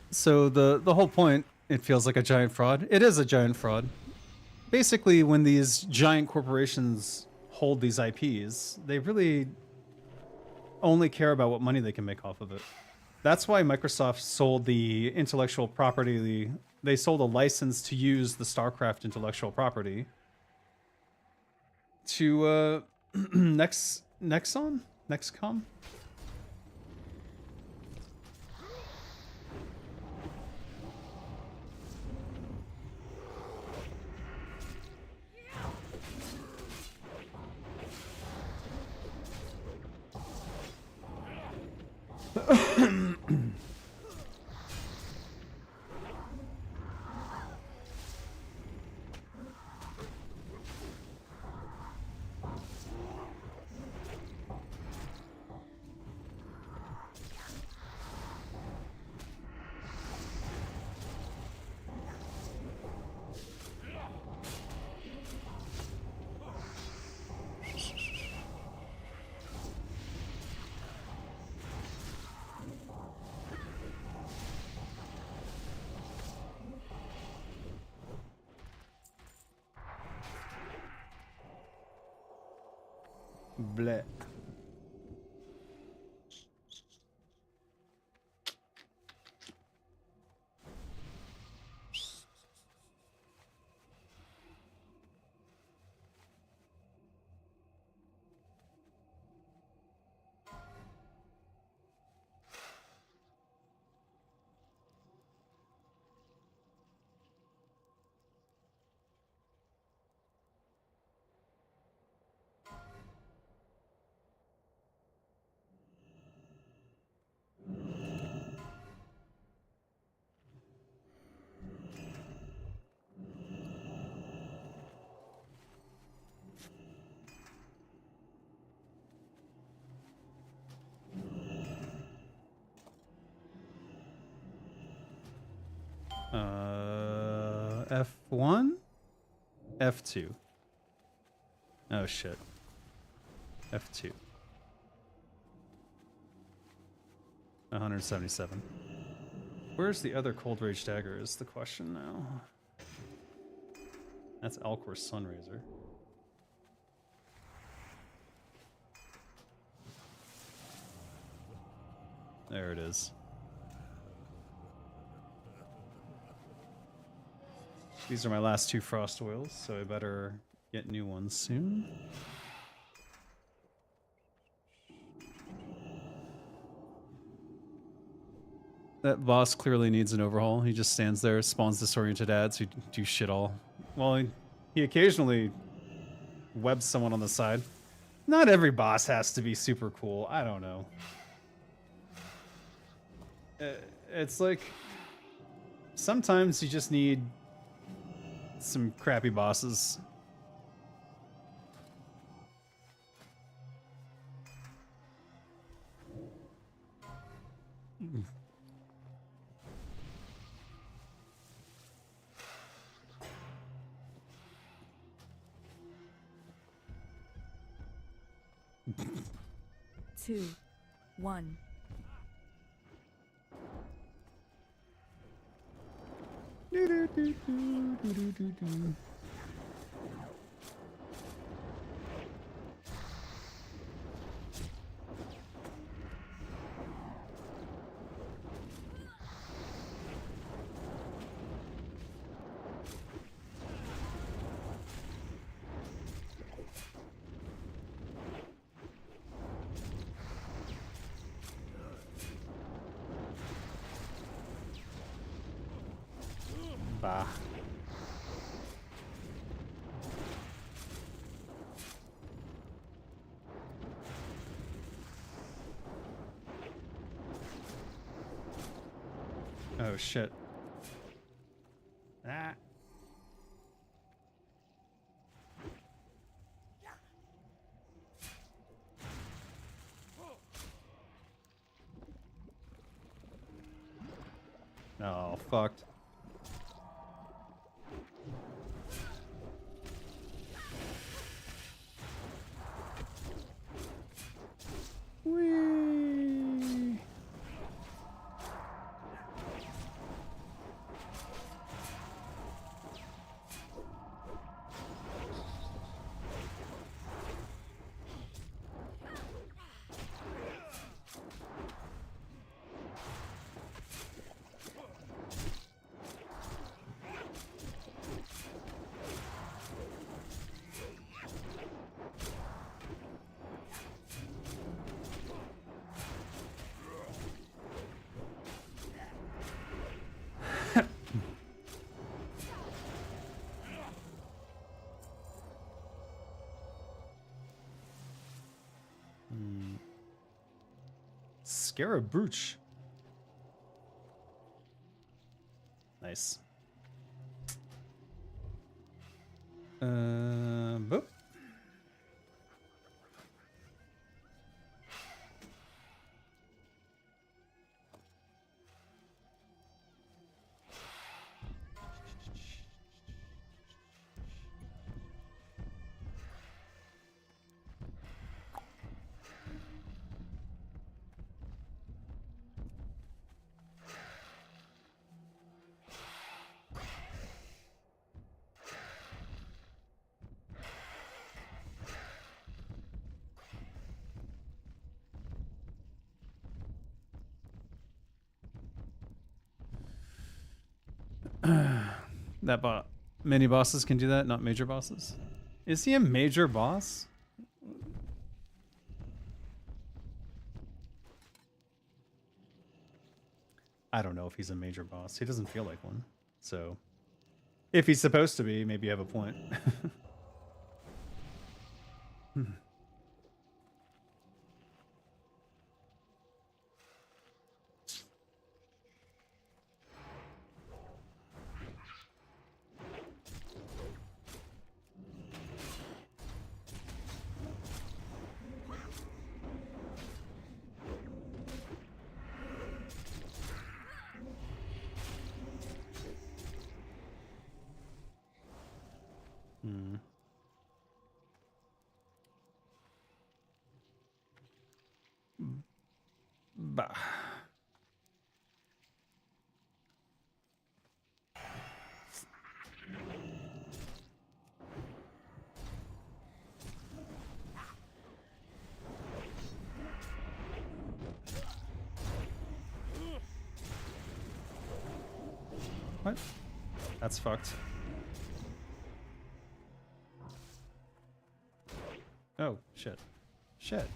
So the whole point, it feels like a giant fraud. It is a giant fraud. Basically, when these giant corporations hold these IPs, they really only care about what money they can make off of it. That's why Microsoft sold the intellectual property. They sold a license to use the StarCraft intellectual property to Nexcom? Bleh. F1? F2. Oh shit. F2. 177. Where's the other Cold Rage Dagger is the question now. That's Alcor's Sunraiser. There it is. These are my last 2 frost oils, so I better get new ones soon. That boss clearly needs an overhaul. He just stands there, spawns disoriented ads who do shit all. Well, he occasionally webs someone on the side. Not every boss has to be super cool. I don't know. It's like sometimes you just need some crappy bosses. Two, one. Bah. Oh shit. Ah. Oh, fucked. Whee! Scarabruch. Nice. Boop. That mini bosses can do that, not major bosses. Is he a major boss? I don't know if he's a major boss. He doesn't feel like one. So, if he's supposed to be, maybe you have a point. Bah. What? That's fucked. Oh, shit. Shit.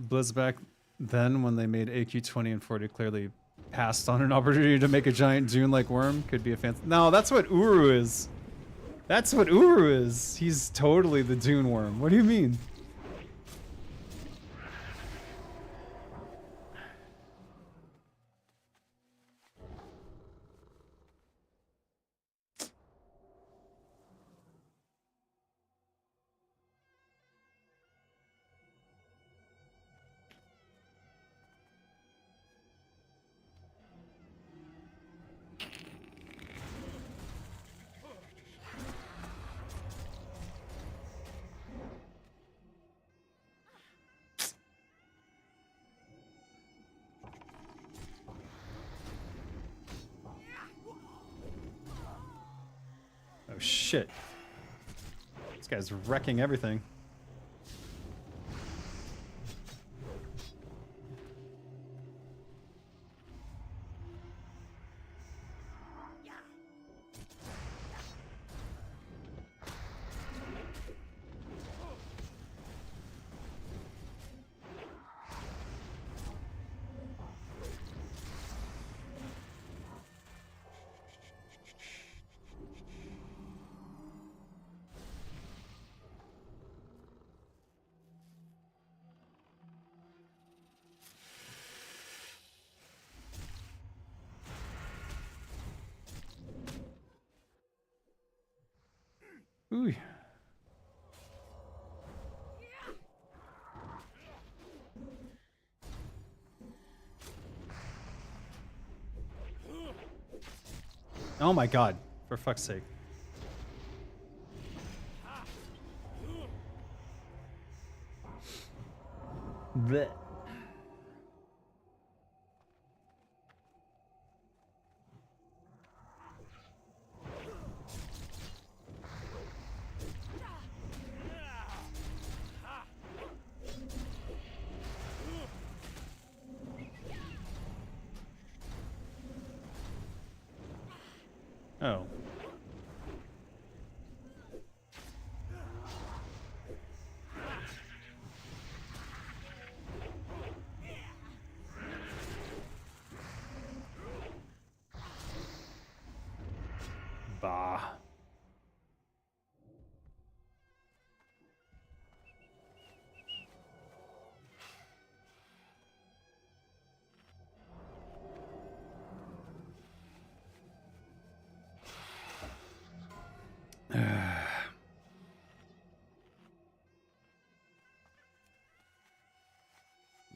Blizz back then when they made AQ20 and 40 clearly passed on an opportunity to make a giant Dune-like worm. Could be a fancy. No, that's what Uru is. That's what Uru is. He's totally the Dune worm. What do you mean? Oh shit. This guy's wrecking everything. Ooh. Oh my god, for fuck's sake. Blech. Oh. Bah.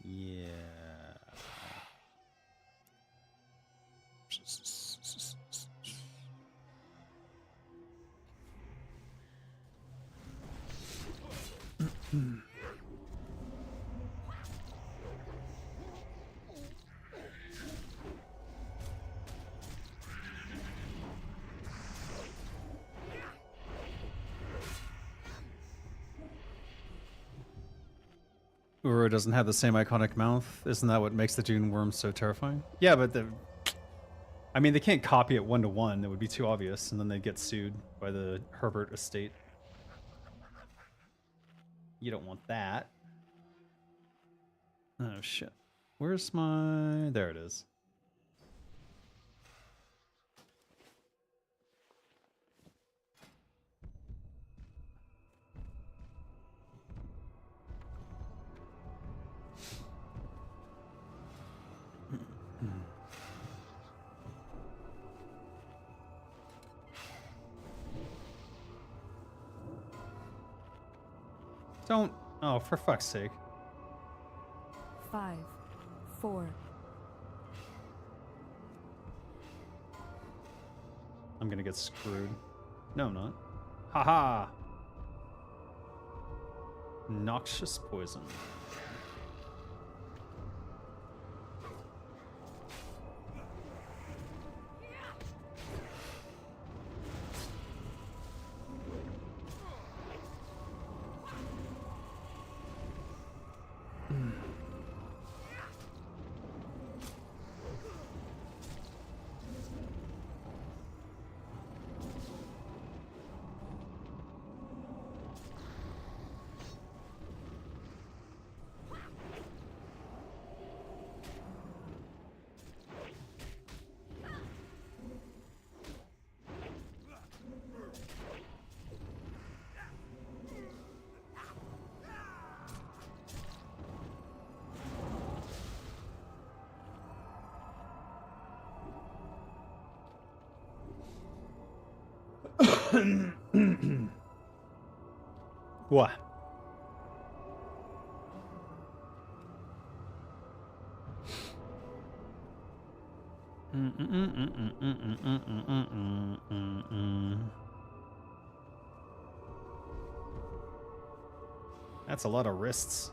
Yeah. Uro doesn't have the same iconic mouth. Isn't that what makes the Dune worm so terrifying? Yeah, but I mean, they can't copy it one-to-one. It would be too obvious, and then they'd get sued by the Herbert estate. You don't want that. Oh, shit. Where's my... There it is. Don't Oh, for fuck's sake. 5, 4, I'm gonna get screwed. No, I'm not. Haha! Noxious poison. What? That's a lot of wrists.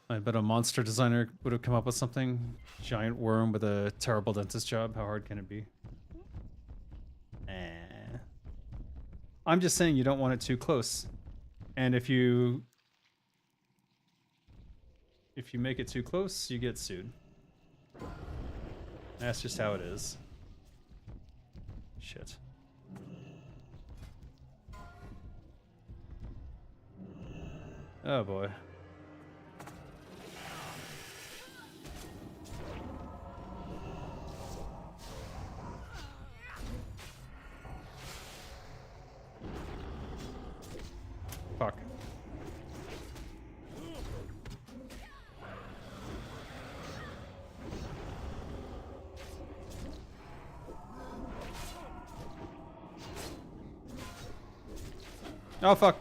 I bet a monster designer would have come up with something. Giant worm with a terrible dentist job. How hard can it be? Eh. I'm just saying you don't want it too close. And if you make it too close, you get sued. That's just how it is. Shit. Oh boy. Fuck. Oh fuck.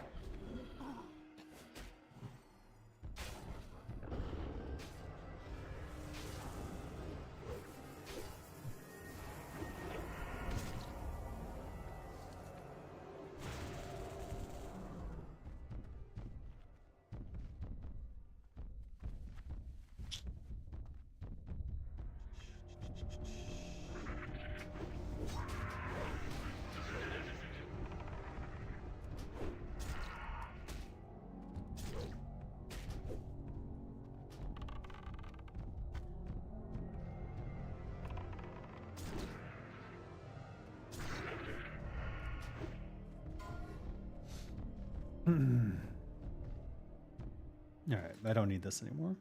All right, I don't need this anymore.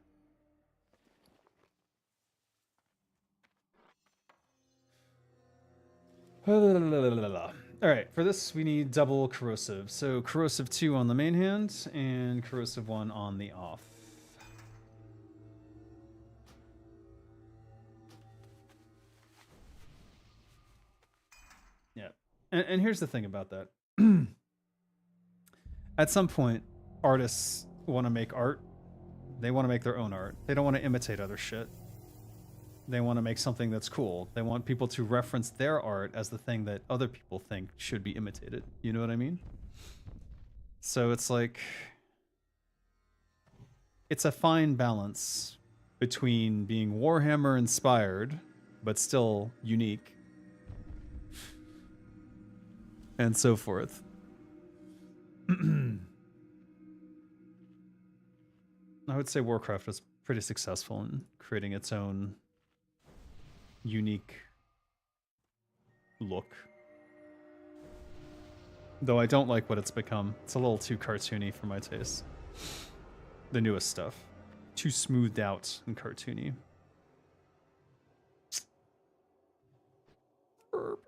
All right, for this we need double corrosive. So corrosive 2 on the main hand and corrosive 1 on the off. Yeah, and here's the thing about that. At some point, artists want to make art, They want to make their own art. They don't want to imitate other shit. They want to make something that's cool. They want people to reference their art as the thing that other people think should be imitated. You know what I mean? So it's like, it's a fine balance between being Warhammer inspired, but still unique, and so forth. I would say Warcraft was pretty successful in creating its own unique look. Though I don't like what it's become. It's a little too cartoony for my taste. The newest stuff. Too smoothed out and cartoony. Burp.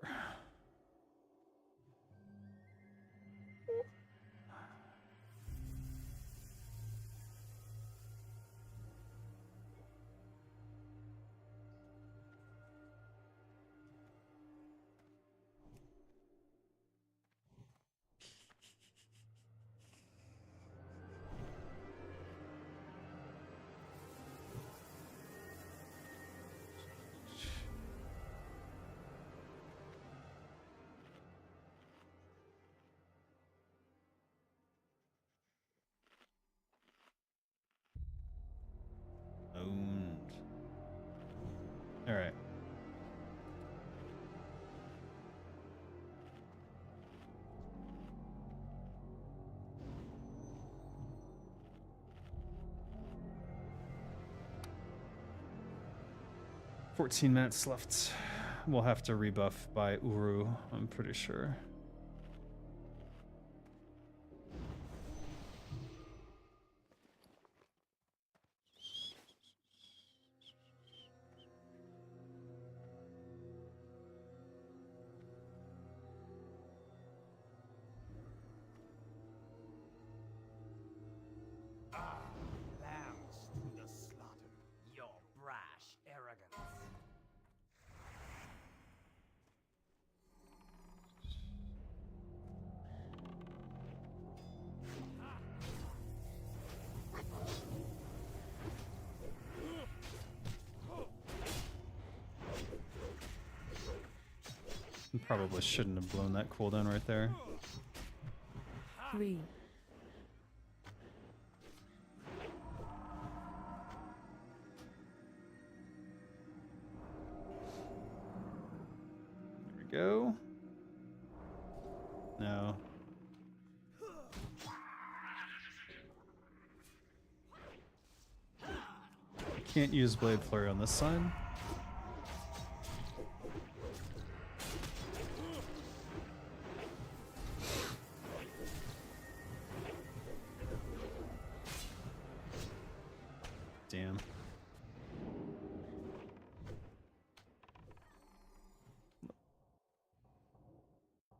Owned. All right. $14 left. We'll have to rebuff by Uru, I'm pretty sure. Lambs to the slaughter. Your brash arrogance. Probably shouldn't have blown that cooldown right there. 3, There we go. No. Can't use Blade Flurry on this side. Damn.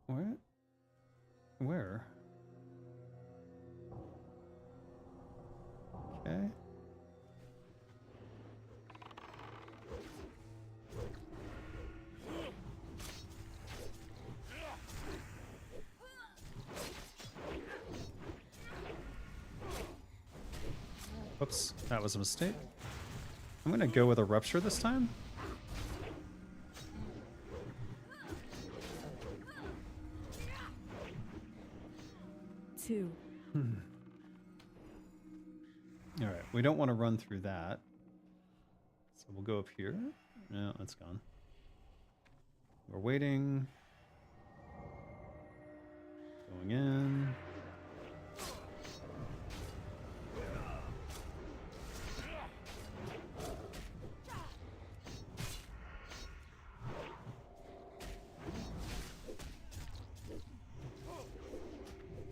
What? Where? Okay. Oops, that was a mistake. I'm gonna go with a rupture this time. two, All right, we don't want to run through that. So we'll go up here. No, that's gone. We're waiting. Going in.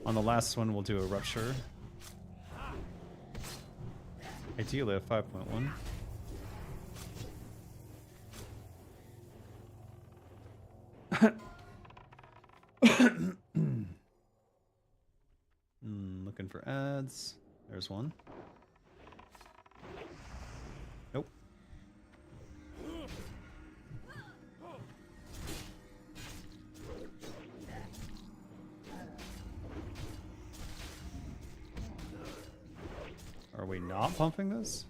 On the last one, we'll do a rupture. Ideally, a 5.1. Looking for ads. There's one. Nope. Our we not pumping this?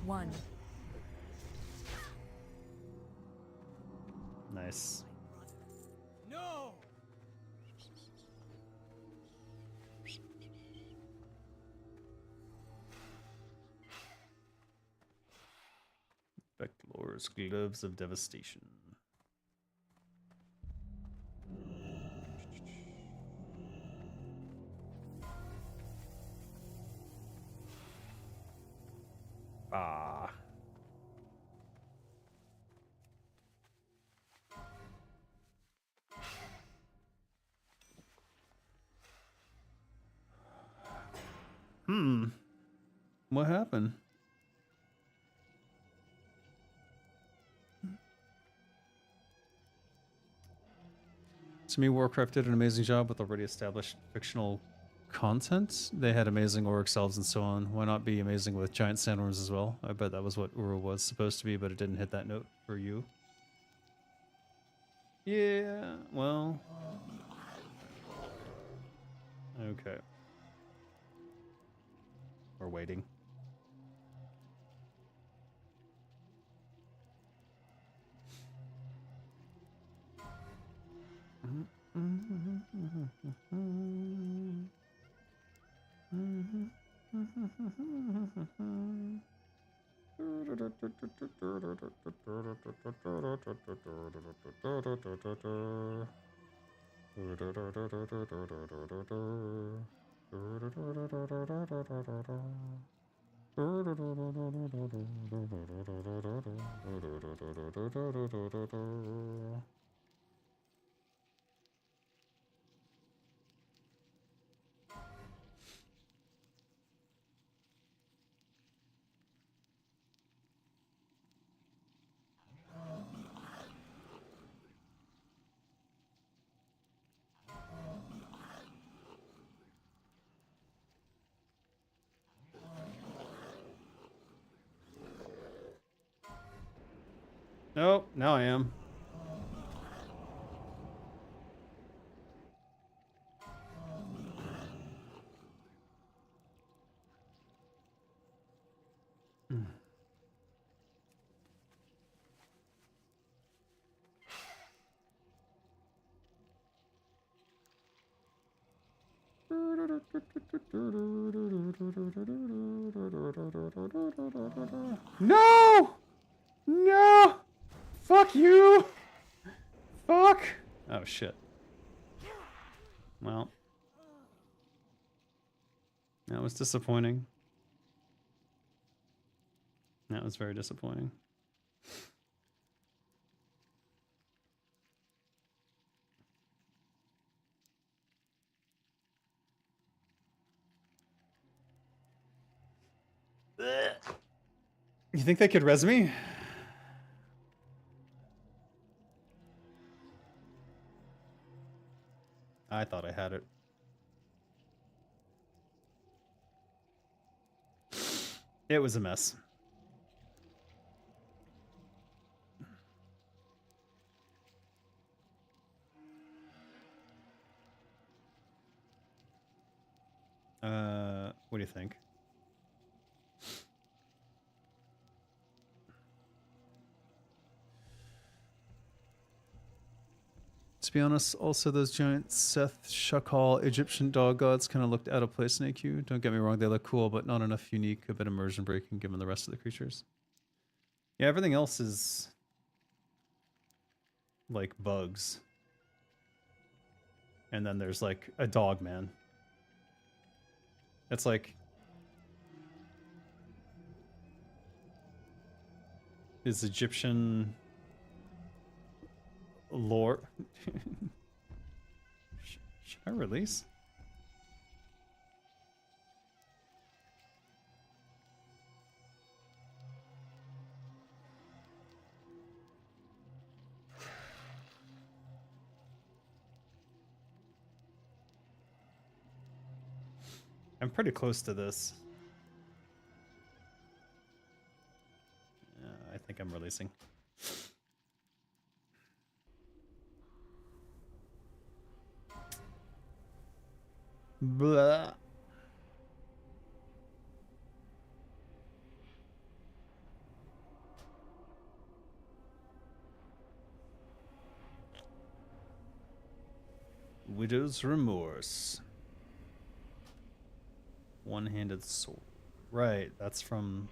One. Nice. No! Vector's Gloves of Devastation. Ah. What happened? To me, Warcraft did an amazing job with already established fictional content. They had amazing orc elves and so on. Why not be amazing with giant sandworms as well? I bet that was what Uru was supposed to be, but it didn't hit that note for you. Yeah, well... Okay. We're waiting. Nope, now I am. No! No! Fuck you! Fuck! Oh shit. Well. That was disappointing. That was very disappointing. You think they could res me? I thought I had it. It was a mess. What do you think? To be honest, also those giant Seth Shakal Egyptian dog gods kind of looked out of place in AQ. Don't get me wrong, they look cool, but not enough unique, a bit immersion breaking given the rest of the creatures. Yeah, everything else is like bugs. And then there's like a dog man. It's like... is Egyptian lore... Should I release? I'm pretty close to this. I think I'm releasing. Blah. Widow's Remorse. One-handed sword. Right, that's from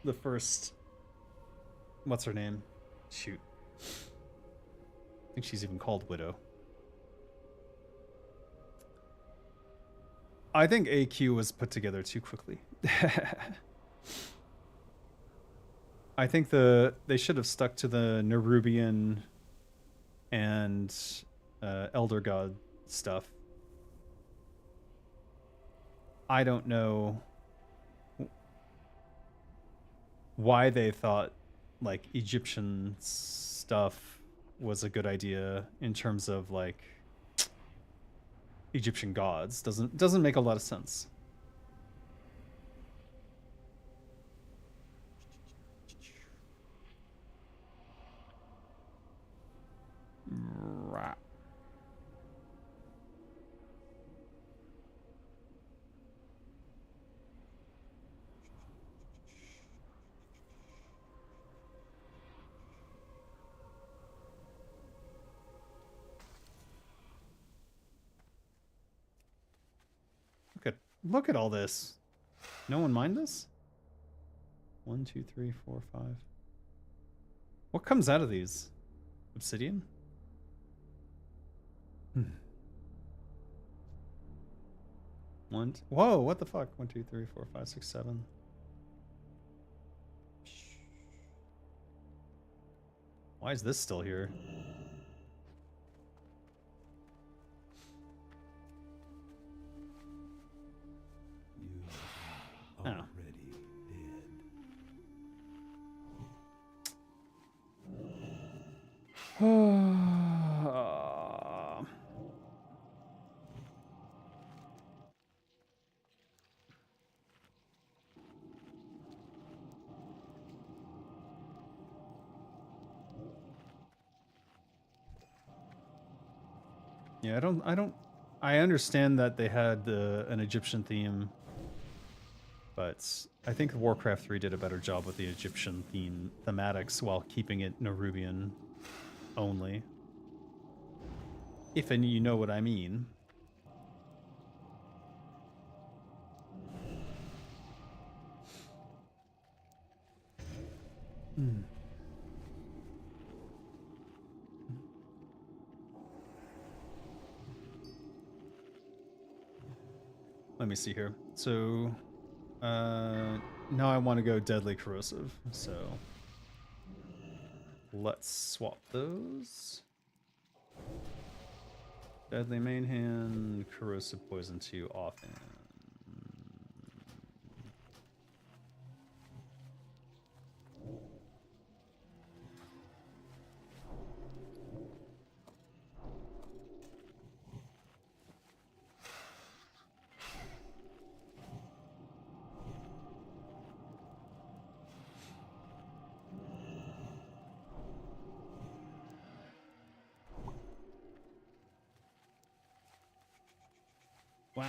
the first... What's her name? Shoot. I think she's even called Widow. I think AQ was put together too quickly. I think they should have stuck to the Nerubian and Elder God stuff. I don't know why they thought like Egyptian stuff was a good idea in terms of like Egyptian gods. Doesn't make a lot of sense. Right. Look at all this. No one mind this? 1, 2, 3, 4, 5. What comes out of these? Obsidian? Whoa, what the fuck? 1, 2, 3, 4, 5, 6, 7. Why is this still here? You are already Yeah, I understand that they had an Egyptian theme, but I think Warcraft 3 did a better job with the Egyptian thematics while keeping it Nerubian only. If and you know what I mean. Let me see here. So, now I want to go Deadly Corrosive, so let's swap those. Deadly Main Hand, Corrosive Poison 2 offhand. What?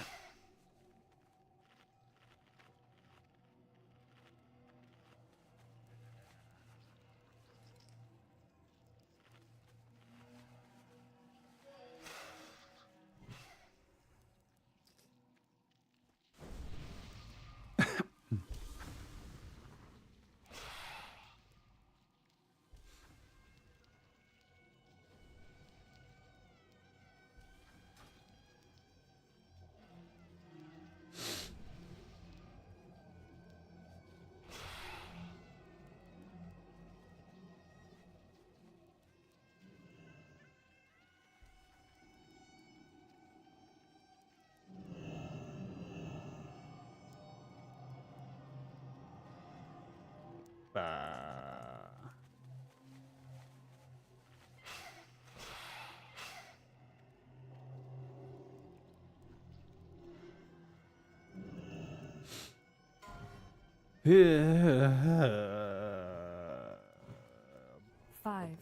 Five,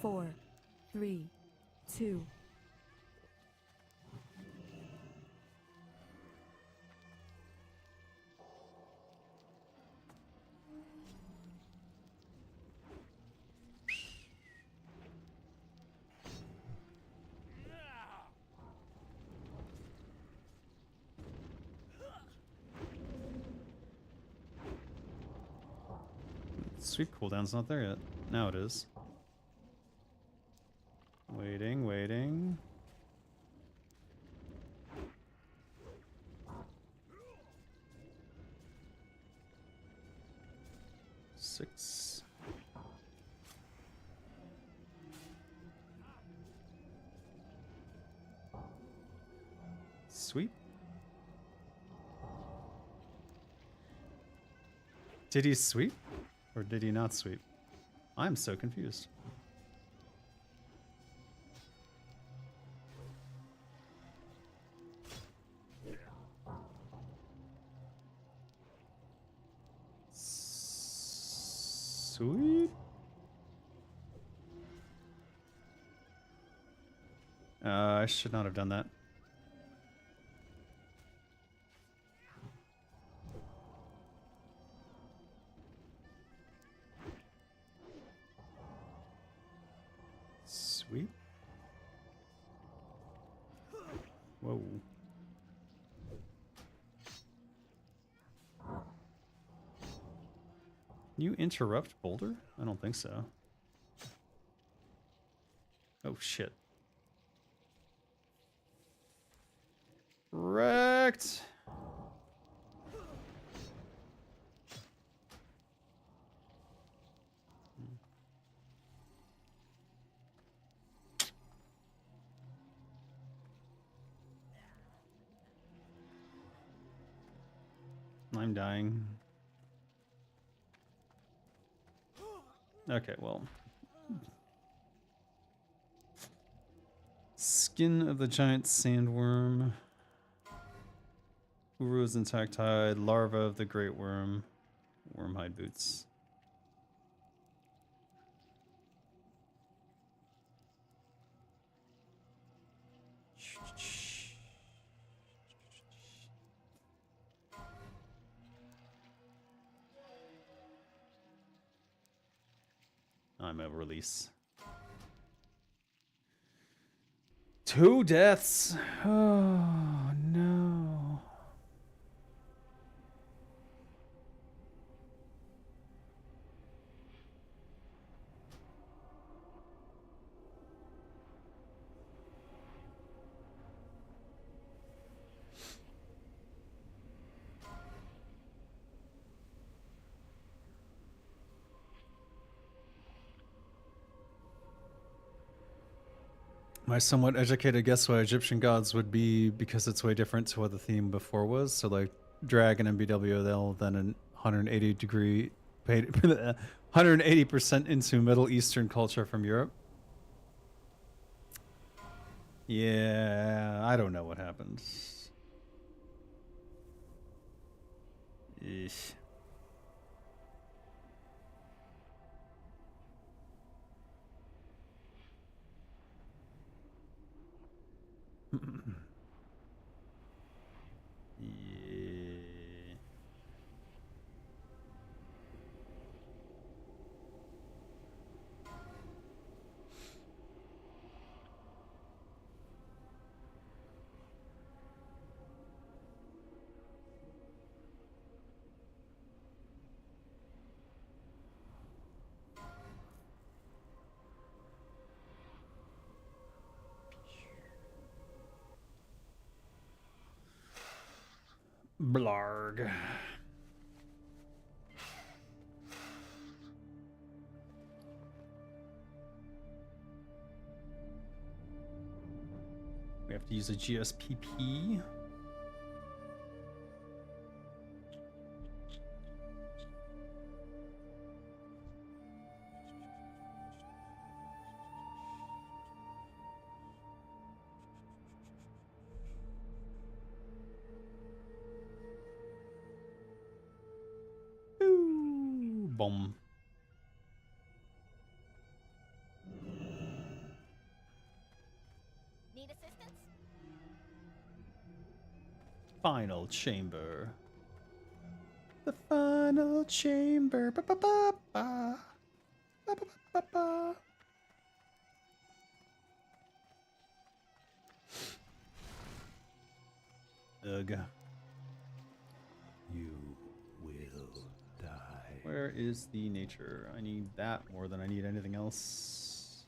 4, 3, 2. Sweep cooldown's not there yet. Now it is. Waiting, waiting. Six. Sweep. Did he sweep? Or did he not sweep? I'm so confused. Sweep? I should not have done that. Sweep? Whoa. You interrupt Boulder? I don't think so. Oh shit. Wrecked! I'm dying. Okay, well. Skin of the giant sandworm. Uru's intact hide. Larva of the great worm. Wormhide boots. I'm a release. 2 deaths. Oh no. My somewhat educated guess why Egyptian gods would be because it's way different to what the theme before was. So like Dragon and BWL, then an 180% into Middle Eastern culture from Europe. Yeah, I don't know what happened. Eesh. Yeah. Blarg. We have to use a GSPP. Ooh, bomb. Need assistance? Final chamber. The final chamber. Ba, ba, ba, ba. Ba, ba, ba, ba, ba. Ugh. You will die. Where is the nature? I need that more than I need anything else.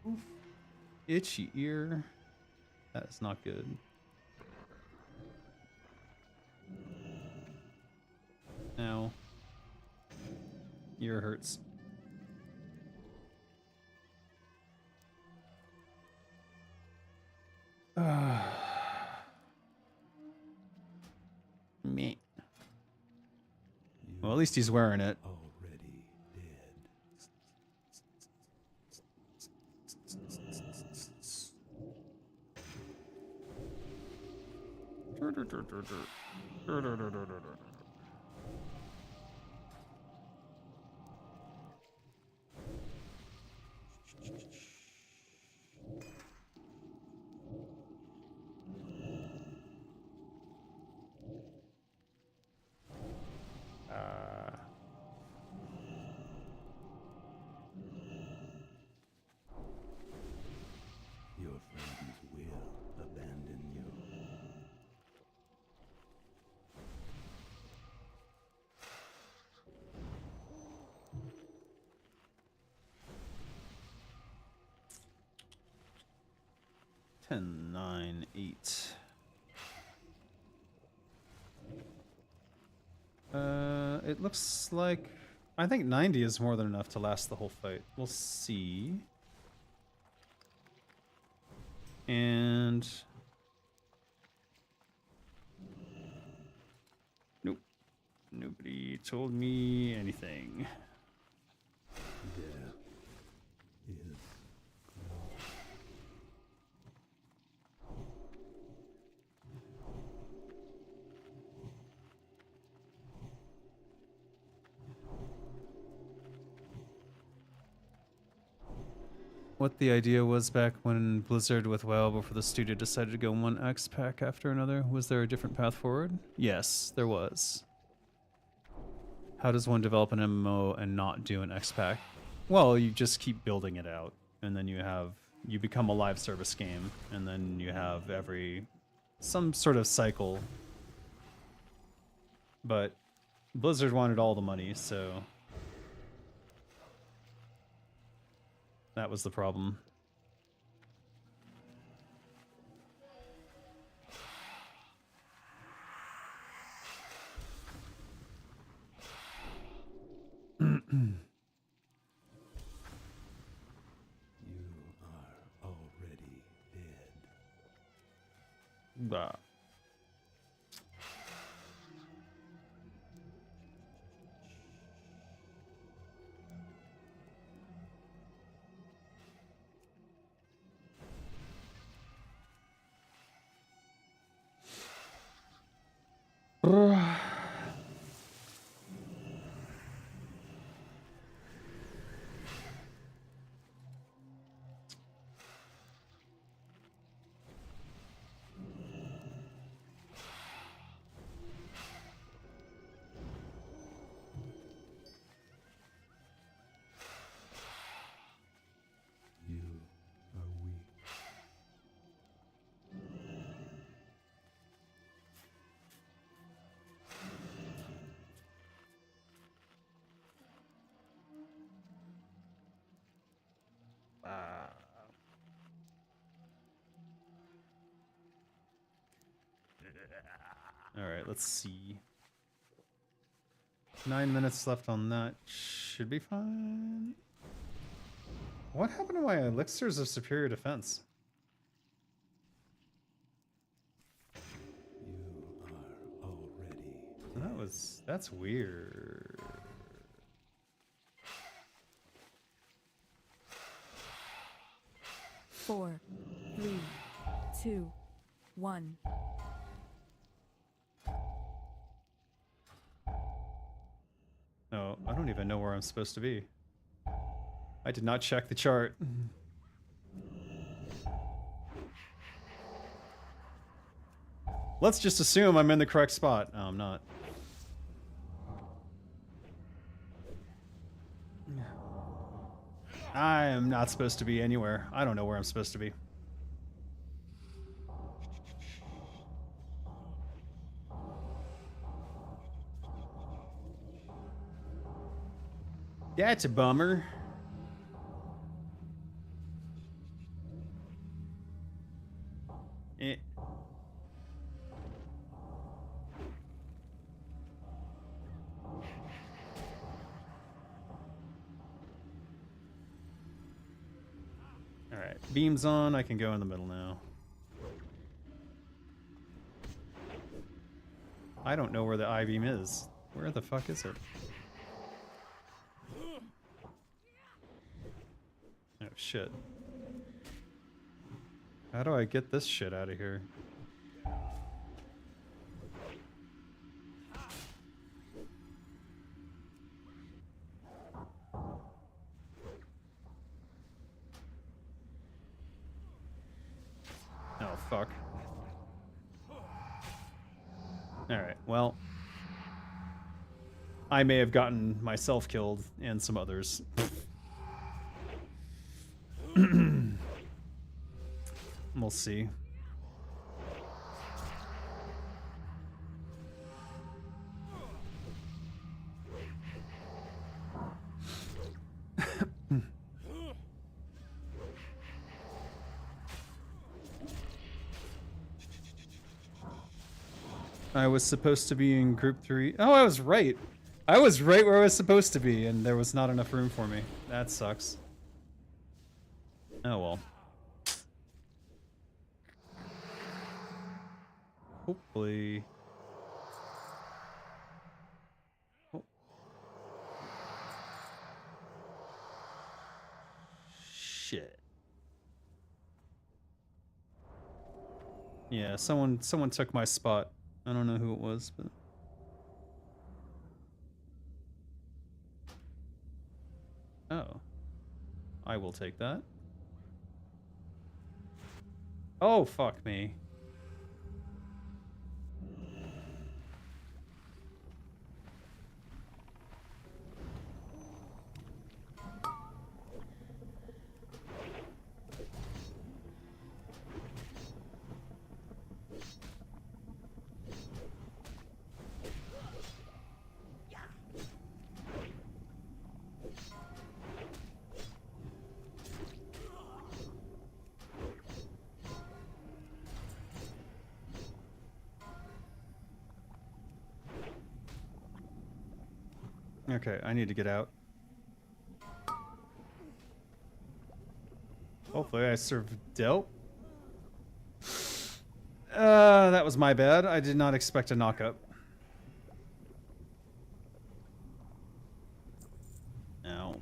Oof. Itchy ear. That is not good. Ow. Ear hurts. Me. Well, at least he's wearing it. Already dead. Your friends will abandon you. Ten, 9, 8. It looks like I think 90 is more than enough to last the whole fight. We'll see. And nope. Nobody told me anything. There is What the idea was back when Blizzard with WoW before the studio decided to go one X pack after another? Was there a different path forward? Yes, there was. How does one develop an MMO and not do an X pack? Well, you just keep building it out, and then you become a live service game, and then you have some sort of cycle. But Blizzard wanted all the money, so that was the problem. you are already dead. Bah. You are weak. All right, let's see. 9 minutes left on that. Should be fine. What happened to my elixirs of superior defense? You are already That's weird. Four, 3, 2, 1. No, I don't even know where I'm supposed to be. I did not check the chart. Let's just assume I'm in the correct spot. No, I'm not. I am not supposed to be anywhere. I don't know where I'm supposed to be. That's a bummer. Eh. Alright, beams on, I can go in the middle now. I don't know where the I-beam is. Where the fuck is it? Oh shit. How do I get this shit out of here? Oh fuck. Alright, well. I may have gotten myself killed and some others. We'll see. I was supposed to be in group 3. Oh, I was right. I was right where I was supposed to be, and there was not enough room for me. That sucks. Oh well. Hopefully. Oh. Shit. Yeah, someone took my spot. I don't know who it was, but oh. I will take that. Oh, fuck me. Okay, I need to get out. Hopefully I served dope. That was my bad. I did not expect a knockup. Ow.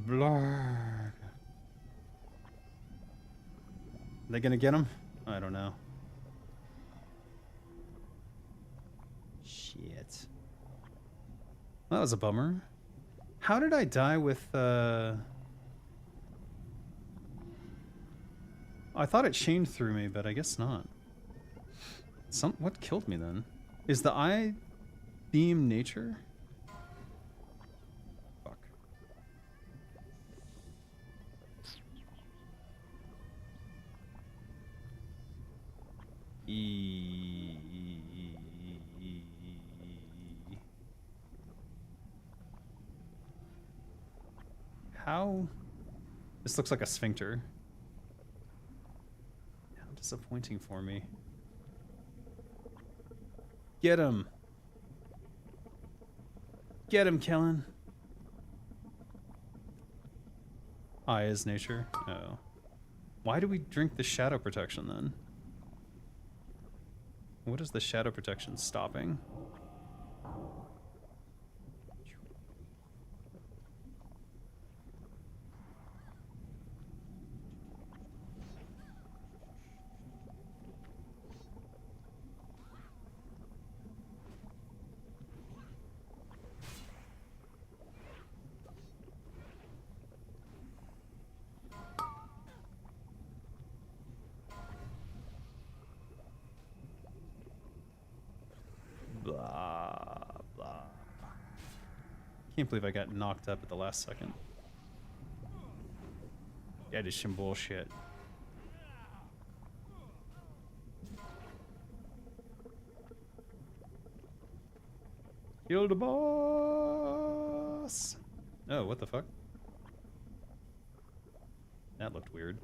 Blarg. They gonna get him? I don't know. Shit. That was a bummer. How did I die with, I thought it chained through me, but I guess not. What killed me then? Is the eye beam nature? Fuck. How? This looks like a sphincter. How disappointing for me. Get him. Get him, Kellen. Eye is nature. Oh. Why do we drink the shadow protection then? What is the shadow protection stopping? Can't believe I got knocked up at the last second. That is some bullshit. Kill the boss! Oh, what the fuck? That looked weird.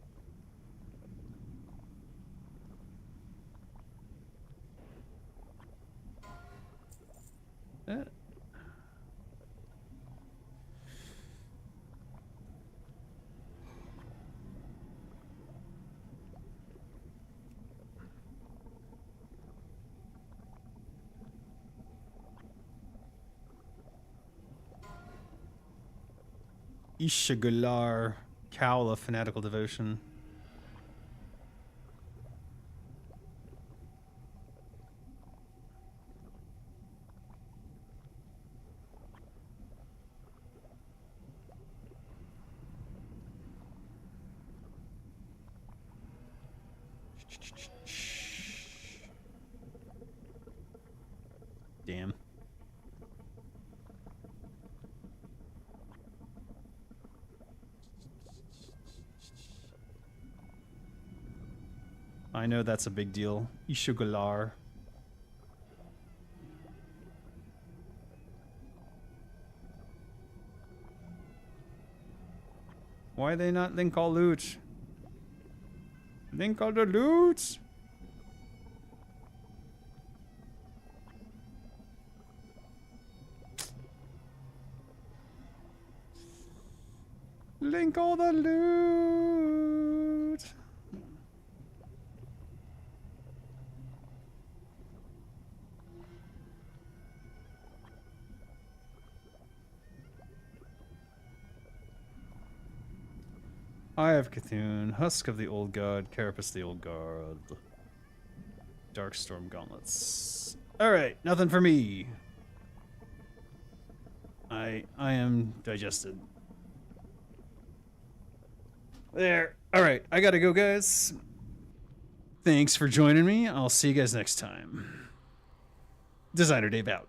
Ishagular, Cowl of Fanatical Devotion. Damn. I know that's a big deal. Ishugalar. Why they not link all loot? Link all the loot! Link all the loot! Eye of Cthulhu, Husk of the Old God, Carapace the Old God, Darkstorm Gauntlets. Alright, nothing for me. I am digested. There. Alright, I gotta go, guys. Thanks for joining me. I'll see you guys next time. Designer Dave out.